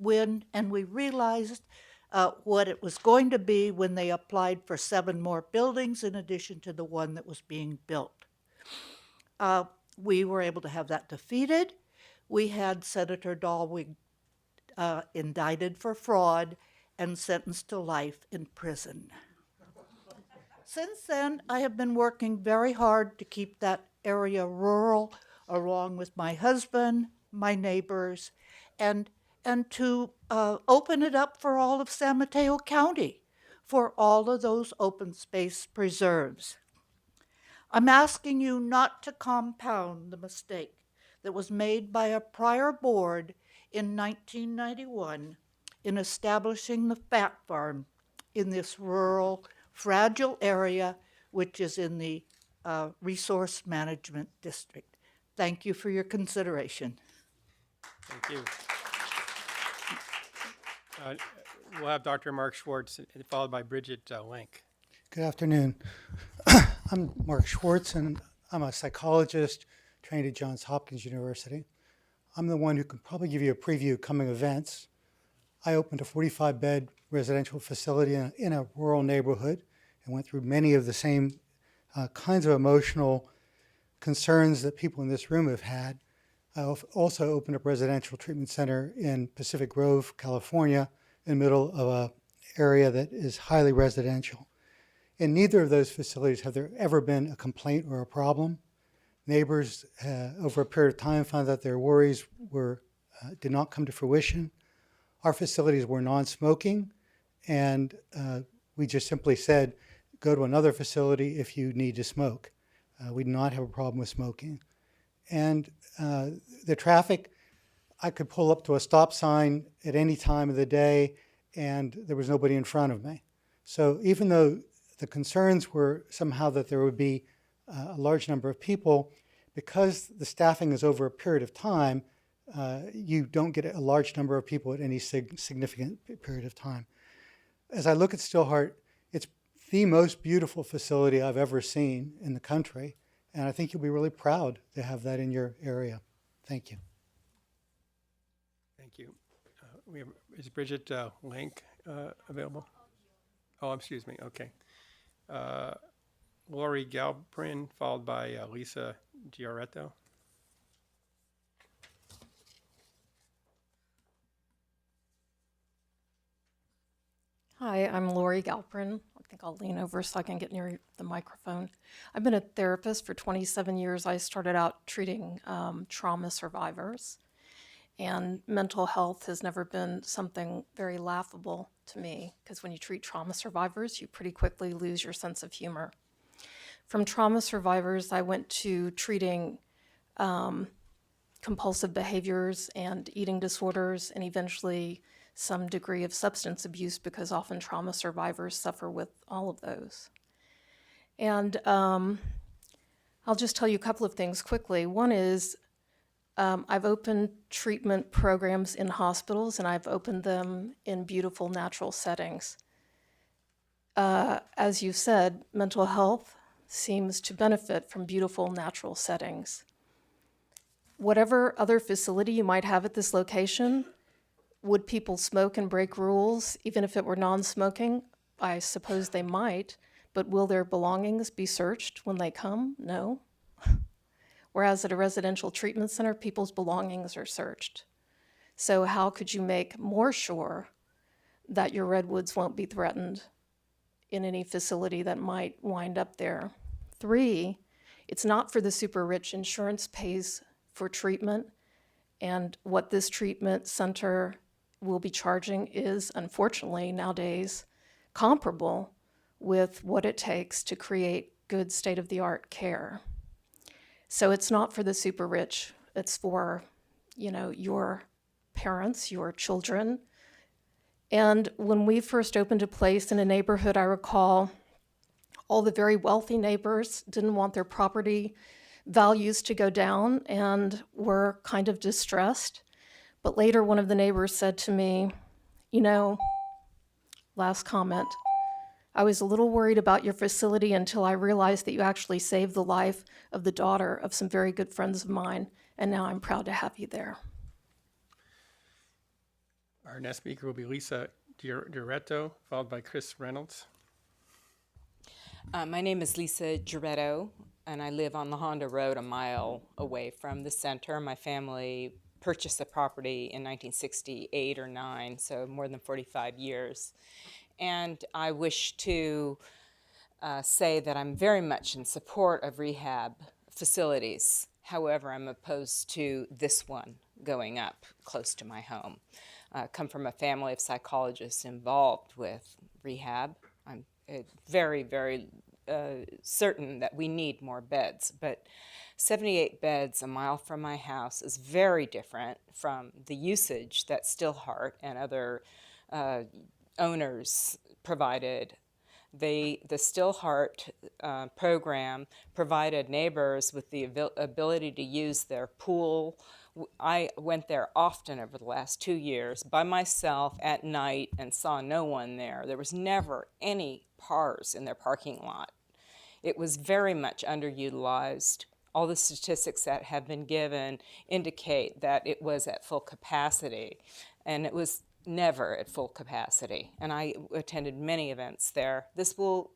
N: and we realized what it was going to be when they applied for 7 more buildings in addition to the one that was being built. We were able to have that defeated. We had Senator Dahlwig indicted for fraud and sentenced to life in prison. Since then, I have been working very hard to keep that area rural, along with my husband, my neighbors, and to open it up for all of San Mateo County. for all of those open space preserves. I'm asking you not to compound the mistake that was made by a prior board in 1991 in establishing the fat farm in this rural, fragile area, which is in the Resource Management District. Thank you for your consideration.
A: Thank you. We'll have Dr. Mark Schwartz, followed by Bridget Link.
O: Good afternoon. I'm Mark Schwartz, and I'm a psychologist trained at Johns Hopkins University. I'm the one who can probably give you a preview of coming events. I opened a 45-bed residential facility in a rural neighborhood and went through many of the same kinds of emotional concerns that people in this room have had. I also opened up a residential treatment center in Pacific Grove, California, in the middle of an area that is highly residential. In neither of those facilities have there ever been a complaint or a problem. Neighbors, over a period of time, found that their worries did not come to fruition. Our facilities were non-smoking, and we just simply said, go to another facility if you need to smoke. We do not have a problem with smoking. And the traffic, I could pull up to a stop sign at any time of the day, and there was nobody in front of me. So even though the concerns were somehow that there would be a large number of people, because the staffing is over a period of time, you don't get a large number of people at any significant period of time. As I look at Stillhart, it's the most beautiful facility I've ever seen in the country, and I think you'll be really proud to have that in your area. Thank you.
A: Thank you. Is Bridget Link available? Oh, excuse me. Okay. Lori Galbrin, followed by Lisa Giorretto.
P: Hi, I'm Lori Galprin. I think I'll lean over so I can get near the microphone. I've been a therapist for 27 years. I started out treating trauma survivors, and mental health has never been something very laughable to me, because when you treat trauma survivors, you pretty quickly lose your sense of humor. From trauma survivors, I went to treating compulsive behaviors and eating disorders, and eventually some degree of substance abuse, because often trauma survivors suffer with all of those. And I'll just tell you a couple of things quickly. One is I've opened treatment programs in hospitals, and I've opened them in beautiful natural settings. As you said, mental health seems to benefit from beautiful natural settings. Whatever other facility you might have at this location, would people smoke and break rules, even if it were non-smoking? I suppose they might, but will their belongings be searched when they come? No. Whereas at a residential treatment center, people's belongings are searched. So how could you make more sure that your redwoods won't be threatened in any facility that might wind up there? 3, it's not for the super rich. Insurance pays for treatment, and what this treatment center will be charging is, unfortunately, nowadays comparable with what it takes to create good state-of-the-art care. So it's not for the super rich. It's for, your parents, your children. And when we first opened a place in a neighborhood, I recall all the very wealthy neighbors didn't want their property values to go down and were kind of distressed. But later, one of the neighbors said to me, last comment, I was a little worried about your facility until I realized that you actually saved the life of the daughter of some very good friends of mine, and now I'm proud to have you there.
A: Our next speaker will be Lisa Giorretto, followed by Chris Reynolds.
S: My name is Lisa Giorretto, and I live on La Honda Road, a mile away from the center. My family purchased the property in 1968 or 9, so more than 45 years. And I wish to say that I'm very much in support of rehab facilities. However, I'm opposed to this one going up close to my home. I come from a family of psychologists involved with rehab, I'm very, very certain that we need more beds, but 78 beds a mile from my house is very different from the usage that Stillhart and other owners provided. The Stillhart program provided neighbors with the ability to use their pool. I went there often over the last 2 years by myself at night and saw no one there. There was never any cars in their parking lot. It was very much underutilized. All the statistics that have been given indicate that it was at full capacity, and it was never at full capacity. And I attended many events there. This will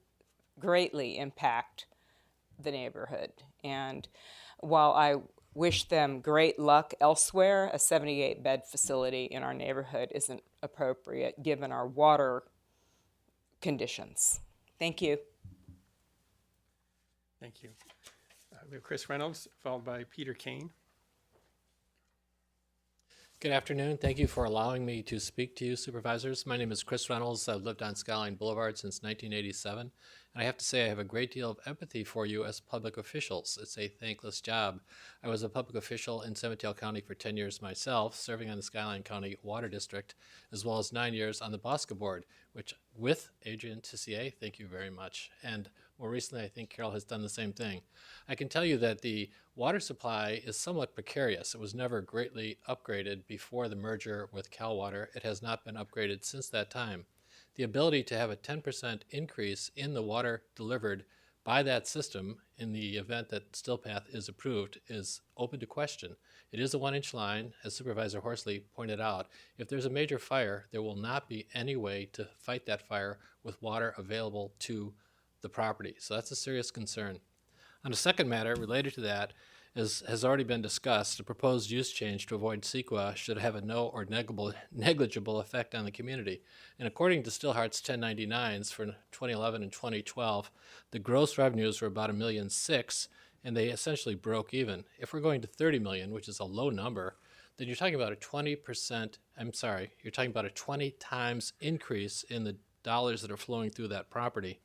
S: greatly impact the neighborhood. And while I wish them great luck elsewhere, a 78-bed facility in our neighborhood isn't appropriate given our water conditions. Thank you.
A: Thank you. We have Chris Reynolds, followed by Peter Kane.
K: Good afternoon. Thank you for allowing me to speak to you, supervisors. My name is Chris Reynolds. I've lived on Skyline Boulevard since 1987, and I have to say I have a great deal of empathy for you as public officials. It's a thankless job. I was a public official in San Mateo County for 10 years myself, serving on the Skyline County Water District, as well as 9 years on the Bosca Board, which with Adrian Tissier, thank you very much. And more recently, I think Carol has done the same thing. I can tell you that the water supply is somewhat precarious. It was never greatly upgraded before the merger with Cal Water. It has not been upgraded since that time. The ability to have a 10% increase in the water delivered by that system in the event that Stillpath is approved is open to question. It is a 1-inch line, as Supervisor Horsley pointed out. If there's a major fire, there will not be any way to fight that fire with water available to the property. So that's a serious concern. On a second matter related to that, as has already been discussed, the proposed use change to avoid CEQA should have a no or negligible effect on the community. And according to Stillhart's 1099s for 2011 and 2012, the gross revenues were about $1.6 million, and they essentially broke even. If we're going to 30 million, which is a low number, then you're talking about a 20 times increase in the dollars that are flowing through that property.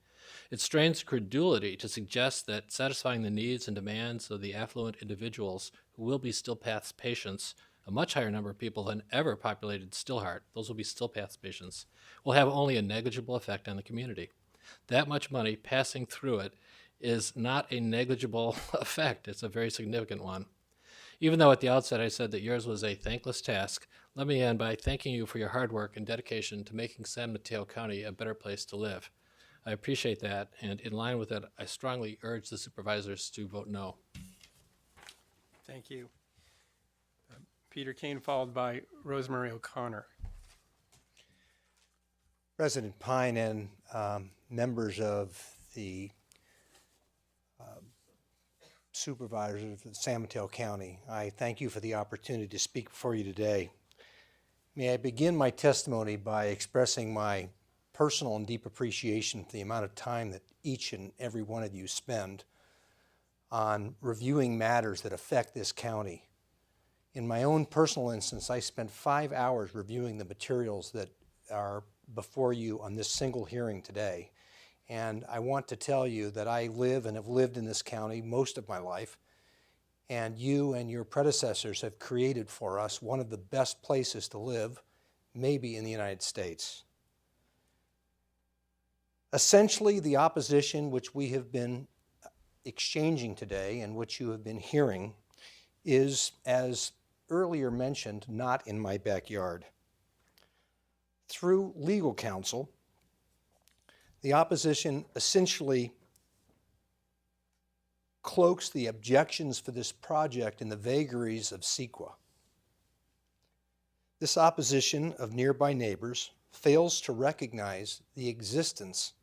K: It strains credulity to suggest that satisfying the needs and demands of the affluent individuals who will be Stillpath's patients, a much higher number of people than ever populated Stillhart, those will be Stillpath's patients, will have only a negligible effect on the community. That much money passing through it is not a negligible effect. It's a very significant one. Even though at the outset I said that yours was a thankless task, let me end by thanking you for your hard work and dedication to making San Mateo County a better place to live. I appreciate that, and in line with it, I strongly urge the supervisors to vote no.
A: Thank you. Peter Kane, followed by Rosemary O'Connor.
M: President Pine and members of the supervisors of San Mateo County, I thank you for the opportunity to speak before you today. May I begin my testimony by expressing my personal and deep appreciation for the amount of time that each and every one of you spend on reviewing matters that affect this county. In my own personal instance, I spent 5 hours reviewing the materials that are before you on this single hearing today. And I want to tell you that I live and have lived in this county most of my life, and you and your predecessors have created for us one of the best places to live, maybe in the United States. Essentially, the opposition which we have been exchanging today and which you have been hearing is, as earlier mentioned, not in my backyard. Through legal counsel, the opposition essentially cloaks the objections for this project in the vagaries of CEQA. This opposition of nearby neighbors fails to recognize the existence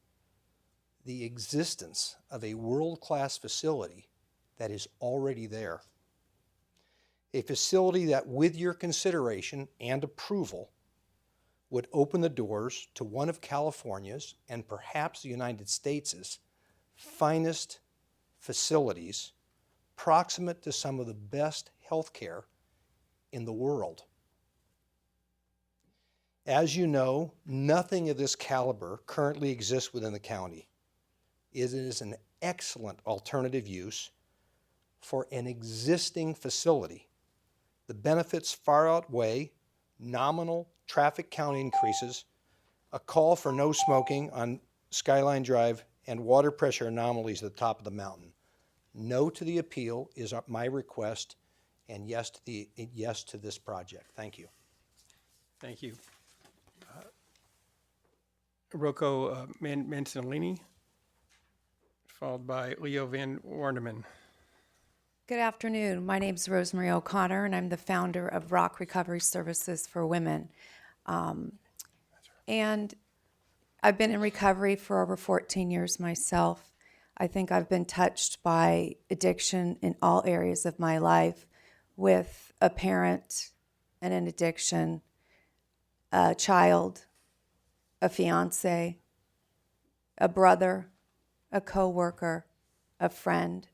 M: of a world-class facility that is already there. A facility that, with your consideration and approval, would open the doors to one of California's and perhaps the United States' finest facilities, proximate to some of the best health care in the world. As you know, nothing of this caliber currently exists within the county. It is an excellent alternative use for an existing facility. The benefits far outweigh nominal traffic count increases, a call for no smoking on Skyline Drive, and water pressure anomalies at the top of the mountain. No to the appeal is my request, and yes to this project. Thank you.
A: Thank you. Rocco Mancinellini, followed by Leo Van Warneman.
Q: Good afternoon. My name is Rosemary O'Connor, and I'm the founder of Rock Recovery Services for Women. And I've been in recovery for over 14 years myself. I think I've been touched by addiction in all areas of my life, with a parent and an addiction, a child, a fiance, a brother, a coworker, a friend,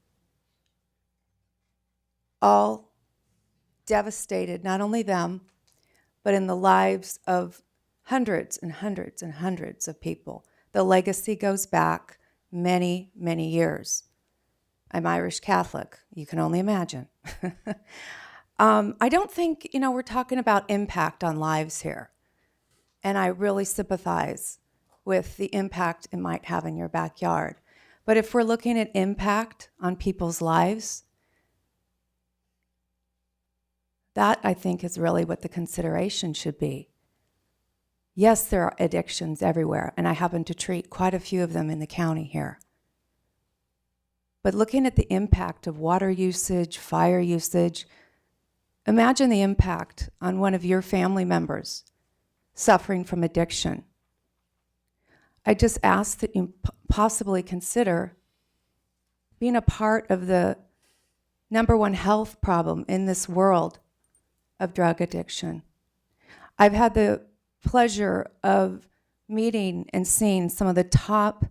Q: all devastated, not only them, but in the lives of hundreds and hundreds and hundreds of people. The legacy goes back many, many years. I'm Irish Catholic. You can only imagine. I don't think, we're talking about impact on lives here. And I really sympathize with the impact it might have in your backyard. But if we're looking at impact on people's lives, that, I think, is really what the consideration should be. Yes, there are addictions everywhere, and I happen to treat quite a few of them in the county here. But looking at the impact of water usage, fire usage, imagine the impact on one of your family members suffering from addiction. I just ask that you possibly consider being a part of the #1 health problem in this world of drug addiction. I've had the pleasure of meeting and seeing some of the top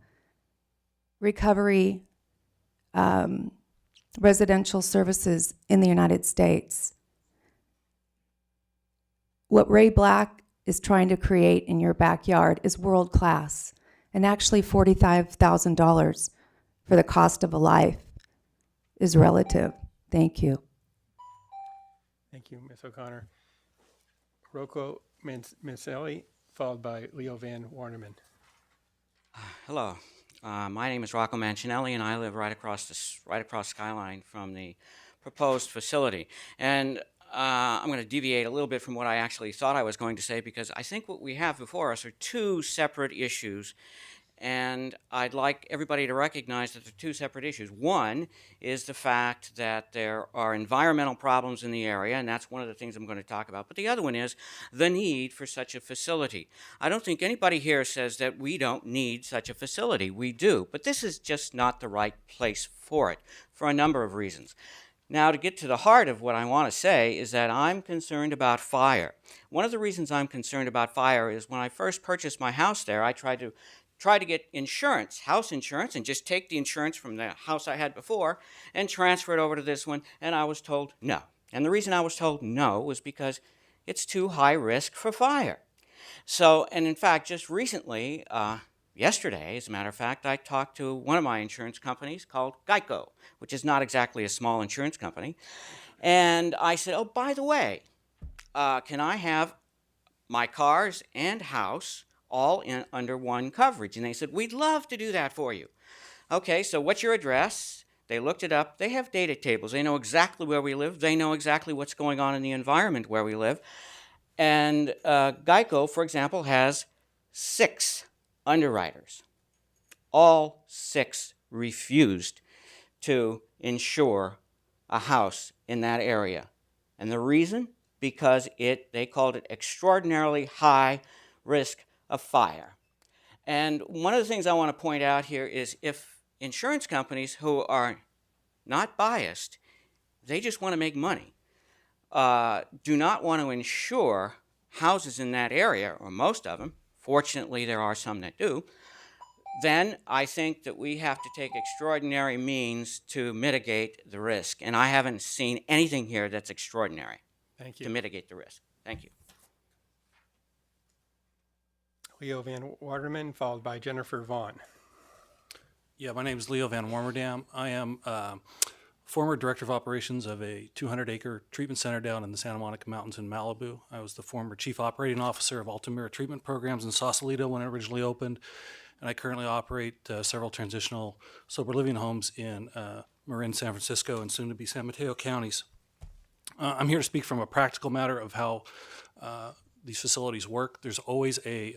Q: recovery residential services in the United States. What Ray Black is trying to create in your backyard is world class, and actually $45,000 for the cost of a life is relative. Thank you.
A: Thank you, Ms. O'Connor. Rocco Mancinelli, followed by Leo Van Warneman.
U: Hello, my name is Rocco Mancinelli, and I live right across Skyline from the proposed facility. And I'm going to deviate a little bit from what I actually thought I was going to say, because I think what we have before us are two separate issues. And I'd like everybody to recognize that they're two separate issues. One is the fact that there are environmental problems in the area, and that's one of the things I'm going to talk about. But the other one is the need for such a facility. I don't think anybody here says that we don't need such a facility. We do. But this is just not the right place for it, for a number of reasons. Now, to get to the heart of what I want to say is that I'm concerned about fire. One of the reasons I'm concerned about fire is when I first purchased my house there, I tried to get insurance, house insurance, and just take the insurance from the house I had before and transfer it over to this one, and I was told no. And the reason I was told no was because it's too high risk for fire. So, and in fact, just recently, yesterday, as a matter of fact, I talked to one of my insurance companies called Geico, which is not exactly a small insurance company, and I said, oh, by the way, can I have my cars and house all under one coverage? And they said, we'd love to do that for you. Okay, so what's your address? They looked it up. They have data tables. They know exactly where we live. They know exactly what's going on in the environment where we live. And Geico, for example, has 6 underwriters. All 6 refused to insure a house in that area. And the reason? Because they called it extraordinarily high risk of fire. And one of the things I want to point out here is if insurance companies who are not biased, they just want to make money, do not want to insure houses in that area, or most of them, fortunately there are some that do, then I think that we have to take extraordinary means to mitigate the risk. And I haven't seen anything here that's extraordinary to mitigate the risk. Thank you.
A: Leo Van Waterman, followed by Jennifer Vaughn.
E: Yeah, my name is Leo Van Warmerdam. I am former director of operations of a 200-acre treatment center down in the Santa Monica Mountains in Malibu. I was the former chief operating officer of Altamira Treatment Programs in Sausalito when it originally opened, and I currently operate several transitional sober living homes in Marin, San Francisco, and soon to be San Mateo counties. I'm here to speak from a practical matter of how these facilities work. There's always a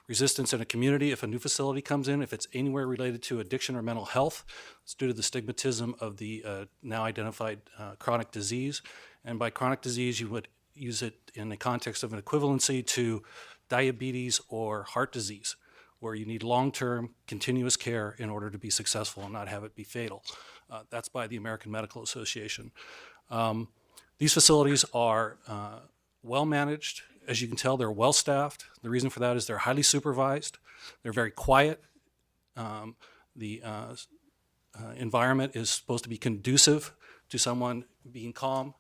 E: resistance in a community if a new facility comes in, if it's anywhere related to addiction or mental health. It's due to the stigmatism of the now identified chronic disease. And by chronic disease, you would use it in the context of an equivalency to diabetes or heart disease, where you need long-term continuous care in order to be successful and not have it be fatal. That's by the American Medical Association. These facilities are well managed. As you can tell, they're well staffed. The reason for that is they're highly supervised. They're very quiet. The environment is supposed to be conducive to someone being calm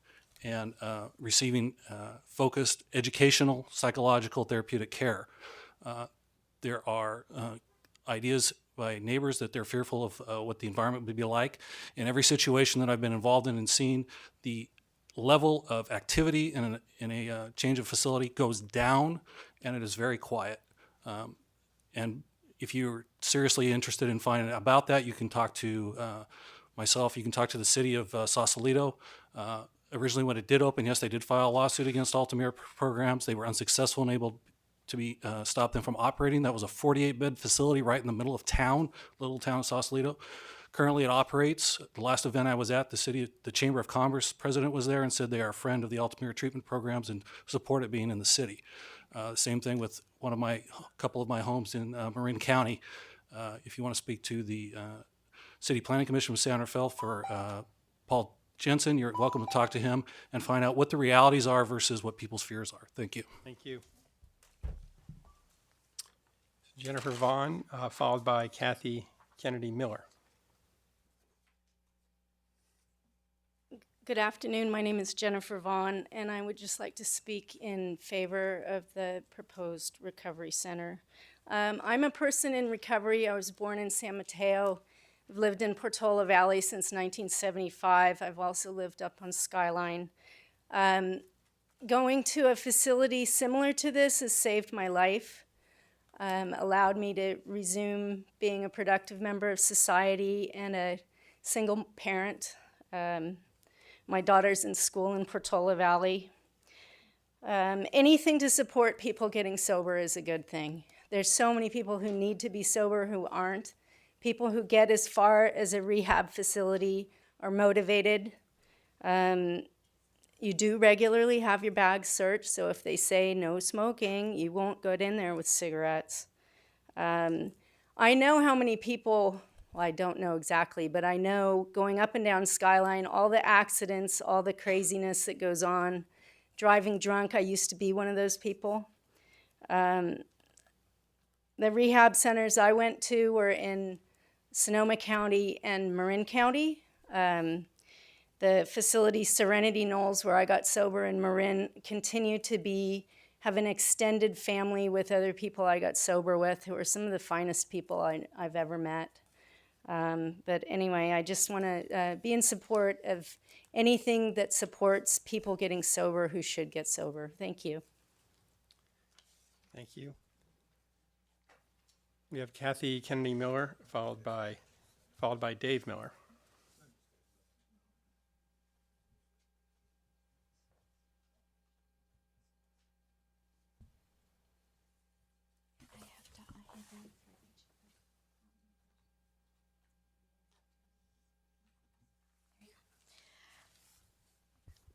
E: and receiving focused educational, psychological, therapeutic care. There are ideas by neighbors that they're fearful of what the environment would be like. In every situation that I've been involved in and seen, the level of activity in a change of facility goes down, and it is very quiet. And if you're seriously interested in finding out about that, you can talk to myself. You can talk to the city of Sausalito. Originally, when it did open, yes, they did file a lawsuit against Altamira Programs. They were unsuccessful and able to stop them from operating. That was a 48-bed facility right in the middle of town, little town of Sausalito. Currently, it operates. The last event I was at, the Chamber of Commerce president was there and said they are a friend of the Altamira Treatment Programs and support it being in the city. Same thing with couple of my homes in Marin County. If you want to speak to the City Planning Commission with Senator Fell for Paul Jensen, you're welcome to talk to him and find out what the realities are versus what people's fears are. Thank you.
A: Thank you. Jennifer Vaughn, followed by Kathy Kennedy Miller.
R: Good afternoon. My name is Jennifer Vaughn, and I would just like to speak in favor of the proposed recovery center. I'm a person in recovery. I was born in San Mateo. I've lived in Portola Valley since 1975. I've also lived up on Skyline. Going to a facility similar to this has saved my life, allowed me to resume being a productive member of society and a single parent. My daughter's in school in Portola Valley. Anything to support people getting sober is a good thing. There's so many people who need to be sober who aren't. People who get as far as a rehab facility are motivated. You do regularly have your bags searched, so if they say no smoking, you won't go in there with cigarettes. I know how many people, well, I don't know exactly, but I know going up and down Skyline, all the accidents, all the craziness that goes on, driving drunk. I used to be one of those people. The rehab centers I went to were in Sonoma County and Marin County. The facility Serenity Knolls, where I got sober in Marin, continue to have an extended family with other people I got sober with, who are some of the finest people I've ever met. But anyway, I just want to be in support of anything that supports people getting sober who should get sober. Thank you.
A: Thank you. We have Kathy Kennedy Miller, followed by Dave Miller.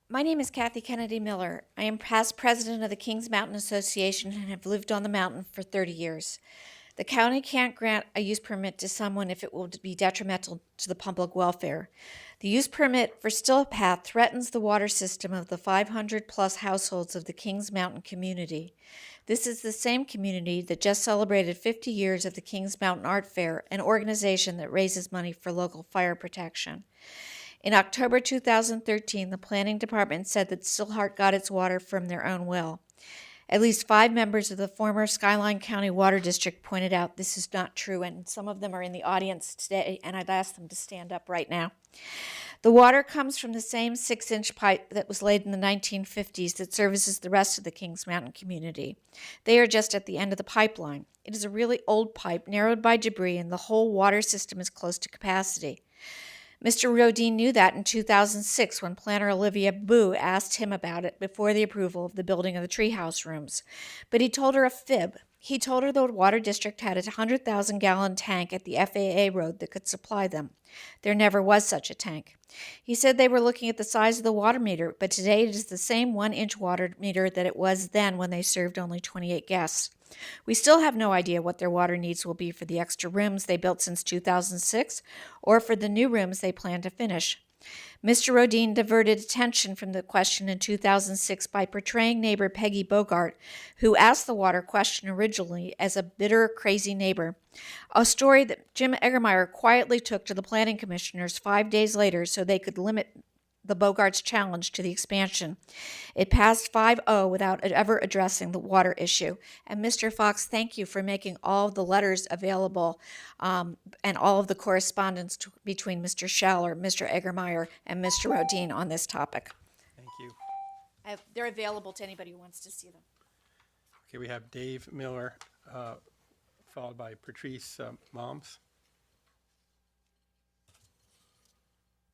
V: My name is Kathy Kennedy Miller. I am past president of the Kings Mountain Association and have lived on the mountain for 30 years. The county can't grant a use permit to someone if it will be detrimental to the public welfare. The use permit for Still Path threatens the water system of the 500-plus households of the Kings Mountain community. This is the same community that just celebrated 50 years of the Kings Mountain Art Fair, an organization that raises money for local fire protection. In October 2013, the planning department said that Stillheart got its water from their own well. At least 5 members of the former Skyline County Water District pointed out this is not true, and some of them are in the audience today, and I'd ask them to stand up right now. The water comes from the same 6-inch pipe that was laid in the 1950s that services the rest of the Kings Mountain community. They are just at the end of the pipeline. It is a really old pipe, narrowed by debris, and the whole water system is close to capacity. Mr. Rodin knew that in 2006 when planner Olivia Boo asked him about it before the approval of the building of the treehouse rooms. But he told her a fib. He told her the water district had a 100,000-gallon tank at the FAA road that could supply them. There never was such a tank. He said they were looking at the size of the water meter, but today it is the same 1-inch water meter that it was then when they served only 28 guests. We still have no idea what their water needs will be for the extra rooms they built since 2006 or for the new rooms they plan to finish. Mr. Rodin diverted attention from the question in 2006 by portraying neighbor Peggy Bogart, who asked the water question originally, as a bitter, crazy neighbor. A story that Jim Eggermeyer quietly took to the planning commissioners 5 days later so they could limit the Bogart's challenge to the expansion. It passed 5-0 without ever addressing the water issue. And Mr. Fox, thank you for making all of the letters available and all of the correspondence between Mr. Schaller, Mr. Eggermeyer, and Mr. Rodin on this topic.
A: Thank you.
V: They're available to anybody who wants to see them.
A: Okay, we have Dave Miller, followed by Patrice Moms.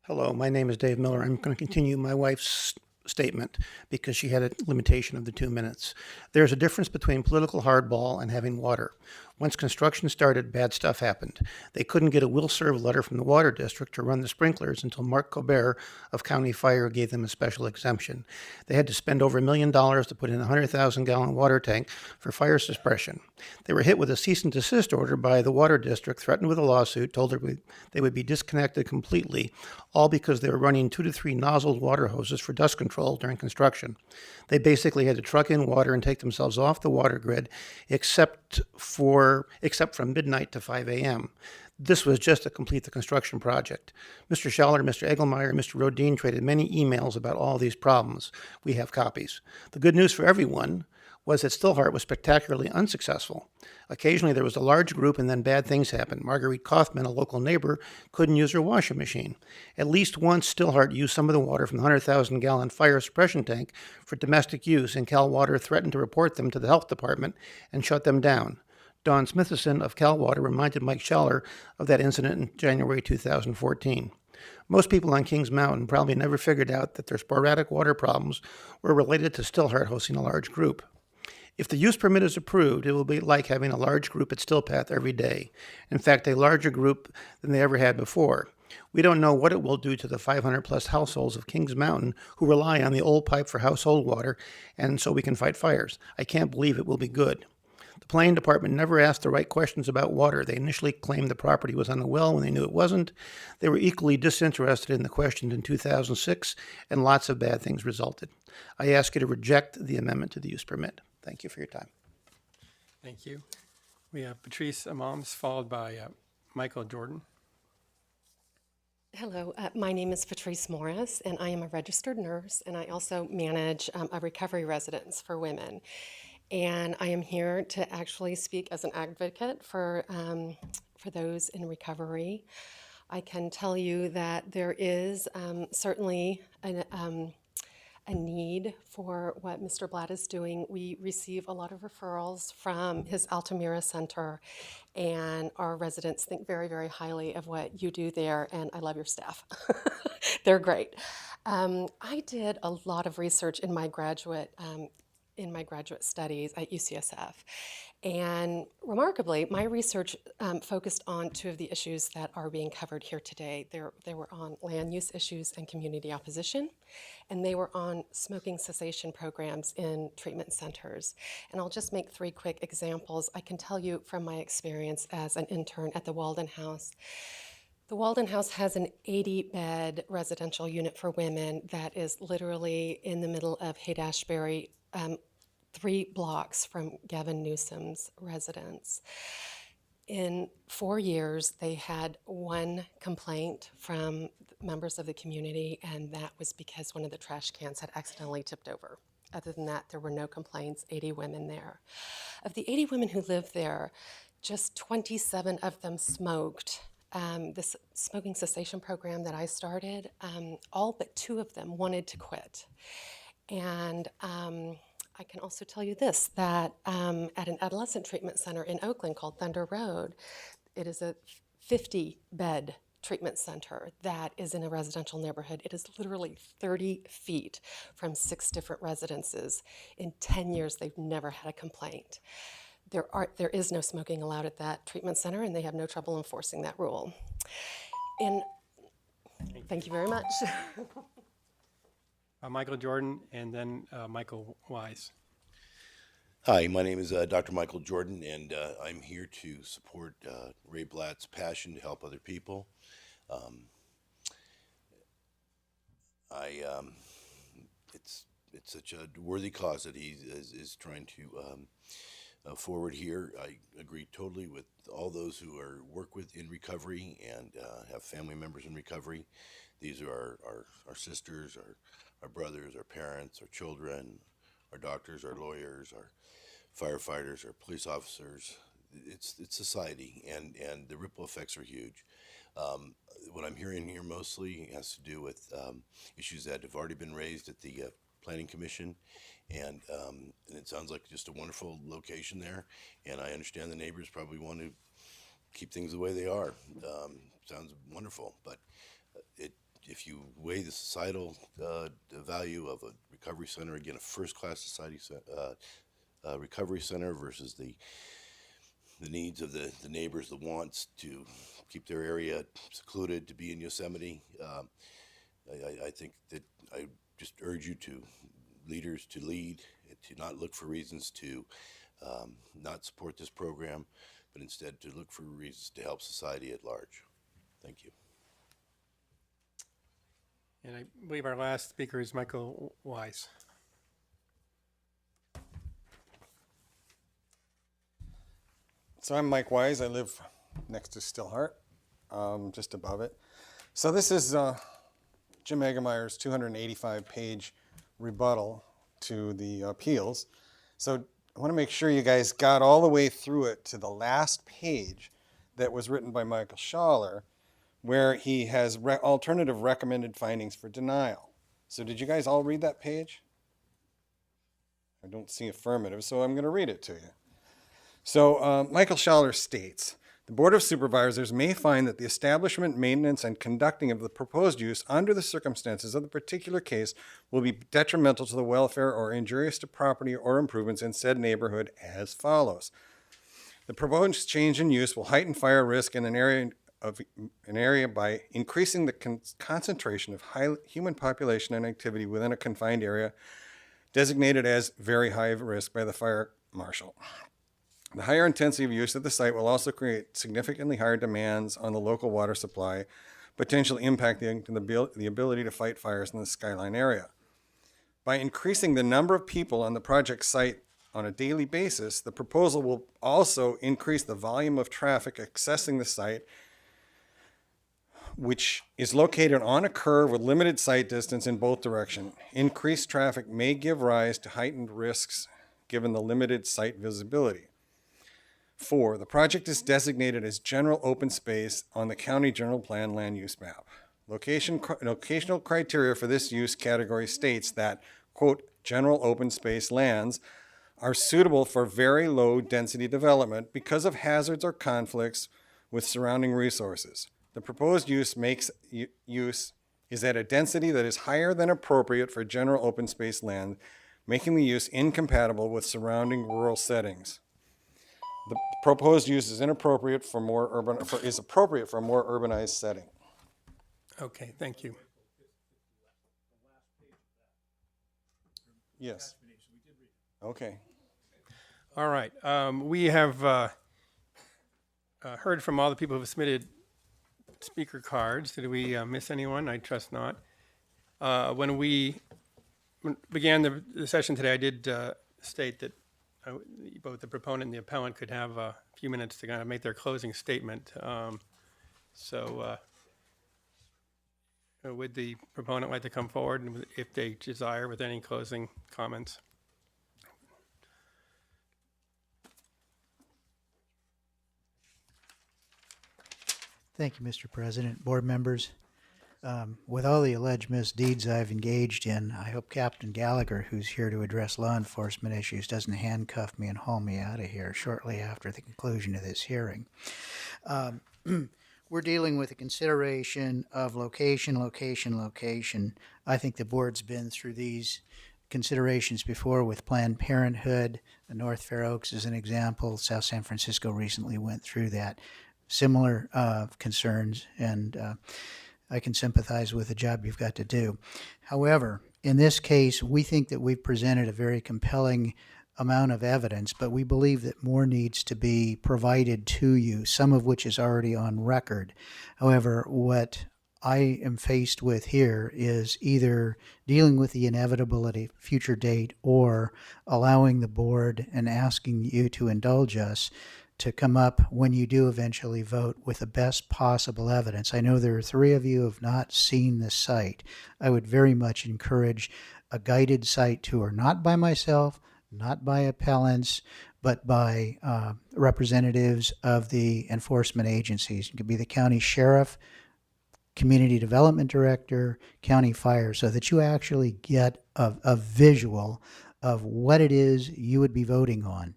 C: Hello, my name is Dave Miller. I'm going to continue my wife's statement because she had a limitation of the 2 minutes. There's a difference between political hardball and having water. Once construction started, bad stuff happened. They couldn't get a will-serve letter from the water district to run the sprinklers until Mark Colbert of County Fire gave them a special exemption. They had to spend over $1 million to put in a 100,000-gallon water tank for fire suppression. They were hit with a cease and desist order by the water district, threatened with a lawsuit, told they would be disconnected completely, all because they were running 2 to 3 nozzled water hoses for dust control during construction. They basically had to truck in water and take themselves off the water grid, except from midnight to 5 a.m. This was just to complete the construction project. Mr. Schaller, Mr. Egelmeyer, and Mr. Rodin traded many emails about all these problems. We have copies. The good news for everyone was that Stillhart was spectacularly unsuccessful. Occasionally there was a large group and then bad things happened. Marguerite Kaufman, a local neighbor, couldn't use her washing machine. At least once Stillhart used some of the water from the 100,000-gallon fire suppression tank for domestic use, and Cal Water threatened to report them to the health department and shut them down. Don Smithison of Cal Water reminded Mike Schaller of that incident in January 2014. Most people on Kings Mountain probably never figured out that their sporadic water problems were related to Stillhart hosting a large group. If the use permit is approved, it will be like having a large group at Stillpath every day. In fact, a larger group than they ever had before. We don't know what it will do to the 500-plus households of Kings Mountain who rely on the old pipe for household water, and so we can fight fires. I can't believe it will be good. The planning department never asked the right questions about water. They initially claimed the property was on the well when they knew it wasn't. They were equally disinterested in the questions in 2006, and lots of bad things resulted. I ask you to reject the amendment to the use permit. Thank you for your time.
A: Thank you. We have Patrice Moms, followed by Michael Jordan.
L: Hello, my name is Patrice Morris, and I am a registered nurse, and I also manage a recovery residence for women. And I am here to actually speak as an advocate for those in recovery. I can tell you that there is certainly a need for what Mr. Blatt is doing. We receive a lot of referrals from his Altamira Center, and our residents think very, very highly of what you do there, and I love your staff. They're great. I did a lot of research in my graduate studies at UCSF. And remarkably, my research focused on 2 of the issues that are being covered here today. They were on land use issues and community opposition, and they were on smoking cessation programs in treatment centers. And I'll just make 3 quick examples. I can tell you from my experience as an intern at the Walden House. The Walden House has an 80-bed residential unit for women that is literally in the middle of Haight-Ashbury, 3 blocks from Gavin Newsom's residence. In 4 years, they had 1 complaint from members of the community, and that was because one of the trash cans had accidentally tipped over. Other than that, there were no complaints, 80 women there. Of the 80 women who lived there, just 27 of them smoked. This smoking cessation program that I started, all but 2 of them wanted to quit. And I can also tell you this, that at an adolescent treatment center in Oakland called Thunder Road, it is a 50-bed treatment center that is in a residential neighborhood. It is literally 30 feet from 6 different residences. In 10 years, they've never had a complaint. There is no smoking allowed at that treatment center, and they have no trouble enforcing that rule. And thank you very much.
A: Michael Jordan, and then Michael Wise.
B: Hi, my name is Dr. Michael Jordan, and I'm here to support Ray Blatt's passion to help other people. It's such a worthy cause that he is trying to forward here. I agree totally with all those who work in recovery and have family members in recovery. These are our sisters, our brothers, our parents, our children, our doctors, our lawyers, our firefighters, our police officers. It's society, and the ripple effects are huge. What I'm hearing here mostly has to do with issues that have already been raised at the Planning Commission, and it sounds like just a wonderful location there, and I understand the neighbors probably want to keep things the way they are. Sounds wonderful, but if you weigh the societal value of a recovery center, again, a first-class society recovery center versus the needs of the neighbors, the wants to keep their area secluded, to be in Yosemite, I think that I just urge you leaders to lead, to not look for reasons to not support this program, but instead to look for reasons to help society at large. Thank you.
A: And I believe our last speaker is Michael Wise.
D: So I'm Mike Wise. I live next to Stillhart, just above it. So this is Jim Eggemeyer's 285-page rebuttal to the appeals. So I want to make sure you guys got all the way through it to the last page that was written by Michael Schaller, where he has alternative recommended findings for denial. So did you guys all read that page? I don't see affirmative, so I'm going to read it to you. So Michael Schaller states, the Board of Supervisors may find that the establishment, maintenance, and conducting of the proposed use under the circumstances of the particular case will be detrimental to the welfare or injurious to property or improvements in said neighborhood as follows. The proposed change in use will heighten fire risk in an area by increasing the concentration of high human population and activity within a confined area designated as very high risk by the fire marshal. The higher intensity of use at the site will also create significantly higher demands on the local water supply, potentially impacting the ability to fight fires in the Skyline area. By increasing the number of people on the project site on a daily basis, the proposal will also increase the volume of traffic accessing the site, which is located on a curve with limited sight distance in both directions. Increased traffic may give rise to heightened risks given the limited site visibility. 4, the project is designated as general open space on the county general plan land use map. Locational criteria for this use category states that, quote, general open space lands are suitable for very low density development because of hazards or conflicts with surrounding resources. The proposed use is at a density that is higher than appropriate for general open space land, making the use incompatible with surrounding rural settings. The proposed use is appropriate for a more urbanized setting.
A: Okay, thank you.
D: Yes. Okay.
A: All right. We have heard from all the people who have submitted speaker cards. Did we miss anyone? I trust not. When we began the session today, I did state that both the proponent and the appellant could have a few minutes to kind of make their closing statement. So would the proponent like to come forward and if they desire with any closing comments?
H: Thank you, Mr. President, board members. With all the alleged misdeeds I've engaged in, I hope Captain Gallagher, who's here to address law enforcement issues, doesn't handcuff me and haul me out of here shortly after the conclusion of this hearing. We're dealing with a consideration of location, location, location. I think the board's been through these considerations before with Planned Parenthood. North Fair Oaks is an example. South San Francisco recently went through that. Similar concerns, and I can sympathize with the job you've got to do. However, in this case, we think that we've presented a very compelling amount of evidence, but we believe that more needs to be provided to you, some of which is already on record. However, what I am faced with here is either dealing with the inevitability of future date or allowing the board and asking you to indulge us to come up when you do eventually vote with the best possible evidence. I know there are 3 of you who have not seen this site. I would very much encourage a guided site tour, not by myself, not by appellants, but by representatives of the enforcement agencies. It could be the county sheriff, community development director, county fire, so that you actually get a visual of what it is you would be voting on.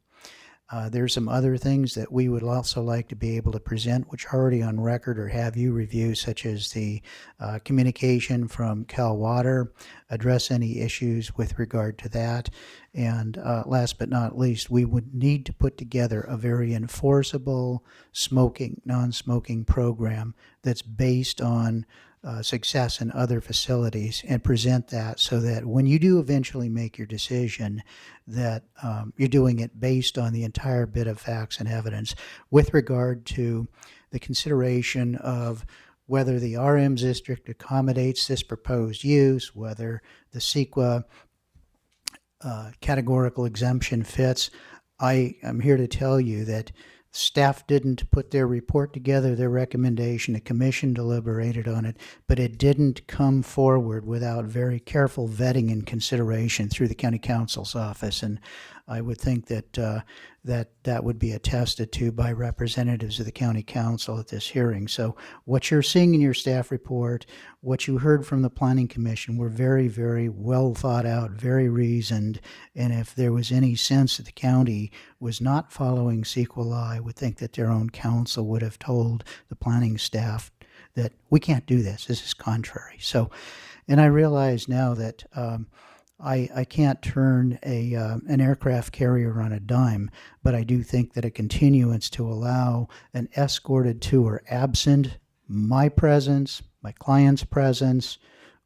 H: There's some other things that we would also like to be able to present, which are already on record or have you review, such as the communication from Cal Water, address any issues with regard to that. And last but not least, we would need to put together a very enforceable non-smoking program that's based on success in other facilities and present that so that when you do eventually make your decision that you're doing it based on the entire bit of facts and evidence with regard to the consideration of whether the RM district accommodates this proposed use, whether the CEQA categorical exemption fits. I am here to tell you that staff didn't put their report together, their recommendation. The commission deliberated on it, but it didn't come forward without very careful vetting and consideration through the county counsel's office. And I would think that that would be attested to by representatives of the county council at this hearing. So what you're seeing in your staff report, what you heard from the planning commission were very, very well thought out, very reasoned. And if there was any sense that the county was not following CEQA law, I would think that their own council would have told the planning staff that we can't do this. This is contrary. So, and I realize now that I can't turn an aircraft carrier on a dime, but I do think that a continuance to allow an escorted tour absent my presence, my client's presence,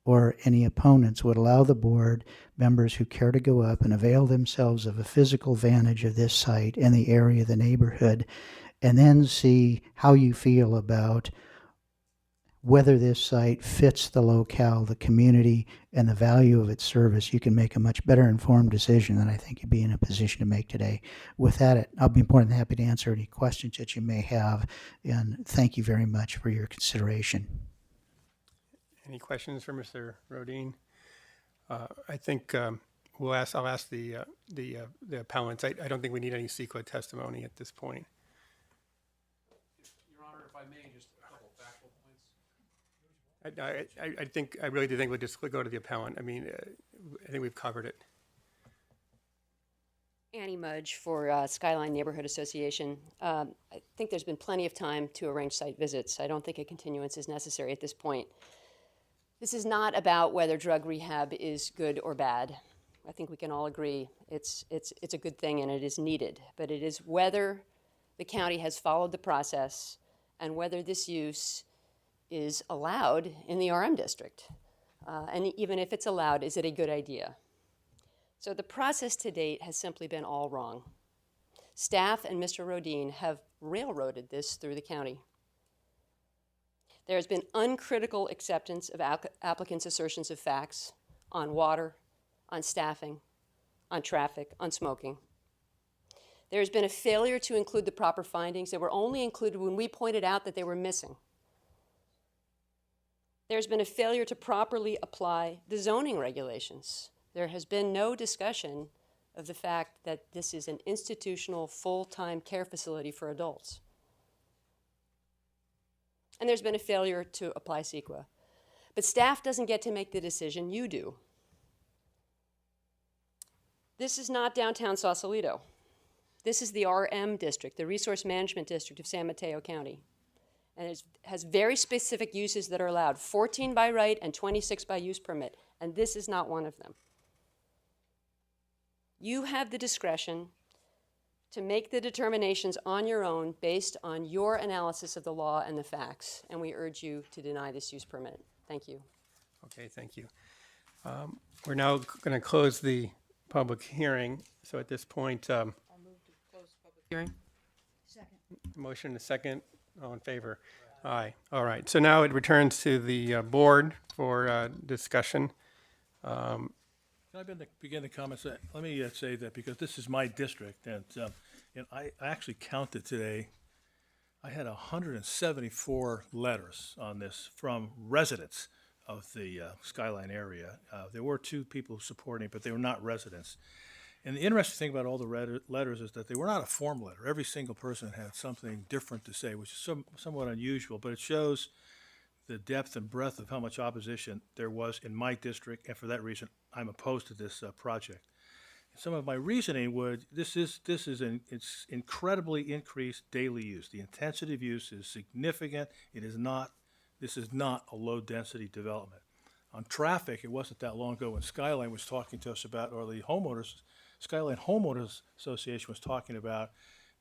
H: or any opponents would allow the board members who care to go up and avail themselves of a physical vantage of this site and the area, the neighborhood, and then see how you feel about whether this site fits the locale, the community, and the value of its service. You can make a much better informed decision than I think you'd be in a position to make today. With that, I'll be more than happy to answer any questions that you may have, and thank you very much for your consideration.
A: Any questions for Mr. Rodin? I think I'll ask the appellants. I don't think we need any CEQA testimony at this point.
E: Your Honor, if I may, just a couple factual points.
A: I really do think we'll just go to the appellant. I mean, I think we've covered it.
J: Annie Mudge for Skyline Neighborhood Association. I think there's been plenty of time to arrange site visits. I don't think a continuance is necessary at this point. This is not about whether drug rehab is good or bad. I think we can all agree it's a good thing and it is needed, but it is whether the county has followed the process and whether this use is allowed in the RM district. And even if it's allowed, is it a good idea? So the process to date has simply been all wrong. Staff and Mr. Rodin have railroaded this through the county. There has been uncritical acceptance of applicants' assertions of facts on water, on staffing, on traffic, on smoking. There has been a failure to include the proper findings that were only included when we pointed out that they were missing. There's been a failure to properly apply the zoning regulations. There has been no discussion of the fact that this is an institutional, full-time care facility for adults. And there's been a failure to apply CEQA. But staff doesn't get to make the decision, you do. This is not downtown Sausalito. This is the RM district, the Resource Management District of San Mateo County. And it has very specific uses that are allowed, 14 by right and 26 by use permit, and this is not one of them. You have the discretion to make the determinations on your own based on your analysis of the law and the facts, and we urge you to deny this use permit. Thank you.
A: Okay, thank you. We're now going to close the public hearing. So at this point,
P: I'll move to close public hearing.
N: Second.
A: motion and a second. All in favor? Aye. All right. So now it returns to the board for discussion.
F: Can I begin the comments? Let me say that because this is my district, and I actually counted today, I had 174 letters on this from residents of the Skyline area. There were 2 people supporting, but they were not residents. And the interesting thing about all the letters is that they were not a form letter. Every single person had something different to say, which is somewhat unusual, but it shows the depth and breadth of how much opposition there was in my district, and for that reason, I'm opposed to this project. Some of my reasoning this is it's incredibly increased daily use. The intensity of use is significant. This is not a low-density development. On traffic, it wasn't that long ago when Skyline was talking to us about, or the Skyline Homeowners Association was talking about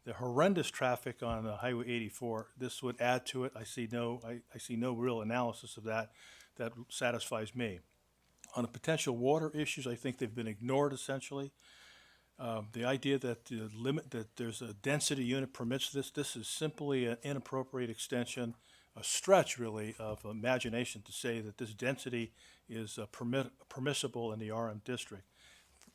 F: the horrendous traffic on Highway 84. This would add to it. I see no real analysis of that satisfies me. On the potential water issues, I think they've been ignored essentially. The idea that that there's a density unit permits this is simply an inappropriate extension, a stretch really of imagination to say that this density is permissible in the RM district.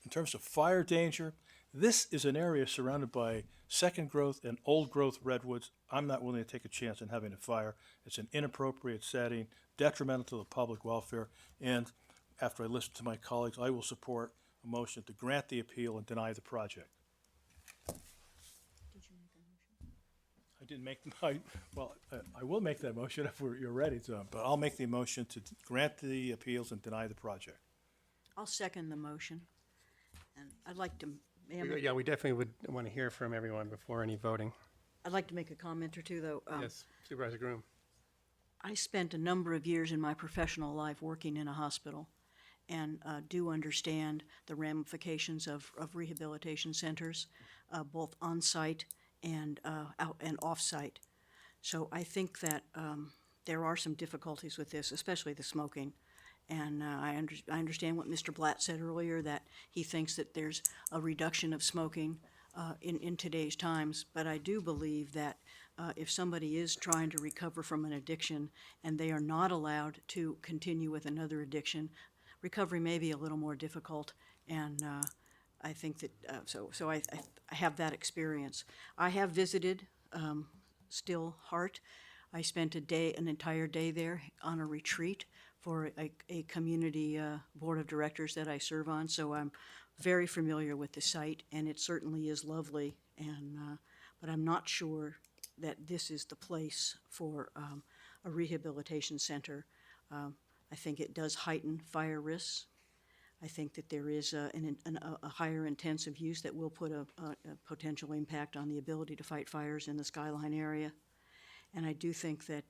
F: In terms of fire danger, this is an area surrounded by second growth and old growth redwoods. I'm not willing to take a chance in having a fire. It's an inappropriate setting, detrimental to the public welfare, and after I listen to my colleagues, I will support a motion to grant the appeal and deny the project.
N: Did you make a motion?
F: I didn't make, I will make that motion if you're ready to, but I'll make the motion to grant the appeals and deny the project.
N: I'll second the motion. And I'd like to,
A: Yeah, we definitely would want to hear from everyone before any voting.
N: I'd like to make a comment or two, though.
A: Yes, Supervisor Groom.
N: I spent a number of years in my professional life working in a hospital and do understand the ramifications of rehabilitation centers, both on-site and off-site. So I think that there are some difficulties with this, especially the smoking. And I understand what Mr. Blatt said earlier, that he thinks that there's a reduction of smoking in today's times. But I do believe that if somebody is trying to recover from an addiction and they are not allowed to continue with another addiction, recovery may be a little more difficult. And I think that, so I have that experience. I have visited Still Heart. I spent an entire day there on a retreat for a community board of directors that I serve on, so I'm very familiar with the site, and it certainly is lovely. And but I'm not sure that this is the place for a rehabilitation center. I think it does heighten fire risks. I think that there is a higher intensive use that will put a potential impact on the ability to fight fires in the Skyline area. And I do think that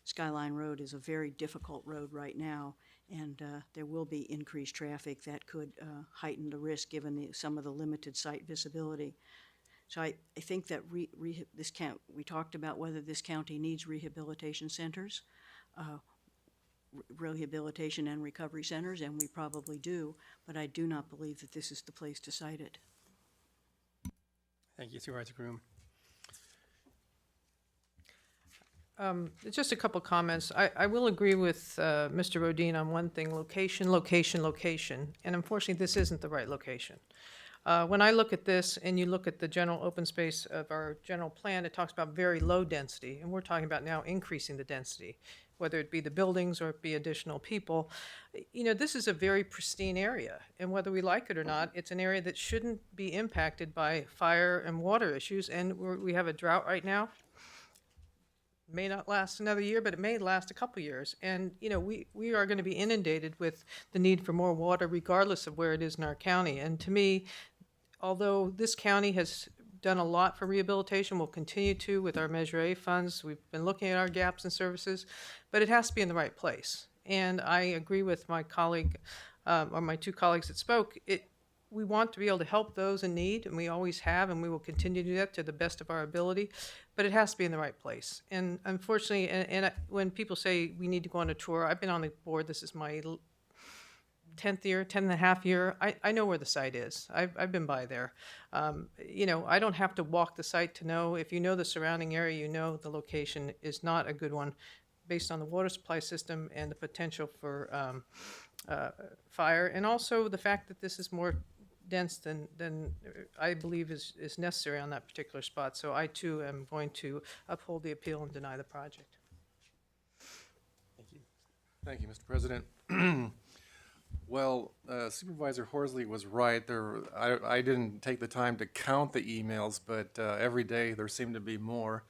N: Skyline Road is a very difficult road right now, and there will be increased traffic that could heighten the risk given some of the limited site visibility. So I think that we talked about whether this county needs rehabilitation centers, rehabilitation and recovery centers, and we probably do, but I do not believe that this is the place to site it.
A: Thank you, Supervisor Groom.
P: Just a couple comments. I will agree with Mr. Rodin on one thing: location. And unfortunately, this isn't the right location. When I look at this and you look at the general open space of our general plan, it talks about very low density, and we're talking about now increasing the density.
G: whether it be the buildings or it be additional people. You know, this is a very pristine area, and whether we like it or not, it's an area that shouldn't be impacted by fire and water issues, and we have a drought right now. May not last another year, but it may last a couple years. And, you know, we are going to be inundated with the need for more water regardless of where it is in our county. And to me, although this county has done a lot for rehabilitation, we'll continue to with our Measure A funds. We've been looking at our gaps in services, but it has to be in the right place. And I agree with my colleague, or my two colleagues that spoke. We want to be able to help those in need, and we always have, and we will continue to do that to the best of our ability, but it has to be in the right place. And unfortunately, when people say we need to go on a tour, I've been on the board, this is my 10 and a half year, I know where the site is. I've been by there. You know, I don't have to walk the site to know. If you know the surrounding area, you know the location is not a good one based on the water supply system and the potential for fire, and also the fact that this is more dense than I believe is necessary on that particular spot. So I too am going to uphold the appeal and deny the project.
T: Thank you, Mr. President. Well, Supervisor Horsley was right. I didn't take the time to count the emails, but every day there seemed to be more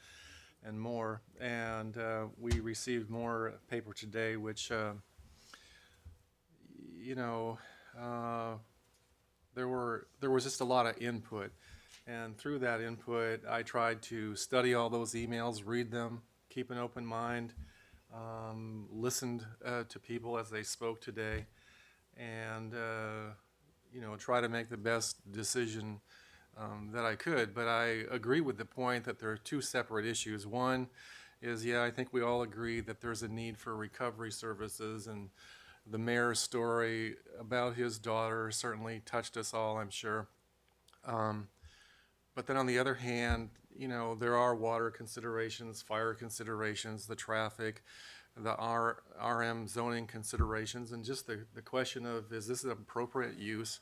T: and more. And we received more paper today, which, you know, there was just a lot of input. And through that input, I tried to study all those emails, read them, keep an open mind, listened to people as they spoke today, and you know, try to make the best decision that I could. But I agree with the point that there are two separate issues. One is, yeah, I think we all agree that there's a need for recovery services, and the mayor's story about his daughter certainly touched us all, I'm sure. But then on the other hand, you know, there are water considerations, fire considerations, the traffic, the RM zoning considerations, and just the question of, is this an appropriate use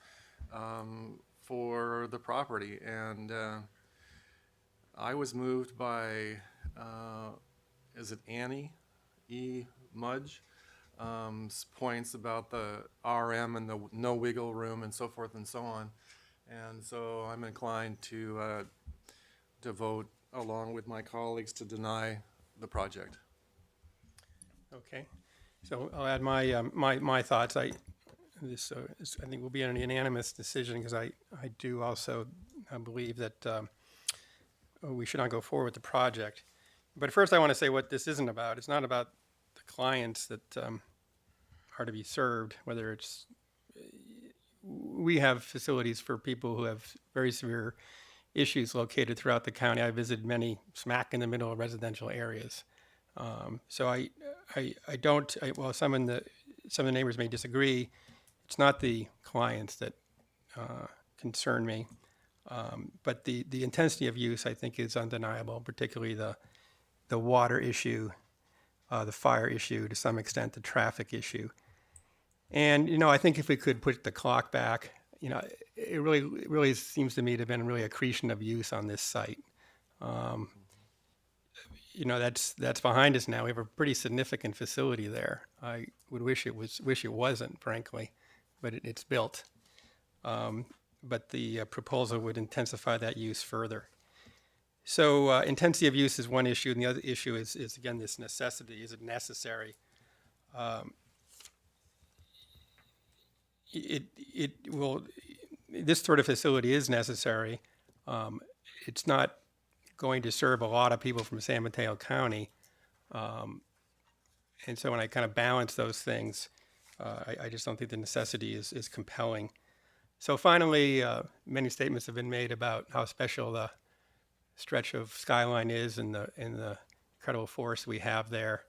T: for the property? And I was moved by, is it Annie E. Mudge? Points about the RM and the no wiggle room and so forth and so on. And so I'm inclined to vote along with my colleagues to deny the project.
A: Okay, so I'll add my thoughts. I think will be an unanimous decision, because I do also believe that we should not go forward with the project. But first I want to say what this isn't about. It's not about the clients that are to be served, whether it's, we have facilities for people who have very severe issues located throughout the county. I visited many smack in the middle of residential areas. So while some of the neighbors may disagree, it's not the clients that concern me. But the intensity of use, I think, is undeniable, particularly the water issue, the fire issue, to some extent the traffic issue. And, you know, I think if we could put the clock back, you know, it really seems to me to have been really accretion of use on this site. You know, that's behind us now. We have a pretty significant facility there. I would wish it wasn't, frankly, but it's built. But the proposal would intensify that use further. So intensity of use is one issue, and the other issue is again this necessity. Is it necessary? This sort of facility is necessary. It's not going to serve a lot of people from San Mateo County. And so when I kind of balance those things, I just don't think the necessity is compelling. So finally, many statements have been made about how special the stretch of skyline is and the incredible forest we have there.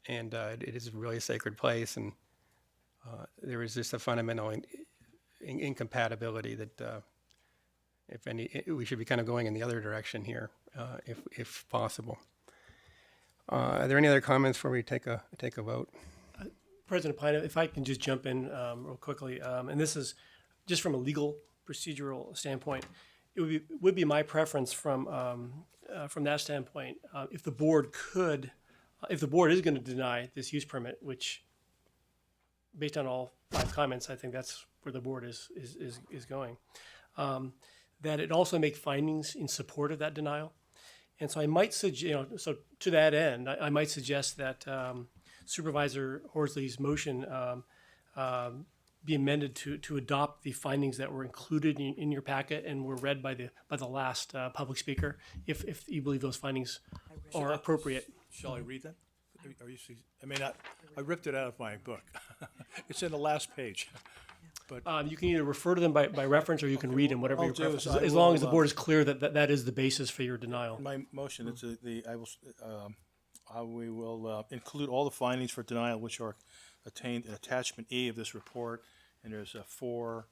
A: And it is really a sacred place, and there is just a fundamental incompatibility that we should be kind of going in the other direction here, if possible. Are there any other comments before we take a vote?
W: President Pina, if I can just jump in real quickly, and this is just from a legal procedural standpoint, it would be my preference from that standpoint, if the board could if the board is going to deny this use permit, which, based on all 5 comments, I think that's where the board is going, that it also make findings in support of that denial. And so I might suggest, so to that end, I might suggest that Supervisor Horsley's motion be amended to adopt the findings that were included in your packet and were read by the last public speaker, if you believe those findings are appropriate.
F: Shall I read that? Are you, I may not, I ripped it out of my book. It's in the last page. But
W: you can either refer to them by reference or you can read them, whatever
F: I'll
W: your
F: do
W: preference
F: is
W: is,
F: I
W: as long
F: will,
W: as the board is clear that is the basis for your denial.
F: my motion, it's we will include all the findings for denial which are attained in attachment E of this report, and there's 4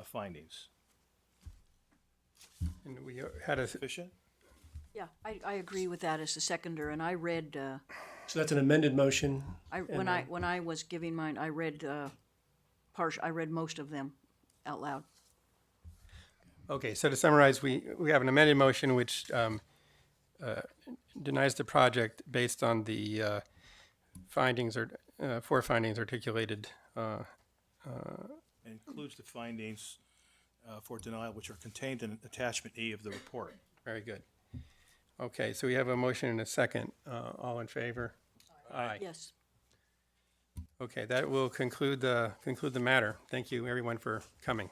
F: findings.
A: And we had a,
F: Sufficient?
I: Yeah, I agree with that as a seconder, and I read,
W: So that's an amended motion.
I: when I was giving mine, I read, I read most of them out loud.
A: okay, so to summarize, we have an amended motion which denies the project based on the findings or 4 findings articulated.
F: It includes the findings for denial which are contained in attachment E of the report.
A: Very good. Okay, so we have a motion and a second. All in favor? Aye.
I: Yes.
A: Okay, that will conclude the matter. Thank you, everyone, for coming.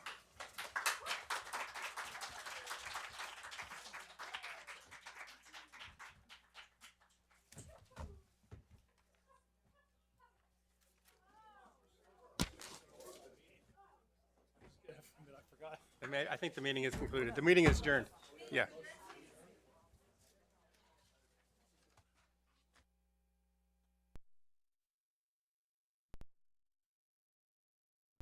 A: I think the meeting is concluded. The meeting is adjourned. Yeah.